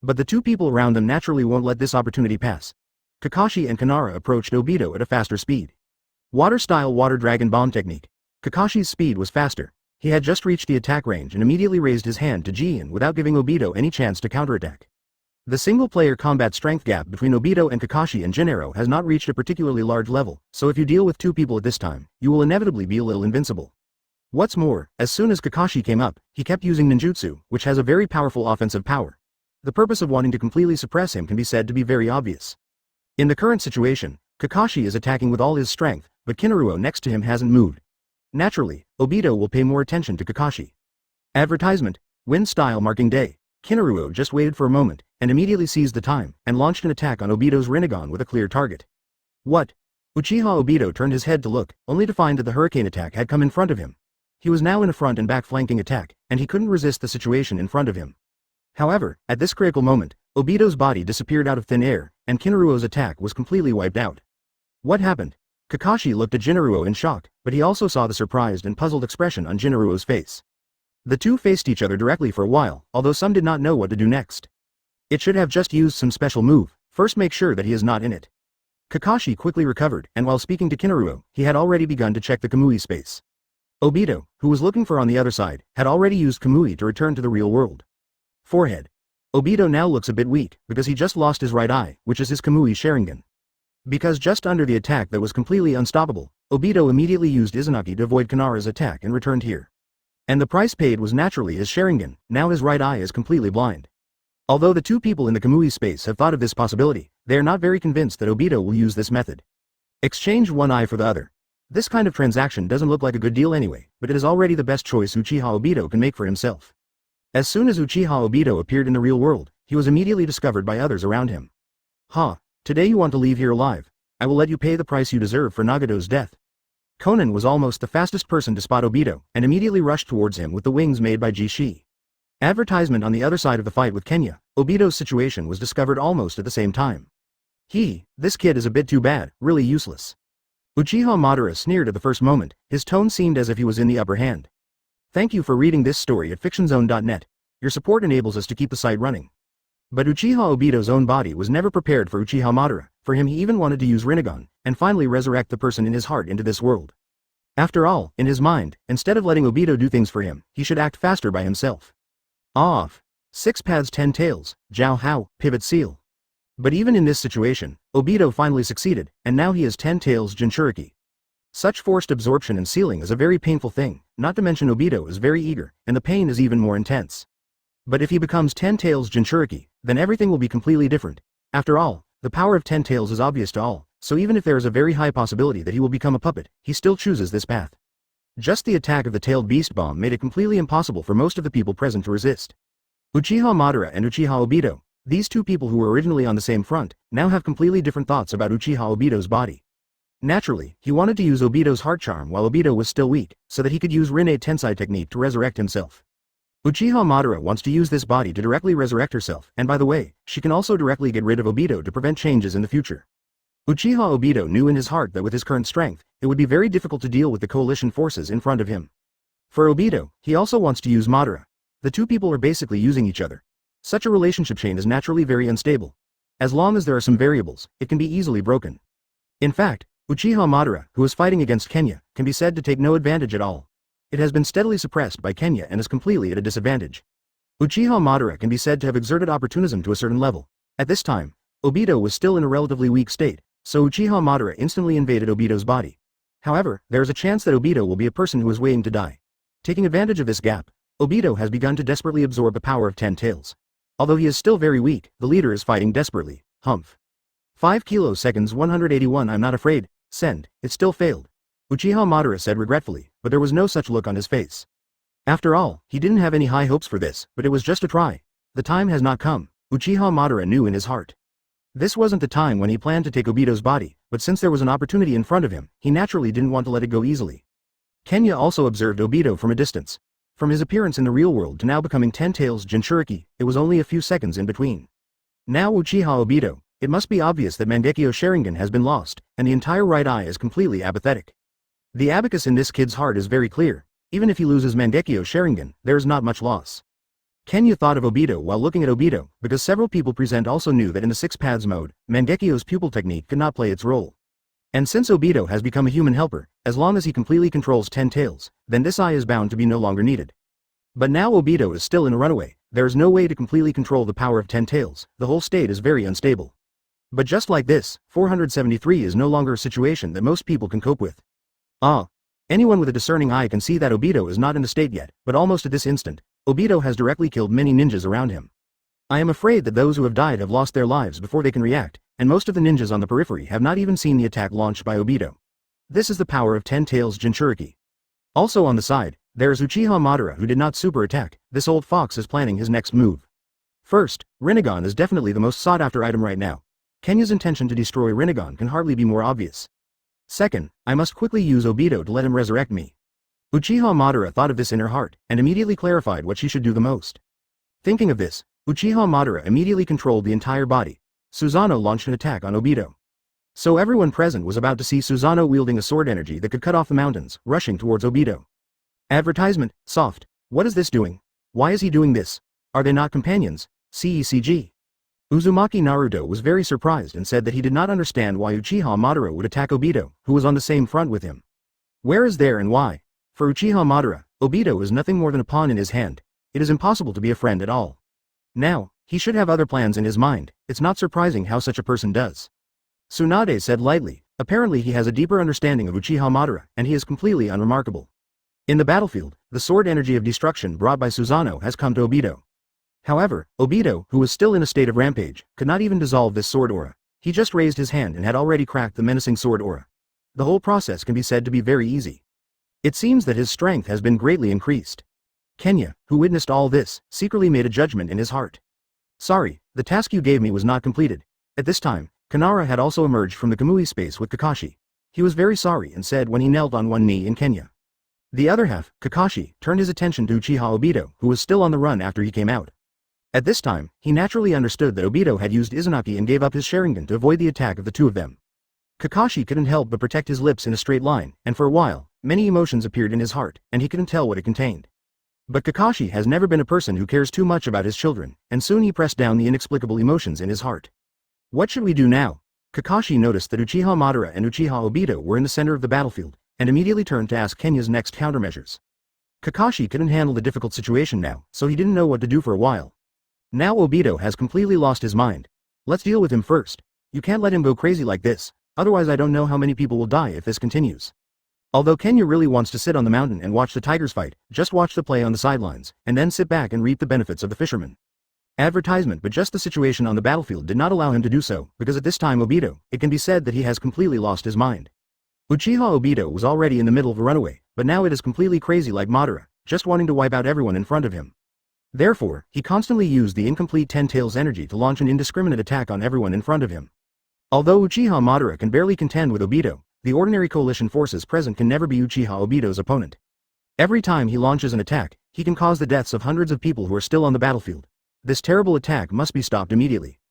But the two people around them naturally won't let this opportunity pass. Kakashi and Konaha approached Obito at a faster speed. Water-style Water Dragon Bomb technique. Kakashi's speed was faster. He had just reached the attack range and immediately raised his hand to Jin without giving Obito any chance to counterattack. The single-player combat strength gap between Obito and Kakashi and Jinaruo has not reached a particularly large level, so if you deal with two people at this time, you will inevitably be a little invincible. What's more, as soon as Kakashi came up, he kept using ninjutsu, which has a very powerful offensive power. The purpose of wanting to completely suppress him can be said to be very obvious. In the current situation, Kakashi is attacking with all his strength, but Jinaruo next to him hasn't moved. Naturally, Obito will pay more attention to Kakashi. Advertisement. Wind-style marking day. Jinaruo just waited for a moment, and immediately seized the time, and launched an attack on Obito's Rinnegan with a clear target. What? Uchiha Obito turned his head to look, only to find that the hurricane attack had come in front of him. He was now in a front and back flanking attack, and he couldn't resist the situation in front of him. However, at this critical moment, Obito's body disappeared out of thin air, and Jinaruo's attack was completely wiped out. What happened? Kakashi looked at Jinaruo in shock, but he also saw the surprised and puzzled expression on Jinaruo's face. The two faced each other directly for a while, although some did not know what to do next. It should have just used some special move. First make sure that he is not in it. Kakashi quickly recovered, and while speaking to Jinaruo, he had already begun to check the Kamui space. Obito, who was looking for on the other side, had already used Kamui to return to the real world. Forehead. Obito now looks a bit weak, because he just lost his right eye, which is his Kamui Sharingan. Because just under the attack that was completely unstoppable, Obito immediately used Izanagi to avoid Konaha's attack and returned here. And the price paid was naturally his Sharingan. Now his right eye is completely blind. Although the two people in the Kamui space have thought of this possibility, they are not very convinced that Obito will use this method. Exchange one eye for the other. This kind of transaction doesn't look like a good deal anyway, but it is already the best choice Uchiha Obito can make for himself. As soon as Uchiha Obito appeared in the real world, he was immediately discovered by others around him. Ha! Today you want to leave here alive. I will let you pay the price you deserve for Nagato's death. Conan was almost the fastest person to spot Obito, and immediately rushed towards him with the wings made by Jishi. Advertisement on the other side of the fight with Kenya, Obito's situation was discovered almost at the same time. This kid is a bit too bad, really useless. Uchiha Madara sneered at the first moment, his tone seemed as if he was in the upper hand. Thank you for reading this story at fictionzone.net. Your support enables us to keep the site running. But Uchiha Obito's own body was never prepared for Uchiha Madara. For him, he even wanted to use Rinnegan, and finally resurrect the person in his heart into this world. After all, in his mind, instead of letting Obito do things for him, he should act faster by himself. Off. 6 paths 10 tails, Jiao Hao, pivot seal. But even in this situation, Obito finally succeeded, and now he has 10 tails Jinchuriki. Such forced absorption and sealing is a very painful thing, not to mention Obito is very eager, and the pain is even more intense. But if he becomes 10 tails Jinchuriki, then everything will be completely different. After all, the power of 10 tails is obvious to all, so even if there is a very high possibility that he will become a puppet, he still chooses this path. Just the attack of the tailed beast bomb made it completely impossible for most of the people present to resist. Uchiha Madara and Uchiha Obito, these two people who were originally on the same front, now have completely different thoughts about Uchiha Obito's body. Naturally, he wanted to use Obito's heart charm while Obito was still weak, so that he could use Rinne Tensai technique to resurrect himself. Uchiha Madara wants to use this body to directly resurrect herself, and by the way, she can also directly get rid of Obito to prevent changes in the future. Uchiha Obito knew in his heart that with his current strength, it would be very difficult to deal with the coalition forces in front of him. For Obito, he also wants to use Madara. The two people are basically using each other. Such a relationship chain is naturally very unstable. As long as there are some variables, it can be easily broken. In fact, Uchiha Madara, who is fighting against Kenya, can be said to take no advantage at all. It has been steadily suppressed by Kenya and is completely at a disadvantage. Uchiha Madara can be said to have exerted opportunism to a certain level. At this time, Obito was still in a relatively weak state, so Uchiha Madara instantly invaded Obito's body. However, there is a chance that Obito will be a person who is waiting to die. Taking advantage of this gap, Obito has begun to desperately absorb the power of 10 tails. Although he is still very weak, the leader is fighting desperately. 5 kiloseconds 181 I'm not afraid, send, it still failed. Uchiha Madara said regretfully, but there was no such look on his face. After all, he didn't have any high hopes for this, but it was just a try. The time has not come, Uchiha Madara knew in his heart. This wasn't the time when he planned to take Obito's body, but since there was an opportunity in front of him, he naturally didn't want to let it go easily. Kenya also observed Obito from a distance. From his appearance in the real world to now becoming 10 tails Jinchuriki, it was only a few seconds in between. Now Uchiha Obito, it must be obvious that Mangekyo Sharingan has been lost, and the entire right eye is completely apathetic. The abacus in this kid's heart is very clear. Even if he loses Mangekyo Sharingan, there is not much loss. Kenya thought of Obito while looking at Obito, because several people present also knew that in the 6 paths mode, Mangekyo's pupil technique could not play its role. And since Obito has become a human helper, as long as he completely controls 10 tails, then this eye is bound to be no longer needed. But now Obito is still in a runaway, there is no way to completely control the power of 10 tails, the whole state is very unstable. But just like this, 473 is no longer a situation that most people can cope with. Anyone with a discerning eye can see that Obito is not in the state yet, but almost at this instant, Obito has directly killed many ninjas around him. I am afraid that those who have died have lost their lives before they can react, and most of the ninjas on the periphery have not even seen the attack launched by Obito. This is the power of 10 tails Jinchuriki. Also on the side, there is Uchiha Madara who did not super attack. This old fox is planning his next move. First, Rinnegan is definitely the most sought after item right now. Kenya's intention to destroy Rinnegan can hardly be more obvious. Second, I must quickly use Obito to let him resurrect me. Uchiha Madara thought of this in her heart, and immediately clarified what she should do the most. Thinking of this, Uchiha Madara immediately controlled the entire body. Susanoo launched an attack on Obito. So everyone present was about to see Susanoo wielding a sword energy that could cut off the mountains, rushing towards Obito. Advertisement, soft. What is this doing? Why is he doing this? Are they not companions? CECG. Uzumaki Naruto was very surprised and said that he did not understand why Uchiha Madara would attack Obito, who was on the same front with him. Where is there and why? For Uchiha Madara, Obito is nothing more than a pawn in his hand. It is impossible to be a friend at all. Now, he should have other plans in his mind, it's not surprising how such a person does. Sunade said lightly, apparently he has a deeper understanding of Uchiha Madara, and he is completely unremarkable. In the battlefield, the sword energy of destruction brought by Susanoo has come to Obito. However, Obito, who was still in a state of rampage, could not even dissolve this sword aura. He just raised his hand and had already cracked the menacing sword aura. The whole process can be said to be very easy. It seems that his strength has been greatly increased. Kenya, who witnessed all this, secretly made a judgment in his heart. Sorry, the task you gave me was not completed. At this time, Konaha had also emerged from the Kamui space with Kakashi. He was very sorry and said when he knelt on one knee in Kenya. The other half, Kakashi, turned his attention to Uchiha Obito, who was still on the run after he came out. At this time, he naturally understood that Obito had used Izanagi and gave up his Sharingan to avoid the attack of the two of them. Kakashi couldn't help but protect his lips in a straight line, and for a while, many emotions appeared in his heart, and he couldn't tell what it contained. But Kakashi has never been a person who cares too much about his children, and soon he pressed down the inexplicable emotions in his heart. What should we do now? Kakashi noticed that Uchiha Madara and Uchiha Obito were in the center of the battlefield, and immediately turned to ask Kenya's next countermeasures. Kakashi couldn't handle the difficult situation now, so he didn't know what to do for a while. Now Obito has completely lost his mind. Let's deal with him first. You can't let him go crazy like this, otherwise I don't know how many people will die if this continues. Although Kenya really wants to sit on the mountain and watch the tigers fight, just watch the play on the sidelines, and then sit back and reap the benefits of the fisherman. Advertisement, but just the situation on the battlefield did not allow him to do so, because at this time Obito, it can be said that he has completely lost his mind. Uchiha Obito was already in the middle of a runaway, but now it is completely crazy like Madara, just wanting to wipe out everyone in front of him. Therefore, he constantly used the incomplete Ten Tails energy to launch an indiscriminate attack on everyone in front of him. Although Uchiha Madara can barely contend with Obito, the ordinary coalition forces present can never be Uchiha Obito's opponent. Every time he launches an attack, he can cause the deaths of hundreds of people who are still on the battlefield. This terrible attack must be stopped immediately.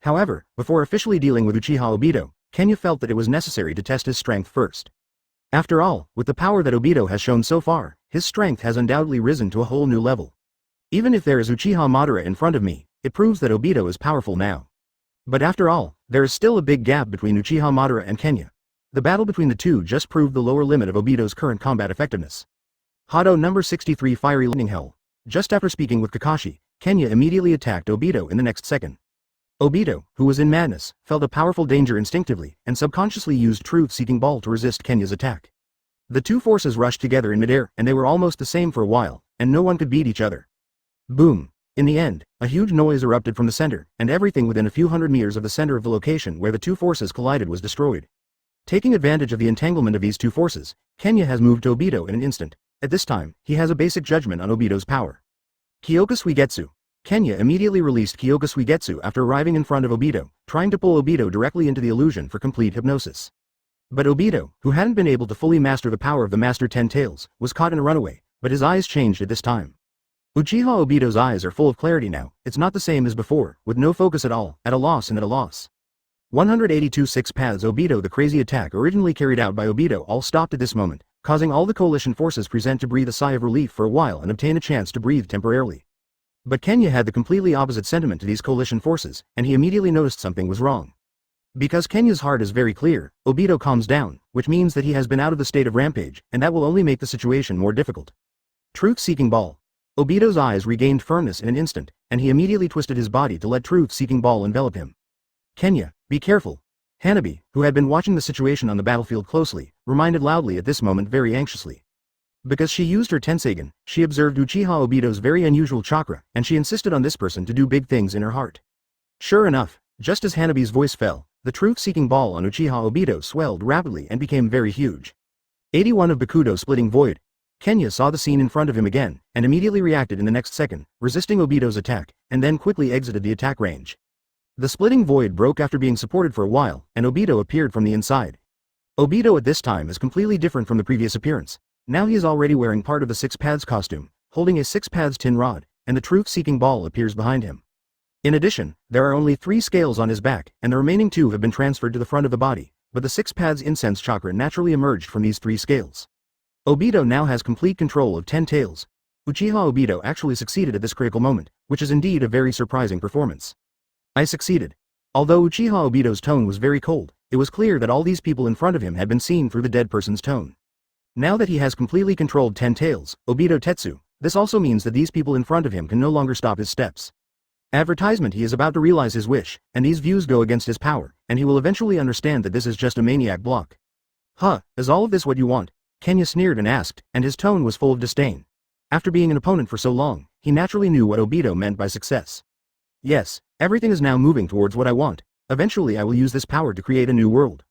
However, before officially dealing with Uchiha Obito, Kenya felt that it was necessary to test his strength first. After all, with the power that Obito has shown so far, his strength has undoubtedly risen to a whole new level. Even if there is Uchiha Madara in front of me, it proves that Obito is powerful now. But after all, there is still a big gap between Uchiha Madara and Kenya. The battle between the two just proved the lower limit of Obito's current combat effectiveness. Hado number 63 Fiery Lightning Hell. Just after speaking with Kakashi, Kenya immediately attacked Obito in the next second. Obito, who was in madness, felt a powerful danger instinctively, and subconsciously used Truth-Seeking Ball to resist Kenya's attack. The two forces rushed together in midair, and they were almost the same for a while, and no one could beat each other. Boom! In the end, a huge noise erupted from the center, and everything within a few hundred meters of the center of the location where the two forces collided was destroyed. Taking advantage of the entanglement of these two forces, Kenya has moved to Obito in an instant. At this time, he has a basic judgment on Obito's power. Kyoka Suigetsu. Kenya immediately released Kyoka Suigetsu after arriving in front of Obito, trying to pull Obito directly into the illusion for complete hypnosis. But Obito, who hadn't been able to fully master the power of the Master Ten Tails, was caught in a runaway, but his eyes changed at this time. Uchiha Obito's eyes are full of clarity now. It's not the same as before, with no focus at all, at a loss and at a loss. 182 Six Paths Obito. The crazy attack originally carried out by Obito all stopped at this moment, causing all the coalition forces present to breathe a sigh of relief for a while and obtain a chance to breathe temporarily. But Kenya had the completely opposite sentiment to these coalition forces, and he immediately noticed something was wrong. Because Kenya's heart is very clear, Obito calms down, which means that he has been out of the state of rampage, and that will only make the situation more difficult. Truth-Seeking Ball. Obito's eyes regained firmness in an instant, and he immediately twisted his body to let Truth-Seeking Ball envelop him. Kenya, be careful. Hanabi, who had been watching the situation on the battlefield closely, reminded loudly at this moment very anxiously. Because she used her Tensagen, she observed Uchiha Obito's very unusual chakra, and she insisted on this person to do big things in her heart. Sure enough, just as Hanabi's voice fell, the truth-seeking ball on Uchiha Obito swelled rapidly and became very huge. 81 of Bakudo Splitting Void. Kenya saw the scene in front of him again, and immediately reacted in the next second, resisting Obito's attack, and then quickly exited the attack range. The Splitting Void broke after being supported for a while, and Obito appeared from the inside. Obito at this time is completely different from the previous appearance. Now he is already wearing part of the Six Paths costume, holding a Six Paths tin rod, and the truth-seeking ball appears behind him. In addition, there are only 3 scales on his back, and the remaining 2 have been transferred to the front of the body, but the Six Paths incense chakra naturally emerged from these 3 scales. Obito now has complete control of 10 tails. Uchiha Obito actually succeeded at this critical moment, which is indeed a very surprising performance. I succeeded. Although Uchiha Obito's tone was very cold, it was clear that all these people in front of him had been seen through the dead person's tone. Now that he has completely controlled 10 tails, Obito Tetsu, this also means that these people in front of him can no longer stop his steps. Advertisement: he is about to realize his wish, and these views go against his power, and he will eventually understand that this is just a maniac block. Huh, is all of this what you want? Kenya sneered and asked, and his tone was full of disdain. After being an opponent for so long, he naturally knew what Obito meant by success. Yes, everything is now moving towards what I want. Eventually I will use this power to create a new world.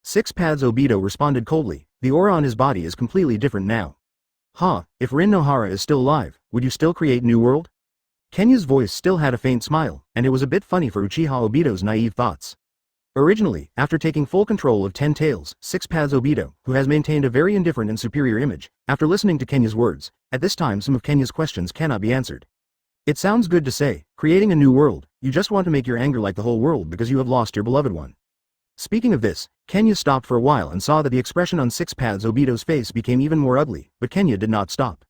Six Paths Obito responded coldly. The aura on his body is completely different now. Huh, if Rin Nohara is still alive, would you still create new world? Kenya's voice still had a faint smile, and it was a bit funny for Uchiha Obito's naive thoughts. Originally, after taking full control of 10 Tails, 6 Paths Obito, who has maintained a very indifferent and superior image, after listening to Kenya's words, at this time some of Kenya's questions cannot be answered. It sounds good to say, creating a new world, you just want to make your anger like the whole world because you have lost your beloved one. Speaking of this, Kenya stopped for a while and saw that the expression on 6 Paths Obito's face became even more ugly, but Kenya did not stop.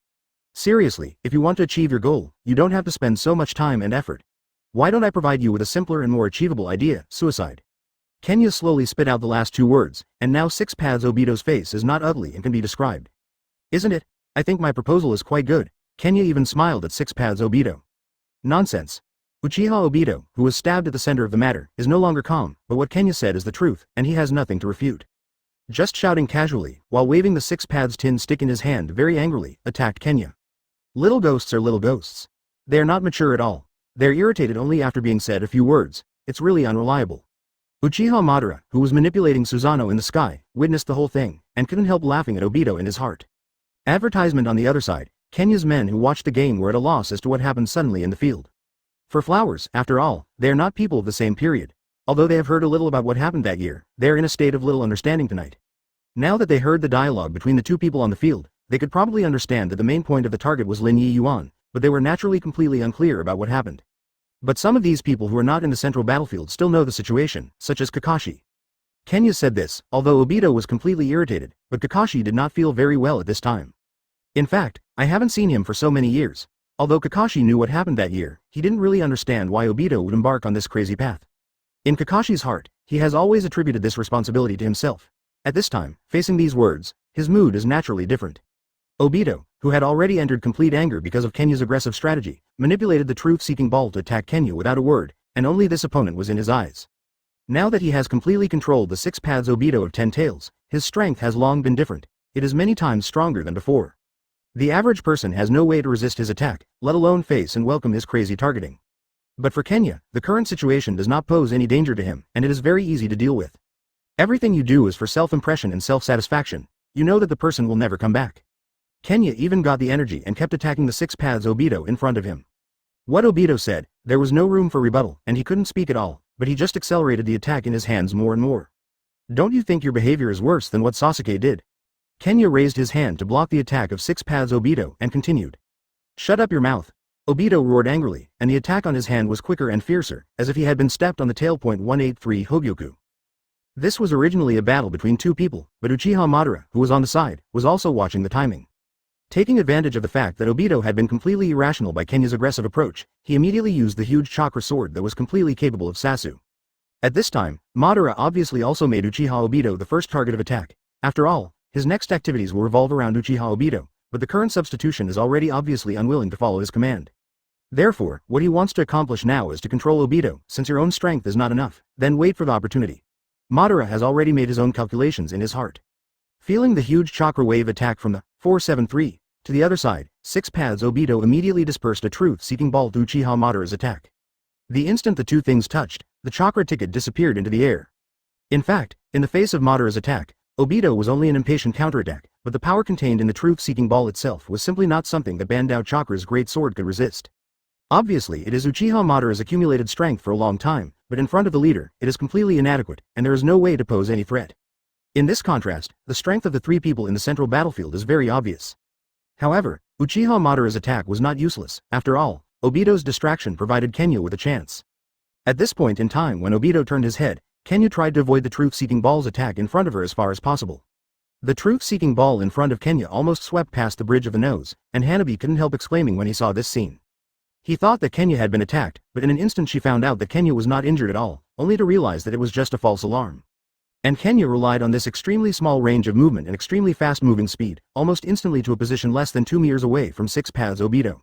Seriously, if you want to achieve your goal, you don't have to spend so much time and effort. Why don't I provide you with a simpler and more achievable idea, suicide? Kenya slowly spit out the last two words, and now 6 Paths Obito's face is not ugly and can be described. Isn't it? I think my proposal is quite good. Kenya even smiled at 6 Paths Obito. Nonsense. Uchiha Obito, who was stabbed at the center of the matter, is no longer calm, but what Kenya said is the truth, and he has nothing to refute. Just shouting casually, while waving the 6 Paths tin stick in his hand very angrily, attacked Kenya. Little ghosts are little ghosts. They are not mature at all. They're irritated only after being said a few words. It's really unreliable. Uchiha Madara, who was manipulating Susanoo in the sky, witnessed the whole thing, and couldn't help laughing at Obito in his heart. Advertisement on the other side, Kenya's men who watched the game were at a loss as to what happened suddenly in the field. For flowers, after all, they are not people of the same period. Although they have heard a little about what happened that year, they are in a state of little understanding tonight. Now that they heard the dialogue between the two people on the field, they could probably understand that the main point of the target was Lin Yi Yuan, but they were naturally completely unclear about what happened. But some of these people who are not in the central battlefield still know the situation, such as Kakashi. Kenya said this, although Obito was completely irritated, but Kakashi did not feel very well at this time. In fact, I haven't seen him for so many years. Although Kakashi knew what happened that year, he didn't really understand why Obito would embark on this crazy path. In Kakashi's heart, he has always attributed this responsibility to himself. At this time, facing these words, his mood is naturally different. Obito, who had already entered complete anger because of Kenya's aggressive strategy, manipulated the truth-seeking ball to attack Kenya without a word, and only this opponent was in his eyes. Now that he has completely controlled the 6 Paths Obito of 10 Tails, his strength has long been different. It is many times stronger than before. The average person has no way to resist his attack, let alone face and welcome his crazy targeting. But for Kenya, the current situation does not pose any danger to him, and it is very easy to deal with. Everything you do is for self-impression and self-satisfaction. You know that the person will never come back. Kenya even got the energy and kept attacking the 6 Paths Obito in front of him. What Obito said, there was no room for rebuttal, and he couldn't speak at all, but he just accelerated the attack in his hands more and more. Don't you think your behavior is worse than what Sasuke did? Kenya raised his hand to block the attack of 6 Paths Obito and continued. Shut up your mouth. Obito roared angrily, and the attack on his hand was quicker and fiercer, as if he had been stepped on the tail. 183 Hogyoku. This was originally a battle between two people, but Uchiha Madara, who was on the side, was also watching the timing. Taking advantage of the fact that Obito had been completely irrational by Kenya's aggressive approach, he immediately used the huge chakra sword that was completely capable of Sasu. At this time, Madara obviously also made Uchiha Obito the first target of attack. After all, his next activities will revolve around Uchiha Obito, but the current substitution is already obviously unwilling to follow his command. Therefore, what he wants to accomplish now is to control Obito. Since your own strength is not enough, then wait for the opportunity. Madara has already made his own calculations in his heart. Feeling the huge chakra wave attack from the 473, to the other side, 6 Paths Obito immediately dispersed a truth-seeking ball to Uchiha Madara's attack. The instant the two things touched, the chakra ticket disappeared into the air. In fact, in the face of Madara's attack, Obito was only an impatient counterattack, but the power contained in the truth-seeking ball itself was simply not something that Bandao Chakra's great sword could resist. Obviously, it is Uchiha Madara's accumulated strength for a long time, but in front of the leader, it is completely inadequate, and there is no way to pose any threat. In this contrast, the strength of the three people in the central battlefield is very obvious. However, Uchiha Madara's attack was not useless. After all, Obito's distraction provided Kenya with a chance. At this point in time when Obito turned his head, Kenya tried to avoid the truth-seeking ball's attack in front of her as far as possible. The truth-seeking ball in front of Kenya almost swept past the bridge of the nose, and Hanabi couldn't help exclaiming when he saw this scene. He thought that Kenya had been attacked, but in an instant she found out that Kenya was not injured at all, only to realize that it was just a false alarm. And Kenya relied on this extremely small range of movement and extremely fast-moving speed, almost instantly to a position less than 2 meters away from 6 Paths Obito.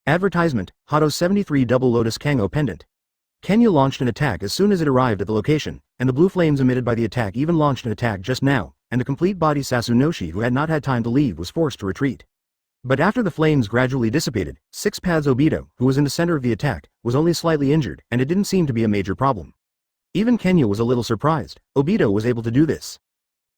Advertisement, Hado 73 Double Lotus Kango Pendant. Kenya launched an attack as soon as it arrived at the location, and the blue flames emitted by the attack even launched an attack just now, and the complete body Sasunoshi who had not had time to leave was forced to retreat. But after the flames gradually dissipated, 6 Paths Obito, who was in the center of the attack, was only slightly injured, and it didn't seem to be a major problem. Even Kenya was a little surprised. Obito was able to do this.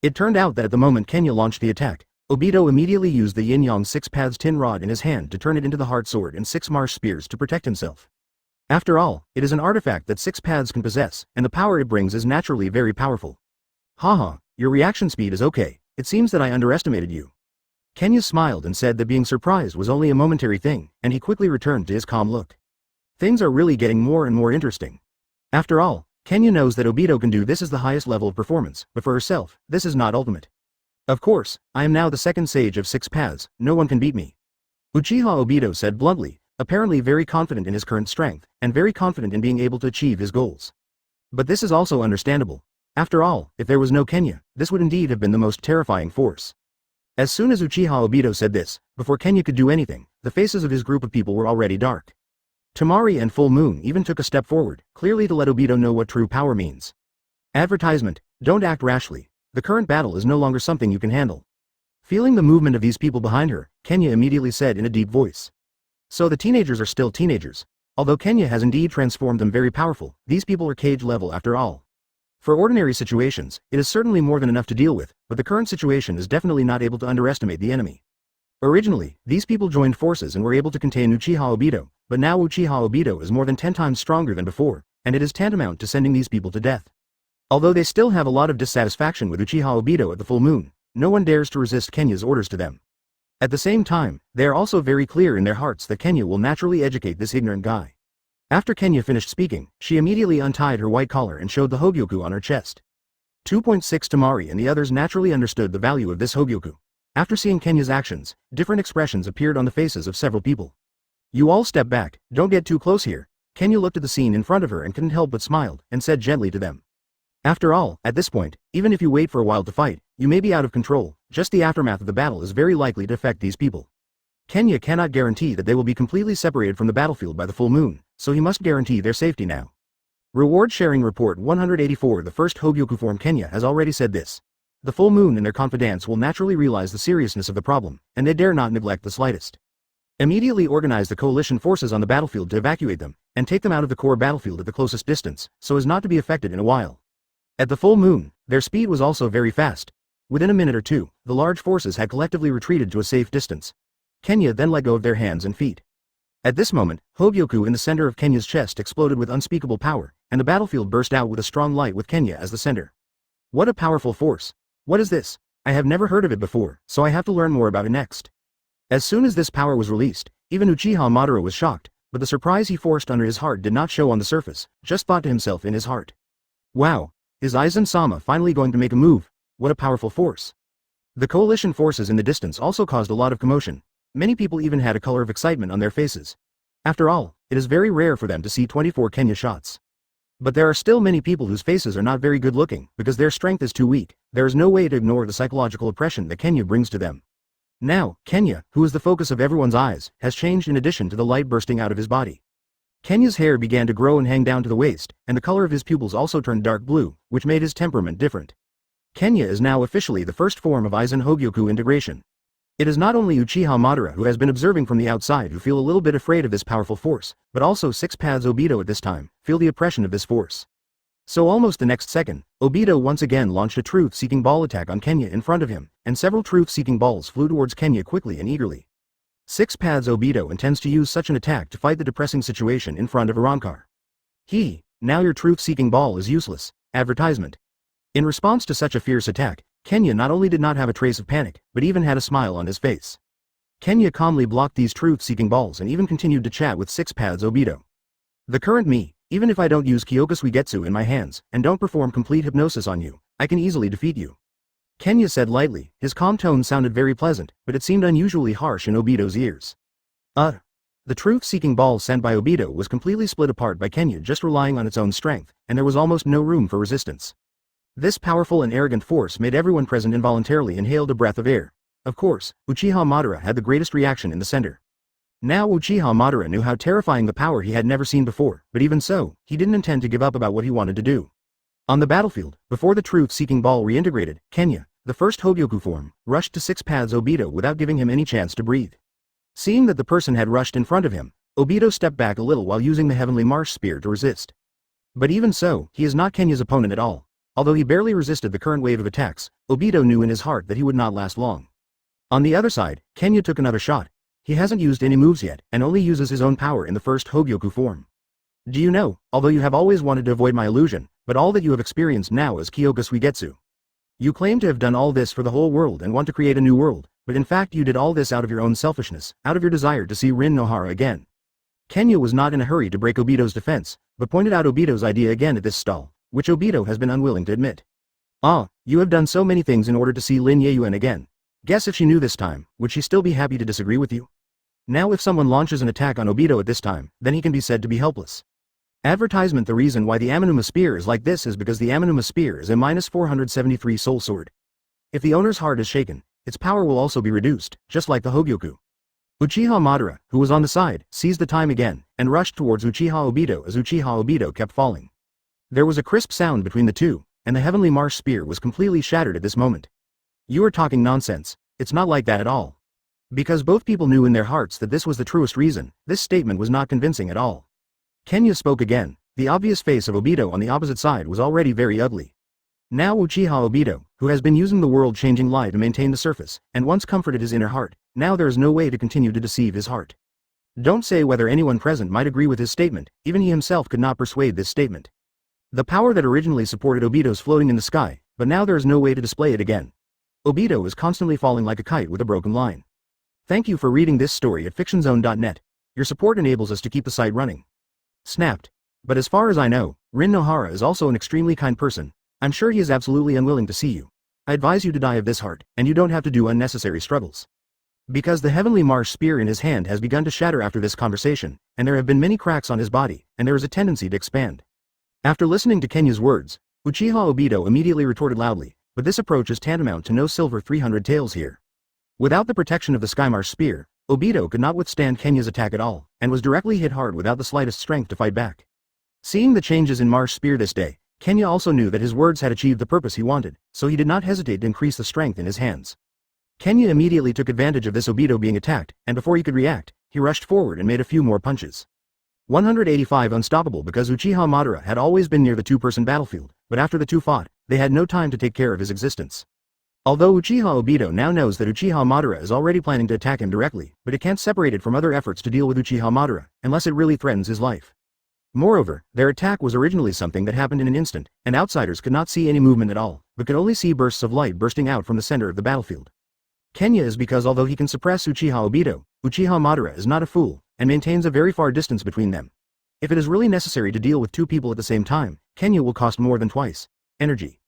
It turned out that at the moment Kenya launched the attack, Obito immediately used the yin-yang 6 Paths tin rod in his hand to turn it into the heart sword and 6 marsh spears to protect himself. After all, it is an artifact that 6 paths can possess, and the power it brings is naturally very powerful. Haha, your reaction speed is okay, it seems that I underestimated you. Kenya smiled and said that being surprised was only a momentary thing, and he quickly returned to his calm look. Things are really getting more and more interesting. After all, Kenya knows that Obito can do this as the highest level of performance, but for herself, this is not ultimate. Of course, I am now the second sage of 6 paths, no one can beat me. Uchiha Obito said bluntly, apparently very confident in his current strength, and very confident in being able to achieve his goals. But this is also understandable. After all, if there was no Kenya, this would indeed have been the most terrifying force. As soon as Uchiha Obito said this, before Kenya could do anything, the faces of his group of people were already dark. Tamari and Full Moon even took a step forward, clearly to let Obito know what true power means. Advertisement, don't act rashly. The current battle is no longer something you can handle. Feeling the movement of these people behind her, Kenya immediately said in a deep voice. So the teenagers are still teenagers. Although Kenya has indeed transformed them very powerful, these people are cage level after all. For ordinary situations, it is certainly more than enough to deal with, but the current situation is definitely not able to underestimate the enemy. Originally, these people joined forces and were able to contain Uchiha Obito, but now Uchiha Obito is more than 10 times stronger than before, and it is tantamount to sending these people to death. Although they still have a lot of dissatisfaction with Uchiha Obito at the full moon, no one dares to resist Kenya's orders to them. At the same time, they are also very clear in their hearts that Kenya will naturally educate this ignorant guy. After Kenya finished speaking, she immediately untied her white collar and showed the Hogyoku on her chest. 2.6 Tamari and the others naturally understood the value of this Hogyoku. After seeing Kenya's actions, different expressions appeared on the faces of several people. You all step back, don't get too close here. Kenya looked at the scene in front of her and couldn't help but smiled, and said gently to them. After all, at this point, even if you wait for a while to fight, you may be out of control, just the aftermath of the battle is very likely to affect these people. Kenya cannot guarantee that they will be completely separated from the battlefield by the full moon, so he must guarantee their safety now. Reward Sharing Report 184. The first Hogyoku form Kenya has already said this. The full moon and their confidants will naturally realize the seriousness of the problem, and they dare not neglect the slightest. Immediately organize the coalition forces on the battlefield to evacuate them, and take them out of the core battlefield at the closest distance, so as not to be affected in a while. At the full moon, their speed was also very fast. Within a minute or two, the large forces had collectively retreated to a safe distance. Kenya then let go of their hands and feet. At this moment, Hogyoku in the center of Kenya's chest exploded with unspeakable power, and the battlefield burst out with a strong light with Kenya as the center. What a powerful force! What is this? I have never heard of it before, so I have to learn more about it next. As soon as this power was released, even Uchiha Madara was shocked, but the surprise he forced under his heart did not show on the surface, just thought to himself in his heart. Wow! Is Aizen-sama finally going to make a move? What a powerful force! The coalition forces in the distance also caused a lot of commotion. Many people even had a color of excitement on their faces. After all, it is very rare for them to see 24 Kenya shots. But there are still many people whose faces are not very good looking, because their strength is too weak. There is no way to ignore the psychological oppression that Kenya brings to them. Now, Kenya, who is the focus of everyone's eyes, has changed in addition to the light bursting out of his body. Kenya's hair began to grow and hang down to the waist, and the color of his pupils also turned dark blue, which made his temperament different. Kenya is now officially the first form of Aizen Hogyoku integration. It is not only Uchiha Madara who has been observing from the outside who feel a little bit afraid of this powerful force, but also 6 paths Obito at this time, feel the oppression of this force. So almost the next second, Obito once again launched a truth-seeking ball attack on Kenya in front of him, and several truth-seeking balls flew towards Kenya quickly and eagerly. 6 paths Obito intends to use such an attack to fight the depressing situation in front of Arrancar. Now your truth-seeking ball is useless. Advertisement. In response to such a fierce attack, Kenya not only did not have a trace of panic, but even had a smile on his face. Kenya calmly blocked these truth-seeking balls and even continued to chat with 6 paths Obito. The current me, even if I don't use Kyoka Suigetsu in my hands, and don't perform complete hypnosis on you, I can easily defeat you. Kenya said lightly, his calm tone sounded very pleasant, but it seemed unusually harsh in Obito's ears. The truth-seeking ball sent by Obito was completely split apart by Kenya just relying on its own strength, and there was almost no room for resistance. This powerful and arrogant force made everyone present involuntarily inhaled a breath of air. Of course, Uchiha Madara had the greatest reaction in the center. Now Uchiha Madara knew how terrifying the power he had never seen before, but even so, he didn't intend to give up about what he wanted to do. On the battlefield, before the truth-seeking ball reintegrated, Kenya, the first Hogyoku form, rushed to 6 paths Obito without giving him any chance to breathe. Seeing that the person had rushed in front of him, Obito stepped back a little while using the Heavenly Marsh Spear to resist. But even so, he is not Kenya's opponent at all. Although he barely resisted the current wave of attacks, Obito knew in his heart that he would not last long. On the other side, Kenya took another shot. He hasn't used any moves yet, and only uses his own power in the first Hogyoku form. Do you know, although you have always wanted to avoid my illusion, but all that you have experienced now is Kyoka Suigetsu. You claim to have done all this for the whole world and want to create a new world, but in fact you did all this out of your own selfishness, out of your desire to see Rin Nohara again. Kenya was not in a hurry to break Obito's defense, but pointed out Obito's idea again at this stall, which Obito has been unwilling to admit. Ah, you have done so many things in order to see Lin Yeyuan again. Guess if she knew this time, would she still be happy to disagree with you? Now if someone launches an attack on Obito at this time, then he can be said to be helpless. Advertisement. The reason why the Amanuma Spear is like this is because the Amanuma Spear is a -473 soul sword. If the owner's heart is shaken, its power will also be reduced, just like the Hogyoku. Uchiha Madara, who was on the side, seized the time again, and rushed towards Uchiha Obito as Uchiha Obito kept falling. There was a crisp sound between the two, and the Heavenly Marsh Spear was completely shattered at this moment. You are talking nonsense, it's not like that at all. Because both people knew in their hearts that this was the truest reason, this statement was not convincing at all. Kenya spoke again. The obvious face of Obito on the opposite side was already very ugly. Now Uchiha Obito, who has been using the world-changing lie to maintain the surface, and once comforted his inner heart, now there is no way to continue to deceive his heart. Don't say whether anyone present might agree with his statement, even he himself could not persuade this statement. The power that originally supported Obito's floating in the sky, but now there is no way to display it again. Obito is constantly falling like a kite with a broken line. Thank you for reading this story at fictionzone.net. Your support enables us to keep the site running. Snapped. But as far as I know, Rin Nohara is also an extremely kind person. I'm sure he is absolutely unwilling to see you. I advise you to die of this heart, and you don't have to do unnecessary struggles. Because the Heavenly Marsh Spear in his hand has begun to shatter after this conversation, and there have been many cracks on his body, and there is a tendency to expand. After listening to Kenya's words, Uchiha Obito immediately retorted loudly, but this approach is tantamount to no silver 300 taels here. Without the protection of the Skymarsh Spear, Obito could not withstand Kenya's attack at all, and was directly hit hard without the slightest strength to fight back. Seeing the changes in Marsh Spear this day, Kenya also knew that his words had achieved the purpose he wanted, so he did not hesitate to increase the strength in his hands. Kenya immediately took advantage of this Obito being attacked, and before he could react, he rushed forward and made a few more punches. 185 Unstoppable. Because Uchiha Madara had always been near the two-person battlefield, but after the two fought, they had no time to take care of his existence. Although Uchiha Obito now knows that Uchiha Madara is already planning to attack him directly, but it can't separate it from other efforts to deal with Uchiha Madara, unless it really threatens his life. Moreover, their attack was originally something that happened in an instant, and outsiders could not see any movement at all, but could only see bursts of light bursting out from the center of the battlefield. Kenya is because although he can suppress Uchiha Obito, Uchiha Madara is not a fool, and maintains a very far distance between them. If it is really necessary to deal with two people at the same time, Kenya will cost more than twice energy.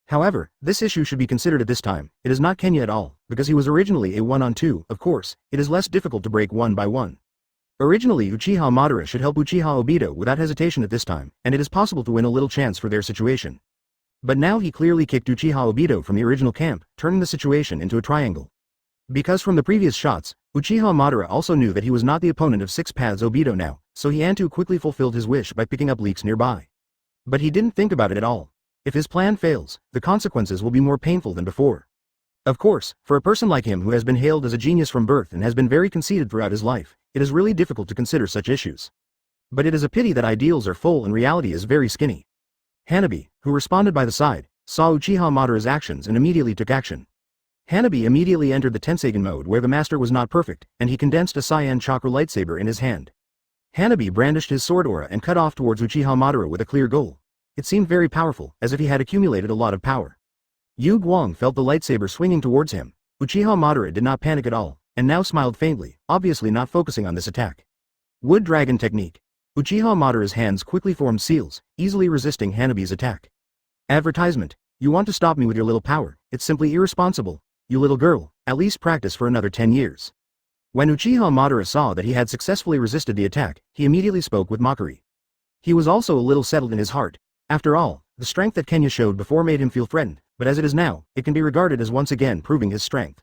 However, this issue should be considered at this time. It is not Kenya at all, because he was originally a 1-on-2, of course, it is less difficult to break one by one. Originally Uchiha Madara should help Uchiha Obito without hesitation at this time, and it is possible to win a little chance for their situation. But now he clearly kicked Uchiha Obito from the original camp, turning the situation into a triangle. Because from the previous shots, Uchiha Madara also knew that he was not the opponent of Six Paths Obito now, so he had to quickly fulfilled his wish by picking up leaks nearby. But he didn't think about it at all. If his plan fails, the consequences will be more painful than before. Of course, for a person like him who has been hailed as a genius from birth and has been very conceited throughout his life, it is really difficult to consider such issues. But it is a pity that ideals are full and reality is very skinny. Hanabi, who responded by the side, saw Uchiha Madara's actions and immediately took action. Hanabi immediately entered the Tenseigen mode where the master was not perfect, and he condensed a Cyan Chakra lightsaber in his hand. Hanabi brandished his sword aura and cut off towards Uchiha Madara with a clear goal. It seemed very powerful, as if he had accumulated a lot of power. Yu Guang felt the lightsaber swinging towards him. Uchiha Madara did not panic at all, and now smiled faintly, obviously not focusing on this attack. Wood Dragon Technique. Uchiha Madara's hands quickly formed seals, easily resisting Hanabi's attack. Advertisement. You want to stop me with your little power, it's simply irresponsible. You little girl, at least practice for another 10 years. When Uchiha Madara saw that he had successfully resisted the attack, he immediately spoke with mockery. He was also a little settled in his heart. After all, the strength that Kenya showed before made him feel threatened, but as it is now, it can be regarded as once again proving his strength.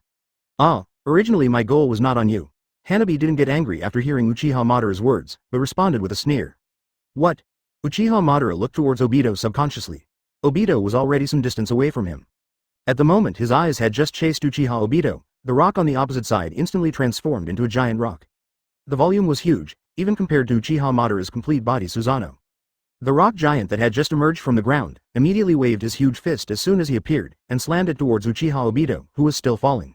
Ah, originally my goal was not on you. Hanabi didn't get angry after hearing Uchiha Madara's words, but responded with a sneer. What? Uchiha Madara looked towards Obito subconsciously. Obito was already some distance away from him. At the moment his eyes had just chased Uchiha Obito, the rock on the opposite side instantly transformed into a giant rock. The volume was huge, even compared to Uchiha Madara's complete body Susanoo. The rock giant that had just emerged from the ground, immediately waved his huge fist as soon as he appeared, and slammed it towards Uchiha Obito, who was still falling.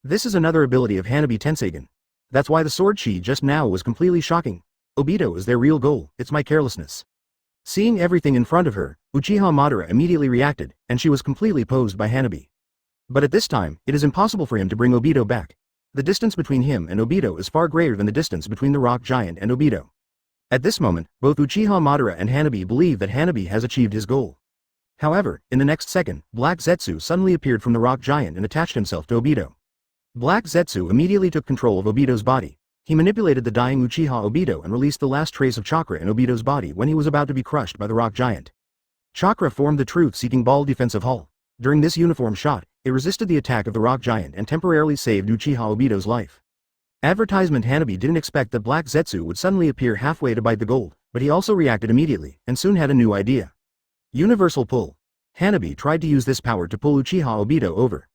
This is another ability of Hanabi Tenseigen. That's why the sword chi just now was completely shocking. Obito is their real goal, it's my carelessness. Seeing everything in front of her, Uchiha Madara immediately reacted, and she was completely posed by Hanabi. But at this time, it is impossible for him to bring Obito back. The distance between him and Obito is far greater than the distance between the rock giant and Obito. At this moment, both Uchiha Madara and Hanabi believe that Hanabi has achieved his goal. However, in the next second, Black Zetsu suddenly appeared from the rock giant and attached himself to Obito. Black Zetsu immediately took control of Obito's body. He manipulated the dying Uchiha Obito and released the last trace of chakra in Obito's body when he was about to be crushed by the rock giant. Chakra formed the truth-seeking ball defensive hull. During this uniform shot, it resisted the attack of the rock giant and temporarily saved Uchiha Obito's life. Advertisement Hanabi didn't expect that Black Zetsu would suddenly appear halfway to bite the gold, but he also reacted immediately, and soon had a new idea. Universal pull. Hanabi tried to use this power to pull Uchiha Obito over.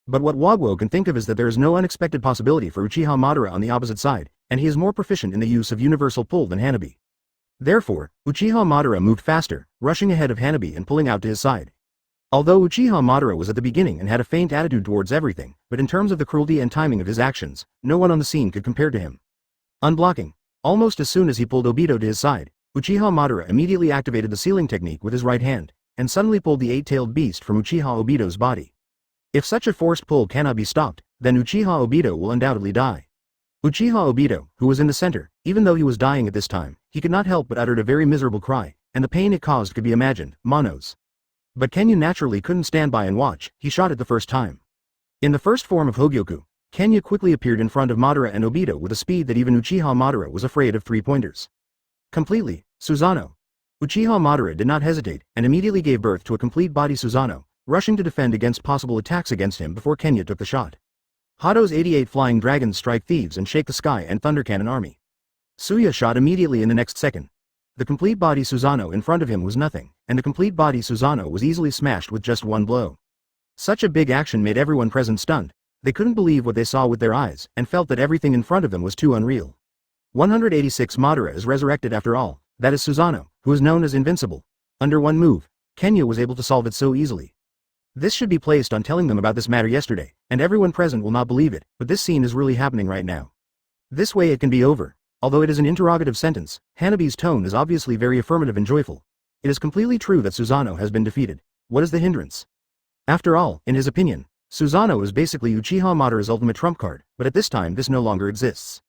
But what Wagwo can think of is that there is no unexpected possibility for Uchiha Madara on the opposite side, and he is more proficient in the use of universal pull than Hanabi. Therefore, Uchiha Madara moved faster, rushing ahead of Hanabi and pulling out to his side. Although Uchiha Madara was at the beginning and had a faint attitude towards everything, but in terms of the cruelty and timing of his actions, no one on the scene could compare to him. Unblocking. Almost as soon as he pulled Obito to his side, Uchiha Madara immediately activated the sealing technique with his right hand, and suddenly pulled the eight-tailed beast from Uchiha Obito's body. If such a forced pull cannot be stopped, then Uchiha Obito will undoubtedly die. Uchiha Obito, who was in the center, even though he was dying at this time, he could not help but uttered a very miserable cry, and the pain it caused could be imagined, monos. But Kenya naturally couldn't stand by and watch, he shot it the first time. In the first form of Hogyoku, Kenya quickly appeared in front of Madara and Obito with a speed that even Uchiha Madara was afraid of three-pointers. Completely, Susanoo. Uchiha Madara did not hesitate, and immediately gave birth to a complete body Susanoo, rushing to defend against possible attacks against him before Kenya took the shot. Hato's 88 flying dragons strike thieves and shake the sky and thunder cannon army. Suya shot immediately in the next second. The complete body Susanoo in front of him was nothing, and the complete body Susanoo was easily smashed with just one blow. Such a big action made everyone present stunned. They couldn't believe what they saw with their eyes, and felt that everything in front of them was too unreal. 186 Madara is resurrected after all, that is Susanoo, who is known as invincible. Under one move, Kenya was able to solve it so easily. This should be placed on telling them about this matter yesterday, and everyone present will not believe it, but this scene is really happening right now. This way it can be over. Although it is an interrogative sentence, Hanabi's tone is obviously very affirmative and joyful. It is completely true that Susanoo has been defeated. What is the hindrance? After all, in his opinion, Susanoo is basically Uchiha Madara's ultimate trump card, but at this time this no longer exists.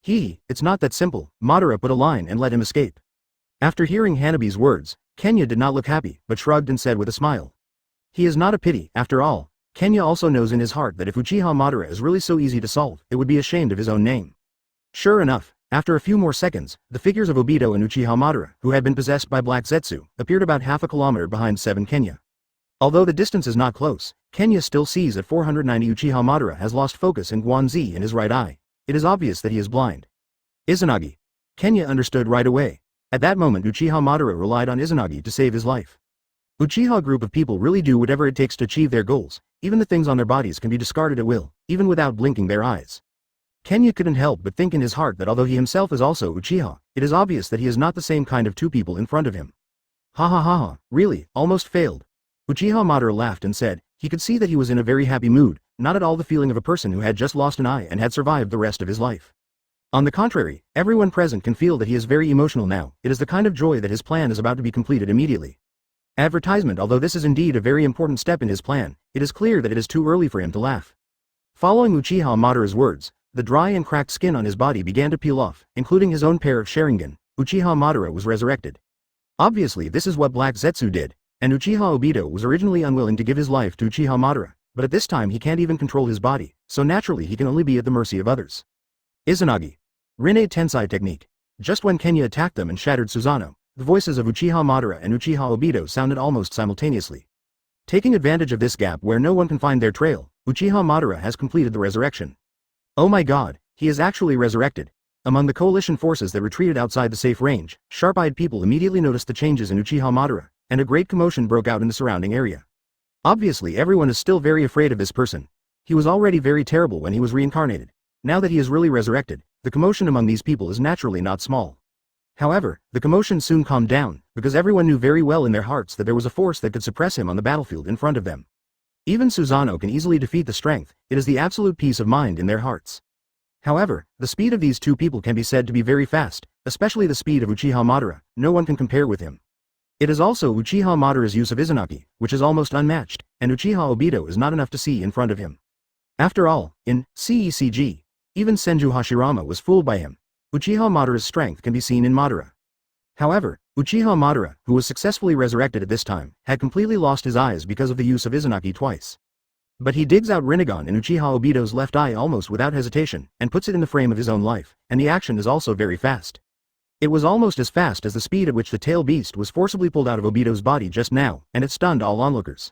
It's not that simple, Madara put a line and let him escape. After hearing Hanabi's words, Kenya did not look happy, but shrugged and said with a smile. He is not a pity, after all. Kenya also knows in his heart that if Uchiha Madara is really so easy to solve, it would be ashamed of his own name. Sure enough, after a few more seconds, the figures of Obito and Uchiha Madara, who had been possessed by Black Zetsu, appeared about half a kilometer behind 7 Kenya. Although the distance is not close, Kenya still sees at 490 Uchiha Madara has lost focus in Guanzi in his right eye. It is obvious that he is blind. Izanagi. Kenya understood right away. At that moment Uchiha Madara relied on Izanagi to save his life. Uchiha group of people really do whatever it takes to achieve their goals, even the things on their bodies can be discarded at will, even without blinking their eyes. Kenya couldn't help but think in his heart that although he himself is also Uchiha, it is obvious that he is not the same kind of two people in front of him. Ha ha ha ha, really, almost failed. Uchiha Madara laughed and said, he could see that he was in a very happy mood, not at all the feeling of a person who had just lost an eye and had survived the rest of his life. On the contrary, everyone present can feel that he is very emotional now. It is the kind of joy that his plan is about to be completed immediately. Advertisement. Although this is indeed a very important step in his plan, it is clear that it is too early for him to laugh. Following Uchiha Madara's words, the dry and cracked skin on his body began to peel off, including his own pair of Sharingan. Uchiha Madara was resurrected. Obviously this is what Black Zetsu did, and Uchiha Obito was originally unwilling to give his life to Uchiha Madara, but at this time he can't even control his body, so naturally he can only be at the mercy of others. Izanagi. Rinne Tensai technique. Just when Kenya attacked them and shattered Susanoo, the voices of Uchiha Madara and Uchiha Obito sounded almost simultaneously. Taking advantage of this gap where no one can find their trail, Uchiha Madara has completed the resurrection. Oh my god, he is actually resurrected. Among the coalition forces that retreated outside the safe range, sharp-eyed people immediately noticed the changes in Uchiha Madara, and a great commotion broke out in the surrounding area. Obviously everyone is still very afraid of this person. He was already very terrible when he was reincarnated. Now that he is really resurrected, the commotion among these people is naturally not small. However, the commotion soon calmed down, because everyone knew very well in their hearts that there was a force that could suppress him on the battlefield in front of them. Even Susanoo can easily defeat the strength, it is the absolute peace of mind in their hearts. However, the speed of these two people can be said to be very fast, especially the speed of Uchiha Madara. No one can compare with him. It is also Uchiha Madara's use of Izanagi, which is almost unmatched, and Uchiha Obito is not enough to see in front of him. After all, in CECG, even Senju Hashirama was fooled by him. Uchiha Madara's strength can be seen in Madara. However, Uchiha Madara, who was successfully resurrected at this time, had completely lost his eyes because of the use of Izanagi twice. But he digs out Rinnegan in Uchiha Obito's left eye almost without hesitation, and puts it in the frame of his own life, and the action is also very fast. It was almost as fast as the speed at which the tail beast was forcibly pulled out of Obito's body just now, and it stunned all onlookers.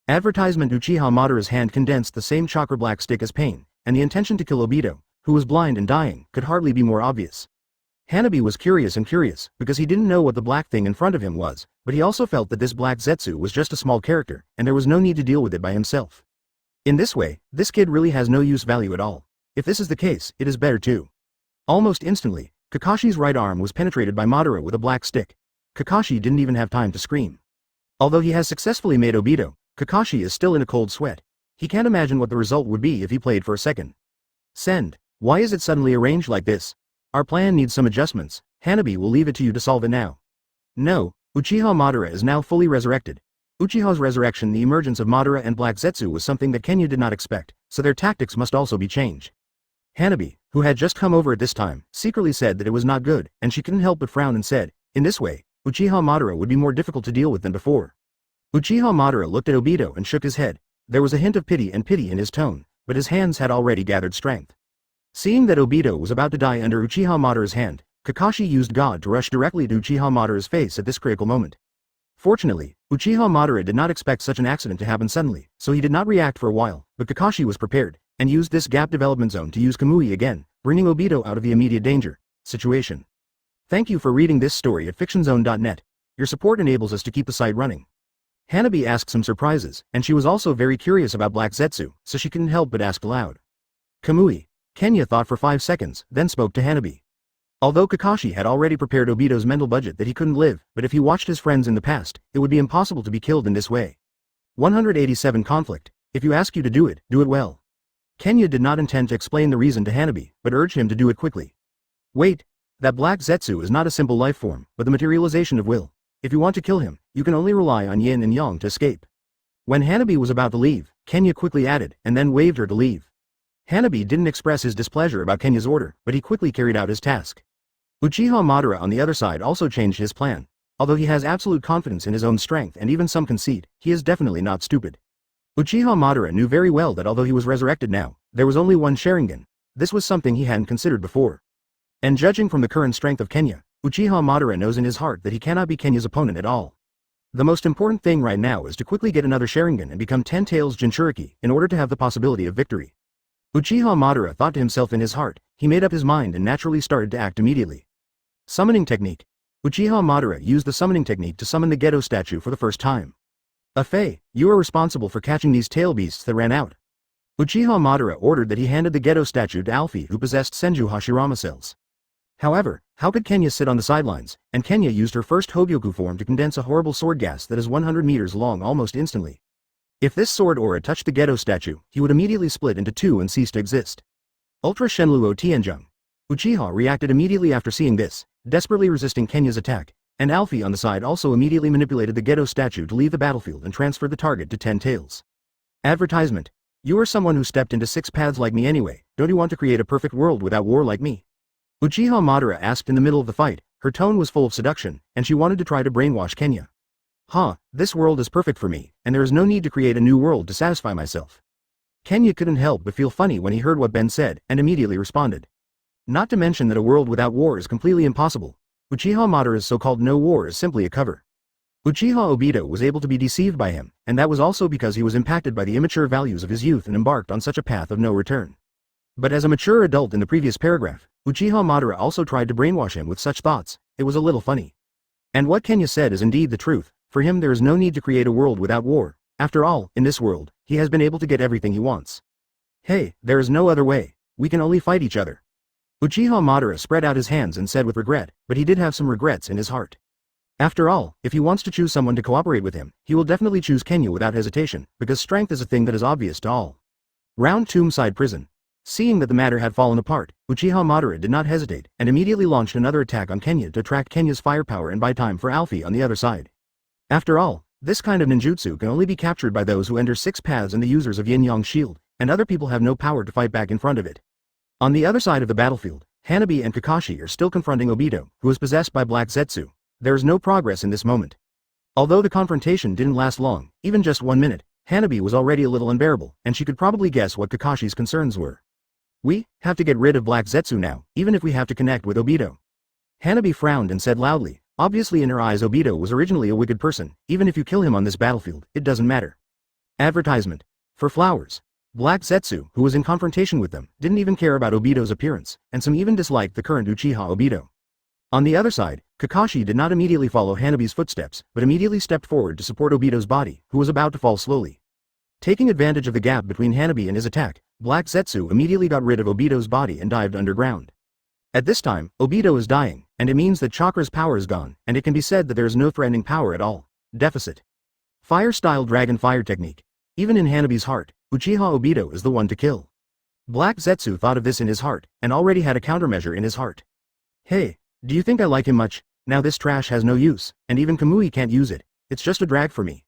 Advertisement: Uchiha Madara's hand condensed the same chakra black stick as pain, and the intention to kill Obito, who was blind and dying, could hardly be more obvious. Hanabi was curious, because he didn't know what the black thing in front of him was, but he also felt that this black Zetsu was just a small character, and there was no need to deal with it by himself. In this way, this kid really has no use value at all. If this is the case, it is better too. Almost instantly, Kakashi's right arm was penetrated by Madara with a black stick. Kakashi didn't even have time to scream. Although he has successfully made Obito, Kakashi is still in a cold sweat. He can't imagine what the result would be if he played for a second. Send. Why is it suddenly arranged like this? Our plan needs some adjustments. Hanabi will leave it to you to solve it now. No, Uchiha Madara is now fully resurrected. Uchiha's resurrection, the emergence of Madara and Black Zetsu was something that Kenya did not expect, so their tactics must also be changed. Hanabi, who had just come over at this time, secretly said that it was not good, and she couldn't help but frown and said, in this way, Uchiha Madara would be more difficult to deal with than before. Uchiha Madara looked at Obito and shook his head. There was a hint of pity in his tone, but his hands had already gathered strength. Seeing that Obito was about to die under Uchiha Madara's hand, Kakashi used God to rush directly to Uchiha Madara's face at this critical moment. Fortunately, Uchiha Madara did not expect such an accident to happen suddenly, so he did not react for a while, but Kakashi was prepared, and used this gap development zone to use Kamui again, bringing Obito out of the immediate danger situation. Thank you for reading this story at fictionzone.net. Your support enables us to keep the site running. Hanabi asked some surprises, and she was also very curious about Black Zetsu, so she couldn't help but ask aloud. Kamui. Kenya thought for 5 seconds, then spoke to Hanabi. Although Kakashi had already prepared Obito's mental budget that he couldn't live, but if he watched his friends in the past, it would be impossible to be killed in this way. 187 Conflict. If you ask you to do it well. Kenya did not intend to explain the reason to Hanabi, but urged him to do it quickly. Wait. That Black Zetsu is not a simple life form, but the materialization of will. If you want to kill him, you can only rely on yin and yang to escape. When Hanabi was about to leave, Kenya quickly added, and then waved her to leave. Hanabi didn't express his displeasure about Kenya's order, but he quickly carried out his task. Uchiha Madara on the other side also changed his plan. Although he has absolute confidence in his own strength and even some conceit, he is definitely not stupid. Uchiha Madara knew very well that although he was resurrected now, there was only one Sharingan. This was something he hadn't considered before. And judging from the current strength of Kenya, Uchiha Madara knows in his heart that he cannot be Kenya's opponent at all. The most important thing right now is to quickly get another Sharingan and become 10 Tails Jinchuriki in order to have the possibility of victory. Uchiha Madara thought to himself in his heart. He made up his mind and naturally started to act immediately. Summoning technique. Uchiha Madara used the summoning technique to summon the Gedo statue for the first time. Afei, you are responsible for catching these tail beasts that ran out. Uchiha Madara ordered that he handed the Gedo statue to Alfie, who possessed Senju Hashirama cells. However, how could Kenya sit on the sidelines, and Kenya used her first Hogyoku form to condense a horrible sword gas that is 100 meters long almost instantly. If this sword aura touched the Gedo statue, he would immediately split into two and cease to exist. Ultra Shenluo Tianzheng. Uchiha reacted immediately after seeing this, desperately resisting Kenya's attack, and Alfie on the side also immediately manipulated the Gedo statue to leave the battlefield and transfer the target to 10 Tails. Advertisement. You are someone who stepped into 6 paths like me anyway, don't you want to create a perfect world without war like me? Uchiha Madara asked in the middle of the fight. Her tone was full of seduction, and she wanted to try to brainwash Kenya. This world is perfect for me, and there is no need to create a new world to satisfy myself. Kenya couldn't help but feel funny when he heard what Ben said, and immediately responded. Not to mention that a world without war is completely impossible. Uchiha Madara's so-called no war is simply a cover. Uchiha Obito was able to be deceived by him, and that was also because he was impacted by the immature values of his youth and embarked on such a path of no return. But as a mature adult in the previous paragraph, Uchiha Madara also tried to brainwash him with such thoughts. It was a little funny. And what Kenya said is indeed the truth. For him there is no need to create a world without war. After all, in this world, he has been able to get everything he wants. Hey, there is no other way. We can only fight each other. Uchiha Madara spread out his hands and said with regret, but he did have some regrets in his heart. After all, if he wants to choose someone to cooperate with him, he will definitely choose Kenya without hesitation, because strength is a thing that is obvious to all. Round Tombside Prison. Seeing that the matter had fallen apart, Uchiha Madara did not hesitate, and immediately launched another attack on Kenya to attract Kenya's firepower and buy time for Alfie on the other side. After all, this kind of ninjutsu can only be captured by those who enter 6 paths and the users of Yin-Yang Shield, and other people have no power to fight back in front of it. On the other side of the battlefield, Hanabi and Kakashi are still confronting Obito, who is possessed by Black Zetsu. There is no progress in this moment. Although the confrontation didn't last long, even just 1 minute, Hanabi was already a little unbearable, and she could probably guess what Kakashi's concerns were. We have to get rid of Black Zetsu now, even if we have to connect with Obito. Hanabi frowned and said loudly, obviously in her eyes Obito was originally a wicked person, even if you kill him on this battlefield, it doesn't matter. Advertisement. For flowers. Black Zetsu, who was in confrontation with them, didn't even care about Obito's appearance, and some even disliked the current Uchiha Obito. On the other side, Kakashi did not immediately follow Hanabi's footsteps, but immediately stepped forward to support Obito's body, who was about to fall slowly. Taking advantage of the gap between Hanabi and his attack, Black Zetsu immediately got rid of Obito's body and dived underground. At this time, Obito is dying, and it means that Chakra's power is gone, and it can be said that there is no threatening power at all. Deficit. Fire-style dragon fire technique. Even in Hanabi's heart, Uchiha Obito is the one to kill. Black Zetsu thought of this in his heart, and already had a countermeasure in his heart. Hey, do you think I like him much? Now this trash has no use, and even Kamui can't use it. It's just a drag for me.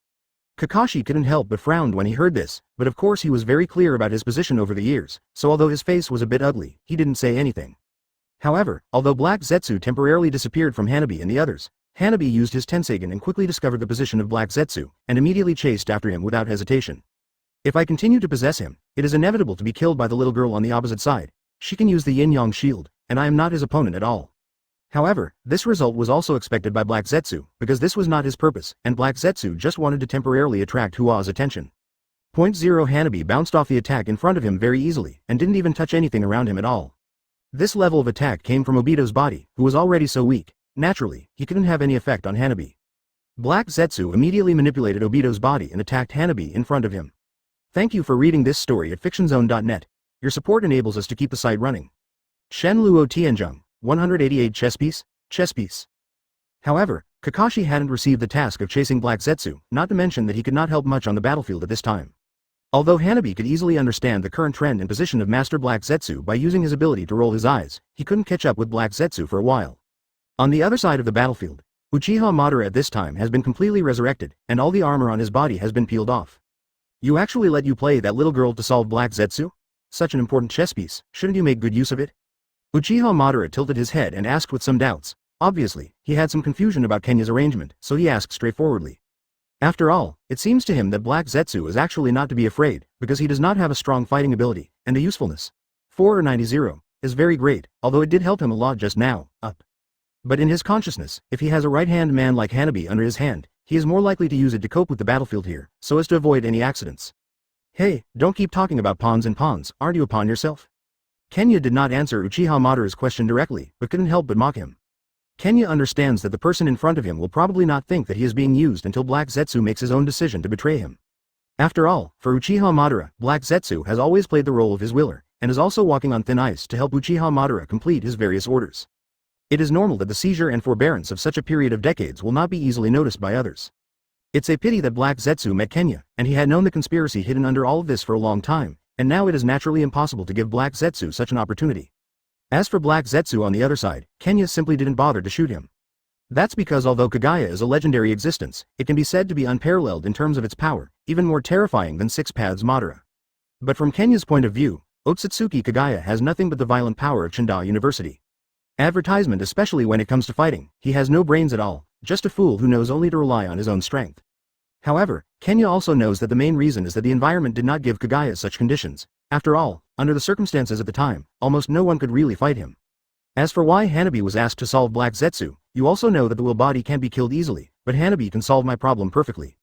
Kakashi couldn't help but frown when he heard this, but of course he was very clear about his position over the years, so although his face was a bit ugly, he didn't say anything. However, although Black Zetsu temporarily disappeared from Hanabi and the others, Hanabi used his Tensagen and quickly discovered the position of Black Zetsu, and immediately chased after him without hesitation. If I continue to possess him, it is inevitable to be killed by the little girl on the opposite side. She can use the Yin-Yang Shield, and I am not his opponent at all. However, this result was also expected by Black Zetsu, because this was not his purpose, and Black Zetsu just wanted to temporarily attract Hua's attention. .0 Hanabi bounced off the attack in front of him very easily, and didn't even touch anything around him at all. This level of attack came from Obito's body, who was already so weak. Naturally, he couldn't have any effect on Hanabi. Black Zetsu immediately manipulated Obito's body and attacked Hanabi in front of him. Thank you for reading this story at fictionzone.net. Your support enables us to keep the site running. Shen Luo Tianzheng, 188 chess piece. However, Kakashi hadn't received the task of chasing Black Zetsu, not to mention that he could not help much on the battlefield at this time. Although Hanabi could easily understand the current trend and position of Master Black Zetsu by using his ability to roll his eyes, he couldn't catch up with Black Zetsu for a while. On the other side of the battlefield, Uchiha Madara at this time has been completely resurrected, and all the armor on his body has been peeled off. You actually let you play that little girl to solve Black Zetsu? Such an important chess piece, shouldn't you make good use of it? Uchiha Madara tilted his head and asked with some doubts. Obviously, he had some confusion about Kenya's arrangement, so he asked straightforwardly. After all, it seems to him that Black Zetsu is actually not to be afraid, because he does not have a strong fighting ability, and the usefulness 490 is very great, although it did help him a lot just now, up. But in his consciousness, if he has a right-hand man like Hanabi under his hand, he is more likely to use it to cope with the battlefield here, so as to avoid any accidents. Hey, don't keep talking about pawns and pawns, aren't you a pawn yourself? Kenya did not answer Uchiha Madara's question directly, but couldn't help but mock him. Kenya understands that the person in front of him will probably not think that he is being used until Black Zetsu makes his own decision to betray him. After all, for Uchiha Madara, Black Zetsu has always played the role of his willer, and is also walking on thin ice to help Uchiha Madara complete his various orders. It is normal that the seizure and forbearance of such a period of decades will not be easily noticed by others. It's a pity that Black Zetsu met Kenya, and he had known the conspiracy hidden under all of this for a long time, and now it is naturally impossible to give Black Zetsu such an opportunity. As for Black Zetsu on the other side, Kenya simply didn't bother to shoot him. That's because although Kagaya is a legendary existence, it can be said to be unparalleled in terms of its power, even more terrifying than Six Paths Madara. But from Kenya's point of view, Otsutsuki Kagaya has nothing but the violent power of Chinda University. Advertisement, especially when it comes to fighting, he has no brains at all, just a fool who knows only to rely on his own strength. However, Kenya also knows that the main reason is that the environment did not give Kagaya such conditions. After all, under the circumstances at the time, almost no one could really fight him. As for why Hanabi was asked to solve Black Zetsu, you also know that the will body can't be killed easily, but Hanabi can solve my problem perfectly.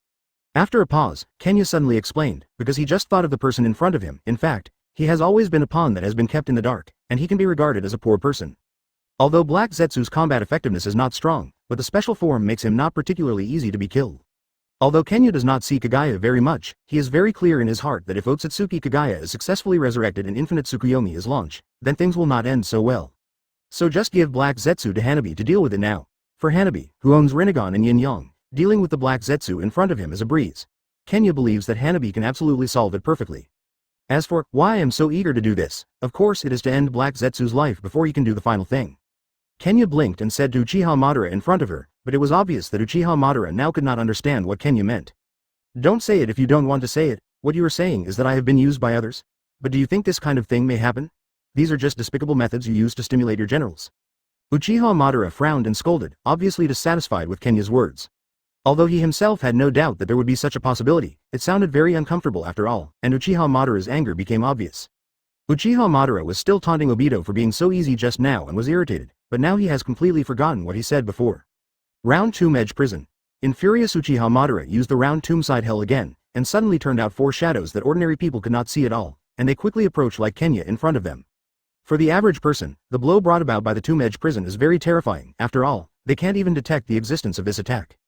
After a pause, Kenya suddenly explained, because he just thought of the person in front of him. In fact, he has always been a pawn that has been kept in the dark, and he can be regarded as a poor person. Although Black Zetsu's combat effectiveness is not strong, but the special form makes him not particularly easy to be killed. Although Kenya does not see Kagaya very much, he is very clear in his heart that if Otsutsuki Kagaya is successfully resurrected and Infinite Tsukuyomi is launched, then things will not end so well. So just give Black Zetsu to Hanabi to deal with it now. For Hanabi, who owns Rinnegan and Yin-Yang, dealing with the Black Zetsu in front of him is a breeze. Kenya believes that Hanabi can absolutely solve it perfectly. As for why I am so eager to do this, of course it is to end Black Zetsu's life before he can do the final thing. Kenya blinked and said to Uchiha Madara in front of her, but it was obvious that Uchiha Madara now could not understand what Kenya meant. Don't say it if you don't want to say it. What you are saying is that I have been used by others? But do you think this kind of thing may happen? These are just despicable methods you use to stimulate your generals. Uchiha Madara frowned and scolded, obviously dissatisfied with Kenya's words. Although he himself had no doubt that there would be such a possibility, it sounded very uncomfortable after all, and Uchiha Madara's anger became obvious. Uchiha Madara was still taunting Obito for being so easy just now and was irritated, but now he has completely forgotten what he said before. Round Tomb Edge Prison. In furious, Uchiha Madara used the round tombside hell again, and suddenly turned out 4 shadows that ordinary people could not see at all, and they quickly approached like Kenya in front of them. For the average person, the blow brought about by the Tomb Edge Prison is very terrifying. After all, they can't even detect the existence of this attack.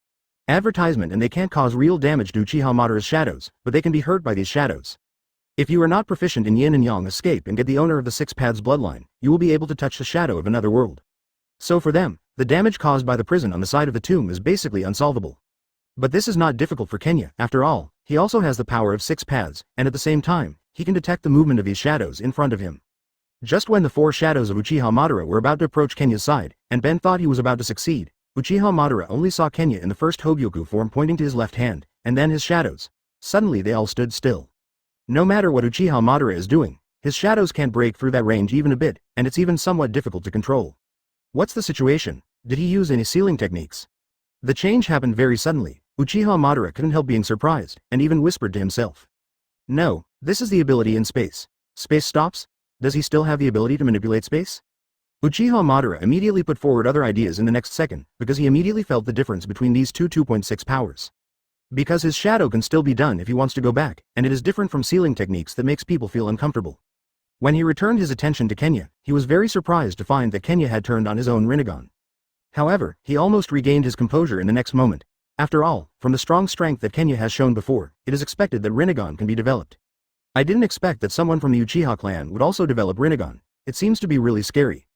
Advertisement, and they can't cause real damage to Uchiha Madara's shadows, but they can be hurt by these shadows. If you are not proficient in yin and yang escape and get the owner of the 6 paths bloodline, you will be able to touch the shadow of another world. So for them, the damage caused by the prison on the side of the tomb is basically unsolvable. But this is not difficult for Kenya. After all, he also has the power of 6 paths, and at the same time, he can detect the movement of these shadows in front of him. Just when the 4 shadows of Uchiha Madara were about to approach Kenya's side, and Ben thought he was about to succeed, Uchiha Madara only saw Kenya in the first Hogyoku form pointing to his left hand, and then his shadows. Suddenly they all stood still. No matter what Uchiha Madara is doing, his shadows can't break through that range even a bit, and it's even somewhat difficult to control. What's the situation? Did he use any sealing techniques? The change happened very suddenly. Uchiha Madara couldn't help being surprised, and even whispered to himself. No, this is the ability in space. Space stops? Does he still have the ability to manipulate space? Uchiha Madara immediately put forward other ideas in the next second, because he immediately felt the difference between these two 2.6 powers. Because his shadow can still be done if he wants to go back, and it is different from sealing techniques that makes people feel uncomfortable. When he returned his attention to Kenya, he was very surprised to find that Kenya had turned on his own Rinnegan. However, he almost regained his composure in the next moment. After all, from the strong strength that Kenya has shown before, it is expected that Rinnegan can be developed. I didn't expect that someone from the Uchiha clan would also develop Rinnegan. It seems to be really scary.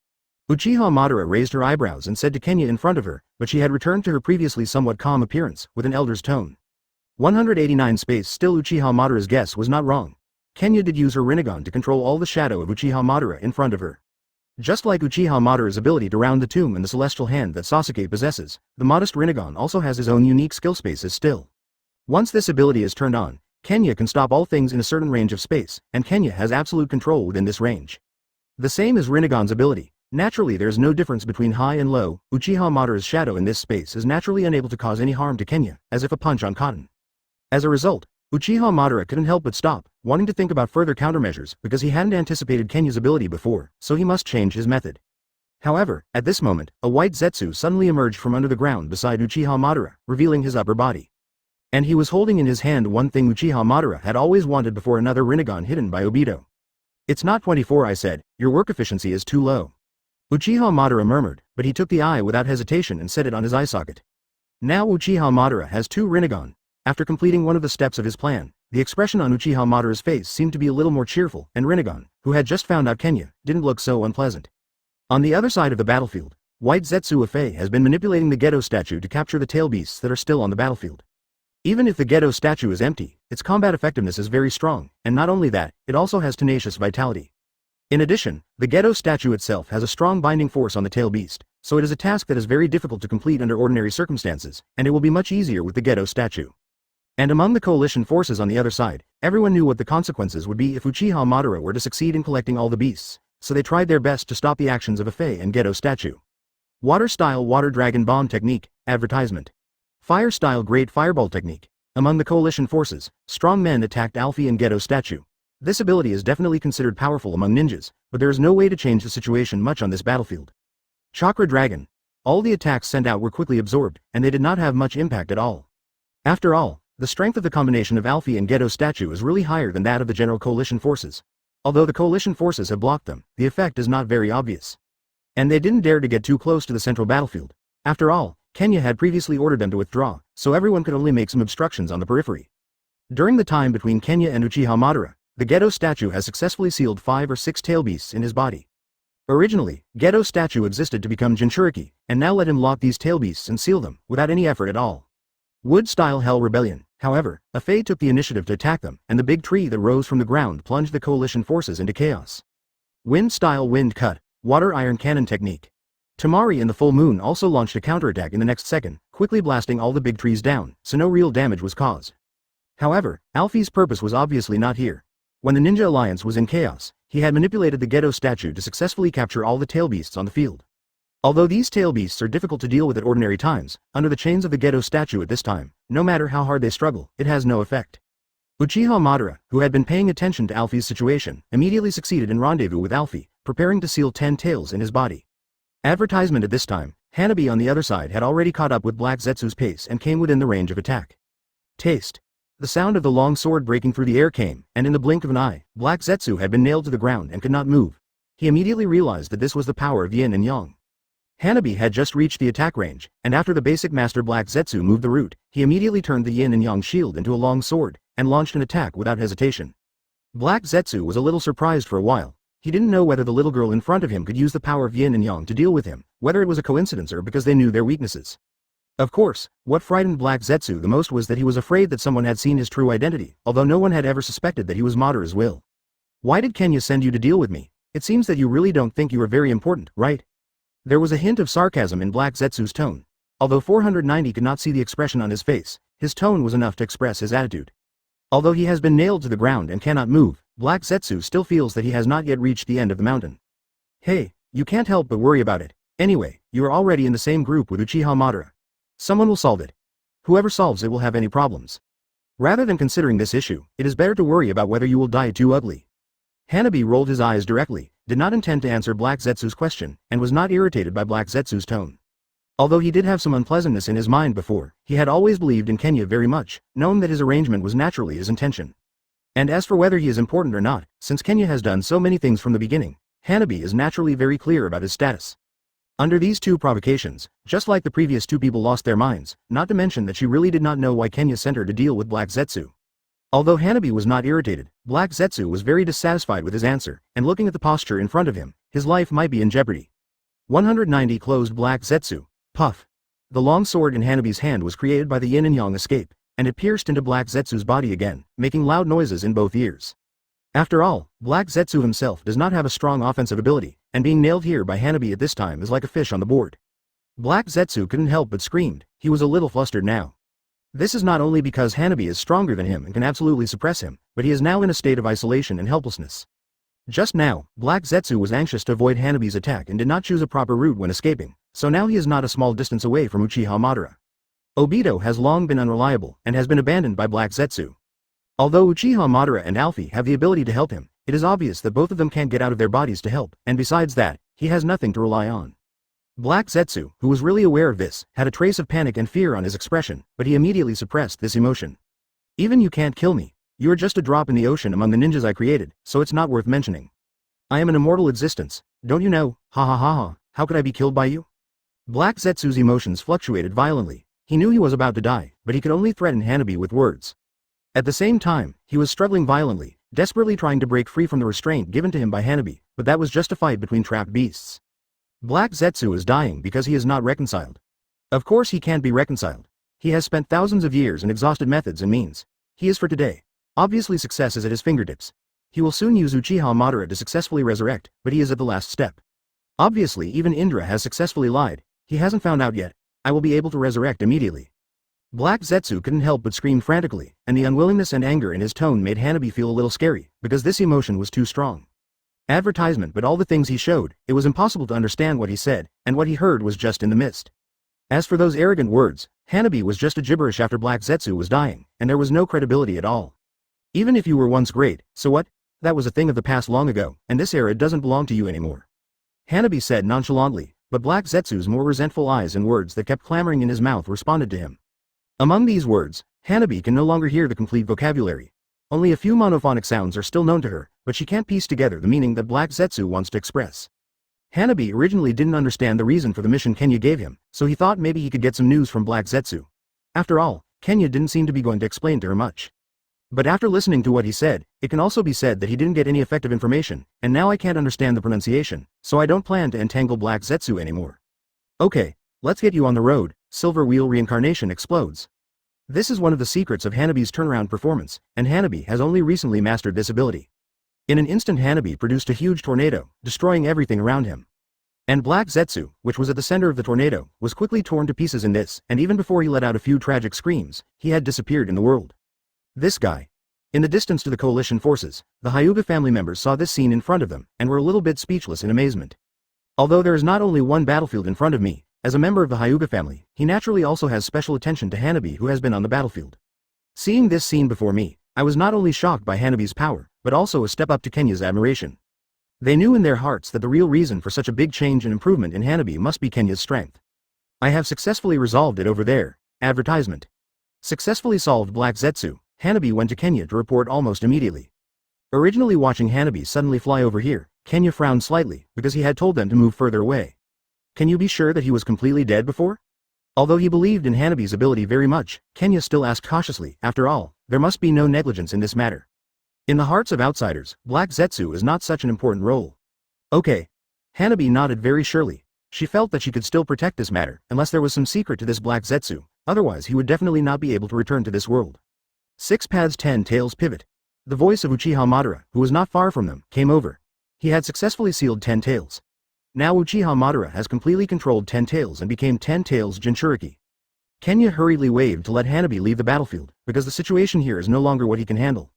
Uchiha Madara raised her eyebrows and said to Kenya in front of her, but she had returned to her previously somewhat calm appearance, with an elder's tone. 189 space. Still, Uchiha Madara's guess was not wrong. Kenya did use her Rinnegan to control all the shadow of Uchiha Madara in front of her. Just like Uchiha Madara's ability to round the tomb and the celestial hand that Sasuke possesses, the modest Rinnegan also has his own unique skill spaces still. Once this ability is turned on, Kenya can stop all things in a certain range of space, and Kenya has absolute control within this range. The same as Rinnegan's ability. Naturally, there is no difference between high and low. Uchiha Madara's shadow in this space is naturally unable to cause any harm to Kenya, as if a punch on cotton. As a result, Uchiha Madara couldn't help but stop, wanting to think about further countermeasures because he hadn't anticipated Kenya's ability before, so he must change his method. However, at this moment, a white Zetsu suddenly emerged from under the ground beside Uchiha Madara, revealing his upper body. And he was holding in his hand one thing Uchiha Madara had always wanted before, another Rinnegan hidden by Obito. It's not 24, I said, your work efficiency is too low. Uchiha Madara murmured, but he took the eye without hesitation and set it on his eye socket. Now Uchiha Madara has 2 Rinnegan. After completing one of the steps of his plan, the expression on Uchiha Madara's face seemed to be a little more cheerful, and Rinnegan, who had just found out Kenya, didn't look so unpleasant. On the other side of the battlefield, White Zetsu Afei has been manipulating the Ghetto statue to capture the tail beasts that are still on the battlefield. Even if the Ghetto statue is empty, its combat effectiveness is very strong, and not only that, it also has tenacious vitality. In addition, the Ghetto statue itself has a strong binding force on the tail beast, so it is a task that is very difficult to complete under ordinary circumstances, and it will be much easier with the Ghetto statue. And among the coalition forces on the other side, everyone knew what the consequences would be if Uchiha Madara were to succeed in collecting all the beasts, so they tried their best to stop the actions of Afei and Ghetto statue. Water style Water Dragon Bomb Technique, Advertisement. Fire style Great Fireball Technique. Among the coalition forces, strong men attacked Alfie and Ghetto statue. This ability is definitely considered powerful among ninjas, but there is no way to change the situation much on this battlefield. Chakra Dragon. All the attacks sent out were quickly absorbed, and they did not have much impact at all. After all, the strength of the combination of Alfie and Ghetto statue is really higher than that of the general coalition forces. Although the coalition forces have blocked them, the effect is not very obvious. And they didn't dare to get too close to the central battlefield. After all, Kenya had previously ordered them to withdraw, so everyone could only make some obstructions on the periphery. During the time between Kenya and Uchiha Madara, the Ghetto statue has successfully sealed 5 or 6 tail beasts in his body. Originally, Ghetto statue existed to become Jinchuriki, and now let him lock these tail beasts and seal them, without any effort at all. Wood-style Hell Rebellion. However, a Fae took the initiative to attack them, and the big tree that rose from the ground plunged the coalition forces into chaos. Wind-style wind cut, water iron cannon technique. Tamari and the full moon also launched a counterattack in the next second, quickly blasting all the big trees down, so no real damage was caused. However, Alfie's purpose was obviously not here. When the Ninja Alliance was in chaos, he had manipulated the Gedo statue to successfully capture all the tail beasts on the field. Although these tail beasts are difficult to deal with at ordinary times, under the chains of the Gedo statue at this time, no matter how hard they struggle, it has no effect. Uchiha Madara, who had been paying attention to Alfie's situation, immediately succeeded in rendezvous with Alfie, preparing to seal 10 tails in his body. Advertisement at this time, Hanabi on the other side had already caught up with Black Zetsu's pace and came within the range of attack. Taste. The sound of the long sword breaking through the air came, and in the blink of an eye, Black Zetsu had been nailed to the ground and could not move. He immediately realized that this was the power of yin and yang. Hanabi had just reached the attack range, and after the basic master Black Zetsu moved the root, he immediately turned the yin and yang shield into a long sword, and launched an attack without hesitation. Black Zetsu was a little surprised for a while. He didn't know whether the little girl in front of him could use the power of yin and yang to deal with him, whether it was a coincidence or because they knew their weaknesses. Of course, what frightened Black Zetsu the most was that he was afraid that someone had seen his true identity, although no one had ever suspected that he was Madara's will. Why did Kenya send you to deal with me? It seems that you really don't think you are very important, right? There was a hint of sarcasm in Black Zetsu's tone. Although 490 could not see the expression on his face, his tone was enough to express his attitude. Although he has been nailed to the ground and cannot move, Black Zetsu still feels that he has not yet reached the end of the mountain. Hey, you can't help but worry about it. Anyway, you are already in the same group with Uchiha Madara. Someone will solve it. Whoever solves it will have any problems. Rather than considering this issue, it is better to worry about whether you will die too ugly. Hanabi rolled his eyes directly, did not intend to answer Black Zetsu's question, and was not irritated by Black Zetsu's tone. Although he did have some unpleasantness in his mind before, he had always believed in Kenya very much, known that his arrangement was naturally his intention. And as for whether he is important or not, since Kenya has done so many things from the beginning, Hanabi is naturally very clear about his status. Under these two provocations, just like the previous two people lost their minds, not to mention that she really did not know why Kenya sent her to deal with Black Zetsu. Although Hanabi was not irritated, Black Zetsu was very dissatisfied with his answer, and looking at the posture in front of him, his life might be in jeopardy. 190 closed Black Zetsu. Puff. The long sword in Hanabi's hand was created by the yin and yang escape, and it pierced into Black Zetsu's body again, making loud noises in both ears. After all, Black Zetsu himself does not have a strong offensive ability, and being nailed here by Hanabi at this time is like a fish on the board. Black Zetsu couldn't help but screamed. He was a little flustered now. This is not only because Hanabi is stronger than him and can absolutely suppress him, but he is now in a state of isolation and helplessness. Just now, Black Zetsu was anxious to avoid Hanabi's attack and did not choose a proper route when escaping, so now he is not a small distance away from Uchiha Madara. Obito has long been unreliable and has been abandoned by Black Zetsu. Although Uchiha Madara and Alfie have the ability to help him, it is obvious that both of them can't get out of their bodies to help, and besides that, he has nothing to rely on. Black Zetsu, who was really aware of this, had a trace of panic and fear on his expression, but he immediately suppressed this emotion. Even you can't kill me. You are just a drop in the ocean among the ninjas I created, so it's not worth mentioning. I am an immortal existence, don't you know? Ha ha ha ha, how could I be killed by you? Black Zetsu's emotions fluctuated violently. He knew he was about to die, but he could only threaten Hanabi with words. At the same time, he was struggling violently, desperately trying to break free from the restraint given to him by Hanabi, but that was just a fight between trapped beasts. Black Zetsu is dying because he is not reconciled. Of course he can't be reconciled. He has spent thousands of years and exhausted methods and means. He is for today. Obviously success is at his fingertips. He will soon use Uchiha Madara to successfully resurrect, but he is at the last step. Obviously even Indra has successfully lied. He hasn't found out yet. I will be able to resurrect immediately. Black Zetsu couldn't help but scream frantically, and the unwillingness and anger in his tone made Hanabi feel a little scary, because this emotion was too strong. Advertisement, but all the things he showed, it was impossible to understand what he said, and what he heard was just in the mist. As for those arrogant words, Hanabi was just a gibberish after Black Zetsu was dying, and there was no credibility at all. Even if you were once great, so what? That was a thing of the past long ago, and this era doesn't belong to you anymore. Hanabi said nonchalantly, but Black Zetsu's more resentful eyes and words that kept clamoring in his mouth responded to him. Among these words, Hanabi can no longer hear the complete vocabulary. Only a few monophonic sounds are still known to her, but she can't piece together the meaning that Black Zetsu wants to express. Hanabi originally didn't understand the reason for the mission Kenya gave him, so he thought maybe he could get some news from Black Zetsu. After all, Kenya didn't seem to be going to explain to her much. But after listening to what he said, it can also be said that he didn't get any effective information, and now I can't understand the pronunciation, so I don't plan to entangle Black Zetsu anymore. Okay, let's get you on the road. Silver Wheel Reincarnation explodes. This is one of the secrets of Hanabi's turnaround performance, and Hanabi has only recently mastered this ability. In an instant Hanabi produced a huge tornado, destroying everything around him. And Black Zetsu, which was at the center of the tornado, was quickly torn to pieces in this, and even before he let out a few tragic screams, he had disappeared in the world. This guy. In the distance to the coalition forces, the Hyuga family members saw this scene in front of them, and were a little bit speechless in amazement. Although there is not only one battlefield in front of me, as a member of the Hyuga family, he naturally also has special attention to Hanabi who has been on the battlefield. Seeing this scene before me, I was not only shocked by Hanabi's power, but also a step up to Kenya's admiration. They knew in their hearts that the real reason for such a big change and improvement in Hanabi must be Kenya's strength. I have successfully resolved it over there. Advertisement. Successfully solved Black Zetsu. Hanabi went to Kenya to report almost immediately. Originally watching Hanabi suddenly fly over here, Kenya frowned slightly, because he had told them to move further away. Can you be sure that he was completely dead before? Although he believed in Hanabi's ability very much, Kenya still asked cautiously, after all, there must be no negligence in this matter. In the hearts of outsiders, Black Zetsu is not such an important role. Okay. Hanabi nodded very surely. She felt that she could still protect this matter, unless there was some secret to this Black Zetsu, otherwise he would definitely not be able to return to this world. 6 pads 10 tails pivot. The voice of Uchiha Madara, who was not far from them, came over. He had successfully sealed 10 tails. Now Uchiha Madara has completely controlled 10 tails and became 10 tails Jinchuriki. Kenya hurriedly waved to let Hanabi leave the battlefield, because the situation here is no longer what he can handle.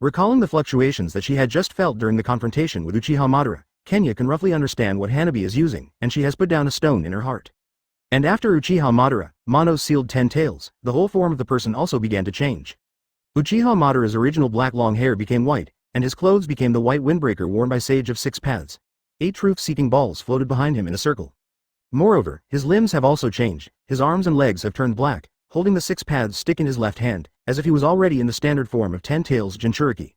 Recalling the fluctuations that she had just felt during the confrontation with Uchiha Madara, Kenya can roughly understand what Hanabi is using, and she has put down a stone in her heart. And after Uchiha Madara, Mono sealed 10 tails, the whole form of the person also began to change. Uchiha Madara's original black long hair became white, and his clothes became the white windbreaker worn by Sage of 6 paths. 8 truth-seeking balls floated behind him in a circle. Moreover, his limbs have also changed, his arms and legs have turned black, holding the 6 paths stick in his left hand, as if he was already in the standard form of 10 tails Jinchuriki.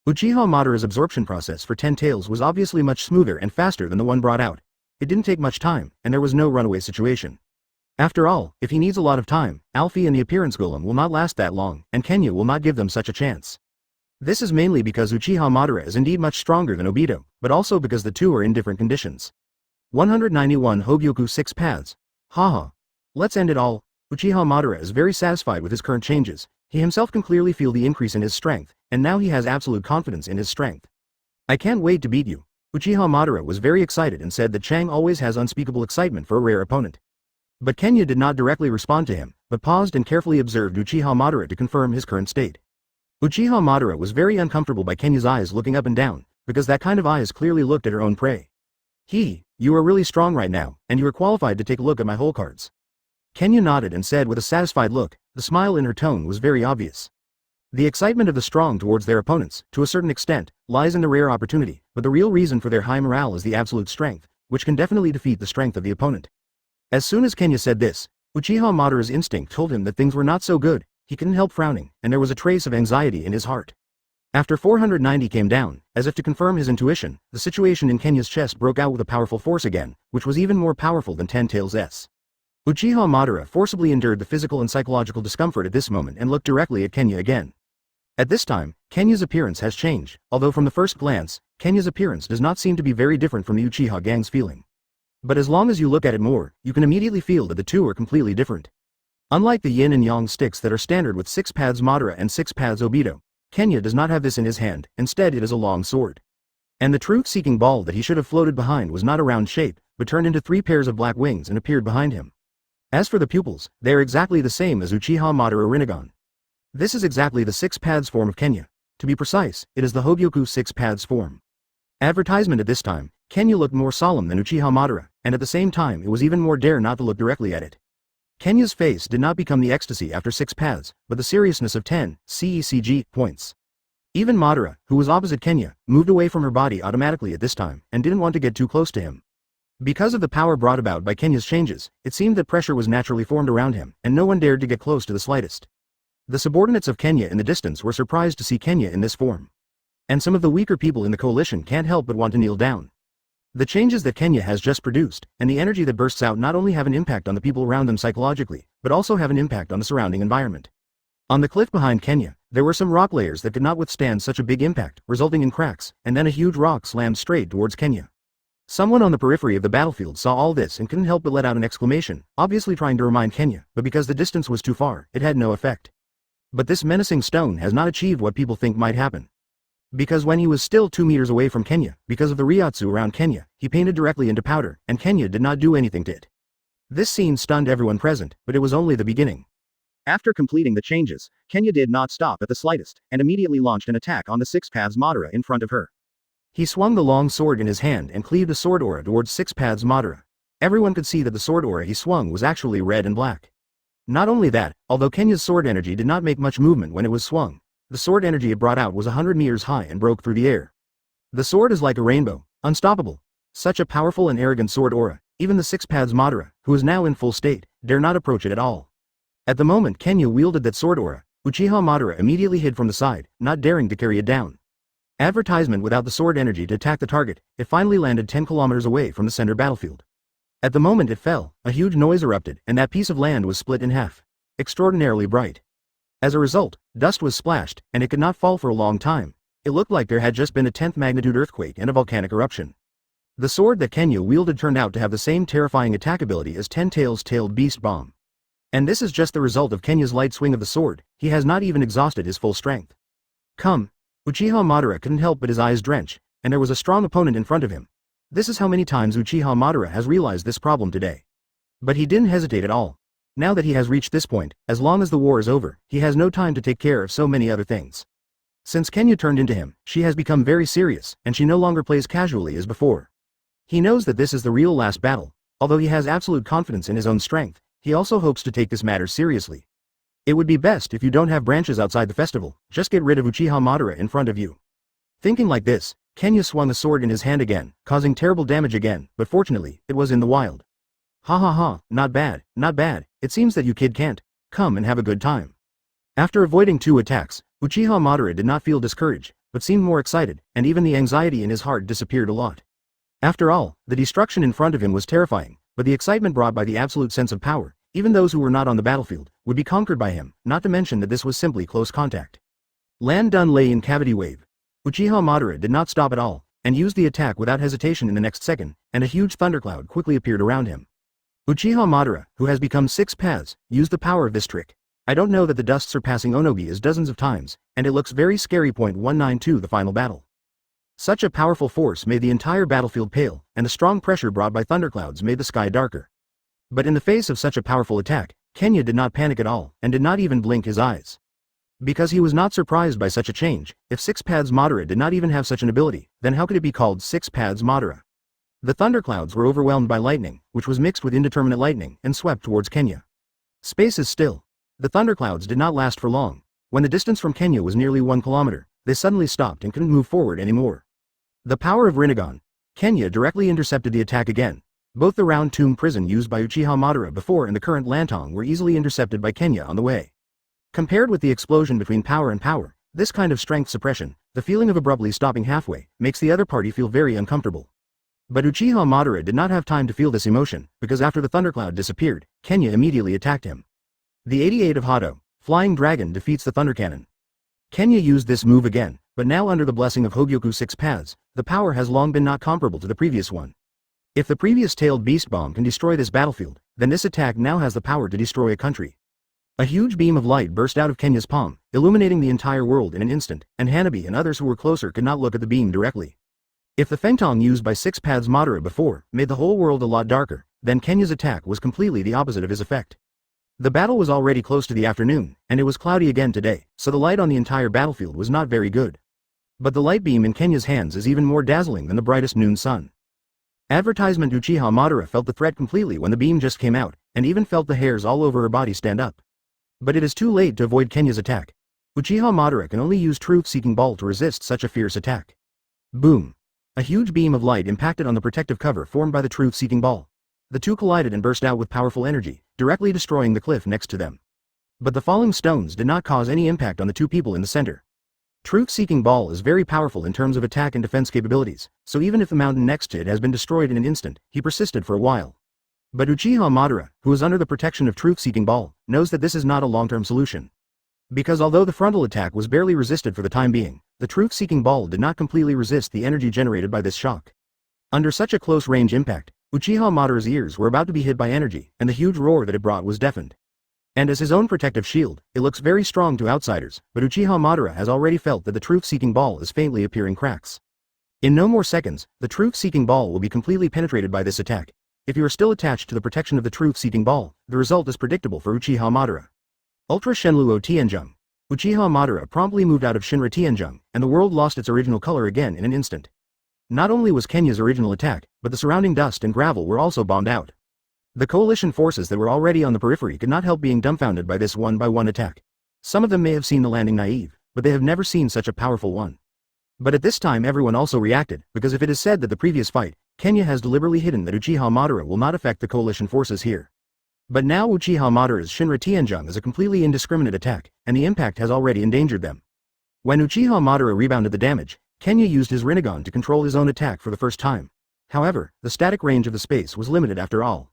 Uchiha Madara's absorption process for 10 tails was obviously much smoother and faster than the one brought out. It didn't take much time, and there was no runaway situation. After all, if he needs a lot of time, Alfie and the appearance golem will not last that long, and Kenya will not give them such a chance. This is mainly because Uchiha Madara is indeed much stronger than Obito, but also because the two are in different conditions. 191 Hogyoku 6 paths. Haha. Let's end it all. Uchiha Madara is very satisfied with his current changes. He himself can clearly feel the increase in his strength, and now he has absolute confidence in his strength. I can't wait to beat you. Uchiha Madara was very excited and said that Chang always has unspeakable excitement for a rare opponent. But Kenya did not directly respond to him, but paused and carefully observed Uchiha Madara to confirm his current state. Uchiha Madara was very uncomfortable by Kenya's eyes looking up and down, because that kind of eyes clearly looked at her own prey. You are really strong right now, and you are qualified to take a look at my whole cards. Kenya nodded and said with a satisfied look, the smile in her tone was very obvious. The excitement of the strong towards their opponents, to a certain extent, lies in the rare opportunity, but the real reason for their high morale is the absolute strength, which can definitely defeat the strength of the opponent. As soon as Kenya said this, Uchiha Madara's instinct told him that things were not so good. He couldn't help frowning, and there was a trace of anxiety in his heart. After 490 came down, as if to confirm his intuition, the situation in Kenya's chest broke out with a powerful force again, which was even more powerful than 10 tails S. Uchiha Madara forcibly endured the physical and psychological discomfort at this moment and looked directly at Kenya again. At this time, Kenya's appearance has changed, although from the first glance, Kenya's appearance does not seem to be very different from the Uchiha gang's feeling. But as long as you look at it more, you can immediately feel that the two are completely different. Unlike the yin and yang sticks that are standard with 6 paths Madara and 6 paths Obito, Kenya does not have this in his hand, instead it is a long sword. And the truth-seeking ball that he should have floated behind was not a round shape, but turned into 3 pairs of black wings and appeared behind him. As for the pupils, they are exactly the same as Uchiha Madara Rinnegan. This is exactly the 6 paths form of Kenya. To be precise, it is the Hogyoku 6 paths form. Advertisement at this time, Kenya looked more solemn than Uchiha Madara, and at the same time it was even more dare not to look directly at it. Kenya's face did not become the ecstasy after 6 paths, but the seriousness of 10 CECG points. Even Madara, who was opposite Kenya, moved away from her body automatically at this time, and didn't want to get too close to him. Because of the power brought about by Kenya's changes, it seemed that pressure was naturally formed around him, and no one dared to get close to the slightest. The subordinates of Kenya in the distance were surprised to see Kenya in this form. And some of the weaker people in the coalition can't help but want to kneel down. The changes that Kenya has just produced, and the energy that bursts out not only have an impact on the people around them psychologically, but also have an impact on the surrounding environment. On the cliff behind Kenya, there were some rock layers that could not withstand such a big impact, resulting in cracks, and then a huge rock slammed straight towards Kenya. Someone on the periphery of the battlefield saw all this and couldn't help but let out an exclamation, obviously trying to remind Kenya, but because the distance was too far, it had no effect. But this menacing stone has not achieved what people think might happen. Because when he was still 2 meters away from Kenya, because of the Ryotsu around Kenya, he painted directly into powder, and Kenya did not do anything to it. This scene stunned everyone present, but it was only the beginning. After completing the changes, Kenya did not stop at the slightest, and immediately launched an attack on the Six Paths Madara in front of her. He swung the long sword in his hand and cleaved a sword aura towards Six Paths Madara. Everyone could see that the sword aura he swung was actually red and black. Not only that, although Kenya's sword energy did not make much movement when it was swung, the sword energy it brought out was 100 meters high and broke through the air. The sword is like a rainbow, unstoppable. Such a powerful and arrogant sword aura, even the Six Paths Madara, who is now in full state, dare not approach it at all. At the moment Kenya wielded that sword aura, Uchiha Madara immediately hid from the side, not daring to carry it down. Advertisement without the sword energy to attack the target, it finally landed 10 kilometers away from the center battlefield. At the moment it fell, a huge noise erupted and that piece of land was split in half. Extraordinarily bright. As a result, dust was splashed, and it could not fall for a long time. It looked like there had just been a 10th magnitude earthquake and a volcanic eruption. The sword that Kenya wielded turned out to have the same terrifying attack ability as 10 Tails Tailed Beast Bomb. And this is just the result of Kenya's light swing of the sword, he has not even exhausted his full strength. Come. Uchiha Madara couldn't help but his eyes drench, and there was a strong opponent in front of him. This is how many times Uchiha Madara has realized this problem today. But he didn't hesitate at all. Now that he has reached this point, as long as the war is over, he has no time to take care of so many other things. Since Kenya turned into him, she has become very serious, and she no longer plays casually as before. He knows that this is the real last battle. Although he has absolute confidence in his own strength, he also hopes to take this matter seriously. It would be best if you don't have branches outside the festival, just get rid of Uchiha Madara in front of you. Thinking like this, Kenya swung a sword in his hand again, causing terrible damage again, but fortunately, it was in the wild. Ha ha ha, not bad, not bad, it seems that you kid can't. Come and have a good time. After avoiding 2 attacks, Uchiha Madara did not feel discouraged, but seemed more excited, and even the anxiety in his heart disappeared a lot. After all, the destruction in front of him was terrifying, but the excitement brought by the absolute sense of power, even those who were not on the battlefield, would be conquered by him, not to mention that this was simply close contact. Land done lay in cavity wave. Uchiha Madara did not stop at all, and used the attack without hesitation in the next second, and a huge thundercloud quickly appeared around him. Uchiha Madara, who has become 6 paths, used the power of this trick. I don't know that the dust surpassing Onogi is dozens of times, and it looks very scary. 192 The final battle. Such a powerful force made the entire battlefield pale, and the strong pressure brought by thunderclouds made the sky darker. But in the face of such a powerful attack, Kenya did not panic at all, and did not even blink his eyes. Because he was not surprised by such a change. If 6 Paths Madara did not even have such an ability, then how could it be called 6 Paths Madara? The thunderclouds were overwhelmed by lightning, which was mixed with indeterminate lightning, and swept towards Kenya. Space is still. The thunderclouds did not last for long. When the distance from Kenya was nearly 1 kilometer, they suddenly stopped and couldn't move forward anymore. The power of Rinnegan. Kenya directly intercepted the attack again. Both the round tomb prison used by Uchiha Madara before and the current Lantong were easily intercepted by Kenya on the way. Compared with the explosion between power and power, this kind of strength suppression, the feeling of abruptly stopping halfway, makes the other party feel very uncomfortable. But Uchiha Madara did not have time to feel this emotion, because after the thundercloud disappeared, Kenya immediately attacked him. The 88 of Hado, Flying Dragon defeats the Thunder Cannon. Kenya used this move again, but now under the blessing of Hogyoku 6 Paths, the power has long been not comparable to the previous one. If the previous tailed beast bomb can destroy this battlefield, then this attack now has the power to destroy a country. A huge beam of light burst out of Kenya's palm, illuminating the entire world in an instant, and Hanabi and others who were closer could not look at the beam directly. If the Fengtong used by 6 Paths Madara before made the whole world a lot darker, then Kenya's attack was completely the opposite of his effect. The battle was already close to the afternoon, and it was cloudy again today, so the light on the entire battlefield was not very good. But the light beam in Kenya's hands is even more dazzling than the brightest noon sun. Advertisement Uchiha Madara felt the threat completely when the beam just came out, and even felt the hairs all over her body stand up. But it is too late to avoid Kenya's attack. Uchiha Madara can only use Truth-Seeking Ball to resist such a fierce attack. Boom! A huge beam of light impacted on the protective cover formed by the Truth-Seeking Ball. The two collided and burst out with powerful energy, directly destroying the cliff next to them. But the falling stones did not cause any impact on the two people in the center. Truth-Seeking Ball is very powerful in terms of attack and defense capabilities, so even if the mountain next to it has been destroyed in an instant, he persisted for a while. But Uchiha Madara, who is under the protection of Truth-Seeking Ball, knows that this is not a long-term solution. Because although the frontal attack was barely resisted for the time being, the Truth-Seeking Ball did not completely resist the energy generated by this shock. Under such a close-range impact, Uchiha Madara's ears were about to be hit by energy, and the huge roar that it brought was deafened. And as his own protective shield, it looks very strong to outsiders, but Uchiha Madara has already felt that the truth-seeking ball is faintly appearing cracks. In no more seconds, the truth-seeking ball will be completely penetrated by this attack. If you are still attached to the protection of the truth-seeking ball, the result is predictable for Uchiha Madara. Ultra Shenluo Tianzheng. Uchiha Madara promptly moved out of Shinra Tianzheng, and the world lost its original color again in an instant. Not only was Kenya's original attack, but the surrounding dust and gravel were also bombed out. The coalition forces that were already on the periphery could not help being dumbfounded by this one-by-one attack. Some of them may have seen the landing naive, but they have never seen such a powerful one. But at this time everyone also reacted, because if it is said that the previous fight, Kenya has deliberately hidden that Uchiha Madara will not affect the coalition forces here. But now Uchiha Madara's Shinra Tianzheng is a completely indiscriminate attack, and the impact has already endangered them. When Uchiha Madara rebounded the damage, Kenya used his Rinnegan to control his own attack for the first time. However, the static range of the space was limited after all.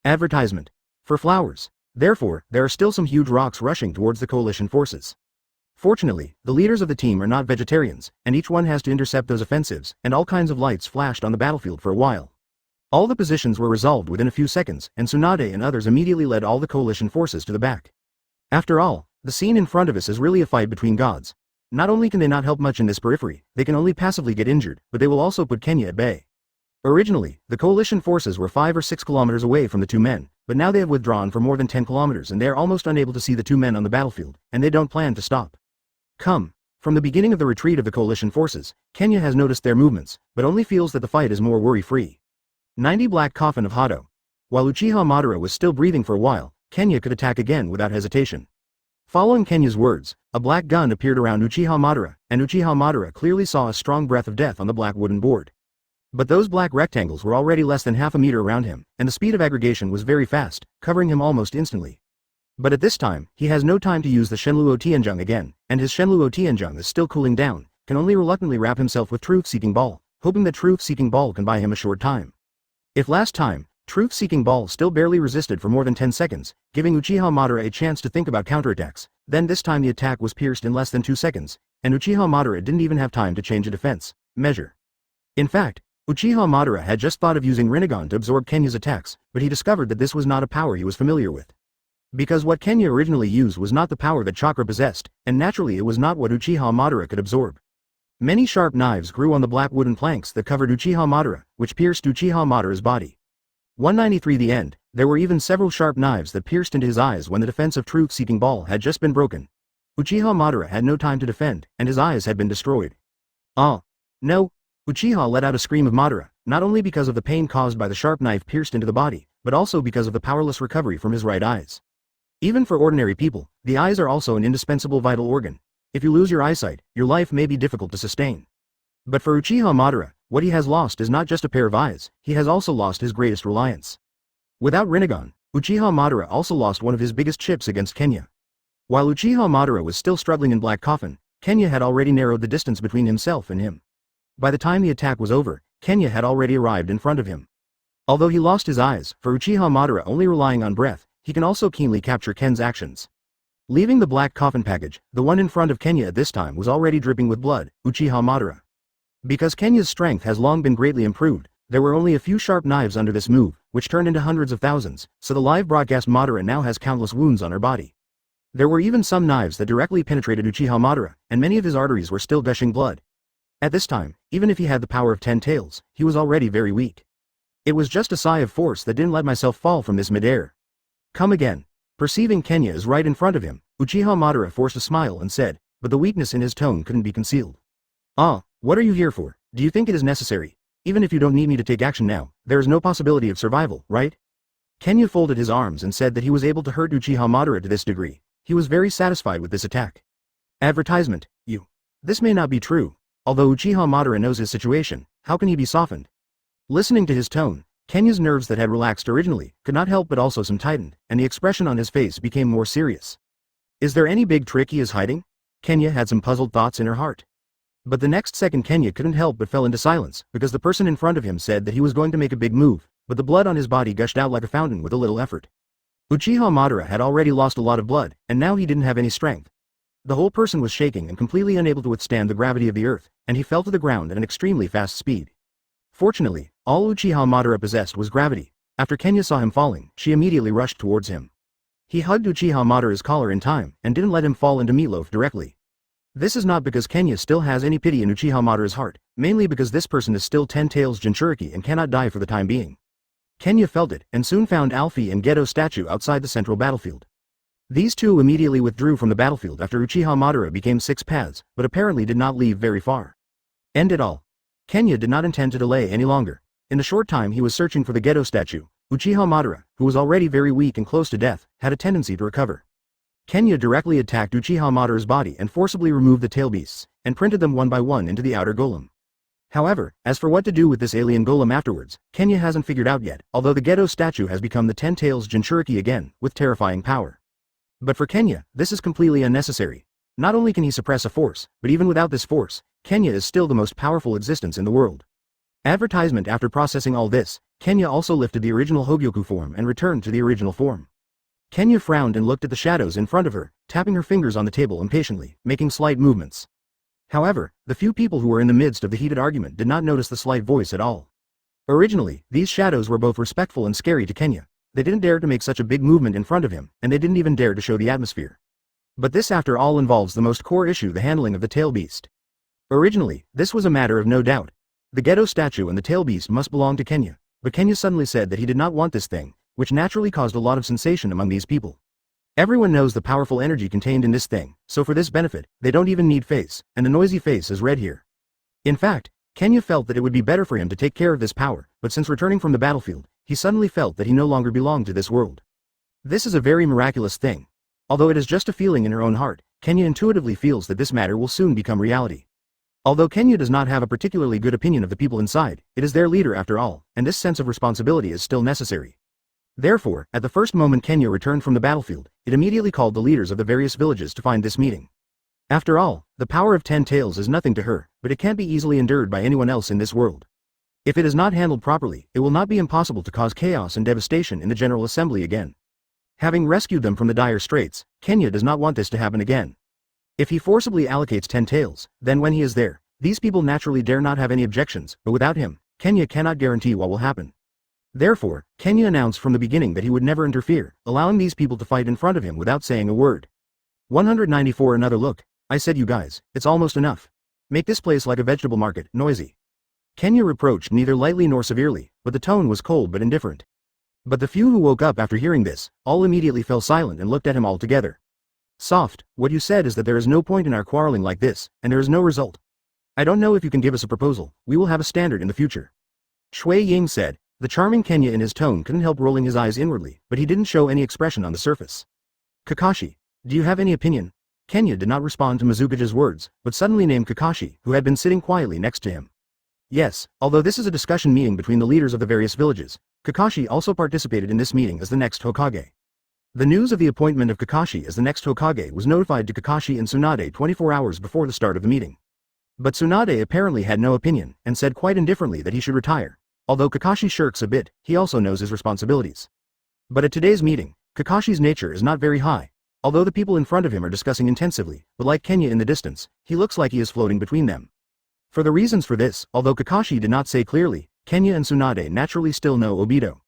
Advertisement. For flowers. Therefore, there are still some huge rocks rushing towards the coalition forces. Fortunately, the leaders of the team are not vegetarians, and each one has to intercept those offensives, and all kinds of lights flashed on the battlefield for a while. All the positions were resolved within a few seconds, and Sunade and others immediately led all the coalition forces to the back. After all, the scene in front of us is really a fight between gods. Not only can they not help much in this periphery, they can only passively get injured, but they will also put Kenya at bay. Originally, the coalition forces were 5 or 6 kilometers away from the two men, but now they have withdrawn for more than 10 kilometers and they are almost unable to see the two men on the battlefield, and they don't plan to stop. Come. From the beginning of the retreat of the coalition forces, Kenya has noticed their movements, but only feels that the fight is more worry-free. 90 Black Coffin of Hado. While Uchiha Madara was still breathing for a while, Kenya could attack again without hesitation. Following Kenya's words, a black gun appeared around Uchiha Madara, and Uchiha Madara clearly saw a strong breath of death on the black wooden board. But those black rectangles were already less than half a meter around him, and the speed of aggregation was very fast, covering him almost instantly. But at this time, he has no time to use the Shenluo Tianzheng again, and his Shenluo Tianzheng is still cooling down, can only reluctantly wrap himself with Truth-Seeking Ball, hoping that Truth-Seeking Ball can buy him a short time. If last time, Truth-Seeking Ball still barely resisted for more than 10 seconds, giving Uchiha Madara a chance to think about counterattacks, then this time the attack was pierced in less than 2 seconds, and Uchiha Madara didn't even have time to change a defense measure. In fact, Uchiha Madara had just thought of using Rinnegan to absorb Kenya's attacks, but he discovered that this was not a power he was familiar with. Because what Kenya originally used was not the power that chakra possessed, and naturally it was not what Uchiha Madara could absorb. Many sharp knives grew on the black wooden planks that covered Uchiha Madara, which pierced Uchiha Madara's body. 193 The end, there were even several sharp knives that pierced into his eyes when the defense of Truth-Seeking Ball had just been broken. Uchiha Madara had no time to defend, and his eyes had been destroyed. Ah! No! Uchiha let out a scream of Madara, not only because of the pain caused by the sharp knife pierced into the body, but also because of the powerless recovery from his right eyes. Even for ordinary people, the eyes are also an indispensable vital organ. If you lose your eyesight, your life may be difficult to sustain. But for Uchiha Madara, what he has lost is not just a pair of eyes, he has also lost his greatest reliance. Without Rinnegan, Uchiha Madara also lost one of his biggest chips against Kenya. While Uchiha Madara was still struggling in Black Coffin, Kenya had already narrowed the distance between himself and him. By the time the attack was over, Kenya had already arrived in front of him. Although he lost his eyes, for Uchiha Madara only relying on breath, he can also keenly capture Ken's actions. Leaving the black coffin package, the one in front of Kenya at this time was already dripping with blood, Uchiha Madara. Because Kenya's strength has long been greatly improved, there were only a few sharp knives under this move, which turned into hundreds of thousands, so the live broadcast Madara now has countless wounds on her body. There were even some knives that directly penetrated Uchiha Madara, and many of his arteries were still gushing blood. At this time, even if he had the power of 10 tails, he was already very weak. It was just a sigh of force that didn't let myself fall from this mid-air. Come again. Perceiving Kenya is right in front of him, Uchiha Madara forced a smile and said, but the weakness in his tone couldn't be concealed. Ah, what are you here for? Do you think it is necessary? Even if you don't need me to take action now, there is no possibility of survival, right? Kenya folded his arms and said that he was able to hurt Uchiha Madara to this degree. He was very satisfied with this attack. Advertisement, you. This may not be true. Although Uchiha Madara knows his situation, how can he be softened? Listening to his tone, Kenya's nerves that had relaxed originally could not help but also some tightened, and the expression on his face became more serious. Is there any big trick he is hiding? Kenya had some puzzled thoughts in her heart. But the next second Kenya couldn't help but fell into silence, because the person in front of him said that he was going to make a big move, but the blood on his body gushed out like a fountain with a little effort. Uchiha Madara had already lost a lot of blood, and now he didn't have any strength. The whole person was shaking and completely unable to withstand the gravity of the earth, and he fell to the ground at an extremely fast speed. Fortunately, all Uchiha Madara possessed was gravity. After Kenya saw him falling, she immediately rushed towards him. He hugged Uchiha Madara's collar in time, and didn't let him fall into meatloaf directly. This is not because Kenya still has any pity in Uchiha Madara's heart, mainly because this person is still 10 tails Jinchuriki and cannot die for the time being. Kenya felt it, and soon found Alfie and Geto statue outside the central battlefield. These two immediately withdrew from the battlefield after Uchiha Madara became 6 paths, but apparently did not leave very far. End it all. Kenya did not intend to delay any longer. In the short time he was searching for the Geto statue, Uchiha Madara, who was already very weak and close to death, had a tendency to recover. Kenya directly attacked Uchiha Madara's body and forcibly removed the tail beasts, and printed them one by one into the outer golem. However, as for what to do with this alien golem afterwards, Kenya hasn't figured out yet, although the Geto statue has become the 10 tails Jinchuriki again, with terrifying power. But for Kenya, this is completely unnecessary. Not only can he suppress a force, but even without this force, Kenya is still the most powerful existence in the world. Advertisement. After processing all this, Kenya also lifted the original Hogyoku form and returned to the original form. Kenya frowned and looked at the shadows in front of her, tapping her fingers on the table impatiently, making slight movements. However, the few people who were in the midst of the heated argument did not notice the slight voice at all. Originally, these shadows were both respectful and scary to Kenya. They didn't dare to make such a big movement in front of him, and they didn't even dare to show the atmosphere. But this after all involves the most core issue, the handling of the tail beast. Originally, this was a matter of no doubt. The Geto statue and the tail beast must belong to Kenya, but Kenya suddenly said that he did not want this thing, which naturally caused a lot of sensation among these people. Everyone knows the powerful energy contained in this thing, so for this benefit, they don't even need face, and the noisy face is red here. In fact, Kenya felt that it would be better for him to take care of this power, but since returning from the battlefield, he suddenly felt that he no longer belonged to this world. This is a very miraculous thing. Although it is just a feeling in her own heart, Kenya intuitively feels that this matter will soon become reality. Although Kenya does not have a particularly good opinion of the people inside, it is their leader after all, and this sense of responsibility is still necessary. Therefore, at the first moment Kenya returned from the battlefield, it immediately called the leaders of the various villages to find this meeting. After all, the power of 10 tails is nothing to her, but it can't be easily endured by anyone else in this world. If it is not handled properly, it will not be impossible to cause chaos and devastation in the General Assembly again. Having rescued them from the dire straits, Kenya does not want this to happen again. If he forcibly allocates 10 tails, then when he is there, these people naturally dare not have any objections, but without him, Kenya cannot guarantee what will happen. Therefore, Kenya announced from the beginning that he would never interfere, allowing these people to fight in front of him without saying a word. 194 Another look. I said, you guys, it's almost enough. Make this place like a vegetable market, noisy. Kenya reproached neither lightly nor severely, but the tone was cold but indifferent. But the few who woke up after hearing this, all immediately fell silent and looked at him all together. Soft, what you said is that there is no point in our quarreling like this, and there is no result. I don't know if you can give us a proposal, we will have a standard in the future. Shui Ying said. The charming Kenya in his tone couldn't help rolling his eyes inwardly, but he didn't show any expression on the surface. Kakashi, do you have any opinion? Kenya did not respond to Mizukage's words, but suddenly named Kakashi, who had been sitting quietly next to him. Yes, although this is a discussion meeting between the leaders of the various villages, Kakashi also participated in this meeting as the next Hokage. The news of the appointment of Kakashi as the next Hokage was notified to Kakashi and Sunade 24 hours before the start of the meeting. But Sunade apparently had no opinion, and said quite indifferently that he should retire. Although Kakashi shirks a bit, he also knows his responsibilities. But at today's meeting, Kakashi's nature is not very high. Although the people in front of him are discussing intensively, but like Kenya in the distance, he looks like he is floating between them. For the reasons for this, although Kakashi did not say clearly, Kenya and Sunade naturally still know Obito.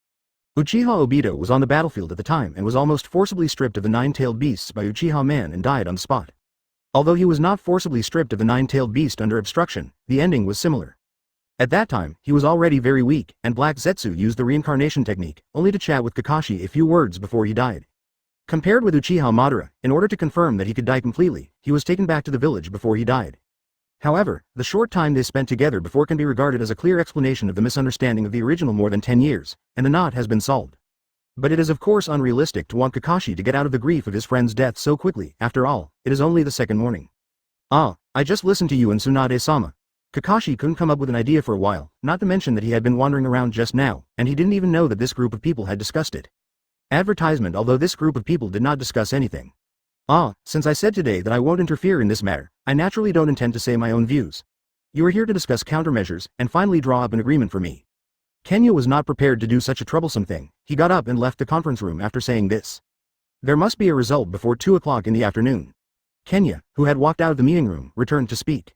Uchiha Obito was on the battlefield at the time and was almost forcibly stripped of the 9-tailed beasts by Uchiha man and died on the spot. Although he was not forcibly stripped of the 9-tailed beast under obstruction, the ending was similar. At that time, he was already very weak, and Black Zetsu used the reincarnation technique, only to chat with Kakashi a few words before he died. Compared with Uchiha Madara, in order to confirm that he could die completely, he was taken back to the village before he died. However, the short time they spent together before can be regarded as a clear explanation of the misunderstanding of the original more than 10 years, and the knot has been solved. But it is of course unrealistic to want Kakashi to get out of the grief of his friend's death so quickly. After all, it is only the second morning. Ah, I just listened to you and Tsunade-sama. Kakashi couldn't come up with an idea for a while, not to mention that he had been wandering around just now, and he didn't even know that this group of people had discussed it. Advertisement. Although this group of people did not discuss anything. Ah, since I said today that I won't interfere in this matter, I naturally don't intend to say my own views. You are here to discuss countermeasures, and finally draw up an agreement for me. Kenya was not prepared to do such a troublesome thing. He got up and left the conference room after saying this. There must be a result before 2 o'clock in the afternoon. Kenya, who had walked out of the meeting room, returned to speak.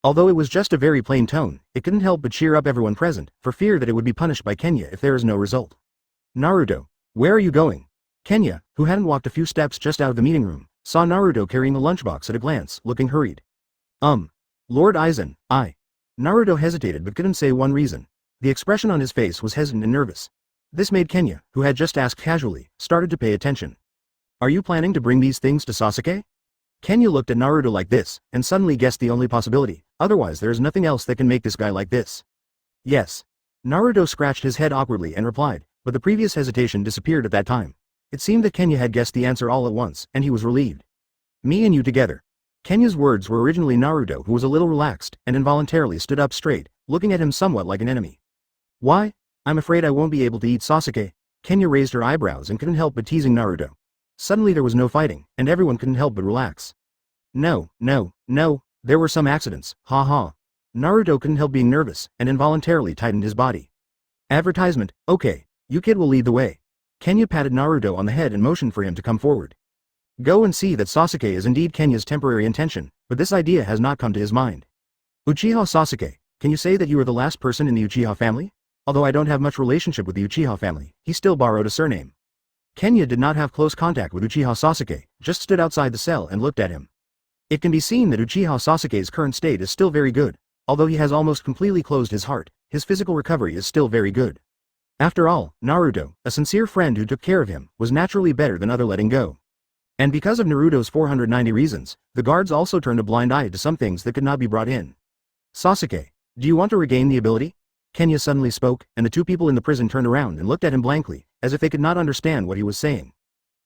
Although it was just a very plain tone, it couldn't help but cheer up everyone present, for fear that it would be punished by Kenya if there is no result. Naruto, where are you going? Kenya, who hadn't walked a few steps just out of the meeting room, saw Naruto carrying the lunchbox at a glance, looking hurried. Lord Aizen, Naruto hesitated but couldn't say one reason. The expression on his face was hesitant and nervous. This made Kenya, who had just asked casually, started to pay attention. Are you planning to bring these things to Sasuke? Kenya looked at Naruto like this, and suddenly guessed the only possibility, otherwise there is nothing else that can make this guy like this. Yes. Naruto scratched his head awkwardly and replied, but the previous hesitation disappeared at that time. It seemed that Kenya had guessed the answer all at once, and he was relieved. Me and you together. Kenya's words were originally Naruto, who was a little relaxed, and involuntarily stood up straight, looking at him somewhat like an enemy. Why? I'm afraid I won't be able to eat Sasuke. Kenya raised her eyebrows and couldn't help but teasing Naruto. Suddenly there was no fighting, and everyone couldn't help but relax. No, there were some accidents, ha. Naruto couldn't help being nervous, and involuntarily tightened his body. Advertisement, okay, you kid will lead the way. Kenya patted Naruto on the head and motioned for him to come forward. Go and see that Sasuke is indeed Kenya's temporary intention, but this idea has not come to his mind. Uchiha Sasuke, can you say that you are the last person in the Uchiha family? Although I don't have much relationship with the Uchiha family, he still borrowed a surname. Kenya did not have close contact with Uchiha Sasuke, just stood outside the cell and looked at him. It can be seen that Uchiha Sasuke's current state is still very good. Although he has almost completely closed his heart, his physical recovery is still very good. After all, Naruto, a sincere friend who took care of him, was naturally better than other letting go. And because of Naruto's 490 reasons, the guards also turned a blind eye to some things that could not be brought in. Sasuke, do you want to regain the ability? Kenya suddenly spoke, and the two people in the prison turned around and looked at him blankly, as if they could not understand what he was saying.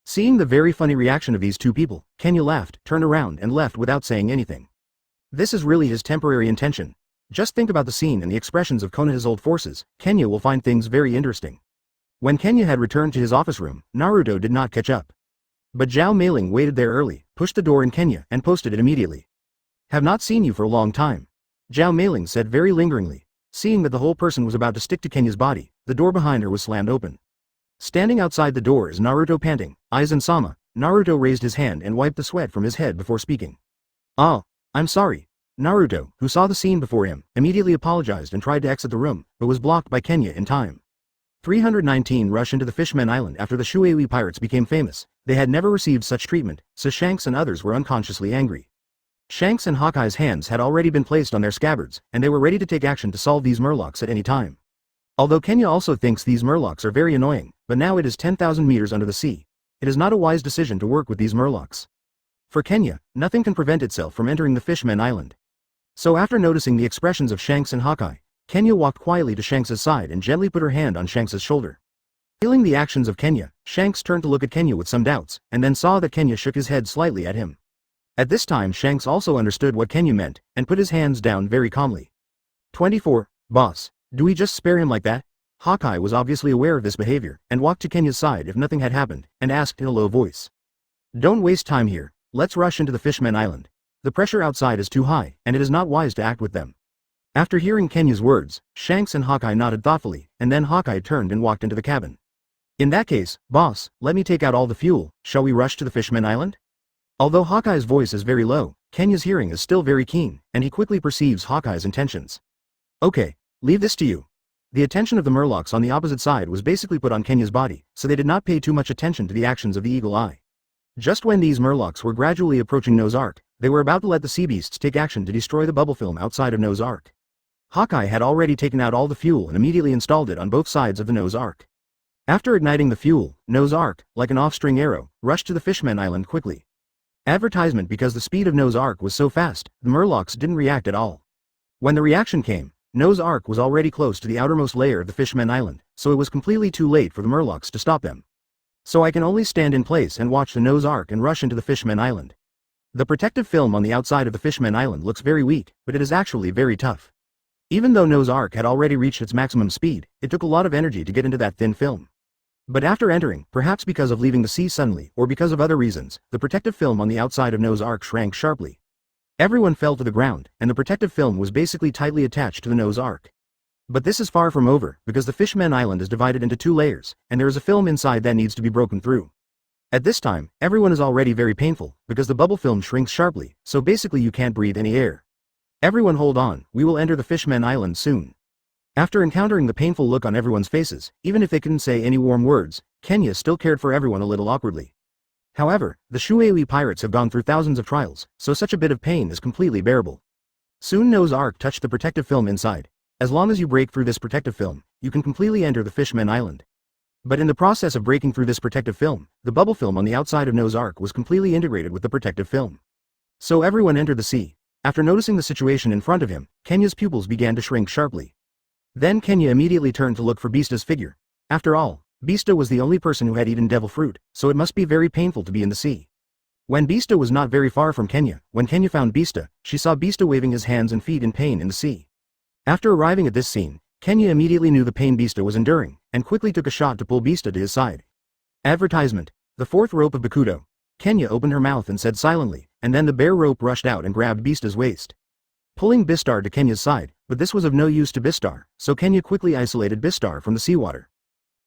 Seeing the very funny reaction of these two people, Kenya laughed, turned around and left without saying anything. This is really his temporary intention. Just think about the scene and the expressions of Konaha's old forces, Kenya will find things very interesting. When Kenya had returned to his office room, Naruto did not catch up. But Zhao Meiling waited there early, pushed the door in Kenya and posted it immediately. Have not seen you for a long time. Zhao Meiling said very lingeringly. Seeing that the whole person was about to stick to Kenya's body, the door behind her was slammed open. Standing outside the door is Naruto panting, Aizen-sama. Naruto raised his hand and wiped the sweat from his head before speaking. I'm sorry. Naruto, who saw the scene before him, immediately apologized and tried to exit the room, but was blocked by Kenya in time. 319 Rush into the Fishmen Island. After the Shuei pirates became famous, they had never received such treatment, so Shanks and others were unconsciously angry. Shanks and Hawkeye's hands had already been placed on their scabbards, and they were ready to take action to solve these murlocs at any time. Although Kenya also thinks these murlocs are very annoying, but now it is 10,000 meters under the sea. It is not a wise decision to work with these murlocs. For Kenya, nothing can prevent itself from entering the Fishmen Island. So after noticing the expressions of Shanks and Hawkeye, Kenya walked quietly to Shanks' side and gently put her hand on Shanks' shoulder. Feeling the actions of Kenya, Shanks turned to look at Kenya with some doubts, and then saw that Kenya shook his head slightly at him. At this time Shanks also understood what Kenya meant, and put his hands down very calmly. 24, boss, do we just spare him like that? Hawkeye was obviously aware of this behavior, and walked to Kenya's side if nothing had happened, and asked in a low voice. Don't waste time here, let's rush into the Fishmen Island. The pressure outside is too high, and it is not wise to act with them. After hearing Kenya's words, Shanks and Hawkeye nodded thoughtfully, and then Hawkeye turned and walked into the cabin. In that case, boss, let me take out all the fuel, shall we rush to the Fishmen Island? Although Hawkeye's voice is very low, Kenya's hearing is still very keen, and he quickly perceives Hawkeye's intentions. Okay, leave this to you. The attention of the murlocs on the opposite side was basically put on Kenya's body, so they did not pay too much attention to the actions of the Eagle Eye. Just when these murlocs were gradually approaching Noah's Ark, they were about to let the sea beasts take action to destroy the bubble film outside of Noah's Ark. Hawkeye had already taken out all the fuel and immediately installed it on both sides of the Noah's Ark. After igniting the fuel, Noah's Ark, like an off-string arrow, rushed to the Fishmen Island quickly. Advertisement. Because the speed of Noah's Ark was so fast, the murlocs didn't react at all. When the reaction came, Noah's Ark was already close to the outermost layer of the Fishmen Island, so it was completely too late for the murlocs to stop them. So I can only stand in place and watch the Noah's Ark and rush into the Fishmen Island. The protective film on the outside of the Fishmen Island looks very weak, but it is actually very tough. Even though Noah's Ark had already reached its maximum speed, it took a lot of energy to get into that thin film. But after entering, perhaps because of leaving the sea suddenly or because of other reasons, the protective film on the outside of Noah's Ark shrank sharply. Everyone fell to the ground, and the protective film was basically tightly attached to the Noah's Ark. But this is far from over, because the Fishmen Island is divided into 2 layers, and there is a film inside that needs to be broken through. At this time, everyone is already very painful, because the bubble film shrinks sharply, so basically you can't breathe any air. Everyone hold on, we will enter the Fishmen Island soon. After encountering the painful look on everyone's faces, even if they couldn't say any warm words, Kenya still cared for everyone a little awkwardly. However, the Shuei pirates have gone through thousands of trials, so such a bit of pain is completely bearable. Soon No's arc touched the protective film inside. As long as you break through this protective film, you can completely enter the Fishmen Island. But in the process of breaking through this protective film, the bubble film on the outside of No's arc was completely integrated with the protective film. So everyone entered the sea. After noticing the situation in front of him, Kenya's pupils began to shrink sharply. Then Kenya immediately turned to look for Beasta's figure. After all, Beasta was the only person who had eaten devil fruit, so it must be very painful to be in the sea. When Beasta was not very far from Kenya, when Kenya found Beasta, she saw Beasta waving his hands and feet in pain in the sea. After arriving at this scene, Kenya immediately knew the pain Beasta was enduring, and quickly took a shot to pull Beasta to his side. Advertisement. The fourth rope of Bakudo. Kenya opened her mouth and said silently, and then the bare rope rushed out and grabbed Beasta's waist, pulling Bistar to Kenya's side, but this was of no use to Bistar, so Kenya quickly isolated Bistar from the seawater.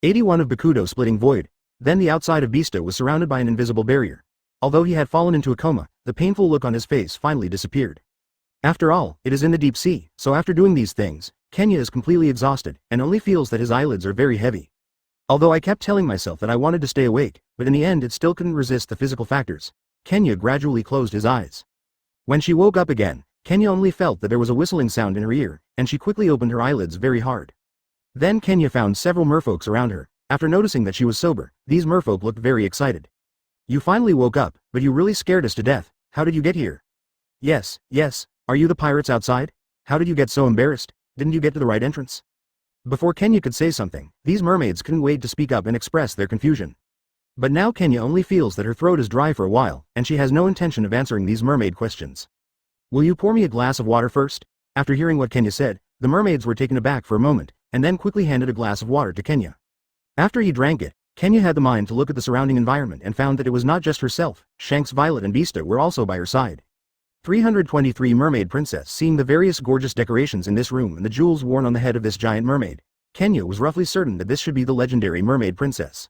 81 of Bakudo splitting void. Then the outside of Beasta was surrounded by an invisible barrier. Although he had fallen into a coma, the painful look on his face finally disappeared. After all, it is in the deep sea, so after doing these things, Kenya is completely exhausted, and only feels that his eyelids are very heavy. Although I kept telling myself that I wanted to stay awake, but in the end it still couldn't resist the physical factors. Kenya gradually closed his eyes. When she woke up again, Kenya only felt that there was a whistling sound in her ear, and she quickly opened her eyelids very hard. Then Kenya found several merfolks around her. After noticing that she was sober, these merfolk looked very excited. You finally woke up, but you really scared us to death. How did you get here? Yes, are you the pirates outside? How did you get so embarrassed? Didn't you get to the right entrance? Before Kenya could say something, these mermaids couldn't wait to speak up and express their confusion. But now Kenya only feels that her throat is dry for a while, and she has no intention of answering these mermaid questions. Will you pour me a glass of water first? After hearing what Kenya said, the mermaids were taken aback for a moment, and then quickly handed a glass of water to Kenya. After he drank it, Kenya had the mind to look at the surrounding environment and found that it was not just herself. Shanks, Violet and Beasta were also by her side. 323 Mermaid Princess. Seeing the various gorgeous decorations in this room and the jewels worn on the head of this giant mermaid, Kenya was roughly certain that this should be the legendary Mermaid Princess.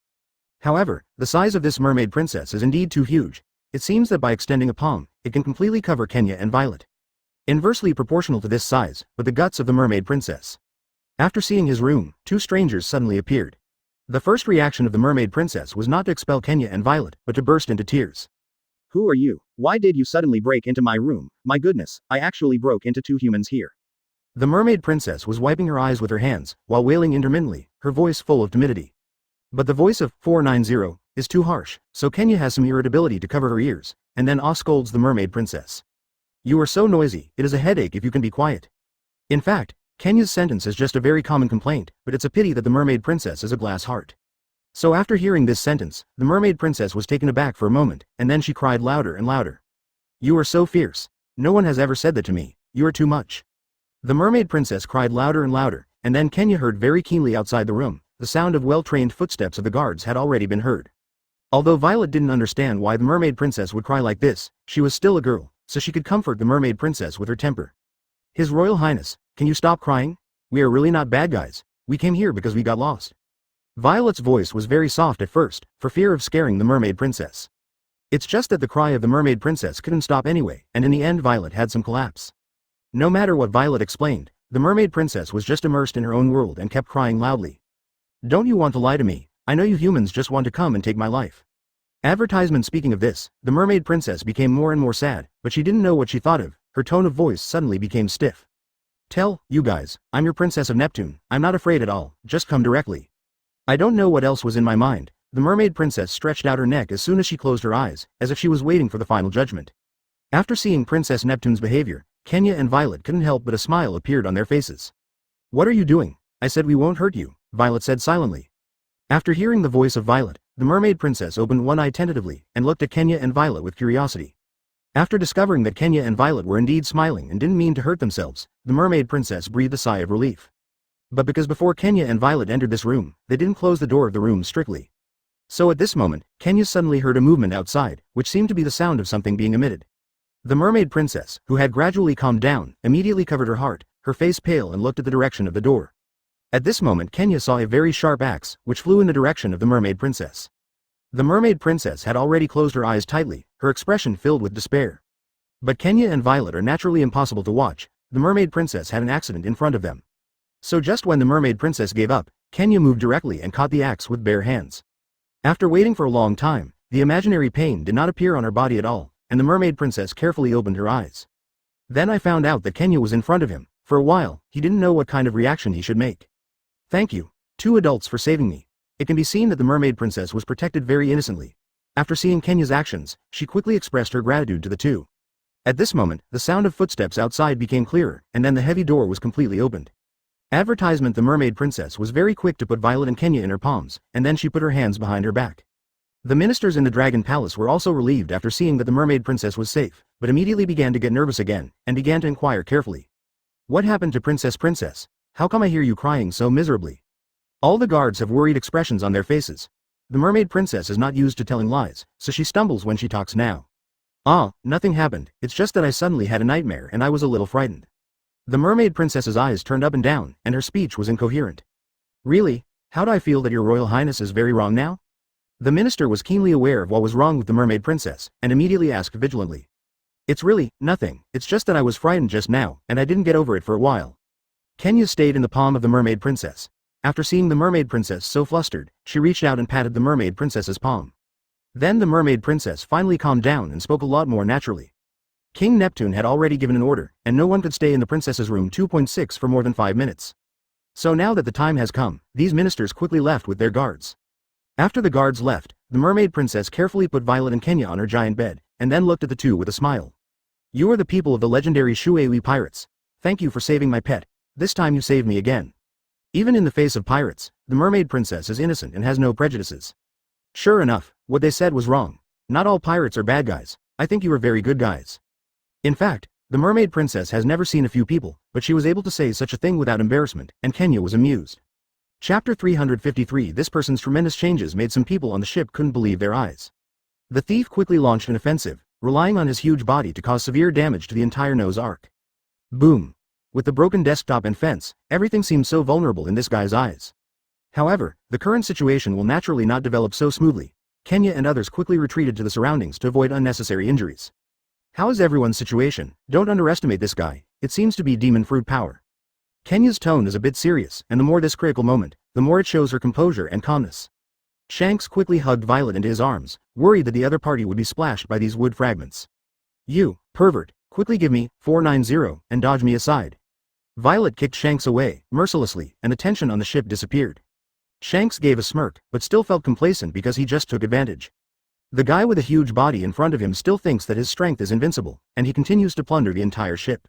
However, the size of this Mermaid Princess is indeed too huge. It seems that by extending a palm, it can completely cover Kenya and Violet. Inversely proportional to this size, but the guts of the Mermaid Princess. After seeing his room, two strangers suddenly appeared. The first reaction of the Mermaid Princess was not to expel Kenya and Violet, but to burst into tears. Who are you? Why did you suddenly break into my room? My goodness, I actually broke into two humans here. The Mermaid Princess was wiping her eyes with her hands, while wailing intermittently, her voice full of timidity. But the voice of 490 is too harsh, so Kenya has some irritability to cover her ears, and then scolds the Mermaid Princess. You are so noisy, it is a headache if you can be quiet. In fact, Kenya's sentence is just a very common complaint, but it's a pity that the Mermaid Princess is a glass heart. So after hearing this sentence, the Mermaid Princess was taken aback for a moment, and then she cried louder and louder. You are so fierce. No one has ever said that to me. You are too much. The Mermaid Princess cried louder and louder, and then Kenya heard very keenly outside the room, the sound of well-trained footsteps of the guards had already been heard. Although Violet didn't understand why the Mermaid Princess would cry like this, she was still a girl, so she could comfort the Mermaid Princess with her temper. His Royal Highness, can you stop crying? We are really not bad guys. We came here because we got lost. Violet's voice was very soft at first, for fear of scaring the Mermaid Princess. It's just that the cry of the Mermaid Princess couldn't stop anyway, and in the end Violet had some collapse. No matter what Violet explained, the Mermaid Princess was just immersed in her own world and kept crying loudly. Don't you want to lie to me? I know you humans just want to come and take my life. Advertisement. Speaking of this, the Mermaid Princess became more and more sad, but she didn't know what she thought of. Her tone of voice suddenly became stiff. Tell you guys, I'm your Princess of Neptune. I'm not afraid at all, just come directly. I don't know what else was in my mind. The Mermaid Princess stretched out her neck as soon as she closed her eyes, as if she was waiting for the final judgment. After seeing Princess Neptune's behavior, Kenya and Violet couldn't help but a smile appeared on their faces. What are you doing? I said we won't hurt you, Violet said silently. After hearing the voice of Violet, the Mermaid Princess opened one eye tentatively and looked at Kenya and Violet with curiosity. After discovering that Kenya and Violet were indeed smiling and didn't mean to hurt themselves, the Mermaid Princess breathed a sigh of relief. But because before Kenya and Violet entered this room, they didn't close the door of the room strictly. So at this moment, Kenya suddenly heard a movement outside, which seemed to be the sound of something being emitted. The Mermaid Princess, who had gradually calmed down, immediately covered her heart, her face pale, and looked at the direction of the door. At this moment Kenya saw a very sharp axe, which flew in the direction of the Mermaid Princess. The Mermaid Princess had already closed her eyes tightly, her expression filled with despair. But Kenya and Violet are naturally impossible to watch, the mermaid princess had an accident in front of them. So just when the mermaid princess gave up, Kenya moved directly and caught the axe with bare hands. After waiting for a long time, the imaginary pain did not appear on her body at all, and the mermaid princess carefully opened her eyes. Then I found out that Kenya was in front of him. For a while, he didn't know what kind of reaction he should make. Thank you, two adults, for saving me. It can be seen that the mermaid princess was protected very innocently. After seeing Kenya's actions, she quickly expressed her gratitude to the two. At this moment, the sound of footsteps outside became clearer, and then the heavy door was completely opened. Advertisement: the mermaid princess was very quick to put Violet and Kenya in her palms, and then she put her hands behind her back. The ministers in the Dragon Palace were also relieved after seeing that the mermaid princess was safe, but immediately began to get nervous again, and began to inquire carefully. What happened to Princess? How come I hear you crying so miserably? All the guards have worried expressions on their faces. The mermaid princess is not used to telling lies, so she stumbles when she talks now. Ah, nothing happened, it's just that I suddenly had a nightmare and I was a little frightened. The mermaid princess's eyes turned up and down, and her speech was incoherent. Really? How do I feel that your royal highness is very wrong now? The minister was keenly aware of what was wrong with the mermaid princess, and immediately asked vigilantly. It's really nothing, it's just that I was frightened just now, and I didn't get over it for a while. Kenya stayed in the palm of the mermaid princess. After seeing the mermaid princess so flustered, she reached out and patted the mermaid princess's palm. Then the mermaid princess finally calmed down and spoke a lot more naturally. King Neptune had already given an order, and no one could stay in the princess's room 2.6 for more than 5 minutes. So now that the time has come, these ministers quickly left with their guards. After the guards left, the mermaid princess carefully put Violet and Kenya on her giant bed, and then looked at the two with a smile. You are the people of the legendary Shuei pirates. Thank you for saving my pet. This time you saved me again. Even in the face of pirates, the mermaid princess is innocent and has no prejudices. Sure enough, what they said was wrong. Not all pirates are bad guys. I think you are very good guys. In fact, the mermaid princess has never seen a few people, but she was able to say such a thing without embarrassment, and Kenya was amused. Chapter 353. This person's tremendous changes made some people on the ship couldn't believe their eyes. The thief quickly launched an offensive, relying on his huge body to cause severe damage to the entire nose arc. Boom. With the broken desktop and fence, everything seemed so vulnerable in this guy's eyes. However, the current situation will naturally not develop so smoothly. Kenya and others quickly retreated to the surroundings to avoid unnecessary injuries. How is everyone's situation? Don't underestimate this guy, it seems to be demon fruit power. Kenya's tone is a bit serious, and the more this critical moment, the more it shows her composure and calmness. Shanks quickly hugged Violet into his arms, worried that the other party would be splashed by these wood fragments. You, pervert, quickly give me 490 and dodge me aside. Violet kicked Shanks away, mercilessly, and the tension on the ship disappeared. Shanks gave a smirk, but still felt complacent because he just took advantage. The guy with a huge body in front of him still thinks that his strength is invincible, and he continues to plunder the entire ship.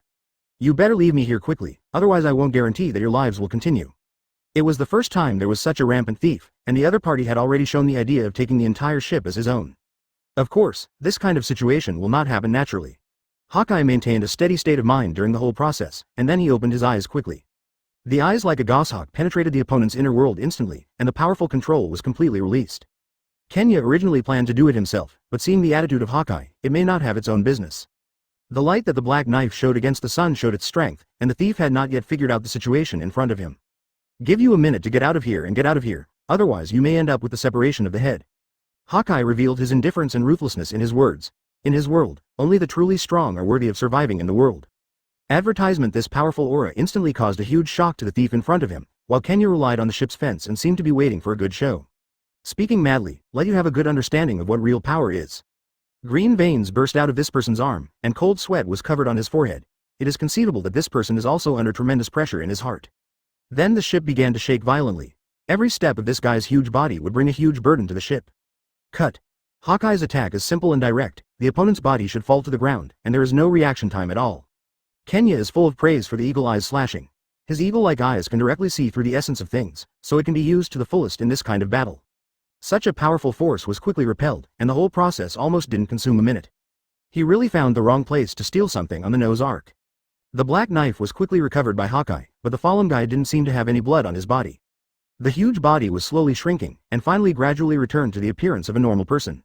You better leave me here quickly, otherwise I won't guarantee that your lives will continue. It was the first time there was such a rampant thief, and the other party had already shown the idea of taking the entire ship as his own. Of course, this kind of situation will not happen naturally. Hawkeye maintained a steady state of mind during the whole process, and then he opened his eyes quickly. The eyes like a goshawk penetrated the opponent's inner world instantly, and the powerful control was completely released. Kenya originally planned to do it himself, but seeing the attitude of Hawkeye, it may not have its own business. The light that the black knife showed against the sun showed its strength, and the thief had not yet figured out the situation in front of him. Give you a minute to get out of here and get out of here, otherwise you may end up with the separation of the head. Hawkeye revealed his indifference and ruthlessness in his words. In his world, only the truly strong are worthy of surviving in the world. Advertisement. This powerful aura instantly caused a huge shock to the thief in front of him, while Kenya relied on the ship's fence and seemed to be waiting for a good show. Speaking madly, let you have a good understanding of what real power is. Green veins burst out of this person's arm, and cold sweat was covered on his forehead. It is conceivable that this person is also under tremendous pressure in his heart. Then the ship began to shake violently. Every step of this guy's huge body would bring a huge burden to the ship. Cut. Hawkeye's attack is simple and direct, the opponent's body should fall to the ground, and there is no reaction time at all. Kenya is full of praise for the eagle eyes slashing. His eagle-like eyes can directly see through the essence of things, so it can be used to the fullest in this kind of battle. Such a powerful force was quickly repelled, and the whole process almost didn't consume a minute. He really found the wrong place to steal something on the nose arc. The black knife was quickly recovered by Hawkeye, but the fallen guy didn't seem to have any blood on his body. The huge body was slowly shrinking, and finally gradually returned to the appearance of a normal person.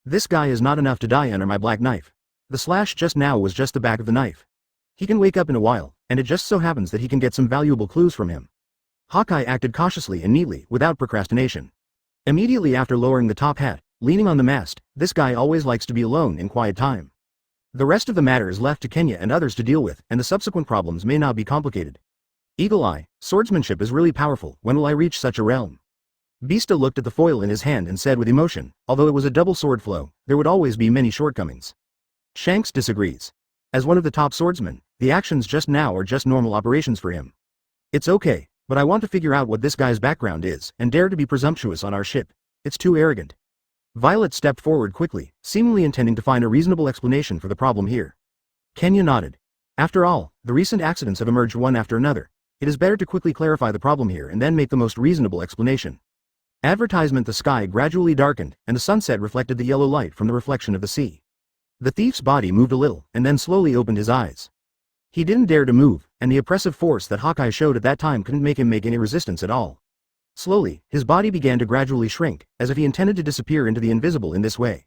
This guy is not enough to die under my black knife. The slash just now was just the back of the knife. He can wake up in a while, and it just so happens that he can get some valuable clues from him. Hawkeye acted cautiously and neatly, without procrastination. Immediately after lowering the top hat, leaning on the mast, this guy always likes to be alone in quiet time. The rest of the matter is left to Kenya and others to deal with, and the subsequent problems may not be complicated. Eagle Eye, swordsmanship is really powerful. When will I reach such a realm? Beasta looked at the foil in his hand and said with emotion, although it was a double sword flow, there would always be many shortcomings. Shanks disagrees. As one of the top swordsmen, the actions just now are just normal operations for him. It's okay, but I want to figure out what this guy's background is, and dare to be presumptuous on our ship. It's too arrogant. Violet stepped forward quickly, seemingly intending to find a reasonable explanation for the problem here. Kenya nodded. After all, the recent accidents have emerged one after another. It is better to quickly clarify the problem here and then make the most reasonable explanation. Advertisement. The sky gradually darkened, and the sunset reflected the yellow light from the reflection of the sea. The thief's body moved a little, and then slowly opened his eyes. He didn't dare to move, and the oppressive force that Hokage showed at that time couldn't make him make any resistance at all. Slowly, his body began to gradually shrink, as if he intended to disappear into the invisible in this way.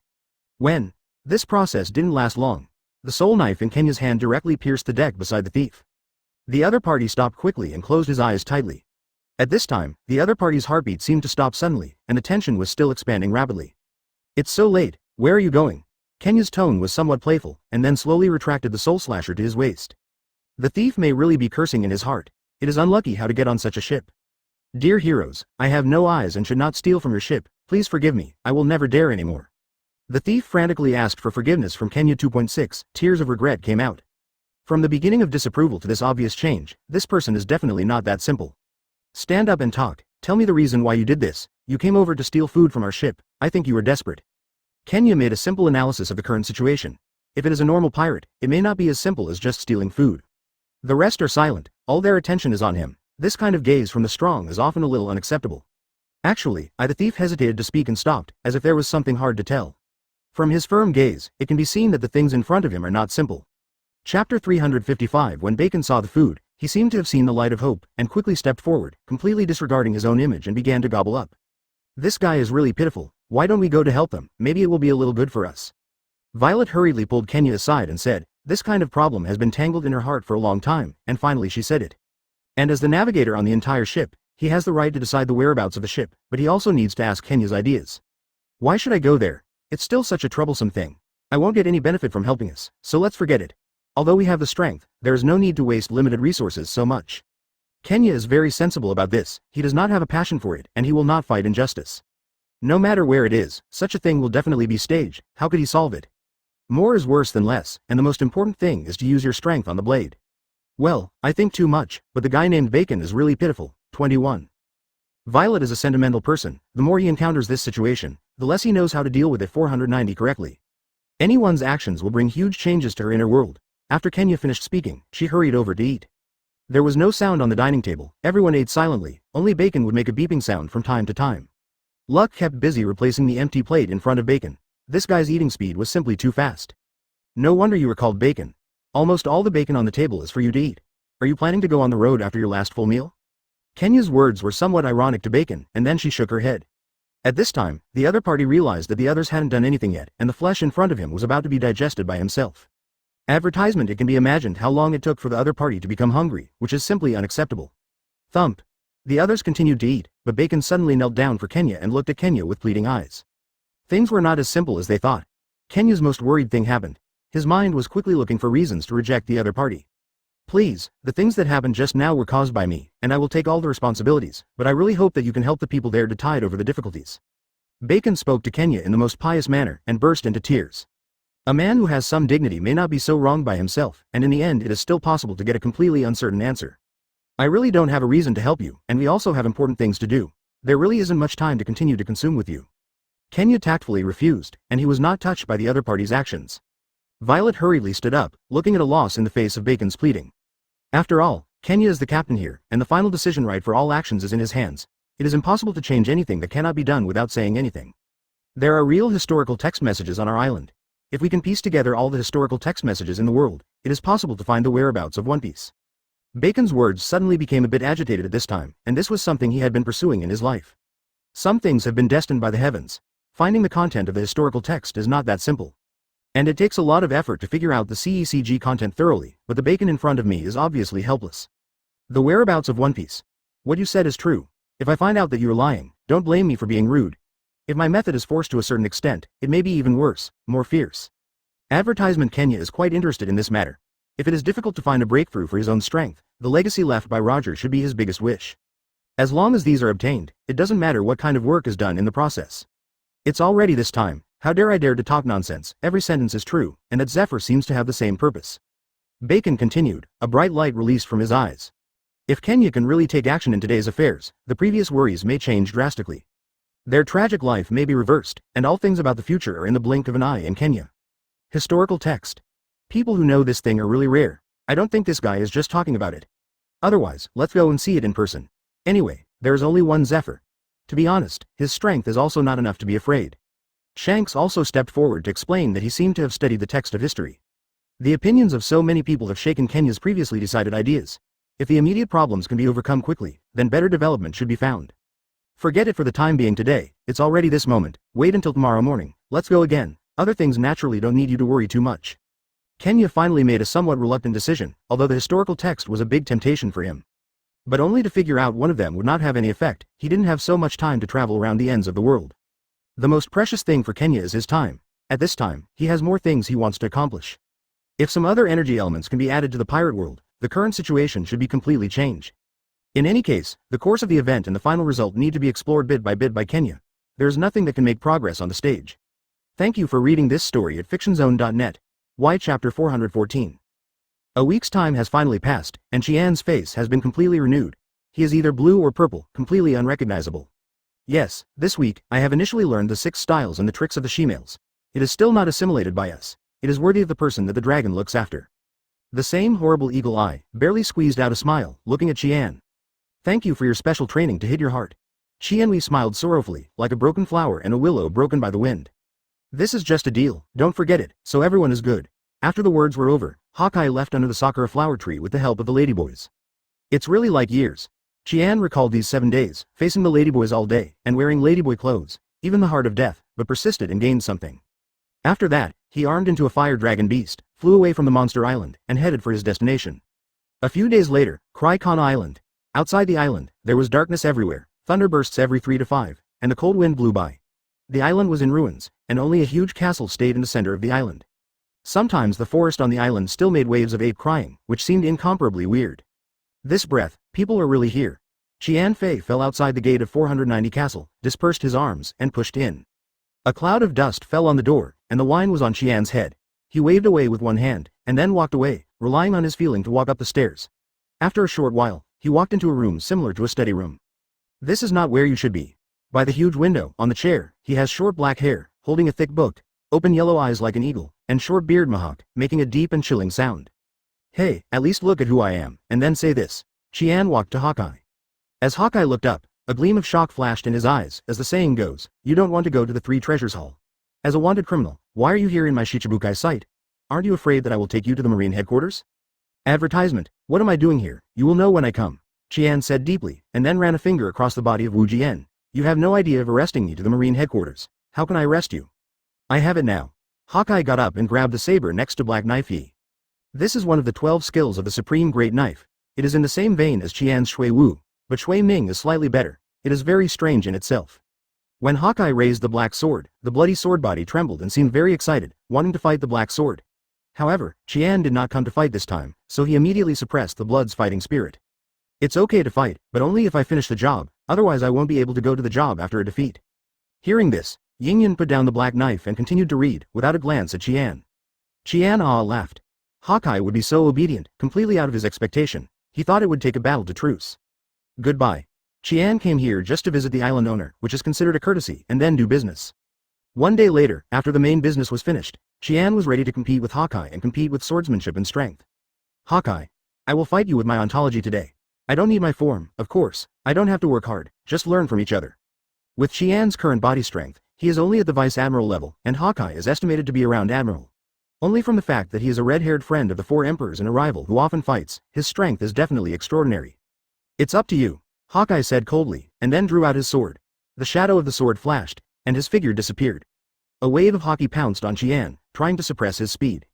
This process didn't last long. The soul knife in Kenya's hand directly pierced the deck beside the thief. The other party stopped quickly and closed his eyes tightly. At this time, the other party's heartbeat seemed to stop suddenly, and the tension was still expanding rapidly. It's so late, where are you going? Kenya's tone was somewhat playful, and then slowly retracted the soul slasher to his waist. The thief may really be cursing in his heart. It is unlucky how to get on such a ship. Dear heroes, I have no eyes and should not steal from your ship. Please forgive me, I will never dare anymore. The thief frantically asked for forgiveness from Kenya 2.6, tears of regret came out. From the beginning of disapproval to this obvious change, this person is definitely not that simple. Stand up and talk, tell me the reason why you did this. You came over to steal food from our ship, I think you were desperate. Kenya made a simple analysis of the current situation. If it is a normal pirate, it may not be as simple as just stealing food. The rest are silent, all their attention is on him. This kind of gaze from the strong is often a little unacceptable. Actually, the thief hesitated to speak and stopped, as if there was something hard to tell. From his firm gaze, it can be seen that the things in front of him are not simple. Chapter 355. When Bacon saw the food, he seemed to have seen the light of hope, and quickly stepped forward, completely disregarding his own image, and began to gobble up. This guy is really pitiful. Why don't we go to help them? Maybe it will be a little good for us. Violet hurriedly pulled Kenya aside and said, this kind of problem has been tangled in her heart for a long time, and finally she said it. And as the navigator on the entire ship, he has the right to decide the whereabouts of the ship, but he also needs to ask Kenya's ideas. Why should I go there? It's still such a troublesome thing. I won't get any benefit from helping us, so let's forget it. Although we have the strength, there is no need to waste limited resources so much. Kenya is very sensible about this, he does not have a passion for it, and he will not fight injustice. No matter where it is, such a thing will definitely be staged. How could he solve it? More is worse than less, and the most important thing is to use your strength on the blade. Well, I think too much, but the guy named Bacon is really pitiful. 21. Violet is a sentimental person. The more he encounters this situation, the less he knows how to deal with it. 490 correctly. Anyone's actions will bring huge changes to her inner world. After Kenya finished speaking, she hurried over to eat. There was no sound on the dining table, everyone ate silently, only Bacon would make a beeping sound from time to time. Luck kept busy replacing the empty plate in front of Bacon. This guy's eating speed was simply too fast. No wonder you were called Bacon. Almost all the bacon on the table is for you to eat. Are you planning to go on the road after your last full meal? Kenya's words were somewhat ironic to Bacon, and then she shook her head. At this time, the other party realized that the others hadn't done anything yet, and the flesh in front of him was about to be digested by himself. Advertisement. It can be imagined how long it took for the other party to become hungry, which is simply unacceptable. Thump. The others continued to eat, but Bacon suddenly knelt down for Kenya and looked at Kenya with pleading eyes. Things were not as simple as they thought. Kenya's most worried thing happened. His mind was quickly looking for reasons to reject the other party. Please, the things that happened just now were caused by me, and I will take all the responsibilities, but I really hope that you can help the people there to tide over the difficulties. Bacon spoke to Kenya in the most pious manner, and burst into tears. A man who has some dignity may not be so wronged by himself, and in the end it is still possible to get a completely uncertain answer. I really don't have a reason to help you, and we also have important things to do. There really isn't much time to continue to consume with you. Kenya tactfully refused, and he was not touched by the other party's actions. Violet hurriedly stood up, looking at a loss in the face of Bacon's pleading. After all, Kenya is the captain here, and the final decision right for all actions is in his hands. It is impossible to change anything that cannot be done without saying anything. There are real historical text messages on our island. If we can piece together all the historical text messages in the world, it is possible to find the whereabouts of One Piece. Bacon's words suddenly became a bit agitated at this time, and this was something he had been pursuing in his life. Some things have been destined by the heavens. Finding the content of the historical text is not that simple. And it takes a lot of effort to figure out the CECG content thoroughly, but the Bacon in front of me is obviously helpless. The whereabouts of One Piece. What you said is true. If I find out that you're lying, don't blame me for being rude. If my method is forced to a certain extent, it may be even worse, more fierce. Advertisement Kenya is quite interested in this matter. If it is difficult to find a breakthrough for his own strength, the legacy left by Roger should be his biggest wish. As long as these are obtained, it doesn't matter what kind of work is done in the process. It's already this time, how dare I dare to talk nonsense, every sentence is true, and that Zephyr seems to have the same purpose. Bacon continued, a bright light released from his eyes. If Kenya can really take action in today's affairs, the previous worries may change drastically. Their tragic life may be reversed, and all things about the future are in the blink of an eye in Kenya. Historical text. People who know this thing are really rare. I don't think this guy is just talking about it. Otherwise, let's go and see it in person. Anyway, there is only one Zephyr. To be honest, his strength is also not enough to be afraid. Shanks also stepped forward to explain that he seemed to have studied the text of history. The opinions of so many people have shaken Kenya's previously decided ideas. If the immediate problems can be overcome quickly, then better development should be found. Forget it for the time being today, it's already this moment, wait until tomorrow morning, let's go again, other things naturally don't need you to worry too much. Kenya finally made a somewhat reluctant decision, although the historical text was a big temptation for him. But only to figure out one of them would not have any effect, he didn't have so much time to travel around the ends of the world. The most precious thing for Kenya is his time. At this time, he has more things he wants to accomplish. If some other energy elements can be added to the pirate world, the current situation should be completely changed. In any case, the course of the event and the final result need to be explored bit by Kenya. There is nothing that can make progress on the stage. Thank you for reading this story at fictionzone.net. Y Chapter 414. A week's time has finally passed, and Qian's face has been completely renewed. He is either blue or purple, completely unrecognizable. Yes, this week, I have initially learned the 6 styles and the tricks of the she-males. It is still not assimilated by us. It is worthy of the person that the dragon looks after. The same horrible eagle eye, barely squeezed out a smile, looking at Qian. Thank you for your special training to hit your heart. Qianwei smiled sorrowfully, like a broken flower and a willow broken by the wind. This is just a deal, don't forget it, so everyone is good. After the words were over, Hokage left under the sakura flower tree with the help of the ladyboys. It's really like years. Qian recalled these 7 days, facing the ladyboys all day, and wearing ladyboy clothes, even the heart of death, but persisted and gained something. After that, he armed into a fire dragon beast, flew away from the monster island, and headed for his destination. A few days later, Konaha Island. Outside the island, there was darkness everywhere, thunderbursts every 3 to 5, and the cold wind blew by. The island was in ruins, and only a huge castle stayed in the center of the island. Sometimes the forest on the island still made waves of ape crying, which seemed incomparably weird. This breath, people are really here. Qian Fei fell outside the gate of 490 Castle, dispersed his arms, and pushed in. A cloud of dust fell on the door, and the wine was on Qian's head. He waved away with one hand, and then walked away, relying on his feeling to walk up the stairs. After a short while, he walked into a room similar to a study room. This is not where you should be. By the huge window, on the chair, he has short black hair, holding a thick book, open yellow eyes like an eagle, and short beard mohawk, making a deep and chilling sound. Hey, at least look at who I am, and then say this. Qian walked to Hokage. As Hokage looked up, a gleam of shock flashed in his eyes, as the saying goes, you don't want to go to the 3 treasures hall. As a wanted criminal, why are you here in my Shichibukai site? Aren't you afraid that I will take you to the Marine headquarters? Advertisement, what am I doing here? You will know when I come. Qian said deeply, and then ran a finger across the body of Wu Jian. You have no idea of arresting me to the Marine headquarters. How can I arrest you? I have it now. Hokage got up and grabbed the saber next to Black Knife Yi. This is one of the 12 skills of the Supreme Great Knife. It is in the same vein as Qian's Shui Wu, but Shui Ming is slightly better. It is very strange in itself. When Hokage raised the black sword, the bloody sword body trembled and seemed very excited, wanting to fight the black sword. However, Qian did not come to fight this time, so he immediately suppressed the blood's fighting spirit. It's okay to fight, but only if I finish the job, otherwise I won't be able to go to the job after a defeat. Hearing this, Yingyan put down the black knife and continued to read, without a glance at Qian. Qian laughed. Hokage would be so obedient, completely out of his expectation. He thought it would take a battle to truce. Goodbye. Qian came here just to visit the island owner, which is considered a courtesy, and then do business. One day later, after the main business was finished, Qian was ready to compete with Hokage and compete with swordsmanship and strength. Hokage, I will fight you with my ontology today. I don't need my form, of course, I don't have to work hard, just learn from each other. With Qian's current body strength, he is only at the Vice Admiral level, and Hokage is estimated to be around Admiral. Only from the fact that he is a red-haired friend of the 4 emperors and a rival who often fights, his strength is definitely extraordinary. It's up to you, Hokage said coldly, and then drew out his sword. The shadow of the sword flashed, and his figure disappeared. A wave of haki pounced on Qian, trying to suppress his speed.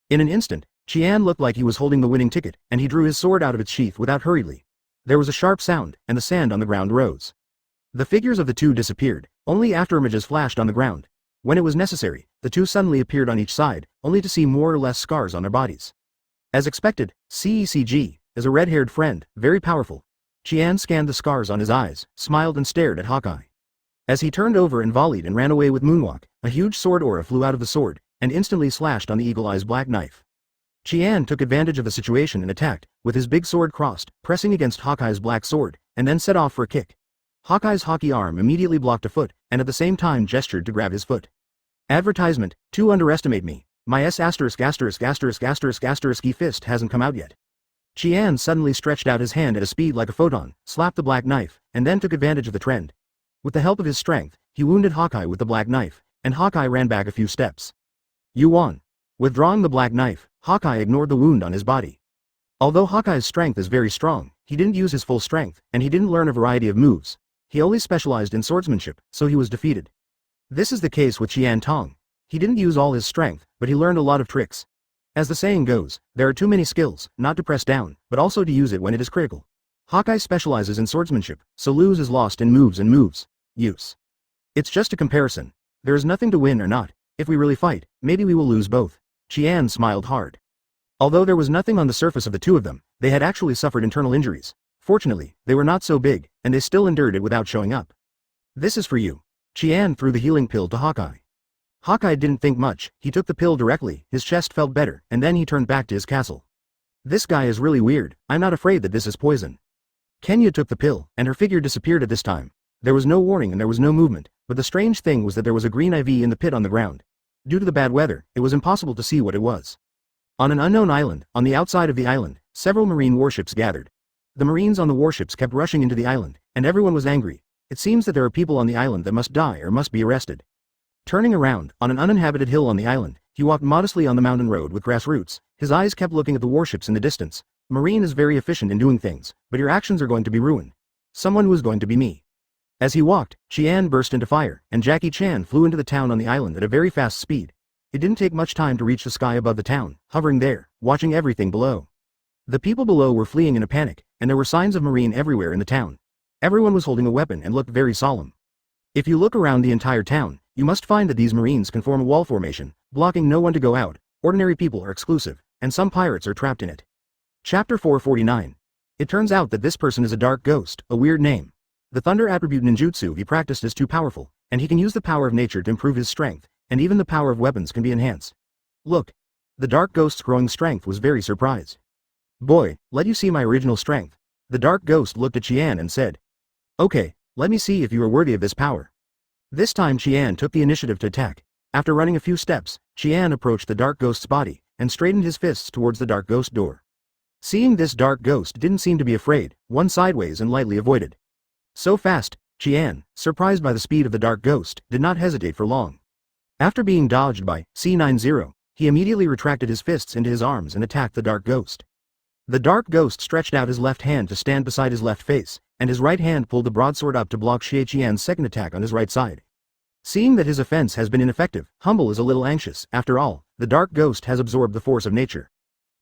In an instant, Qian looked like he was holding the winning ticket, and he drew his sword out of its sheath without hurriedly. There was a sharp sound, and the sand on the ground rose. The figures of the two disappeared, only after images flashed on the ground. When it was necessary, the two suddenly appeared on each side, only to see more or less scars on their bodies. As expected, CECG is a red-haired friend, very powerful. Qian scanned the scars on his eyes, smiled and stared at Hawkeye. As he turned over and volleyed and ran away with Moonwalk, a huge sword aura flew out of the sword, and instantly slashed on the Eagle Eye's black knife. Qian took advantage of the situation and attacked, with his big sword crossed, pressing against Hawkeye's black sword, and then set off for a kick. Hawkeye's hockey arm immediately blocked a foot, and at the same time gestured to grab his foot. Advertisement, "To underestimate me. My S******** fist hasn't come out yet." Qian suddenly stretched out his hand at a speed like a photon, slapped the black knife, and then took advantage of the trend. With the help of his strength, he wounded Hawkeye with the black knife, and Hawkeye ran back a few steps. "You won." Withdrawing the black knife, Hawkeye ignored the wound on his body. Although Hawkeye's strength is very strong, he didn't use his full strength, and he didn't learn a variety of moves. He only specialized in swordsmanship, so he was defeated. This is the case with Qian Tong. He didn't use all his strength, but he learned a lot of tricks. As the saying goes, there are too many skills, not to press down, but also to use it when it is critical. Hawkeye specializes in swordsmanship, so lose is lost in moves and moves. Use. It's just a comparison. There is nothing to win or not. If we really fight, maybe we will lose both. Qian smiled hard. Although there was nothing on the surface of the two of them, they had actually suffered internal injuries. Fortunately, they were not so big, and they still endured it without showing up. "This is for you." Qian threw the healing pill to Hawkeye. Hawkeye didn't think much, he took the pill directly, his chest felt better, and then he turned back to his castle. "This guy is really weird, I'm not afraid that this is poison." Kenya took the pill, and her figure disappeared at this time. There was no warning and there was no movement, but the strange thing was that there was a green IV in the pit on the ground. Due to the bad weather, it was impossible to see what it was. On an unknown island, on the outside of the island, several marine warships gathered. The marines on the warships kept rushing into the island, and everyone was angry. It seems that there are people on the island that must die or must be arrested. Turning around, on an uninhabited hill on the island, he walked modestly on the mountain road with grass roots. His eyes kept looking at the warships in the distance. Marine is very efficient in doing things, but your actions are going to be ruined. Someone who is going to be me. As he walked, Qian burst into fire, and Jackie Chan flew into the town on the island at a very fast speed. It didn't take much time to reach the sky above the town, hovering there, watching everything below. The people below were fleeing in a panic, and there were signs of marine everywhere in the town. Everyone was holding a weapon and looked very solemn. If you look around the entire town, you must find that these marines can form a wall formation, blocking no one to go out. Ordinary people are exclusive, and some pirates are trapped in it. Chapter 449. It turns out that this person is a dark ghost, a weird name. The thunder attribute ninjutsu he practiced is too powerful, and he can use the power of nature to improve his strength, and even the power of weapons can be enhanced. Look. The dark ghost's growing strength was very surprised. "Boy, let you see my original strength." The dark ghost looked at Qian and said. "Okay, let me see if you are worthy of this power." This time Qian took the initiative to attack. After running a few steps, Qian approached the dark ghost's body, and straightened his fists towards the dark ghost door. Seeing this, dark ghost didn't seem to be afraid, one sideways and lightly avoided. So fast, Qian, surprised by the speed of the dark ghost, did not hesitate for long. After being dodged by C90, he immediately retracted his fists into his arms and attacked the dark ghost. The dark ghost stretched out his left hand to stand beside his left face, and his right hand pulled the broadsword up to block Qian's second attack on his right side. Seeing that his offense has been ineffective, Humble is a little anxious. After all, the dark ghost has absorbed the force of nature.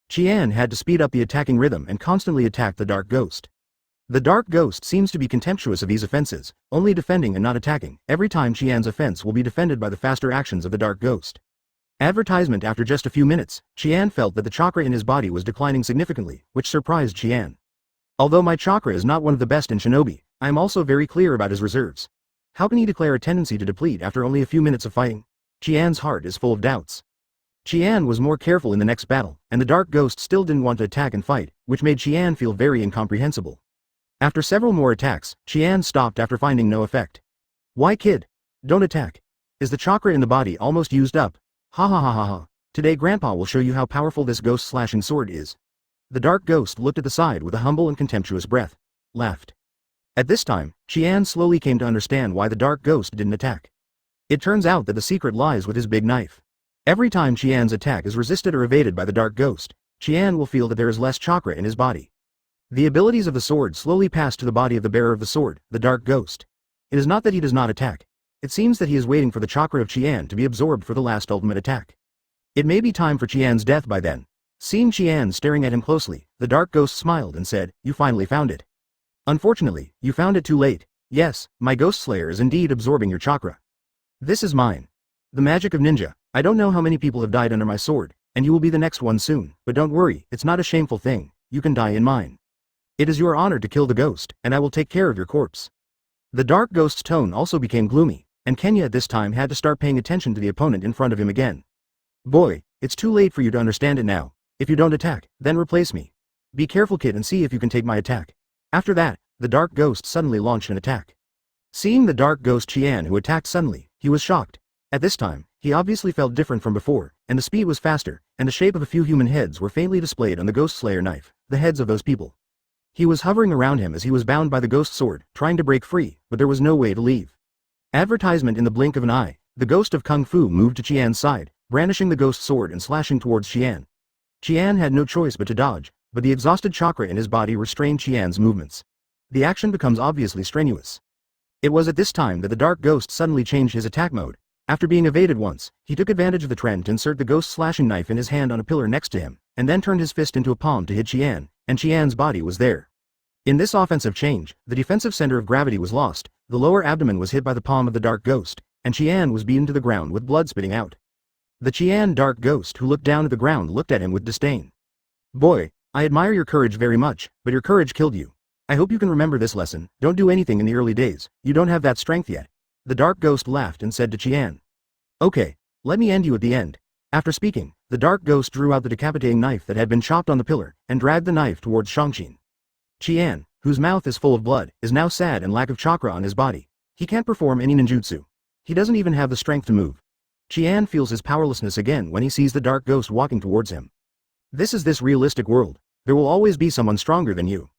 Qian had to speed up the attacking rhythm and constantly attack the dark ghost. The dark ghost seems to be contemptuous of these offenses, only defending and not attacking. Every time Qian's offense will be defended by the faster actions of the dark ghost. Advertisement. After just a few minutes, Qian felt that the chakra in his body was declining significantly, which surprised Qian. Although my chakra is not one of the best in shinobi, I am also very clear about his reserves. How can he declare a tendency to deplete after only a few minutes of fighting? Qian's heart is full of doubts. Qian was more careful in the next battle, and the dark ghost still didn't want to attack and fight, which made Qian feel very incomprehensible. After several more attacks, Qian stopped after finding no effect. "Why, kid? Don't attack. Is the chakra in the body almost used up? Ha ha ha ha ha. Today Grandpa will show you how powerful this ghost slashing sword is." The dark ghost looked at the side with a humble and contemptuous breath. Laughed. At this time, Qian slowly came to understand why the dark ghost didn't attack. It turns out that the secret lies with his big knife. Every time Qian's attack is resisted or evaded by the dark ghost, Qian will feel that there is less chakra in his body. The abilities of the sword slowly pass to the body of the bearer of the sword, the dark ghost. It is not that he does not attack. It seems that he is waiting for the chakra of Qian to be absorbed for the last ultimate attack. It may be time for Qian's death by then. Seeing Qian staring at him closely, the dark ghost smiled and said, "You finally found it. Unfortunately, you found it too late. Yes, my ghost slayer is indeed absorbing your chakra. This is mine. The magic of ninja. I don't know how many people have died under my sword, and you will be the next one soon, but don't worry, it's not a shameful thing, you can die in mine. It is your honor to kill the ghost, and I will take care of your corpse. The dark ghost's tone also became gloomy, and Kenya at this time had to start paying attention to the opponent in front of him again. Boy, it's too late for you to understand it now. If you don't attack, then replace me. Be careful, kid, and see if you can take my attack. After that, the dark ghost suddenly launched an attack. Seeing the dark ghost Qian who attacked suddenly, he was shocked. At this time, he obviously felt different from before, and the speed was faster, and the shape of a few human heads were faintly displayed on the ghost slayer knife, the heads of those people. He was hovering around him as he was bound by the ghost sword, trying to break free, but there was no way to leave. Advertisement in the blink of an eye, the ghost of Kung Fu moved to Qian's side, brandishing the ghost sword and slashing towards Qian. Qian had no choice but to dodge, but the exhausted chakra in his body restrained Qian's movements. The action becomes obviously strenuous. It was at this time that the dark ghost suddenly changed his attack mode. After being evaded once, he took advantage of the trend to insert the ghost slashing knife in his hand on a pillar next to him, and then turned his fist into a palm to hit Qian, and Qian's body was there. In this offensive change, the defensive center of gravity was lost, the lower abdomen was hit by the palm of the dark ghost, and Qian was beaten to the ground with blood spitting out. The Qian dark ghost who looked down at the ground looked at him with disdain. Boy, I admire your courage very much, but your courage killed you. I hope you can remember this lesson, don't do anything in the early days, you don't have that strength yet. The dark ghost laughed and said to Qian. Okay, let me end you at the end. After speaking, the dark ghost drew out the decapitating knife that had been chopped on the pillar, and dragged the knife towards Shangqin. Qian, whose mouth is full of blood, is now sad and lack of chakra on his body. He can't perform any ninjutsu. He doesn't even have the strength to move. Qian feels his powerlessness again when he sees the dark ghost walking towards him. This is this realistic world. There will always be someone stronger than you.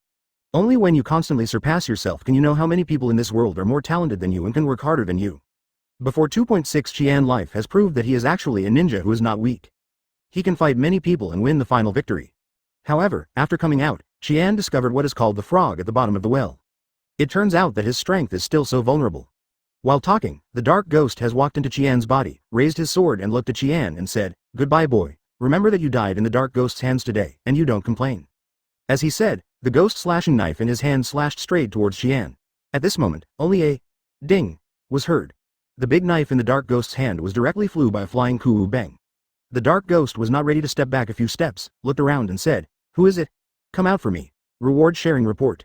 Only when you constantly surpass yourself can you know how many people in this world are more talented than you and can work harder than you. Before 2.6 Qian life has proved that he is actually a ninja who is not weak. He can fight many people and win the final victory. However, after coming out, Qian discovered what is called the frog at the bottom of the well. It turns out that his strength is still so vulnerable. While talking, the dark ghost has walked into Qian's body, raised his sword and looked at Qian and said, "Goodbye, boy. Remember that you died in the dark ghost's hands today, and you don't complain." As he said, the ghost slashing knife in his hand slashed straight towards Qian. At this moment, only a ding was heard. The big knife in the dark ghost's hand was directly flew by a flying coup bang. The dark ghost was not ready to step back a few steps, looked around and said, "Who is it? Come out for me. Reward sharing report."